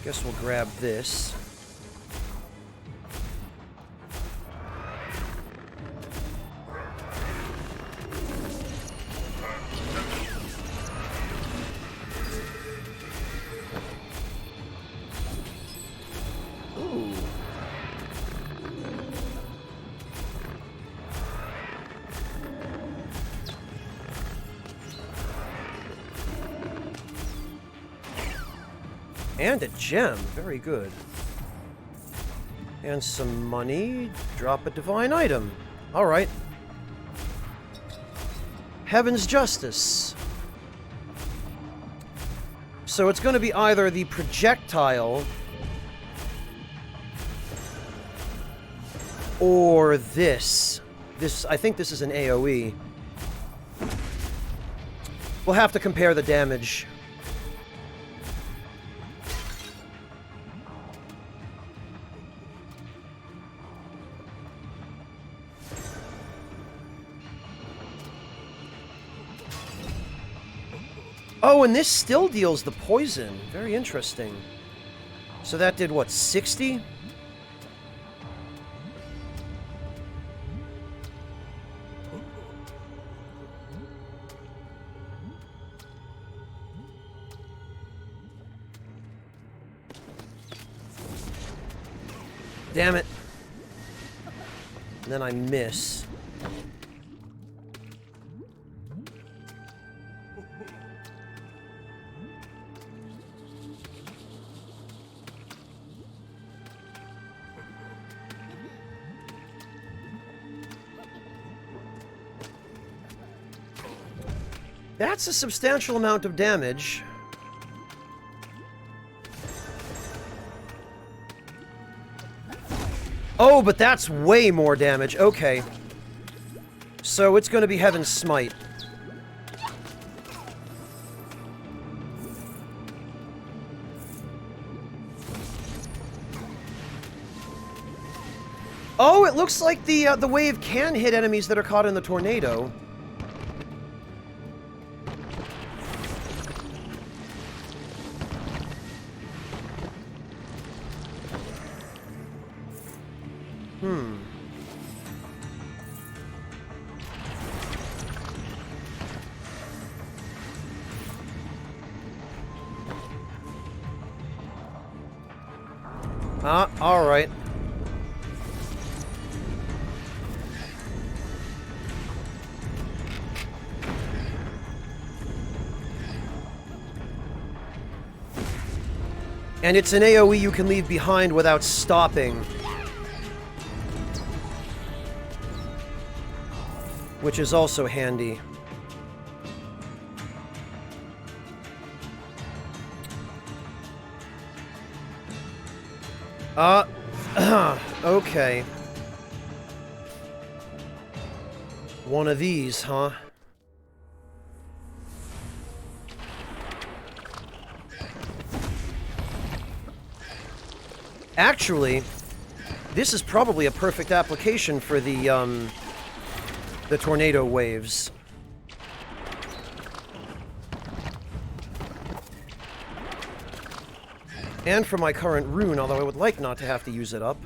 Guess we'll grab this. And a gem. Very good. And some money. Drop a divine item. Alright. Heaven's Justice. So it's going to be either the projectile or this. I think this is an AoE. We'll have to compare the damage. Oh, and this still deals the poison. Very interesting. So that did, what, 60? Damn it. And then I miss. That's a substantial amount of damage. Oh, but that's way more damage. Okay. So it's going to be Heaven's Smite. Oh, it looks like the wave can hit enemies that are caught in the tornado. All right. And it's an AoE you can leave behind without stopping. Which is also handy. Okay. One of these, huh? Actually, this is probably a perfect application for the tornado waves. And for my current rune, although I would like not to have to use it up.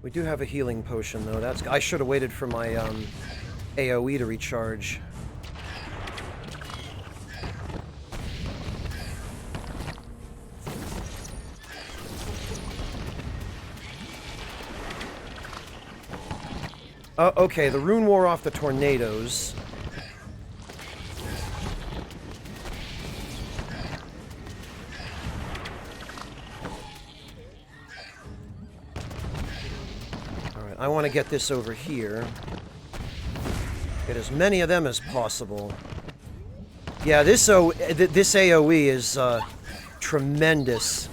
We do have a healing potion, though. I should have waited for my AoE to recharge. Okay, the rune wore off the tornadoes. I want to get this over here. Get as many of them as possible. Yeah, this AoE is tremendous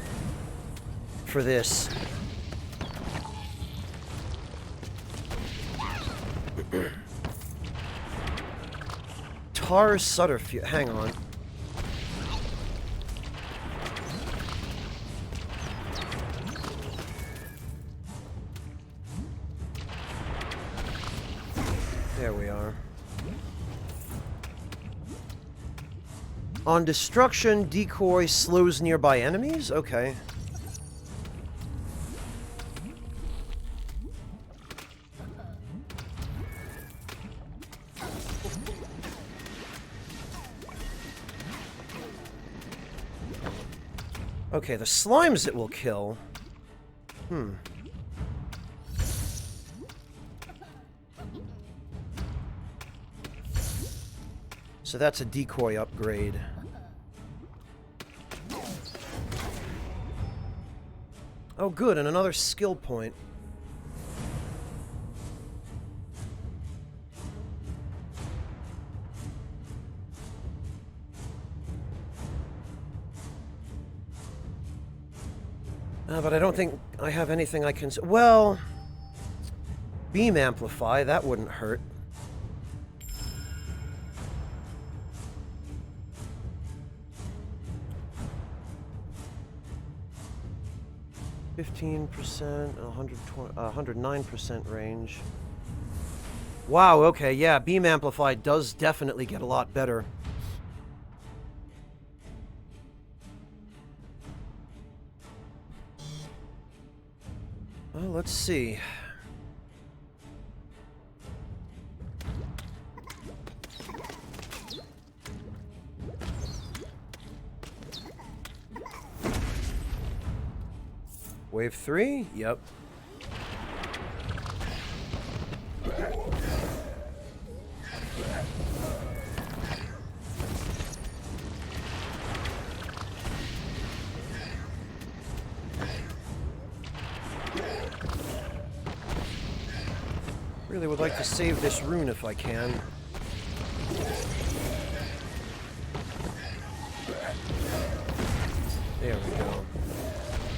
for this. Tar Sutterfield. Hang on. There we are. On destruction, decoy slows nearby enemies? Okay. Okay, the slimes it will kill. So that's a decoy upgrade. Oh, good, and another skill point. But I don't think I have anything I can... Well... Beam Amplify, that wouldn't hurt. %, 109% range. Wow, okay, yeah, Beam Amplify does definitely get a lot better. Well, let's see. Wave 3? Yep. Really would like to save this rune if I can. There we go.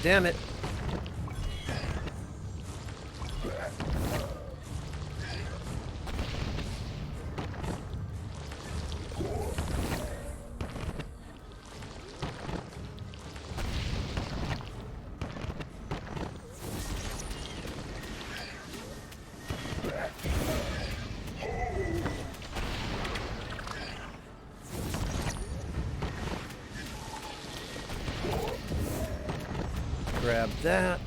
Damn it. Grab that.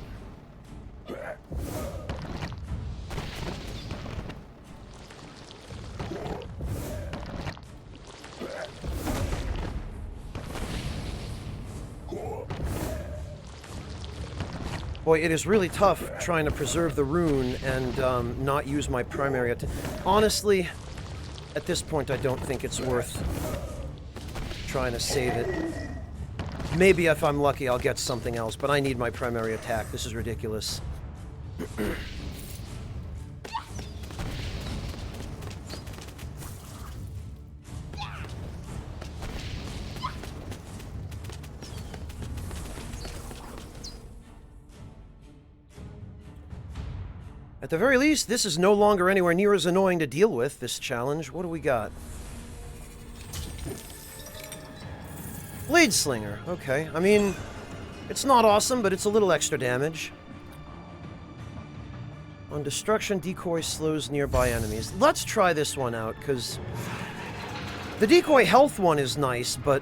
Boy, it is really tough trying to preserve the rune and not use my primary attack. Honestly, at this point, I don't think it's worth trying to save it. Maybe if I'm lucky, I'll get something else, but I need my primary attack. This is ridiculous. At the very least, this is no longer anywhere near as annoying to deal with, this challenge. What do we got? Blade Slinger. Okay. I mean, it's not awesome, but it's a little extra damage. On destruction, decoy slows nearby enemies. Let's try this one out, because the decoy health one is nice, but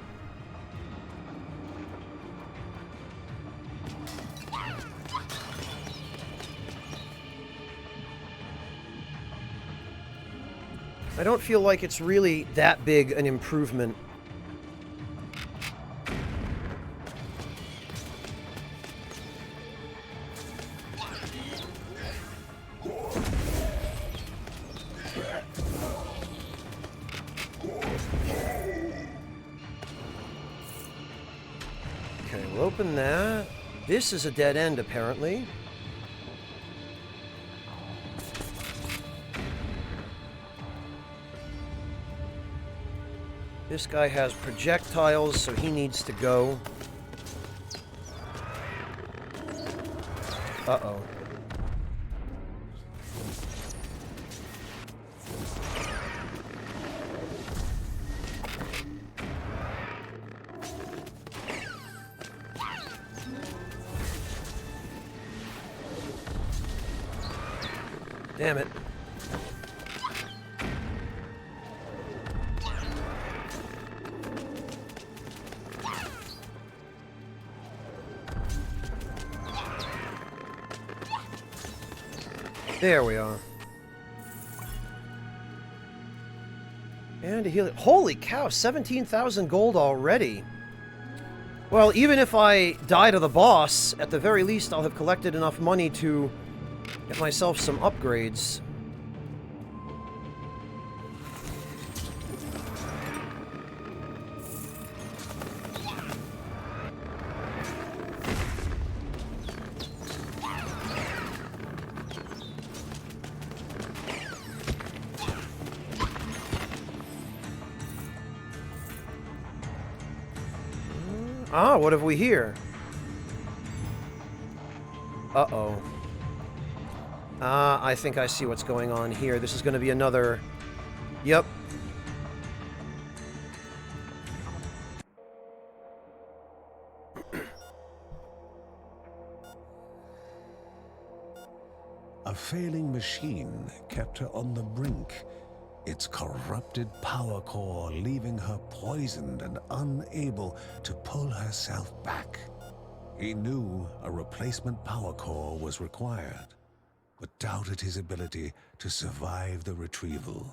I don't feel like it's really that big an improvement. Okay, we'll open that. This is a dead end, apparently. This guy has projectiles, so he needs to go. Uh-oh. Damn it. There we are. And a healing. Holy cow, 17,000 gold already. Well, even if I die to the boss, at the very least I'll have collected enough money to get myself some upgrades. Ah, what have we here? Uh-oh. Ah, I think I see what's going on here. This is going to be another... Yep. A failing machine kept her on the brink, its corrupted power core leaving her poisoned and unable to pull herself back. He knew a replacement power core was required, but doubted his ability to survive the retrieval.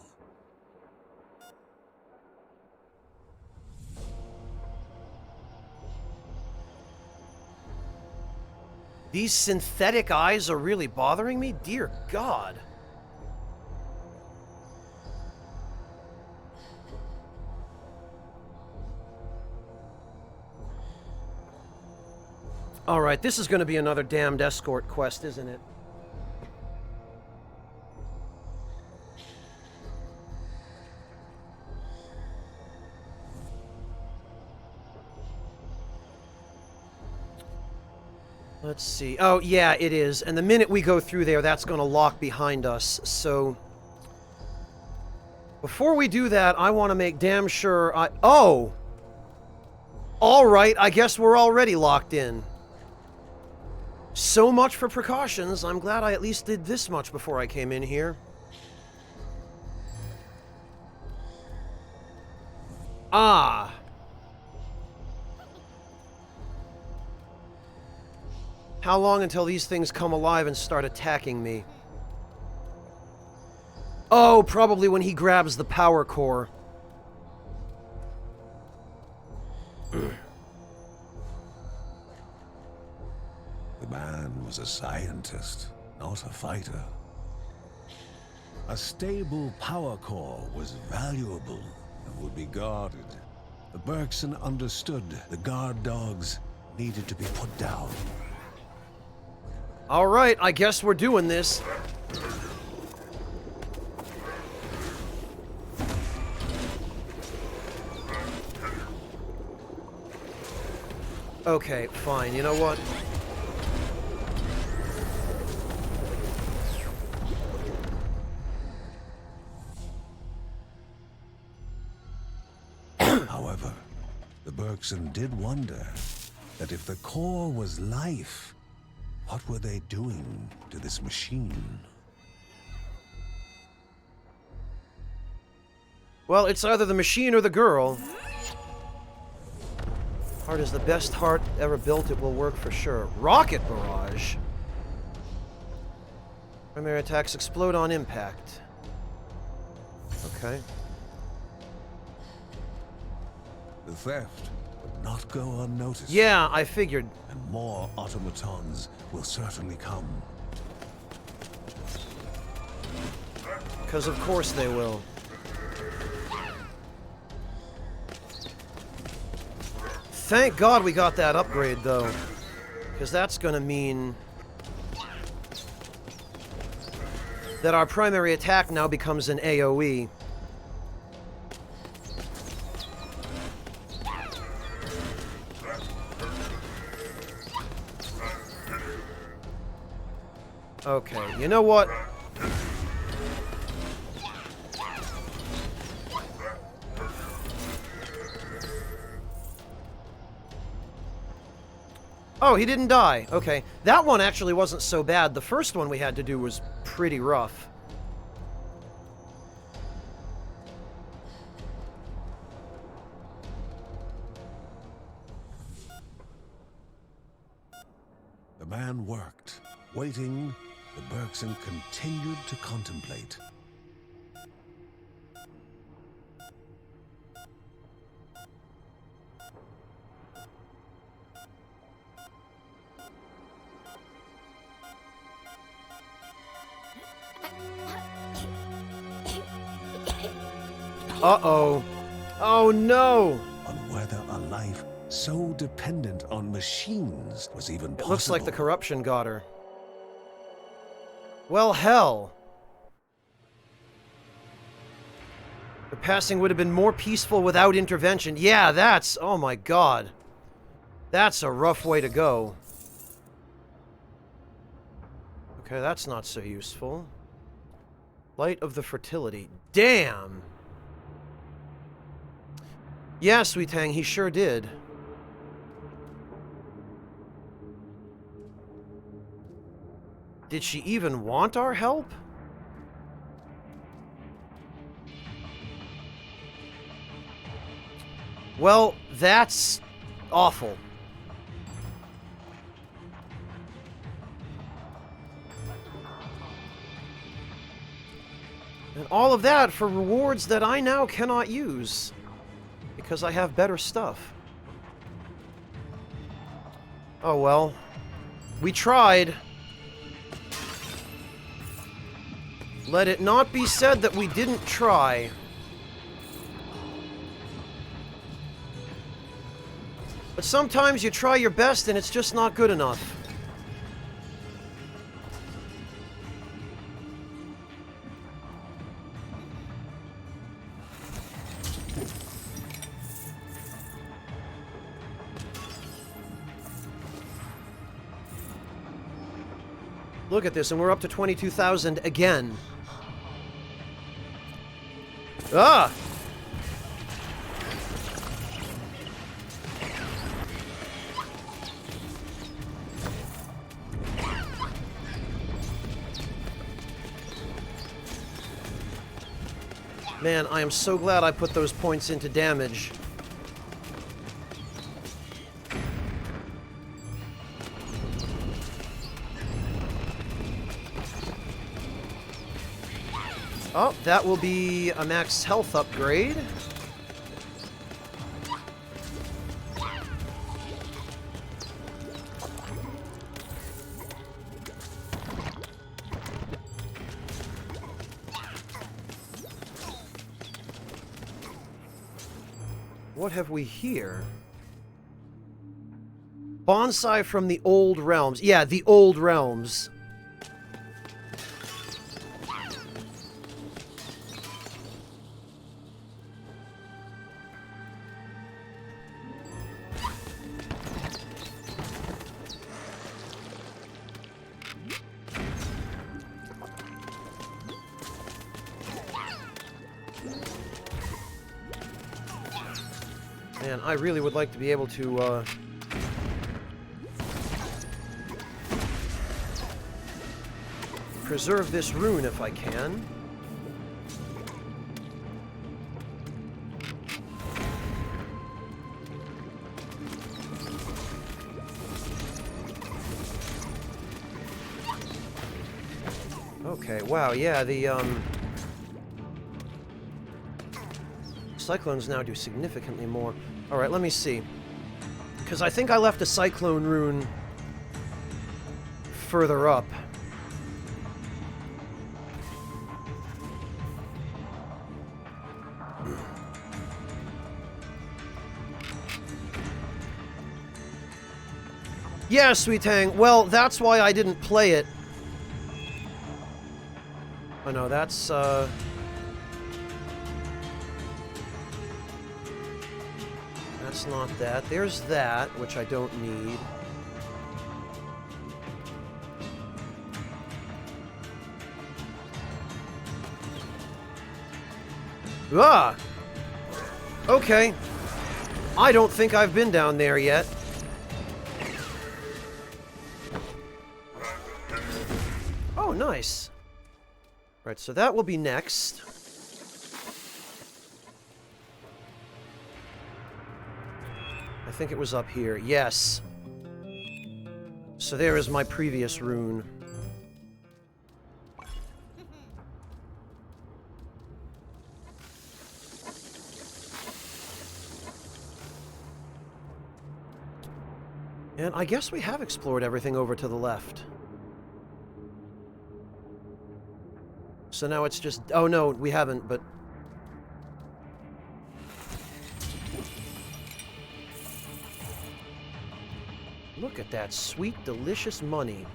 These synthetic eyes are really bothering me? Dear God. Alright, this is going to be another damned escort quest, isn't it? Let's see. Oh, yeah, it is. And the minute we go through there, that's going to lock behind us. So, before we do that, I want to make damn sure I... Oh! Alright, I guess we're already locked in. So much for precautions. I'm glad I at least did this much before I came in here. Ah. How long until these things come alive and start attacking me? Oh, probably when he grabs the power core. The man was a scientist, not a fighter. A stable power core was valuable and would be guarded. The Bergson understood the guard dogs needed to be put down. All right, I guess we're doing this. Okay, fine. You know what? However, the Bergson did wonder that if the core was life, what were they doing to this machine? Well, it's either the machine or the girl. Heart is the best heart ever built. It will work for sure. Rocket barrage. Primary attacks explode on impact. Okay. The theft would not go unnoticed. Yeah, I figured. And more automatons will certainly come. Because of course they will. Thank God we got that upgrade, though. Because that's gonna mean that our primary attack now becomes an AoE. Okay, you know what? Oh, he didn't die. Okay. That one actually wasn't so bad. The first one we had to do was pretty rough. The man worked. Waiting, the Bergson continued to contemplate. Uh-oh. Oh, no! On whether a life so dependent on machines was even possible. It looks like the corruption got her. Well, hell. The passing would have been more peaceful without intervention. Yeah, that's... Oh my god. That's a rough way to go. Okay, that's not so useful. Light of the Fertility. Damn! Yeah, Sweet Tang, he sure did. Did she even want our help? Well, that's awful. And all of that for rewards that I now cannot use. Because I have better stuff. Oh well. We tried. Let it not be said that we didn't try. But sometimes you try your best and it's just not good enough. Look at this, and we're up to 22,000 again. Ah! Man, I am so glad I put those points into damage. Oh, that will be a max health upgrade. What have we here? Bonsai from the Old Realms. Yeah, the Old Realms. Man, I really would like to be able to, preserve this rune if I can. Okay, wow, yeah, the, Cyclones now do significantly more. Alright, let me see. Because I think I left a Cyclone rune further up. Yeah, Sweet Tang. Well, that's why I didn't play it. Oh no, that's, that's not that. There's that, which I don't need. Ah! Okay. I don't think I've been down there yet. Oh, nice. Right, so that will be next. I think it was up here. Yes. So there is my previous rune. And I guess we have explored everything over to the left. So now it's just... Oh no, we haven't, but... Look at that sweet, delicious money.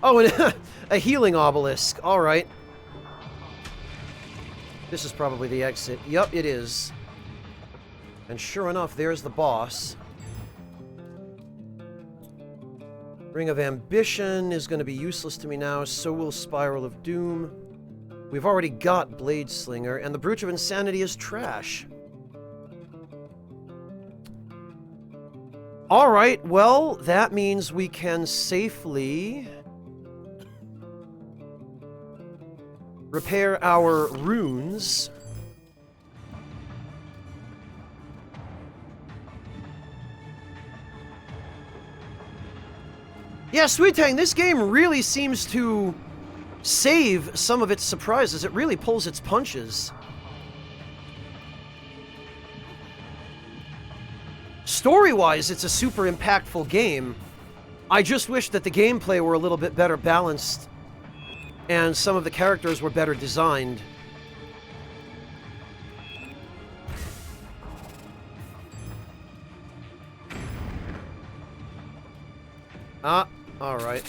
Oh, and a healing obelisk. Alright. This is probably the exit. Yup, it is. And sure enough, there's the boss. Ring of Ambition is going to be useless to me now, so will Spiral of Doom. We've already got Blade Slinger, and the Brooch of Insanity is trash. Alright, well, that means we can safely repair our runes. Yeah, Sweet Tang, this game really seems to save some of its surprises. It really pulls its punches. Story-wise, it's a super impactful game. I just wish that the gameplay were a little bit better balanced and some of the characters were better designed. Ah, alright.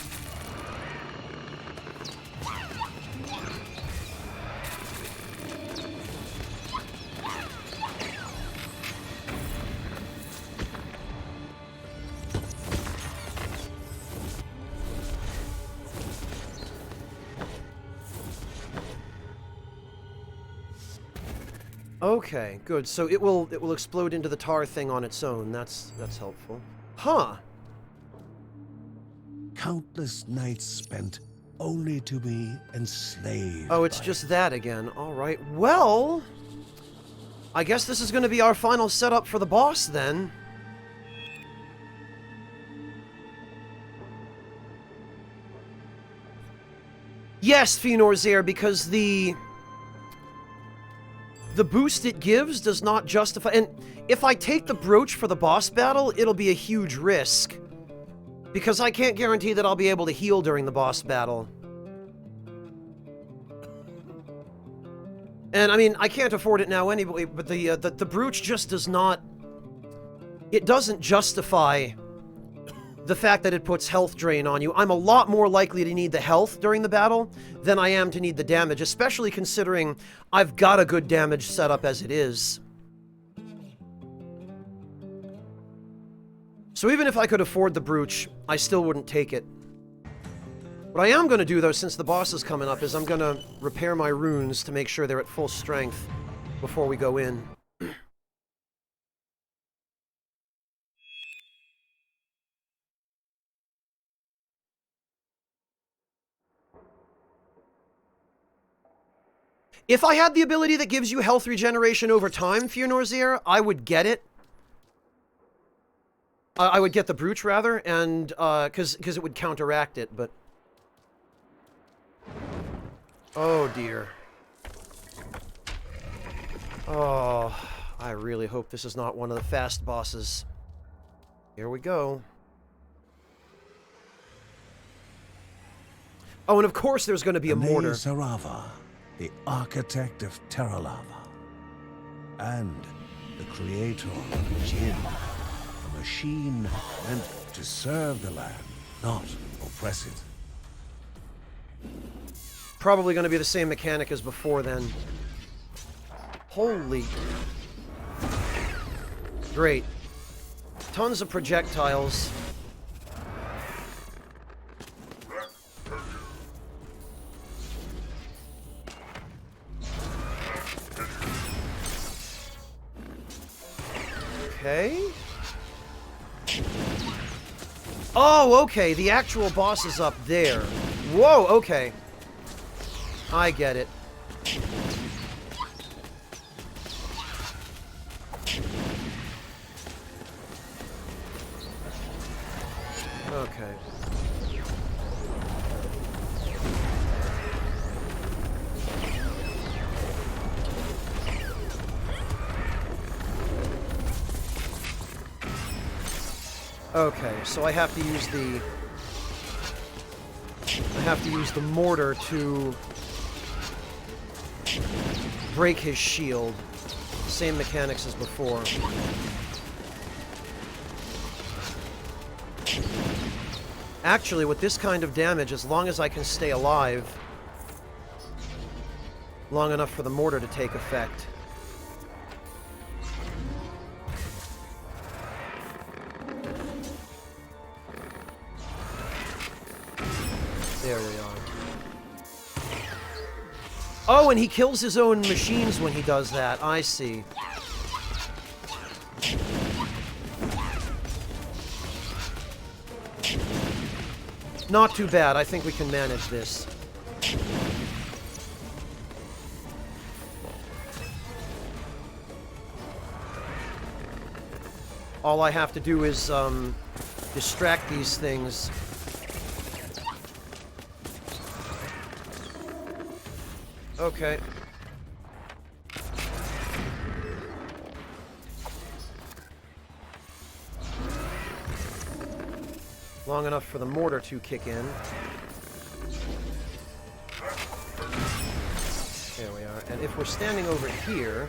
Okay, good. So it will explode into the tar thing on its own. That's helpful. Huh. Countless nights spent only to be enslaved. Oh, it's by just it. that again. All right. Well, I guess this is going to be our final setup for the boss then. Yes, Fëanor, because the boost it gives does not justify... And if I take the brooch for the boss battle, it'll be a huge risk. Because I can't guarantee that I'll be able to heal during the boss battle. And, I mean, I can't afford it now anyway, but the brooch just does not... It doesn't justify the fact that it puts health drain on you. I'm a lot more likely to need the health during the battle than I am to need the damage, especially considering I've got a good damage setup as it is. So even if I could afford the brooch, I still wouldn't take it. What I am going to do, though, since the boss is coming up, is I'm going to repair my runes to make sure they're at full strength before we go in. If I had the ability that gives you health regeneration over time, Fëanor, I would get it. I would get the brooch, rather, and, because it would counteract it, but... Oh, dear. Oh, I really hope this is not one of the fast bosses. Here we go. Oh, and of course there's going to be a mortar. Sarava, the architect of Terra Lava, and the creator of Jinn, a machine meant to serve the land, not oppress it. Probably going to be the same mechanic as before, then. Holy... Great. Tons of projectiles. Okay. Oh, okay. The actual boss is up there. Whoa, okay. I get it. Okay. Okay, so I have to use the mortar to break his shield. Same mechanics as before. Actually, with this kind of damage, as long as I can stay alive long enough for the mortar to take effect. There we are. Oh, and he kills his own machines when he does that. I see. Not too bad. I think we can manage this. All I have to do is, distract these things. Okay. Long enough for the mortar to kick in. There we are. And if we're standing over here...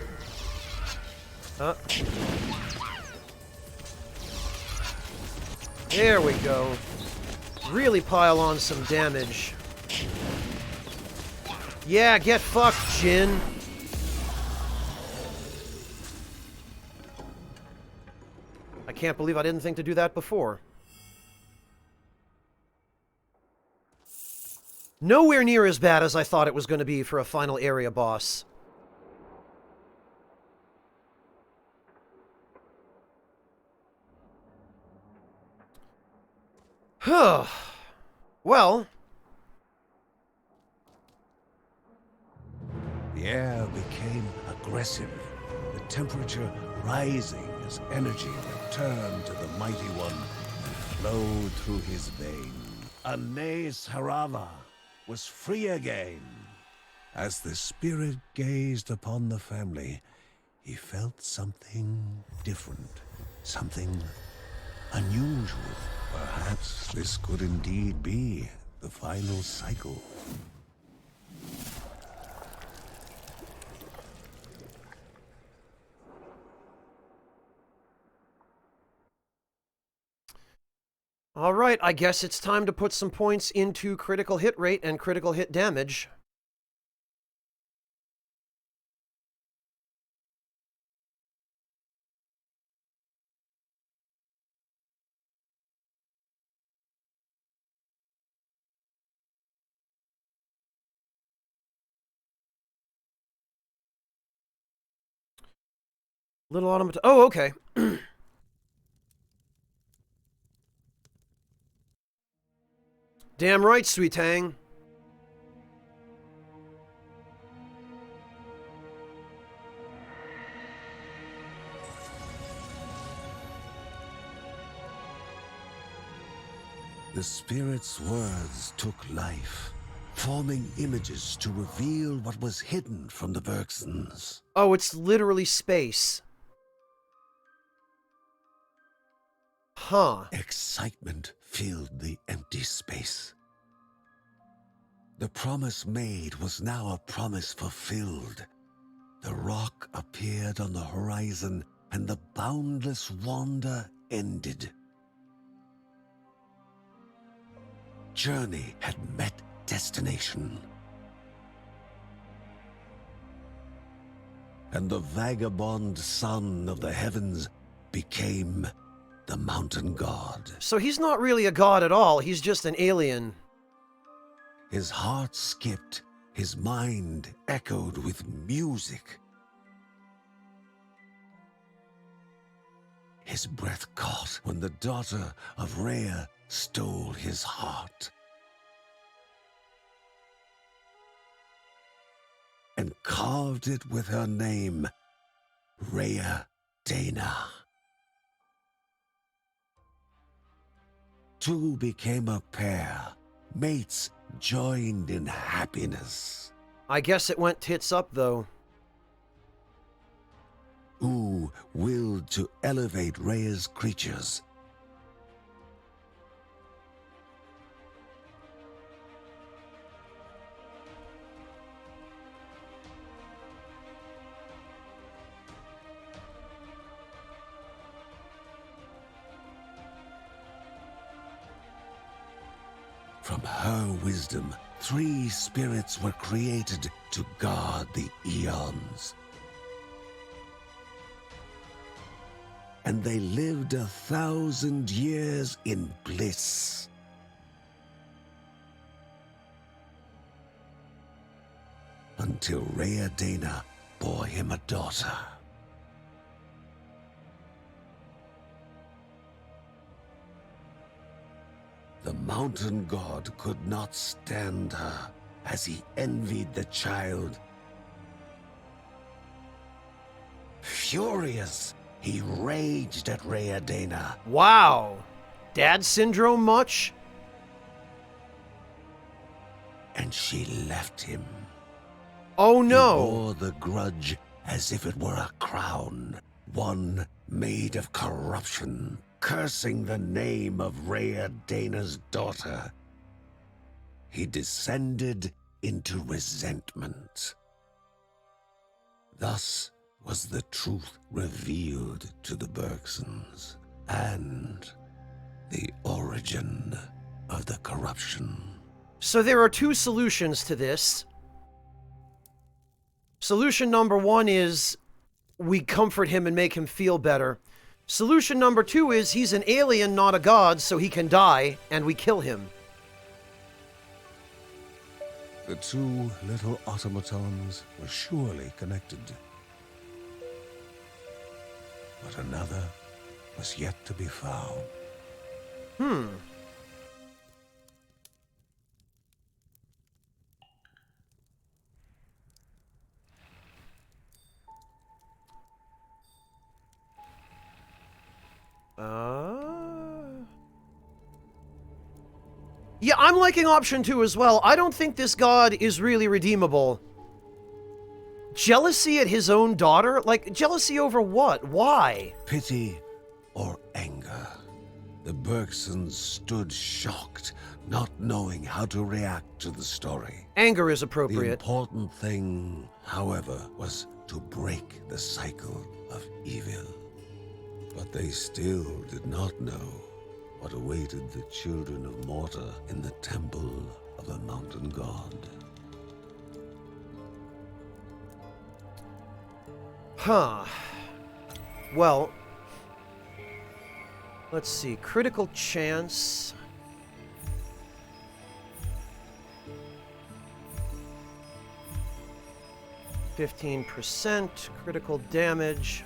There we go. Really pile on some damage. Yeah, get fucked, Jinn. I can't believe I didn't think to do that before. Nowhere near as bad as I thought it was going to be for a final area boss. Well, The air became aggressive, the temperature rising as energy returned to the mighty one and flowed through his veins. Anais Harava was free again. As the spirit gazed upon the family, he felt something different, something unusual. Perhaps this could indeed be the final cycle. all right, I guess it's time to put some points into critical hit rate and critical hit damage. Little automat. Oh, okay. Damn right, Sweet Tang. The spirit's words took life, forming images to reveal what was hidden from the Bergsons. Oh, it's literally space. Huh. Excitement filled the empty space. The promise made was now a promise fulfilled. The rock appeared on the horizon, and the boundless wander ended. Journey had met destination. And the vagabond son of the heavens became the mountain god. So he's not really a god at all, he's just an alien. His heart skipped, his mind echoed with music. His breath caught when the daughter of Rhea stole his heart and carved it with her name, Rhea Dana. Two became a pair, mates joined in happiness. I guess it went tits up, though. Who willed to elevate Rhea's creatures. From her wisdom, 3 spirits were created to guard the eons. And they lived 1,000 years in bliss. Until Rhea Dana bore him a daughter. The mountain god could not stand her as he envied the child. Furious, he raged at Rhea Dana. Wow. Dad syndrome much? And she left him. Oh He no. bore the grudge as if it were a crown, one made of corruption, cursing the name of Rhea Dana's daughter. He descended into resentment. Thus was the truth revealed to the Bergsons, and the origin of the corruption. So there are 2 solutions to this. Solution number 1 is we comfort him and make him feel better. Solution number 2 is he's an alien, not a god, so he can die, and we kill him. The 2 little automatons were surely connected. But another was yet to be found. Yeah, I'm liking option 2 as well. I don't think this god is really redeemable. Jealousy at his own daughter? Like, jealousy over what? Why? Pity or anger? The Bergsons stood shocked, not knowing how to react to the story. Anger is The appropriate. important thing, however, was to break the cycle of evil. But they still did not know what awaited the children of Morta in the temple of the mountain god. Huh. Well, let's see. Critical chance. %, critical damage.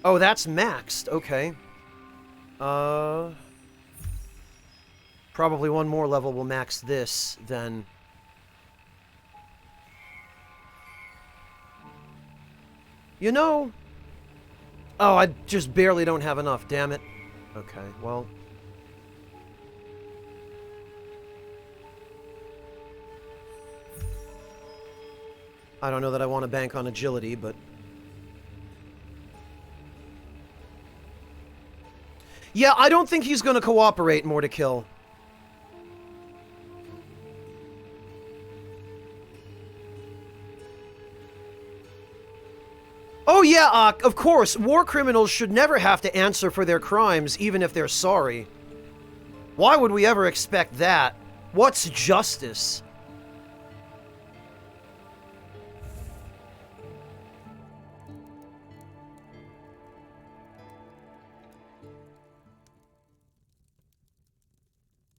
Oh, that's maxed. Okay. Probably one more level will max this, then. You know... Oh, I just barely don't have enough, damn it. Okay, well... I don't know that I want to bank on agility, but... Yeah, I don't think he's going to cooperate more to kill. Oh yeah, of course, war criminals should never have to answer for their crimes, even if they're sorry. Why would we ever expect that? What's justice?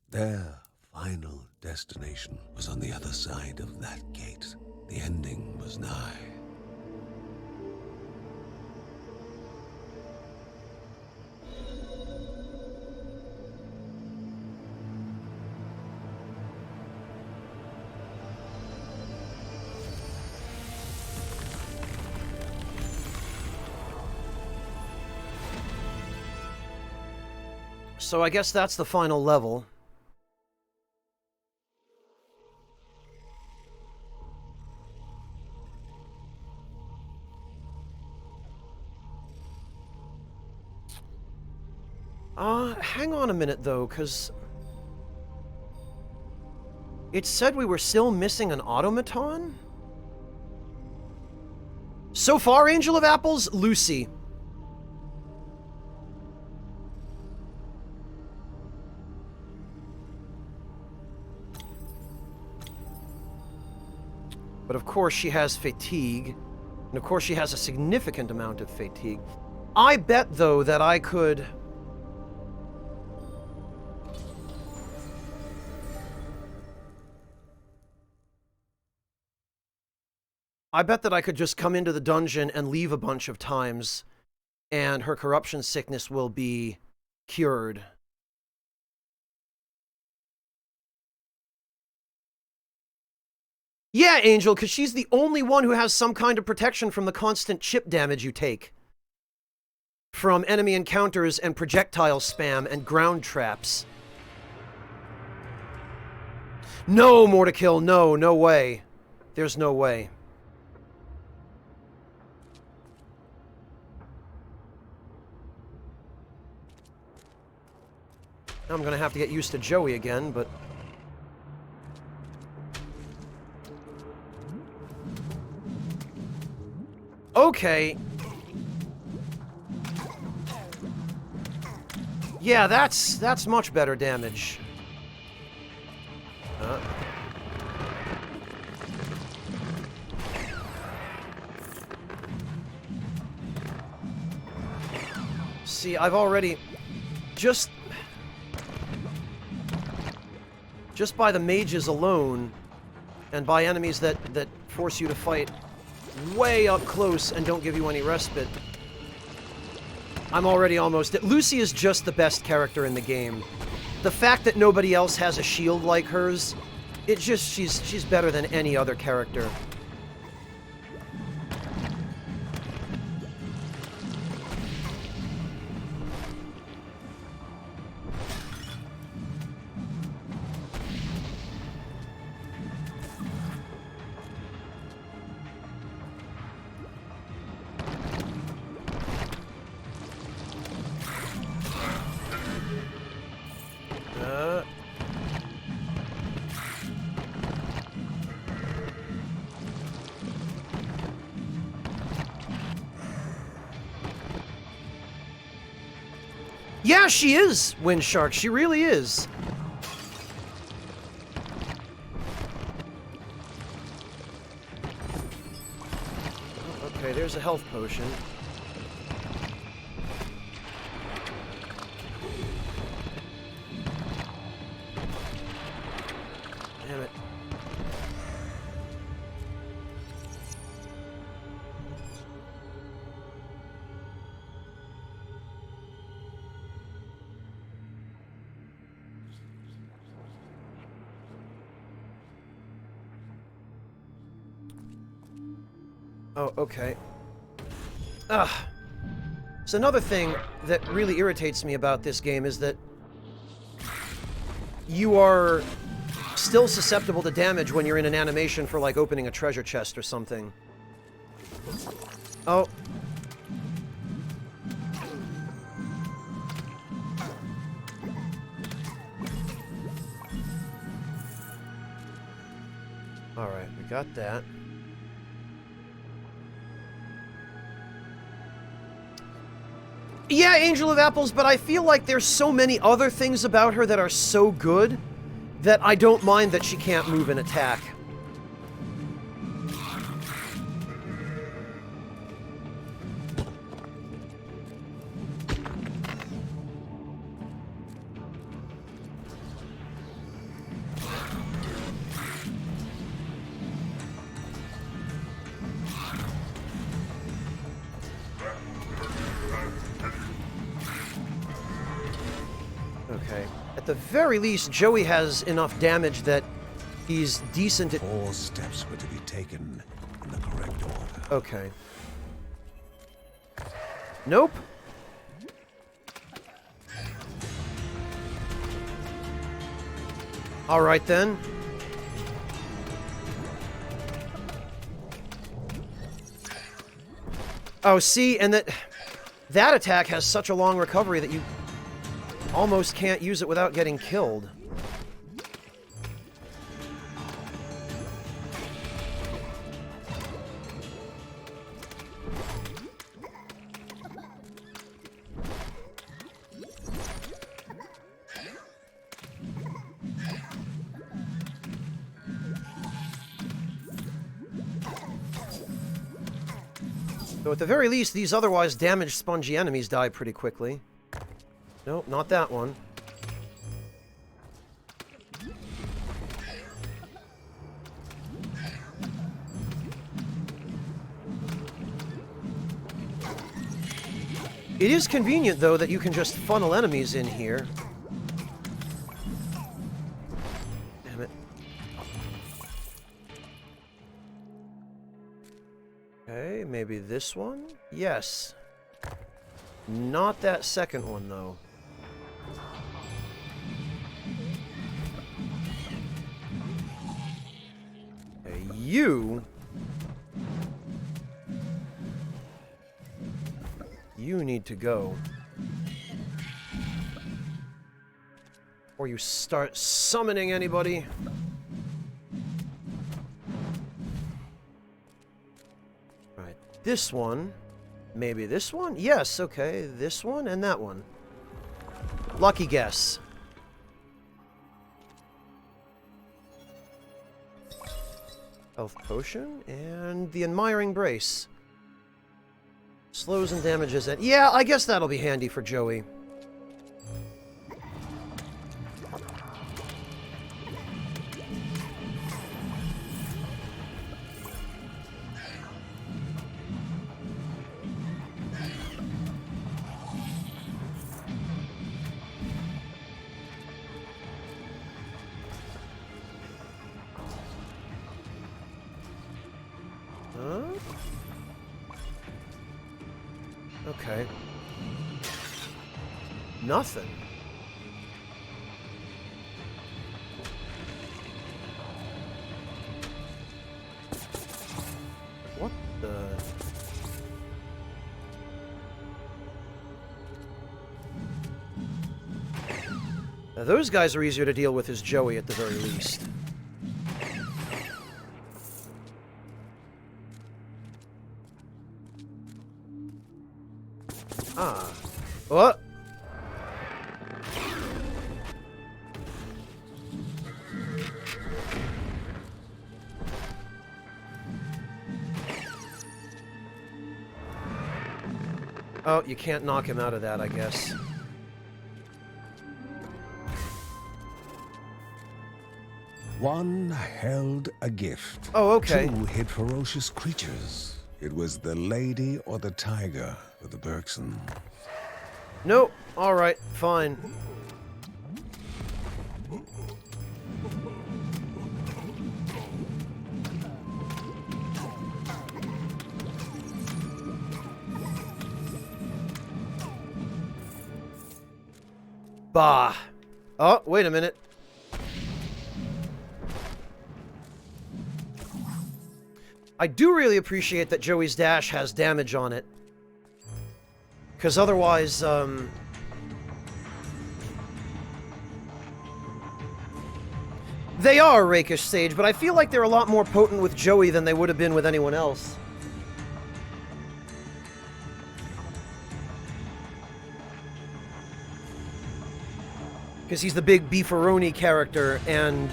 Their final destination was on the other side of that gate. The ending was nigh. So I guess that's the final level. Hang on a minute, though, because... It said we were still missing an automaton? So far, Angel of Apples, Lucy. But of course she has fatigue, and of course she has a significant amount of fatigue. I bet, though, that I could... I bet that I could just come into the dungeon and leave a bunch of times, and her corruption sickness will be cured. Yeah, Angel, because she's the only one who has some kind of protection from the constant chip damage you take. From enemy encounters and projectile spam and ground traps. No, Morta, no, no way. There's no way. I'm gonna have to get used to Joey again, but... Okay. Yeah, that's much better damage. See, I've already... Just by the mages alone, and by enemies that force you to fight way up close and don't give you any respite, I'm already almost... Lucy is just the best character in the game. the fact that nobody else has a shield like hers, it just, she's better than any other character. Yeah, she is, Wind Shark. She really is. Okay, there's a health potion. Damn it. Oh, okay. Ugh. So another thing that really irritates me about this game is that you are still susceptible to damage when you're in an animation for, like, opening a treasure chest or something. Oh. Alright, we got that. Yeah, Angel of Apples, but I feel like there's so many other things about her that are so good that I don't mind that she can't move and attack. Okay. At the very least, Joey has enough damage that he's decent at... 4 steps were to be taken in the correct order. Okay. Nope. Alright then. Oh, see, and that attack has such a long recovery that you almost can't use it without getting killed. So at the very least, these otherwise damaged spongy enemies die pretty quickly. Nope, not that one. It is convenient, though, that you can just funnel enemies in here. Damn it. Okay, maybe this one? Yes. Not that second one, though. Okay, you need to go. Or you start summoning anybody. Right, this one. Maybe this one? Yes, okay. This one and that one. Lucky guess. Health potion and the admiring brace. Slows and damages it. Yeah, I guess that'll be handy for Joey. Okay. Nothing. What the... Now, those guys are easier to deal with as Joey at the very least. Ah. What? Oh, you can't knock him out of that, I guess. One held a gift. Oh, okay. Two hid ferocious creatures. It was the lady or the tiger for the Bergson. Nope. Alright, fine. Bah. Oh, wait a minute. I do really appreciate that Joey's dash has damage on it. Because otherwise, they are Rakish Sage, but I feel like they're a lot more potent with Joey than they would have been with anyone else. Because he's the big beefaroni character, and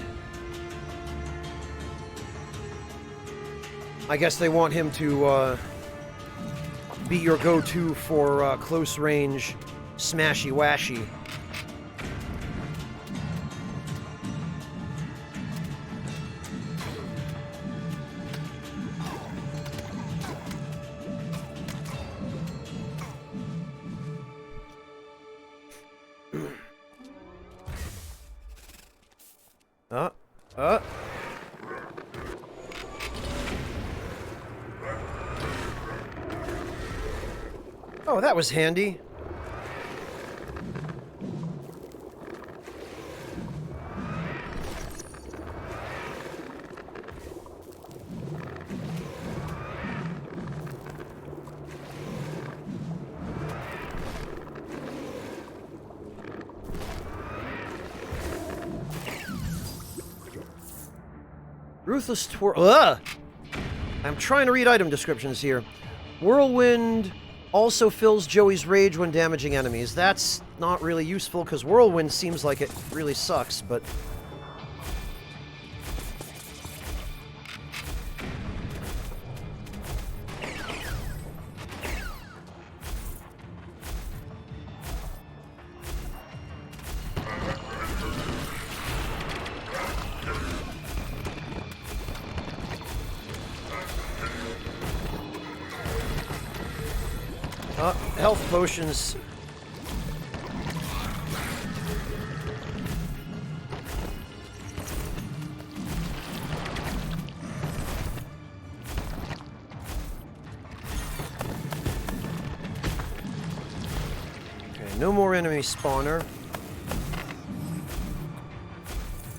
I guess they want him to be your go-to for close-range smashy-washy. Oh, that was handy. Ruthless Twirl. Ugh! I'm trying to read item descriptions here. Whirlwind also fills Joey's rage when damaging enemies. That's not really useful because Whirlwind seems like it really sucks, but... health potions. Okay, no more enemy spawner.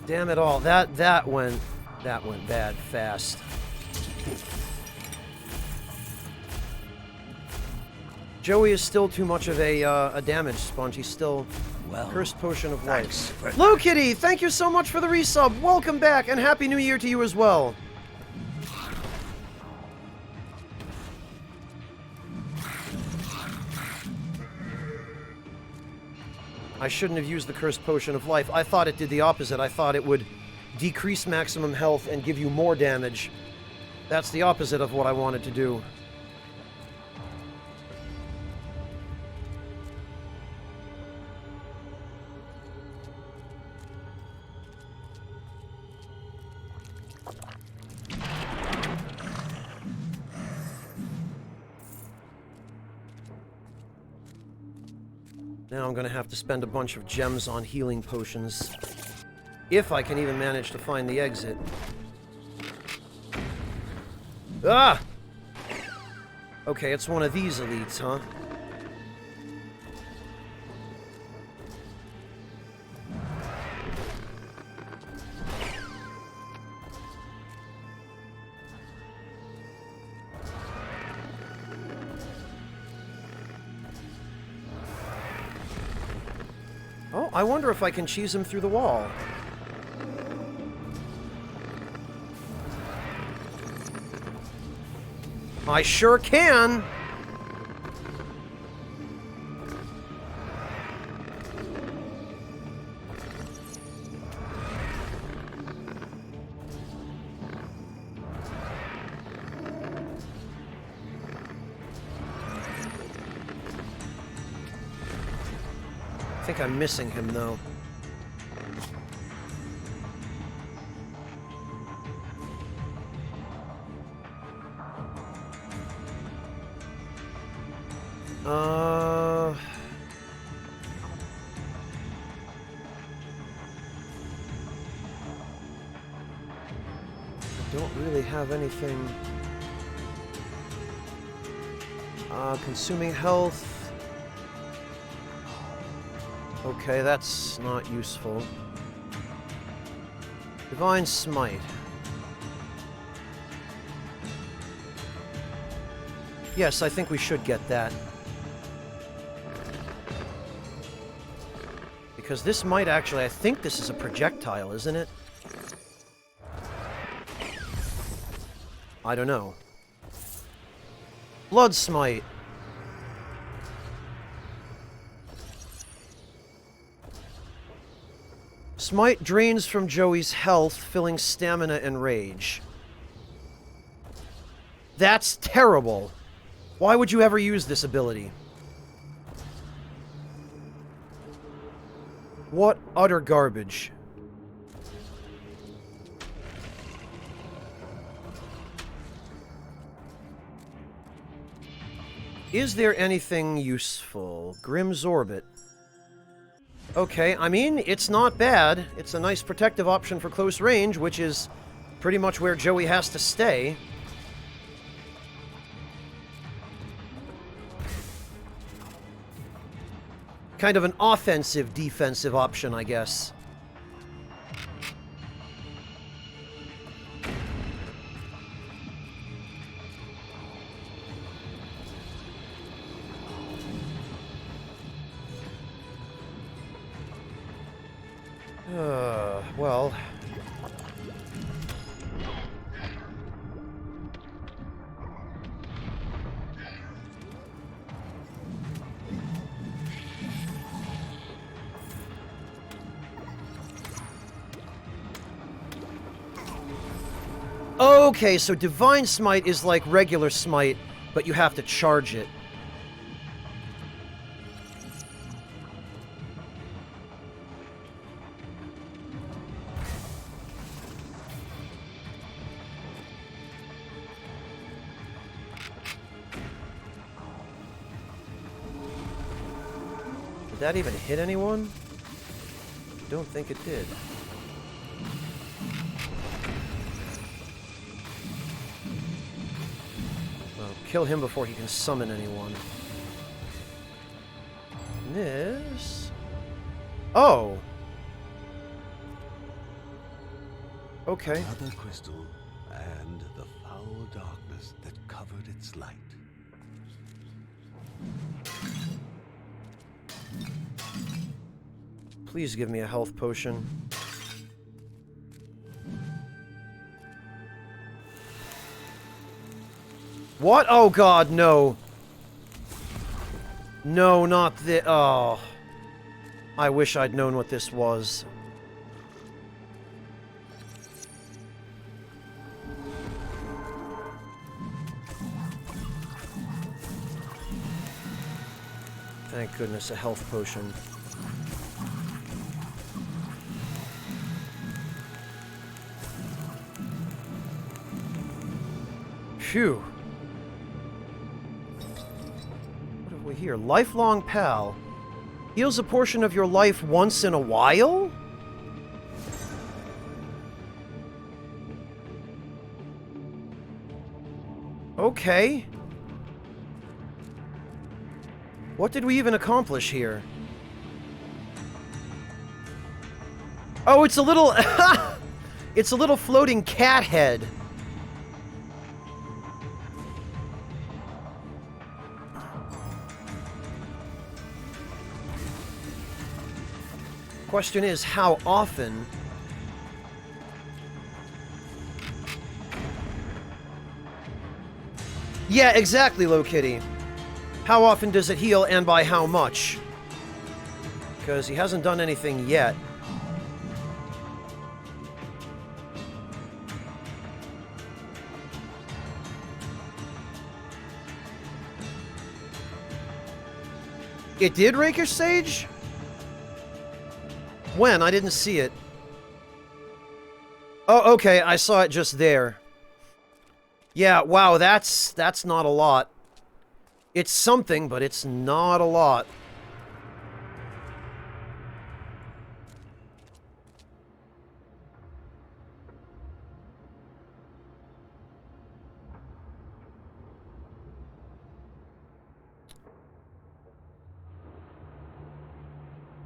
Damn it all. That went bad fast. Joey is still too much of a damage sponge. He's still Cursed Potion of Life. Low Kitty, thank you so much for the resub. Welcome back, and Happy New Year to you as well. I shouldn't have used the Cursed Potion of Life. I thought it did the opposite. I thought it would decrease maximum health and give you more damage. That's the opposite of what I wanted to do. Now I'm gonna have to spend a bunch of gems on healing potions. If I can even manage to find the exit. Ah! Okay, it's one of these elites, huh? I wonder if I can cheese him through the wall. I sure can! I think I'm missing him, though. I don't really have anything. Consuming health. Okay, that's not useful. Divine Smite. Yes, I think we should get that. Because this might actually... I think this is a projectile, isn't it? I don't know. Blood Smite. Smite drains from Joey's health, filling stamina and rage. That's terrible. Why would you ever use this ability? What utter garbage. Is there anything useful? Grim's Orbit. Okay, I mean, it's not bad. It's a nice protective option for close range, which is pretty much where Joey has to stay. Kind of an offensive, defensive option, I guess. Well... Okay, so Divine Smite is like regular Smite, but you have to charge it. Did that even hit anyone? Don't think it did. Well, kill him before he can summon anyone. This... Oh! Okay. Another crystal, and the foul darkness that covered its light. Please give me a health potion. What? Oh god, no. No, not this. Oh. I wish I'd known what this was. Thank goodness, a health potion. Phew. What have we here? Lifelong Pal. Heals a portion of your life once in a while? Okay. What did we even accomplish here? Oh, it's a little... It's a little floating cat head. Question is, how often? Yeah, exactly, Low Kitty. How often does it heal, and by how much? Because he hasn't done anything yet. It did, Rakish Sage? When? I didn't see it. Oh, okay, I saw it just there. Yeah, wow, that's not a lot. It's something, but it's not a lot.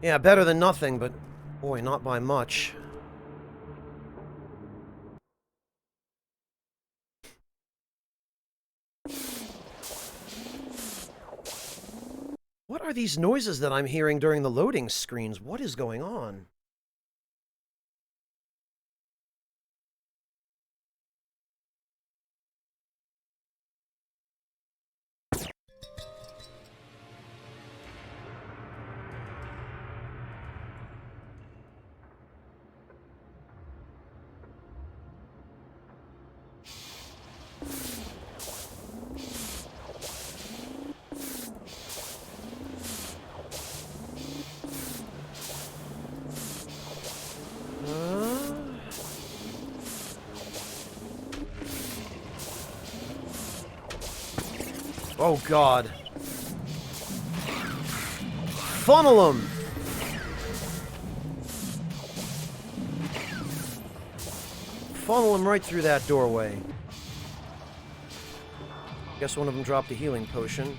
Yeah, better than nothing, but boy, not by much. What are these noises that I'm hearing during the loading screens? What is going on? Oh, God. Funnel him! Funnel him right through that doorway. Guess one of them dropped a healing potion.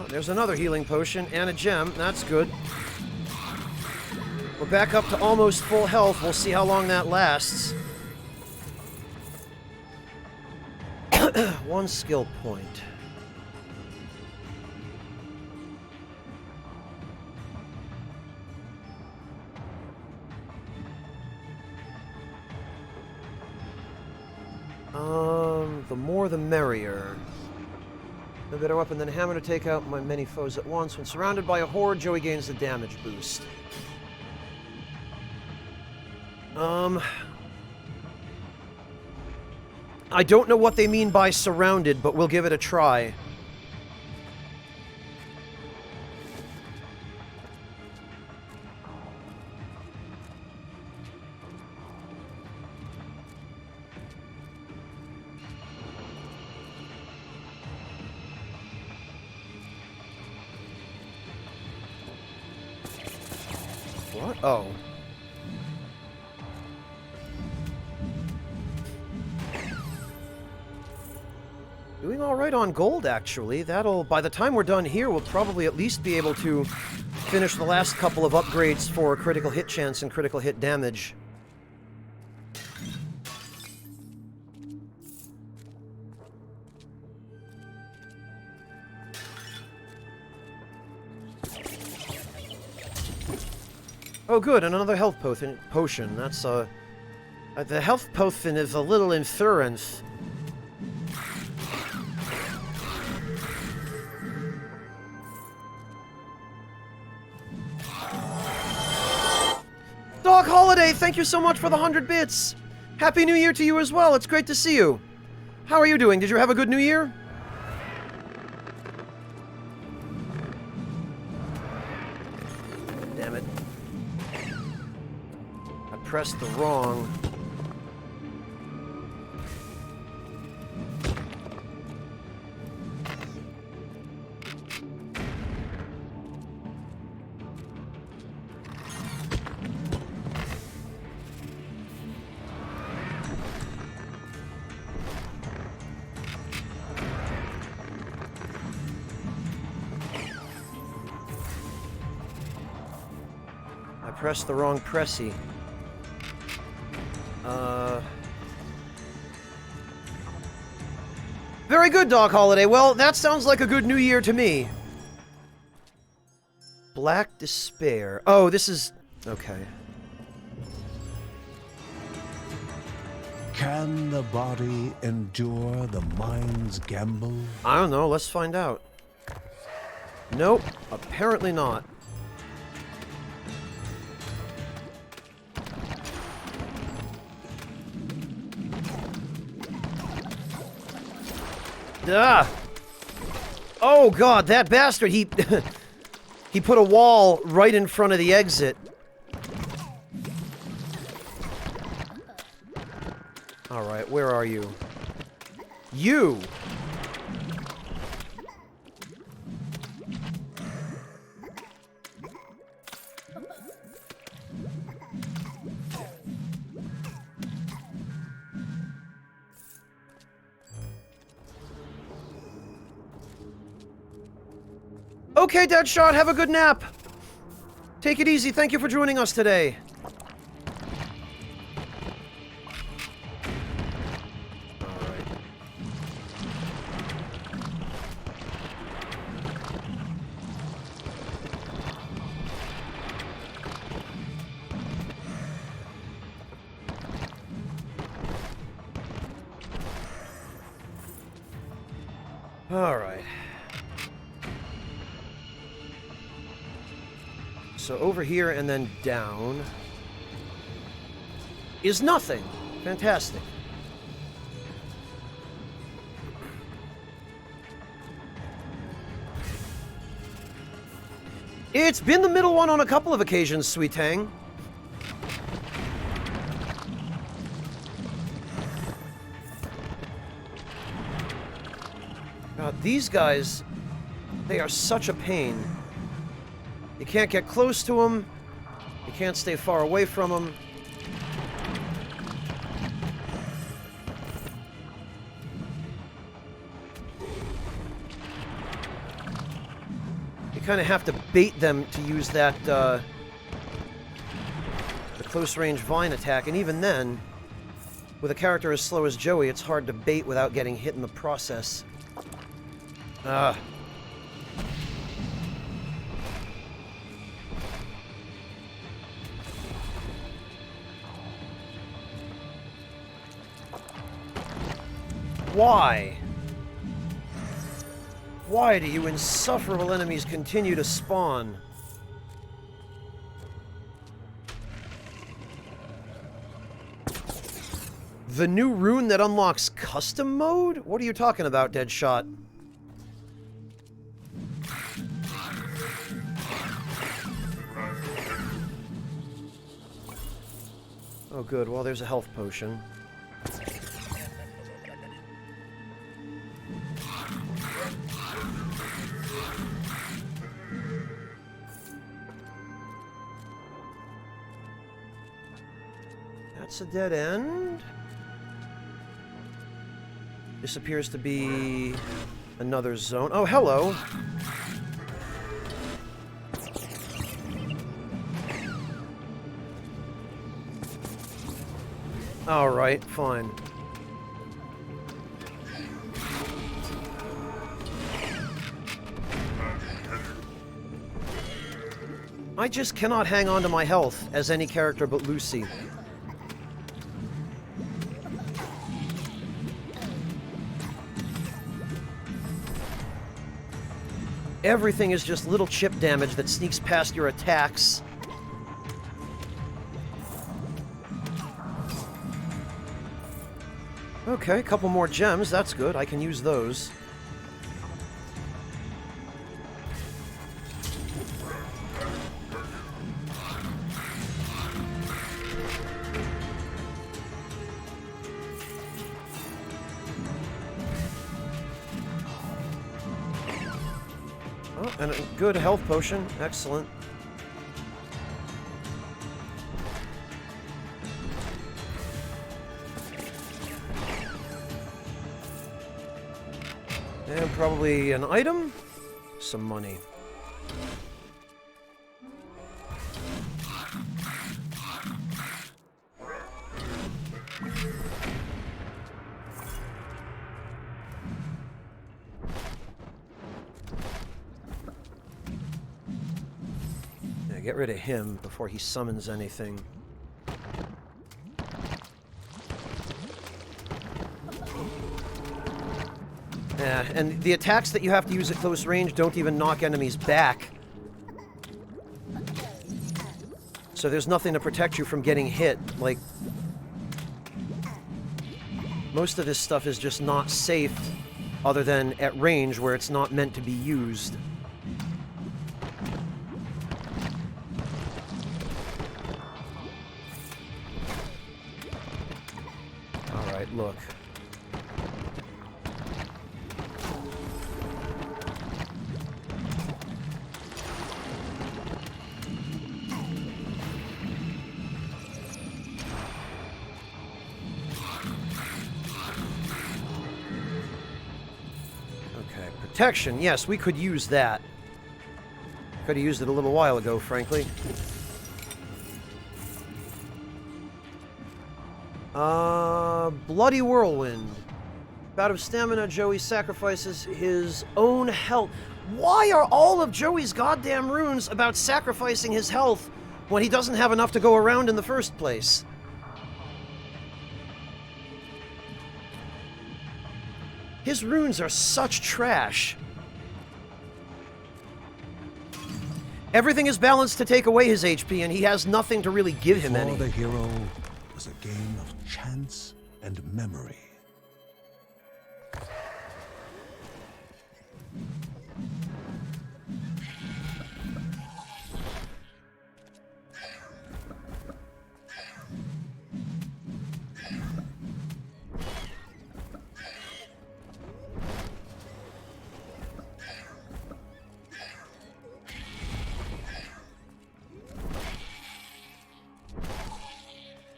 There's another healing potion and a gem. That's good. We're back up to almost full health. We'll see how long that lasts. One skill point. The more the merrier. No better weapon than a hammer to take out my many foes at once. When surrounded by a horde, Joey gains the damage boost. I don't know what they mean by surrounded, but we'll give it a try. What? Oh. Doing all right on gold, actually. That'll, by the time we're done here, we'll probably at least be able to finish the last couple of upgrades for critical hit chance and critical hit damage. Oh, good, and another health potion. That's, the health potion is a little insurance. Dog Holiday, thank you so much for the 100 bits! Happy New Year to you as well, it's great to see you. How are you doing? Did you have a good New Year? Damn it. I pressed the wrong... Pressed the wrong pressy. Very good, Dog Holiday. Well, that sounds like a good new year to me. Black Despair. Oh, this is... okay. Can the body endure the mind's gamble? I don't know. Let's find out. Nope. Apparently not. Ah! Oh god, that bastard, he... he put a wall right in front of the exit. Alright, where are you? You! Okay, Deadshot, have a good nap. Take it easy. Thank you for joining us today. Alright. Alright. So over here and then down is nothing. Fantastic. It's been the middle one on a couple of occasions, Sweet Tang. God, these guys, they are such a pain. You can't get close to them. You can't stay far away from them. You kind of have to bait them to use that, the close-range vine attack, and even then, with a character as slow as Joey, it's hard to bait without getting hit in the process. Ah. Why? Why do you insufferable enemies continue to spawn? The new rune that unlocks custom mode? What are you talking about, Deadshot? Oh good, well there's a health potion. That's a dead end. This appears to be another zone. Oh, hello. All right, fine. I just cannot hang on to my health as any character but Lucy. Everything is just little chip damage that sneaks past your attacks. Okay, a couple more gems, that's good. I can use those. Oh, and a good health potion. Excellent. And probably an item? Some money. get rid of him before he summons anything. Yeah, and the attacks that you have to use at close range don't even knock enemies back. So there's nothing to protect you from getting hit. Like, most of this stuff is just not safe, other than at range where it's not meant to be used. Alright, look. Protection, yes, we could use that. Could have used it a little while ago, frankly. Bloody Whirlwind. Out of stamina, Joey sacrifices his own health. Why are all of Joey's goddamn runes about sacrificing his health when he doesn't have enough to go around in the first place? His runes are such trash. Everything is balanced to take away his HP, and he has nothing to really give him any. For the hero was a game of chance and memory.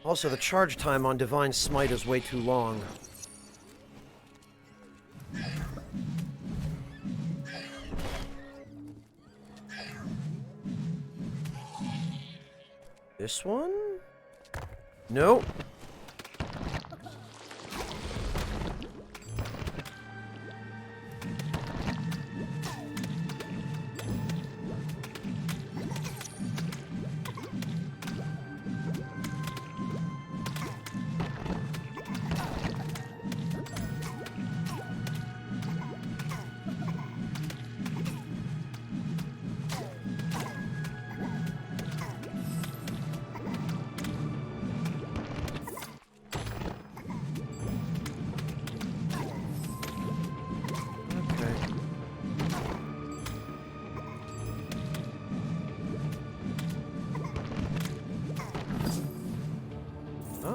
Also, the charge time on Divine Smite is way too long. This one? Nope.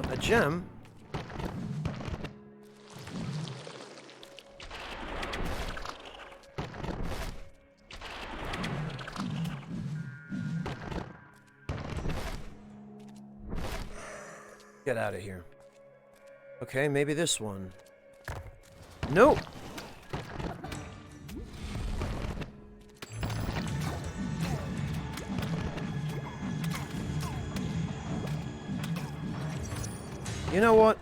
A gem? Get out of here. Okay, maybe this one. Nope. You know what?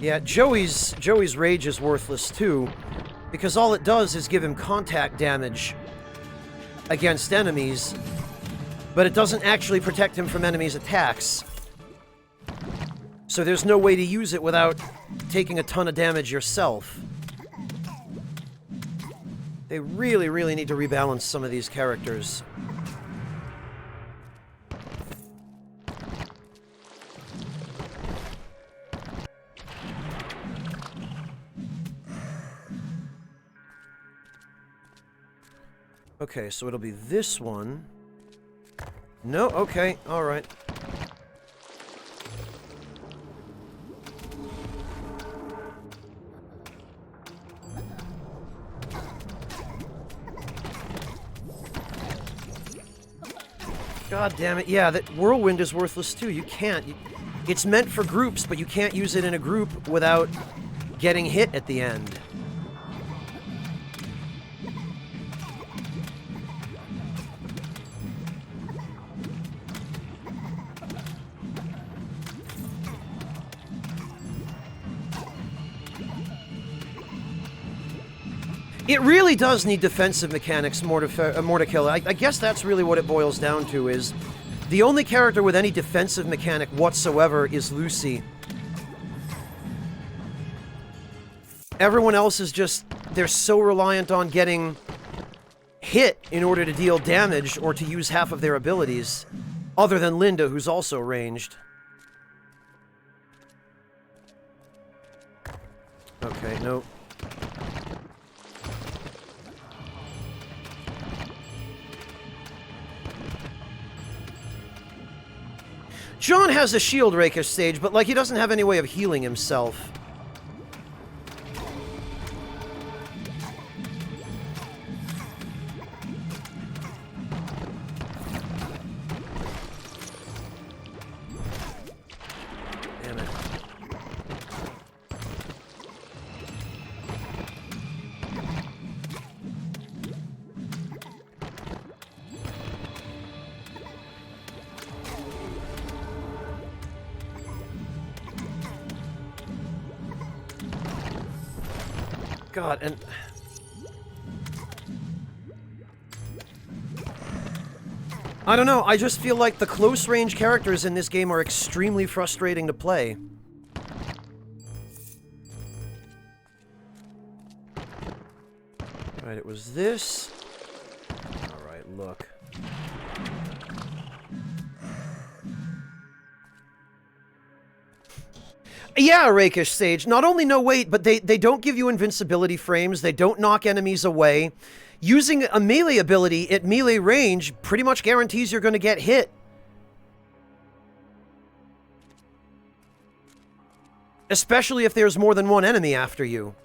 Yeah, Joey's rage is worthless too, because all it does is give him contact damage against enemies, but it doesn't actually protect him from enemies' attacks. So there's no way to use it without taking a ton of damage yourself. They really, really need to rebalance some of these characters. Okay, so it'll be this one. No, okay, alright. God damn it, yeah, that whirlwind is worthless too. You can't. It's meant for groups, but you can't use it in a group without getting hit at the end. It really does need defensive mechanics, Morta Killer. I guess that's really what it boils down to, is the only character with any defensive mechanic whatsoever is Lucy. Everyone else is just, they're so reliant on getting hit in order to deal damage or to use half of their abilities, other than Linda, who's also ranged. Okay, no. John has a shield rakish stage, but, like, he doesn't have any way of healing himself. Damn it. God, and... I don't know, I just feel like the close-range characters in this game are extremely frustrating to play. Alright, it was this. Alright, look. Yeah, rakish stage. Not only no weight, but they don't give you invincibility frames, they don't knock enemies away. Using a melee ability at melee range pretty much guarantees you're going to get hit. Especially if there's more than one enemy after you.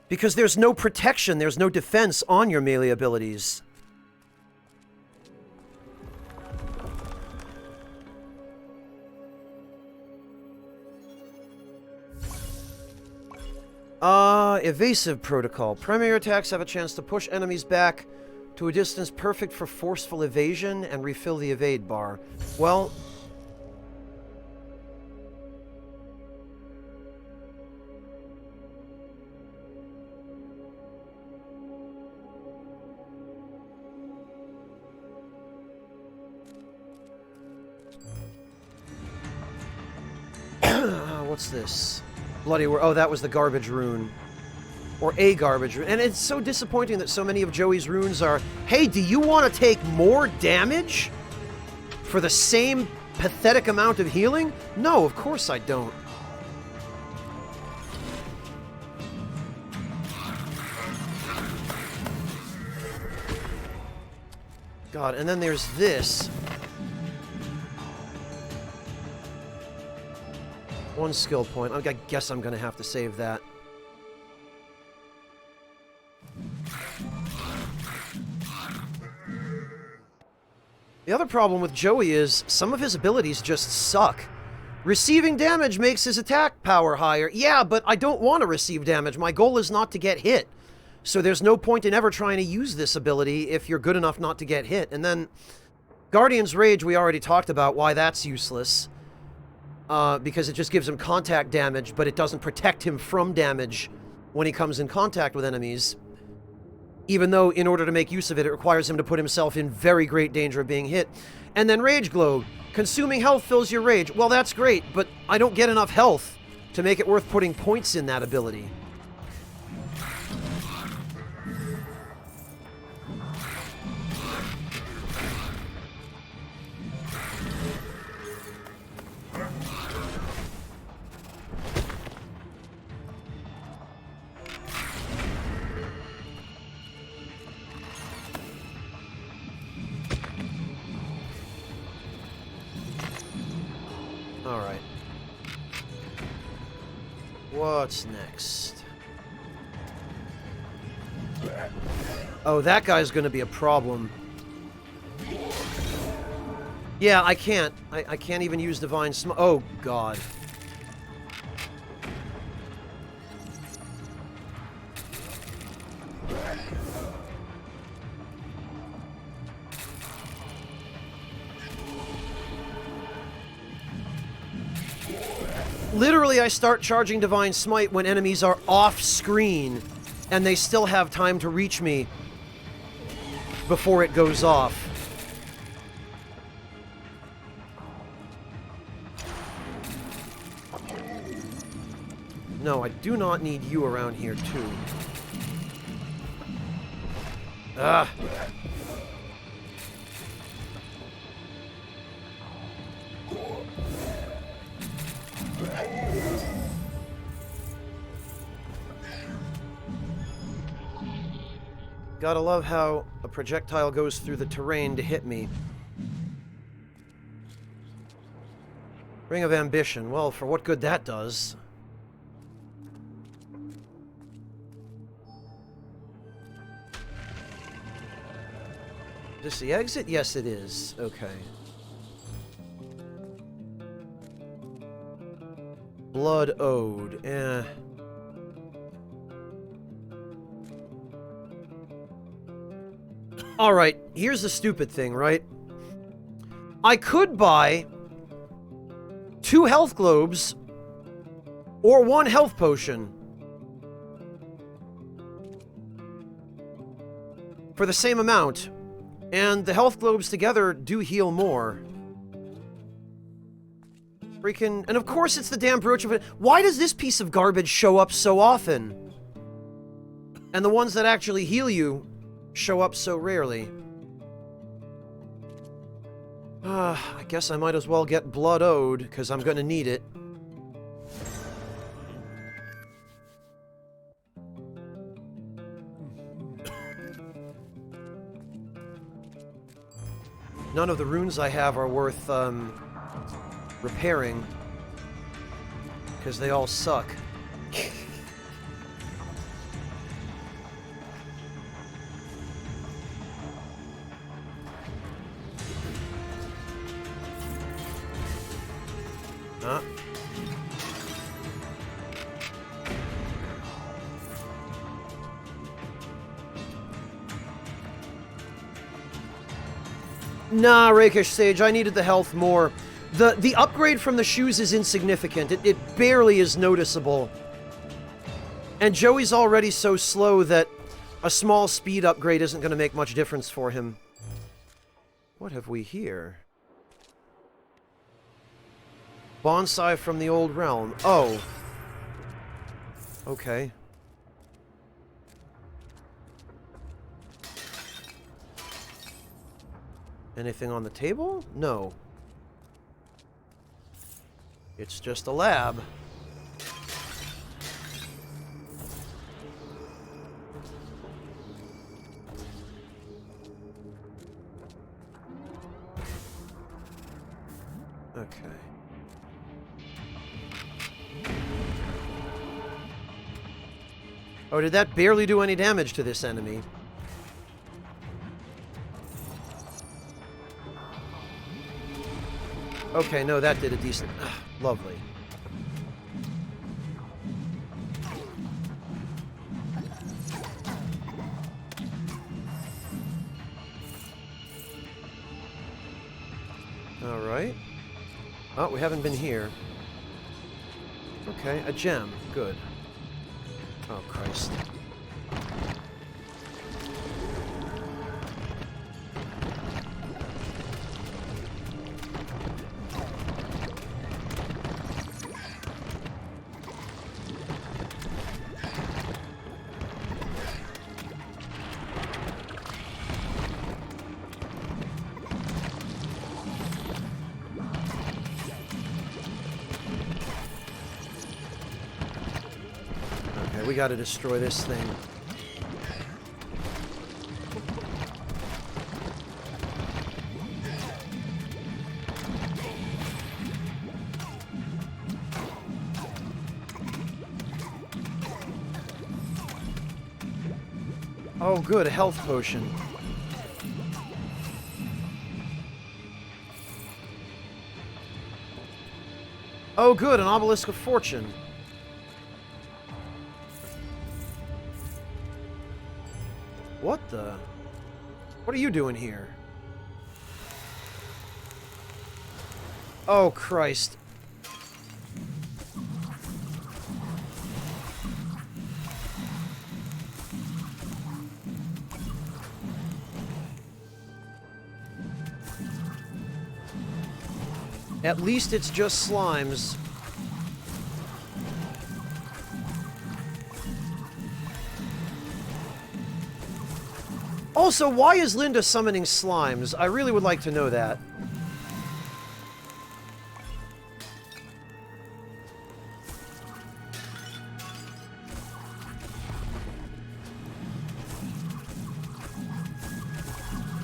Because there's no protection, there's no defense on your melee abilities. Evasive protocol. Primary attacks have a chance to push enemies back to a distance perfect for forceful evasion and refill the evade bar. Well... what's this? Bloody... oh, that was the garbage rune. Or a garbage rune. And it's so disappointing that so many of Joey's runes are, hey, do you want to take more damage for the same pathetic amount of healing? No, of course I don't. God, and then there's this. One skill point. I guess I'm going to have to save that. The other problem with Joey is some of his abilities just suck. Receiving damage makes his attack power higher. Yeah, but I don't want to receive damage. My goal is not to get hit. So there's no point in ever trying to use this ability if you're good enough not to get hit. And then Guardian's Rage, we already talked about why that's useless. Because it just gives him contact damage, but it doesn't protect him from damage when he comes in contact with enemies. Even though, in order to make use of it, it requires him to put himself in very great danger of being hit. And then Rage Glow. Consuming health fills your rage. Well, that's great, but I don't get enough health to make it worth putting points in that ability. Alright. What's next? Oh, that guy's gonna be a problem. Yeah, I can't. I can't even use Divine Smite. Oh, God. Literally, I start charging Divine Smite when enemies are off-screen, and they still have time to reach me before it goes off. No, I do not need you around here, too. Ah! Gotta love how a projectile goes through the terrain to hit me. Ring of Ambition. Well, for what good that does. Is this the exit? Yes, it is. Okay. Blood Ode. Eh. Alright, here's the stupid thing, right? I could buy 2 health globes or 1 health potion for the same amount, and the health globes together do heal more. Freaking... And of course it's the damn brooch of it. Why does this piece of garbage show up so often? And the ones that actually heal you show up so rarely. I guess I might as well get Blood Ode, because I'm gonna need it. None of the runes I have are worth, repairing, because they all suck. Huh? Nah, Rakish Sage, I needed the health more. The upgrade from the shoes is insignificant. It barely is noticeable. And Joey's already so slow that a small speed upgrade isn't going to make much difference for him. What have we here? Bonsai from the old realm. Oh. Okay. Anything on the table? No. It's just a lab. Okay. Oh, did that barely do any damage to this enemy? Okay, no, that did a decent... lovely. Alright. Oh, we haven't been here. Okay, a gem. Good. Oh, Christ. We gotta destroy this thing. Oh, good, a health potion. Oh, good, an obelisk of fortune. What the? What are you doing here? Oh, Christ. At least it's just slimes. Also, why is Linda summoning slimes? I really would like to know that.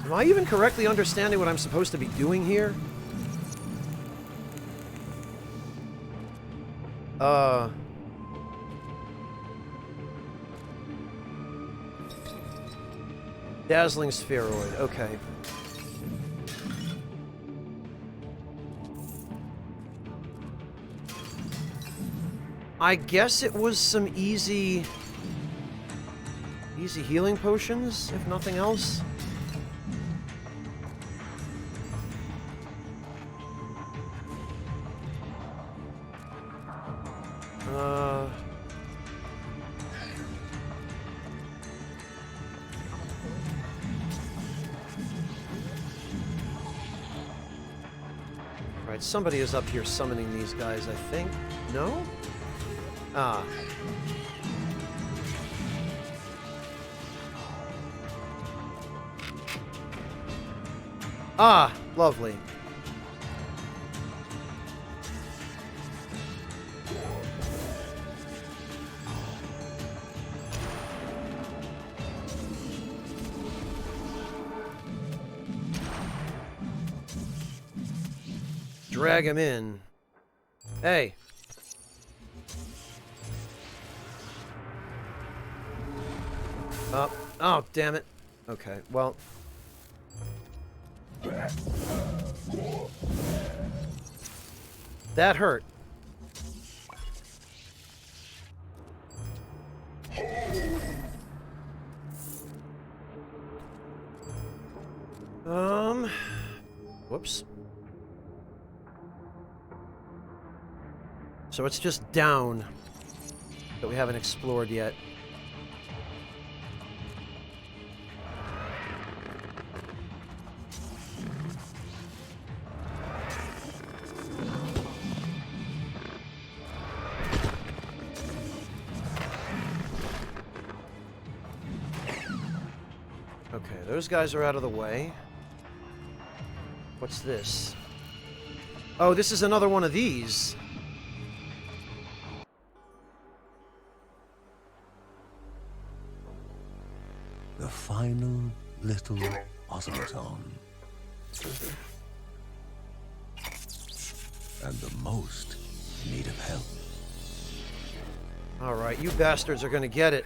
Am I even correctly understanding what I'm supposed to be doing here? Dazzling spheroid, okay. I guess it was some easy healing potions, if nothing else. Right, somebody is up here summoning these guys, I think. No? Ah. Ah, lovely. Drag him in. Hey. Oh, damn it. Okay, well. That hurt. Whoops. So it's just down that we haven't explored yet. Okay, those guys are out of the way. What's this? Oh, this is another one of these. The final little automaton. And the most in need of help. Alright, you bastards are gonna get it.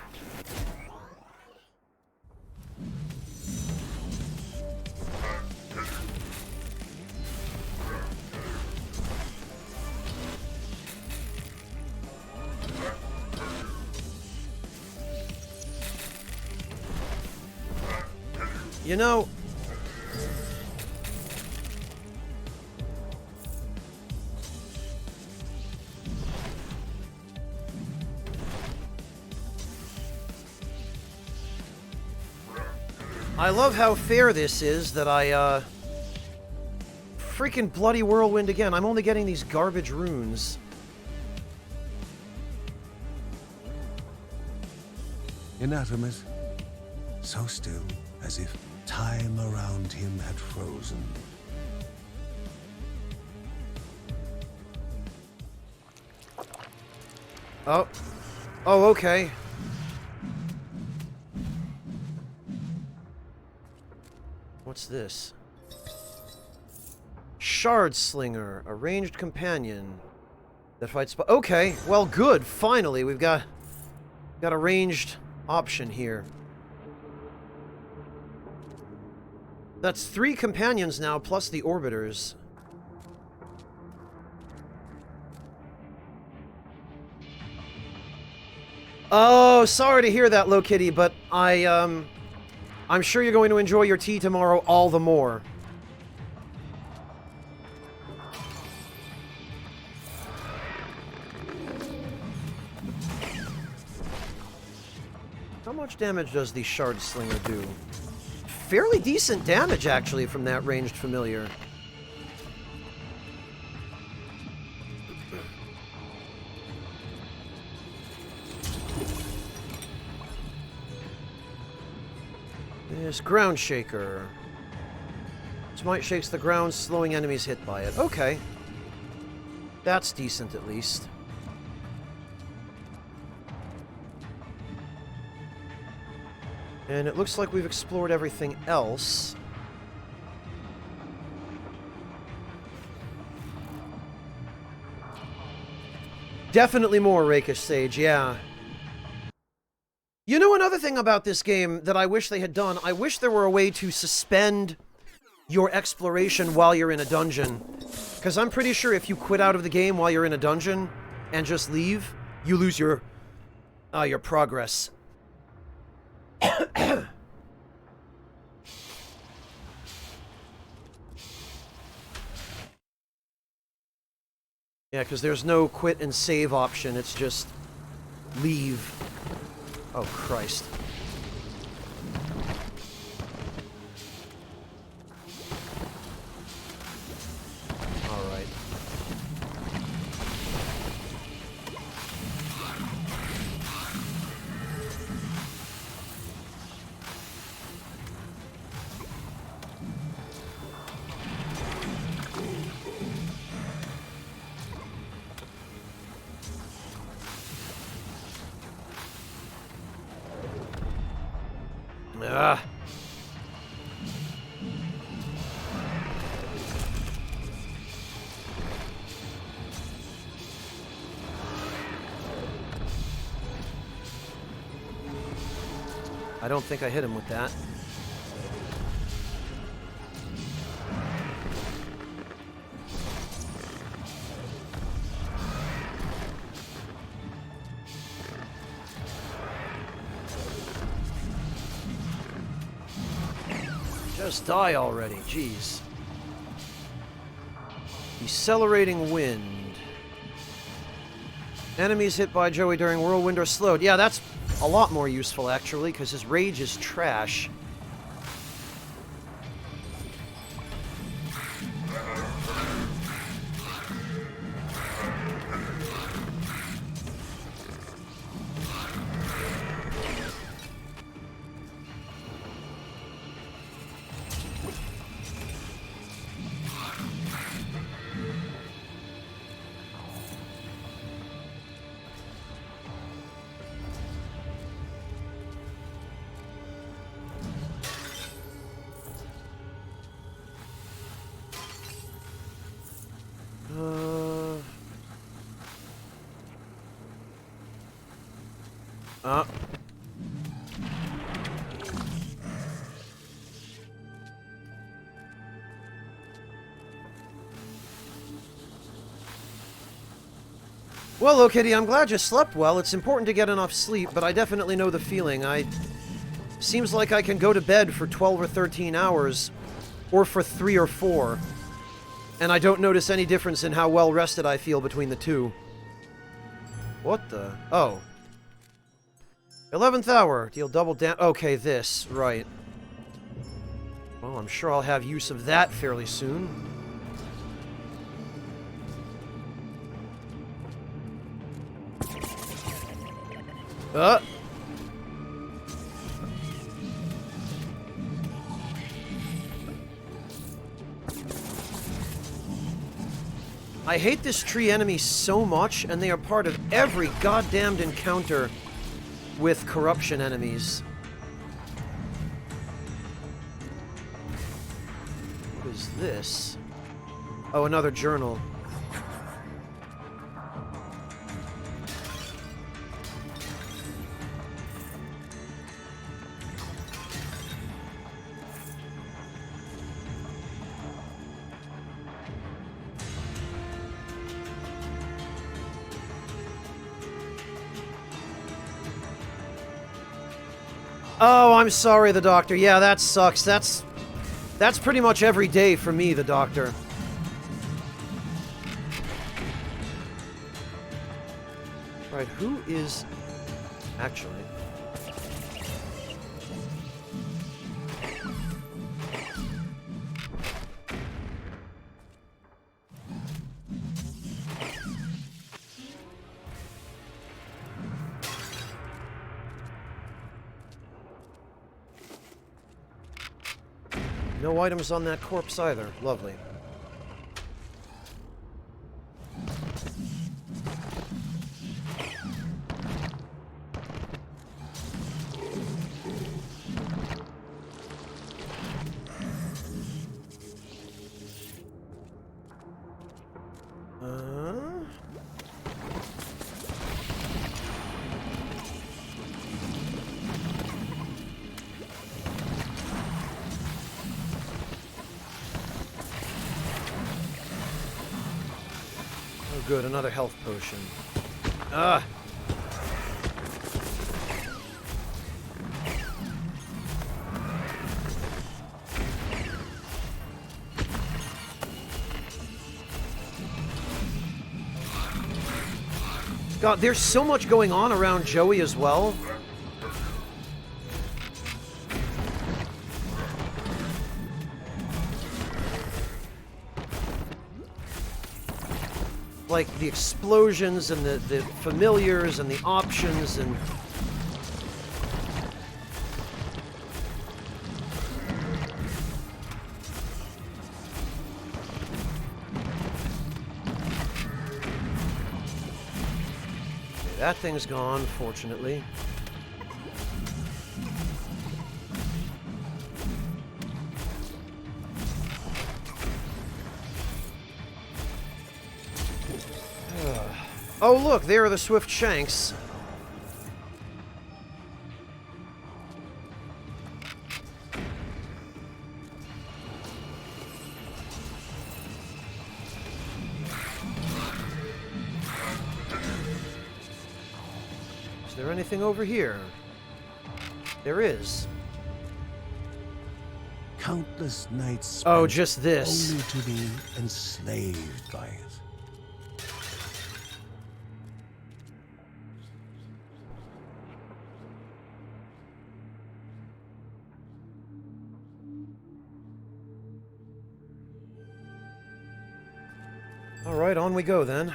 You know, I love how fair this is that I, freaking bloody whirlwind again. I'm only getting these garbage runes. Inanimate, so still as if time around him had frozen. Oh. Oh, okay. What's this? Shard Slinger, a ranged companion that fights... Okay, well, good. Finally, we've got a ranged option here. That's 3 companions now, plus the orbiters. Oh, sorry to hear that, Lokitty, but I'm sure you're going to enjoy your tea tomorrow all the more. How much damage does the Shard Slinger do? Fairly decent damage, actually, from that ranged familiar. Is Ground Shaker. Smite shakes the ground, slowing enemies hit by it. Okay. That's decent, at least. And it looks like we've explored everything else. Definitely more Rakish Sage, yeah. You know, another thing about this game that I wish they had done, I wish there were a way to suspend your exploration while you're in a dungeon. Because I'm pretty sure if you quit out of the game while you're in a dungeon and just leave, you lose your progress. Yeah, because there's no quit and save option, it's just leave. Oh, Christ. All right. Ah. I don't think I hit him with that. Just die already, jeez. Decelerating wind. Enemies hit by Joey during whirlwind are slowed. Yeah, that's a lot more useful, actually, because his rage is trash. Well, oh, Kitty, I'm glad you slept well. It's important to get enough sleep, but I definitely know the feeling. Seems like I can go to bed for 12 or 13 hours, or for 3 or 4, and I don't notice any difference in how well rested I feel between the two. What the? Oh. 11th hour. Deal double damage. Okay, this. Right. Well, I'm sure I'll have use of that fairly soon. I hate this tree enemy so much, and they are part of every goddamned encounter with corruption enemies. What is this? Oh, another journal. Oh, I'm sorry, the doctor. Yeah, that sucks. That's pretty much every day for me, the doctor. Right, who is... Actually... No items on that corpse either. Lovely. Oh, good, another health potion. Ah! God, there's so much going on around Joey as well. Like the explosions and the familiars and the options and... That thing's gone, fortunately. Oh, look, there are the Swift Shanks. Is there anything over here? There is. Countless nights Oh, spent just this. only to be enslaved by it. Alright, on we go then.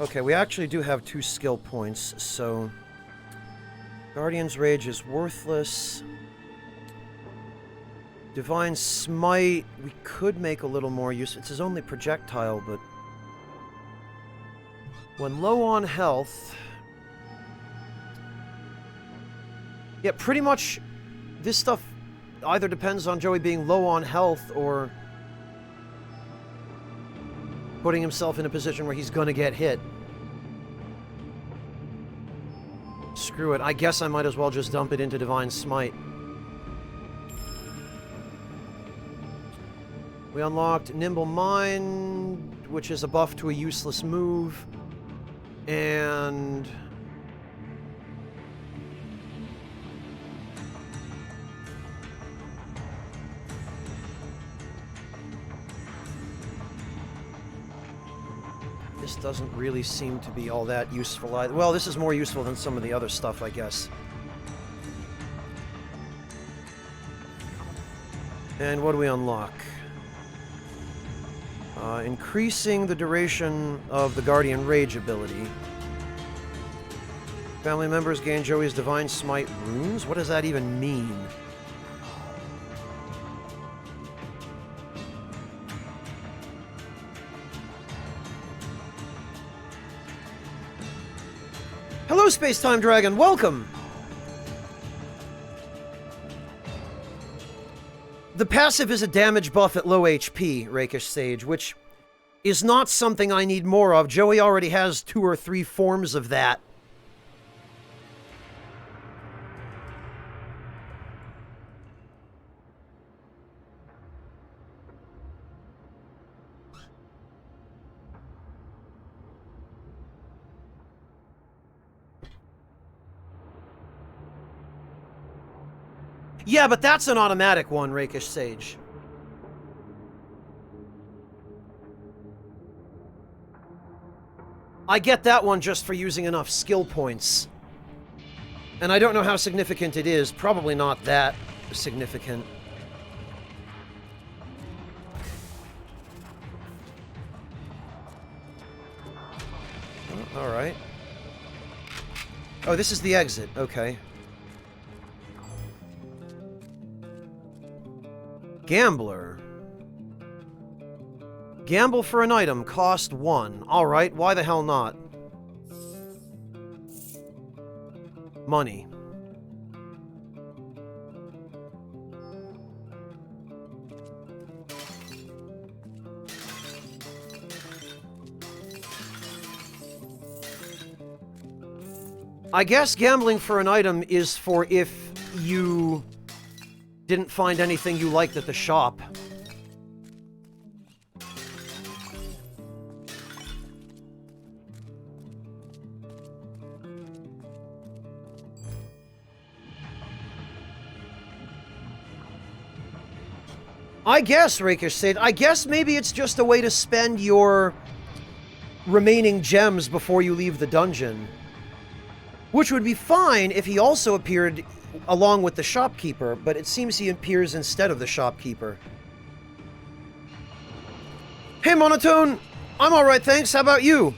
Okay, we actually do have 2 skill points, so... Guardian's Rage is worthless. Divine Smite, we could make a little more use. It's his only projectile, but... When low on health... Yeah, pretty much this stuff either depends on Joey being low on health or... putting himself in a position where he's gonna get hit. Screw it. I guess I might as well just dump it into Divine Smite. We unlocked Nimble Mind, which is a buff to a useless move. And... this doesn't really seem to be all that useful either. Well, this is more useful than some of the other stuff, I guess. And what do we unlock? Increasing the duration of the Guardian Rage ability. Family members gain Joey's Divine Smite runes? What does that even mean? Hello, Space-Time Dragon! Welcome! The passive is a damage buff at low HP, Rakish Sage, which is not something I need more of. Joey already has 2 or 3 forms of that. Yeah, but that's an automatic one, Rakish Sage. I get that one just for using enough skill points. And I don't know how significant it is. Probably not that significant. Oh, alright. Oh, this is the exit. Okay. Gambler. Gamble for an item, cost 1. Alright, why the hell not? Money. I guess gambling for an item is for if you didn't find anything you liked at the shop. I guess, Rakish said, I guess maybe it's just a way to spend your remaining gems before you leave the dungeon. Which would be fine if he also appeared along with the shopkeeper, but it seems he appears instead of the shopkeeper. Hey, Monotone! I'm alright, thanks. How about you?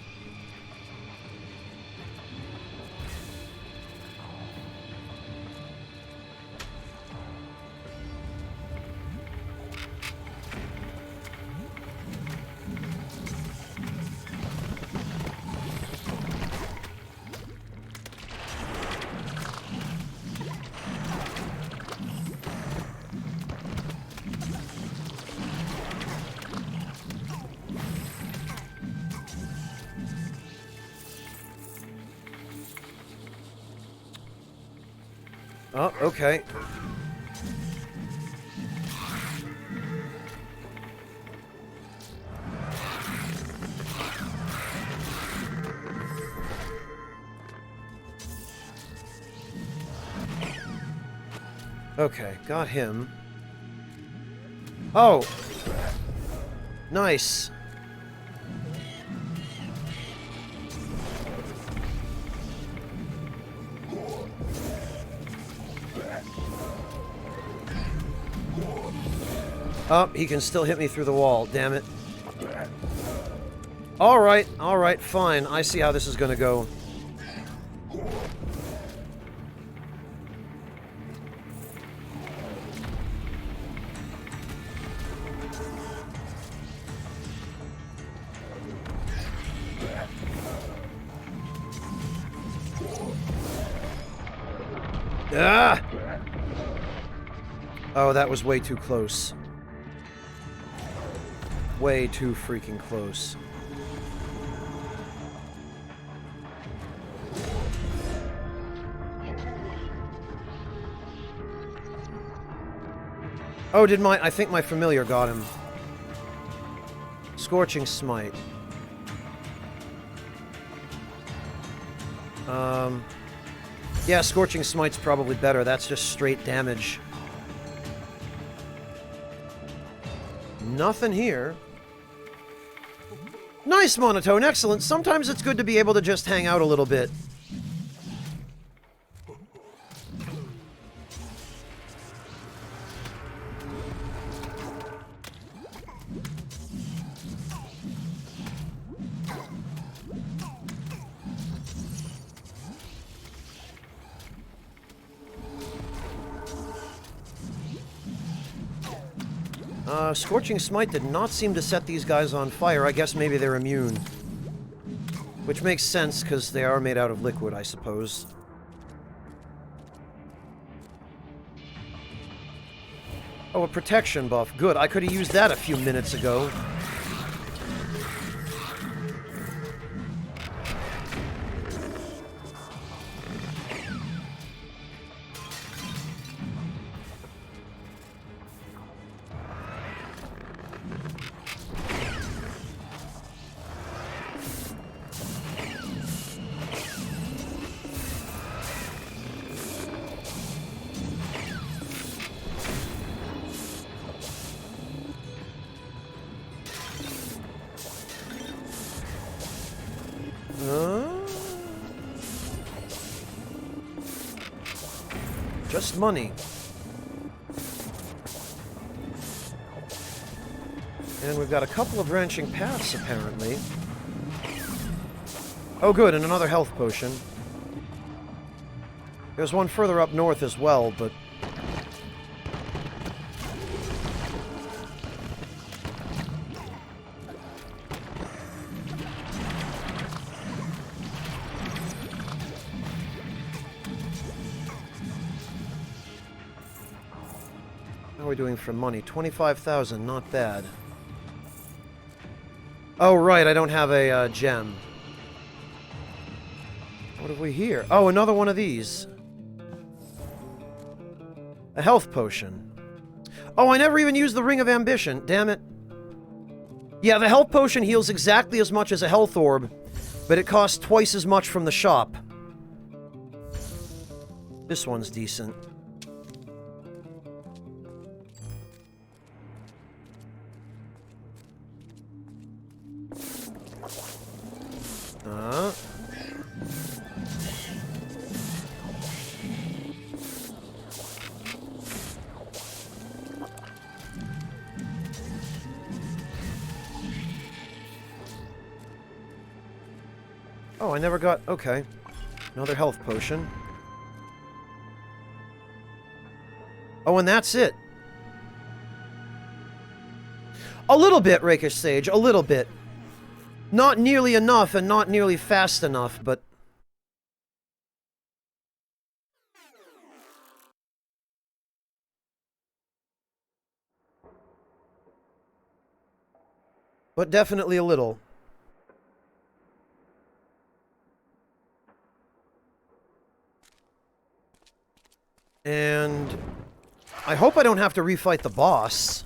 Oh, okay. Okay, got him. Oh! Nice. Oh, he can still hit me through the wall, damn it. Alright, fine. I see how this is gonna go. Ah! Oh, that was way too close. Way too freaking close. Oh, I think my familiar got him. Scorching Smite. Yeah, Scorching Smite's probably better. That's just straight damage. Nothing here. Nice, Monotone, excellent. Sometimes it's good to be able to just hang out a little bit. Scorching Smite did not seem to set these guys on fire. I guess maybe they're immune. Which makes sense, because they are made out of liquid, I suppose. Oh, a protection buff. Good, I could have used that a few minutes ago. Just money. And we've got a couple of branching paths, apparently. Oh, good, and another health potion. There's one further up north as well, but... How are we doing for money? 25,000, not bad. Oh, right, I don't have a gem. What have we here? Oh, another one of these. A health potion. Oh, I never even used the Ring of Ambition. Damn it. Yeah, the health potion heals exactly as much as a health orb, but it costs twice as much from the shop. This one's decent. Oh, I never got... Okay. Another health potion. Oh, and that's it. A little bit, Rakish Sage. A little bit. Not nearly enough and not nearly fast enough, but... But definitely a little. And... I hope I don't have to refight the boss.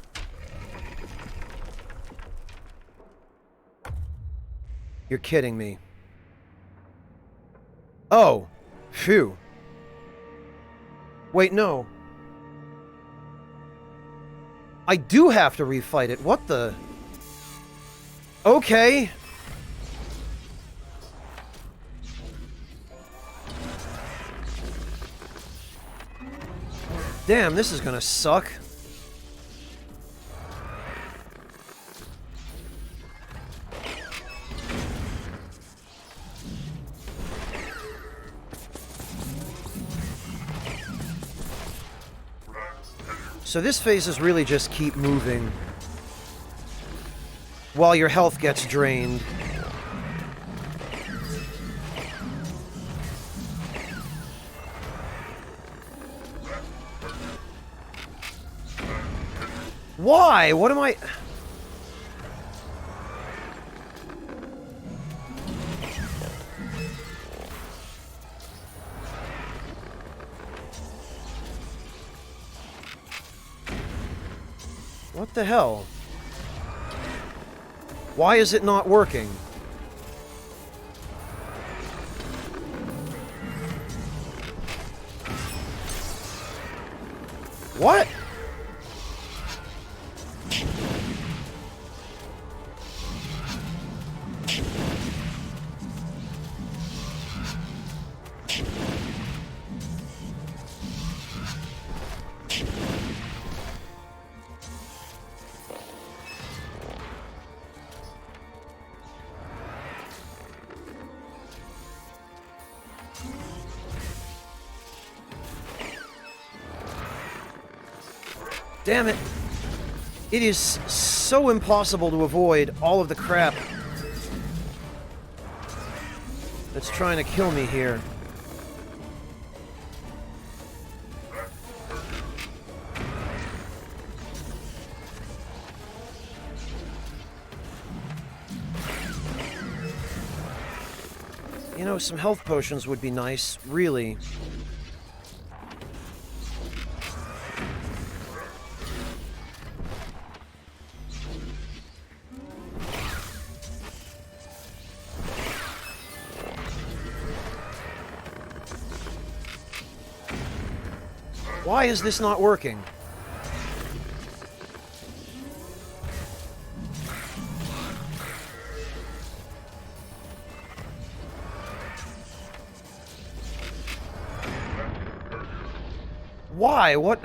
You're kidding me. Oh. Phew. Wait, no. I do have to refight it. What the... Okay. Damn, this is gonna suck. So this phase is really just keep moving while your health gets drained. Why? What am I... What the hell? Why is it not working? What? Damn it. It is so impossible to avoid all of the crap that's trying to kill me here. You know, some health potions would be nice, really. Why is this not working? Why? What?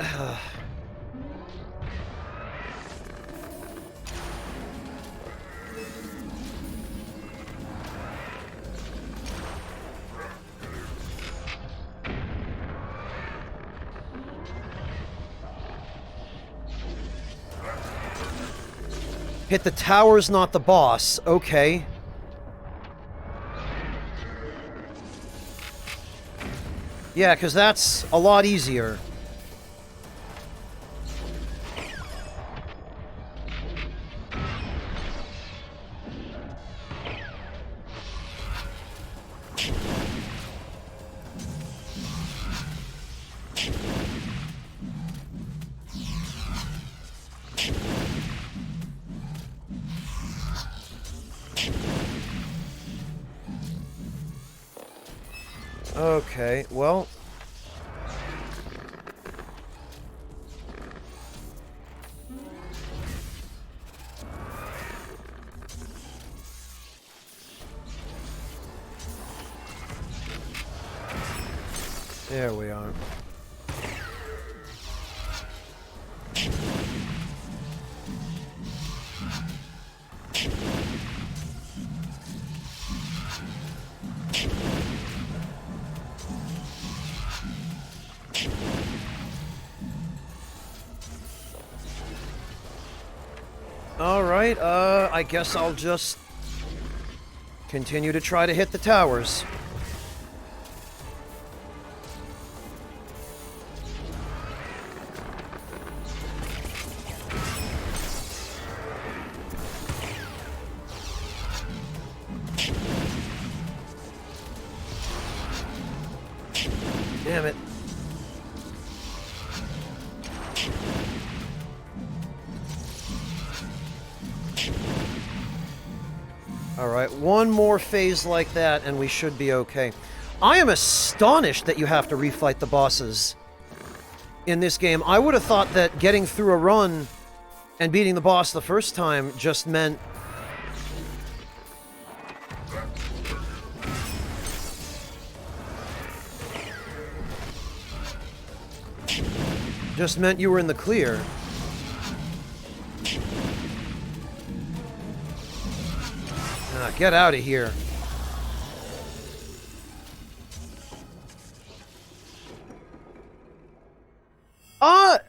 Hit the towers, not the boss. Okay. Yeah, because that's a lot easier. Okay, well... There we are. Alright, I guess I'll just continue to try to hit the towers. Damn it. Alright, one more phase like that and we should be okay. I am astonished that you have to refight the bosses in this game. I would have thought that getting through a run and beating the boss the first time just meant... you were in the clear. Ah, get out of here.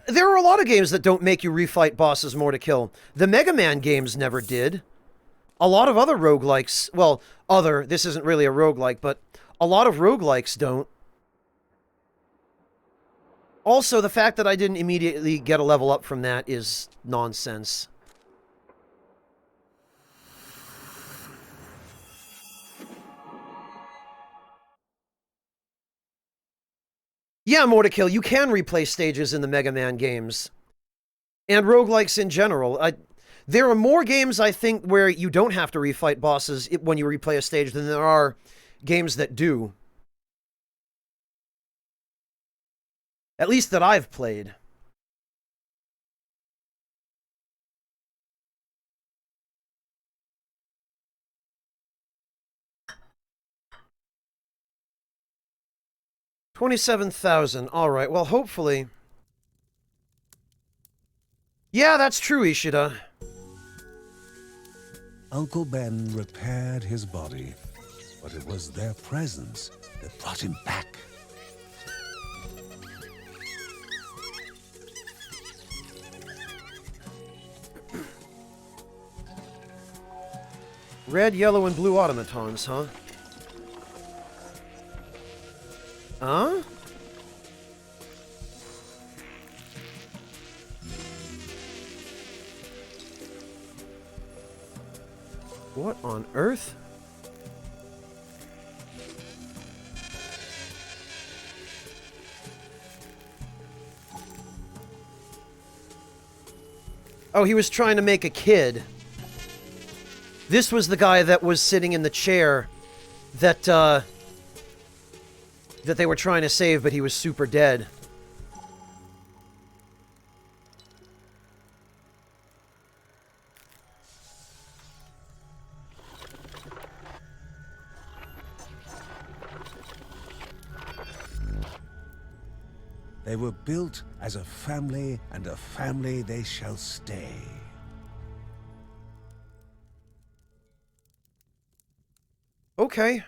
There are a lot of games that don't make you refight bosses more to kill. The Mega Man games never did. A lot of other roguelikes, well, this isn't really a roguelike, but a lot of roguelikes don't. Also, the fact that I didn't immediately get a level up from that is nonsense. Yeah, more to kill. You can replay stages in the Mega Man games. And roguelikes in general. There are more games, I think, where you don't have to refight bosses when you replay a stage than there are games that do. At least that I've played. $27,000. Alright, well, hopefully... Yeah, that's true, Ishida. Uncle Ben repaired his body, but it was their presence that brought him back. Red, yellow, and blue automatons, huh? Huh? What on earth? Oh, he was trying to make a kid. This was the guy that was sitting in the chair that, that they were trying to save, but he was super dead. They were built as a family, and a family they shall stay. Okay.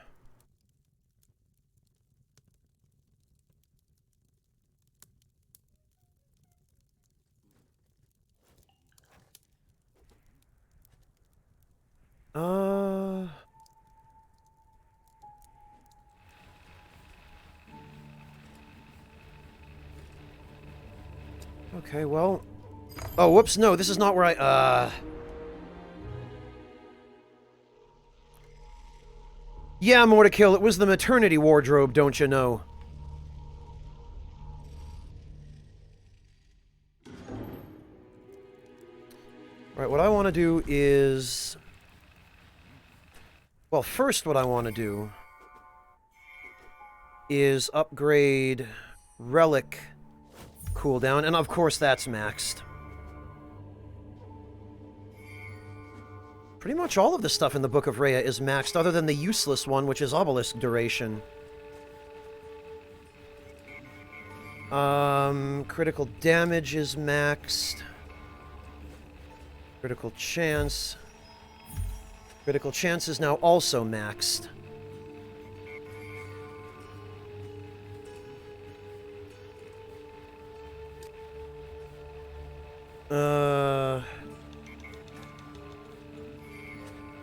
Okay, well... Oh, whoops, no, this is not where I, Yeah, more to kill. It was the maternity wardrobe, don't you know? Right, what I want to do is... Well, first what I want to do... is upgrade relic cooldown, and of course that's maxed. Pretty much all of the stuff in the Book of Rhea is maxed, other than the useless one, which is obelisk duration. Critical damage is maxed. Critical chance. Critical chance is now also maxed.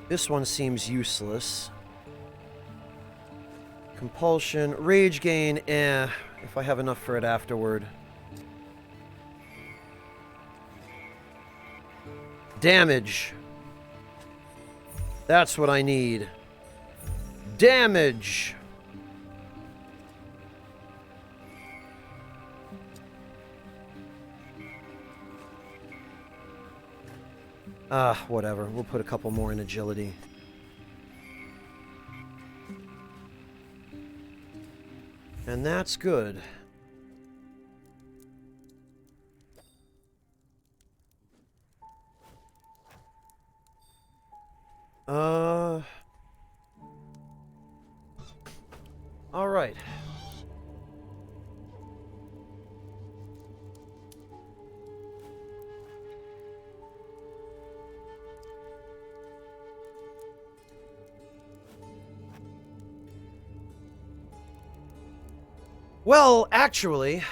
This one seems useless. Compulsion, rage gain, if I have enough for it afterward. Damage. That's what I need. Damage. Whatever. We'll put a couple more in agility. And that's good. All right. Well, actually...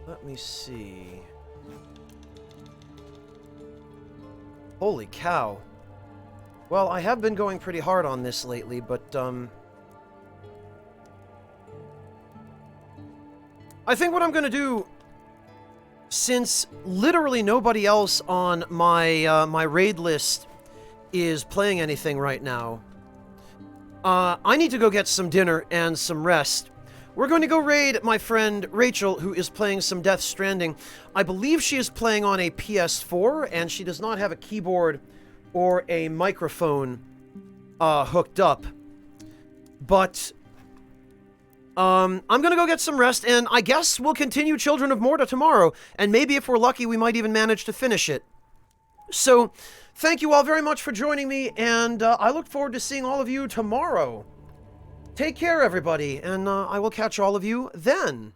Let me see... Holy cow. Well, I have been going pretty hard on this lately, but, I think what I'm gonna do... Since literally nobody else on my my raid list is playing anything right now, I need to go get some dinner and some rest. We're going to go raid my friend Rachel, who is playing some Death Stranding. I believe she is playing on a PS4, and she does not have a keyboard or a microphone hooked up. But... I'm gonna go get some rest, and I guess we'll continue Children of Morta tomorrow, and maybe if we're lucky, we might even manage to finish it. So, thank you all very much for joining me, and I look forward to seeing all of you tomorrow. Take care, everybody, and I will catch all of you then.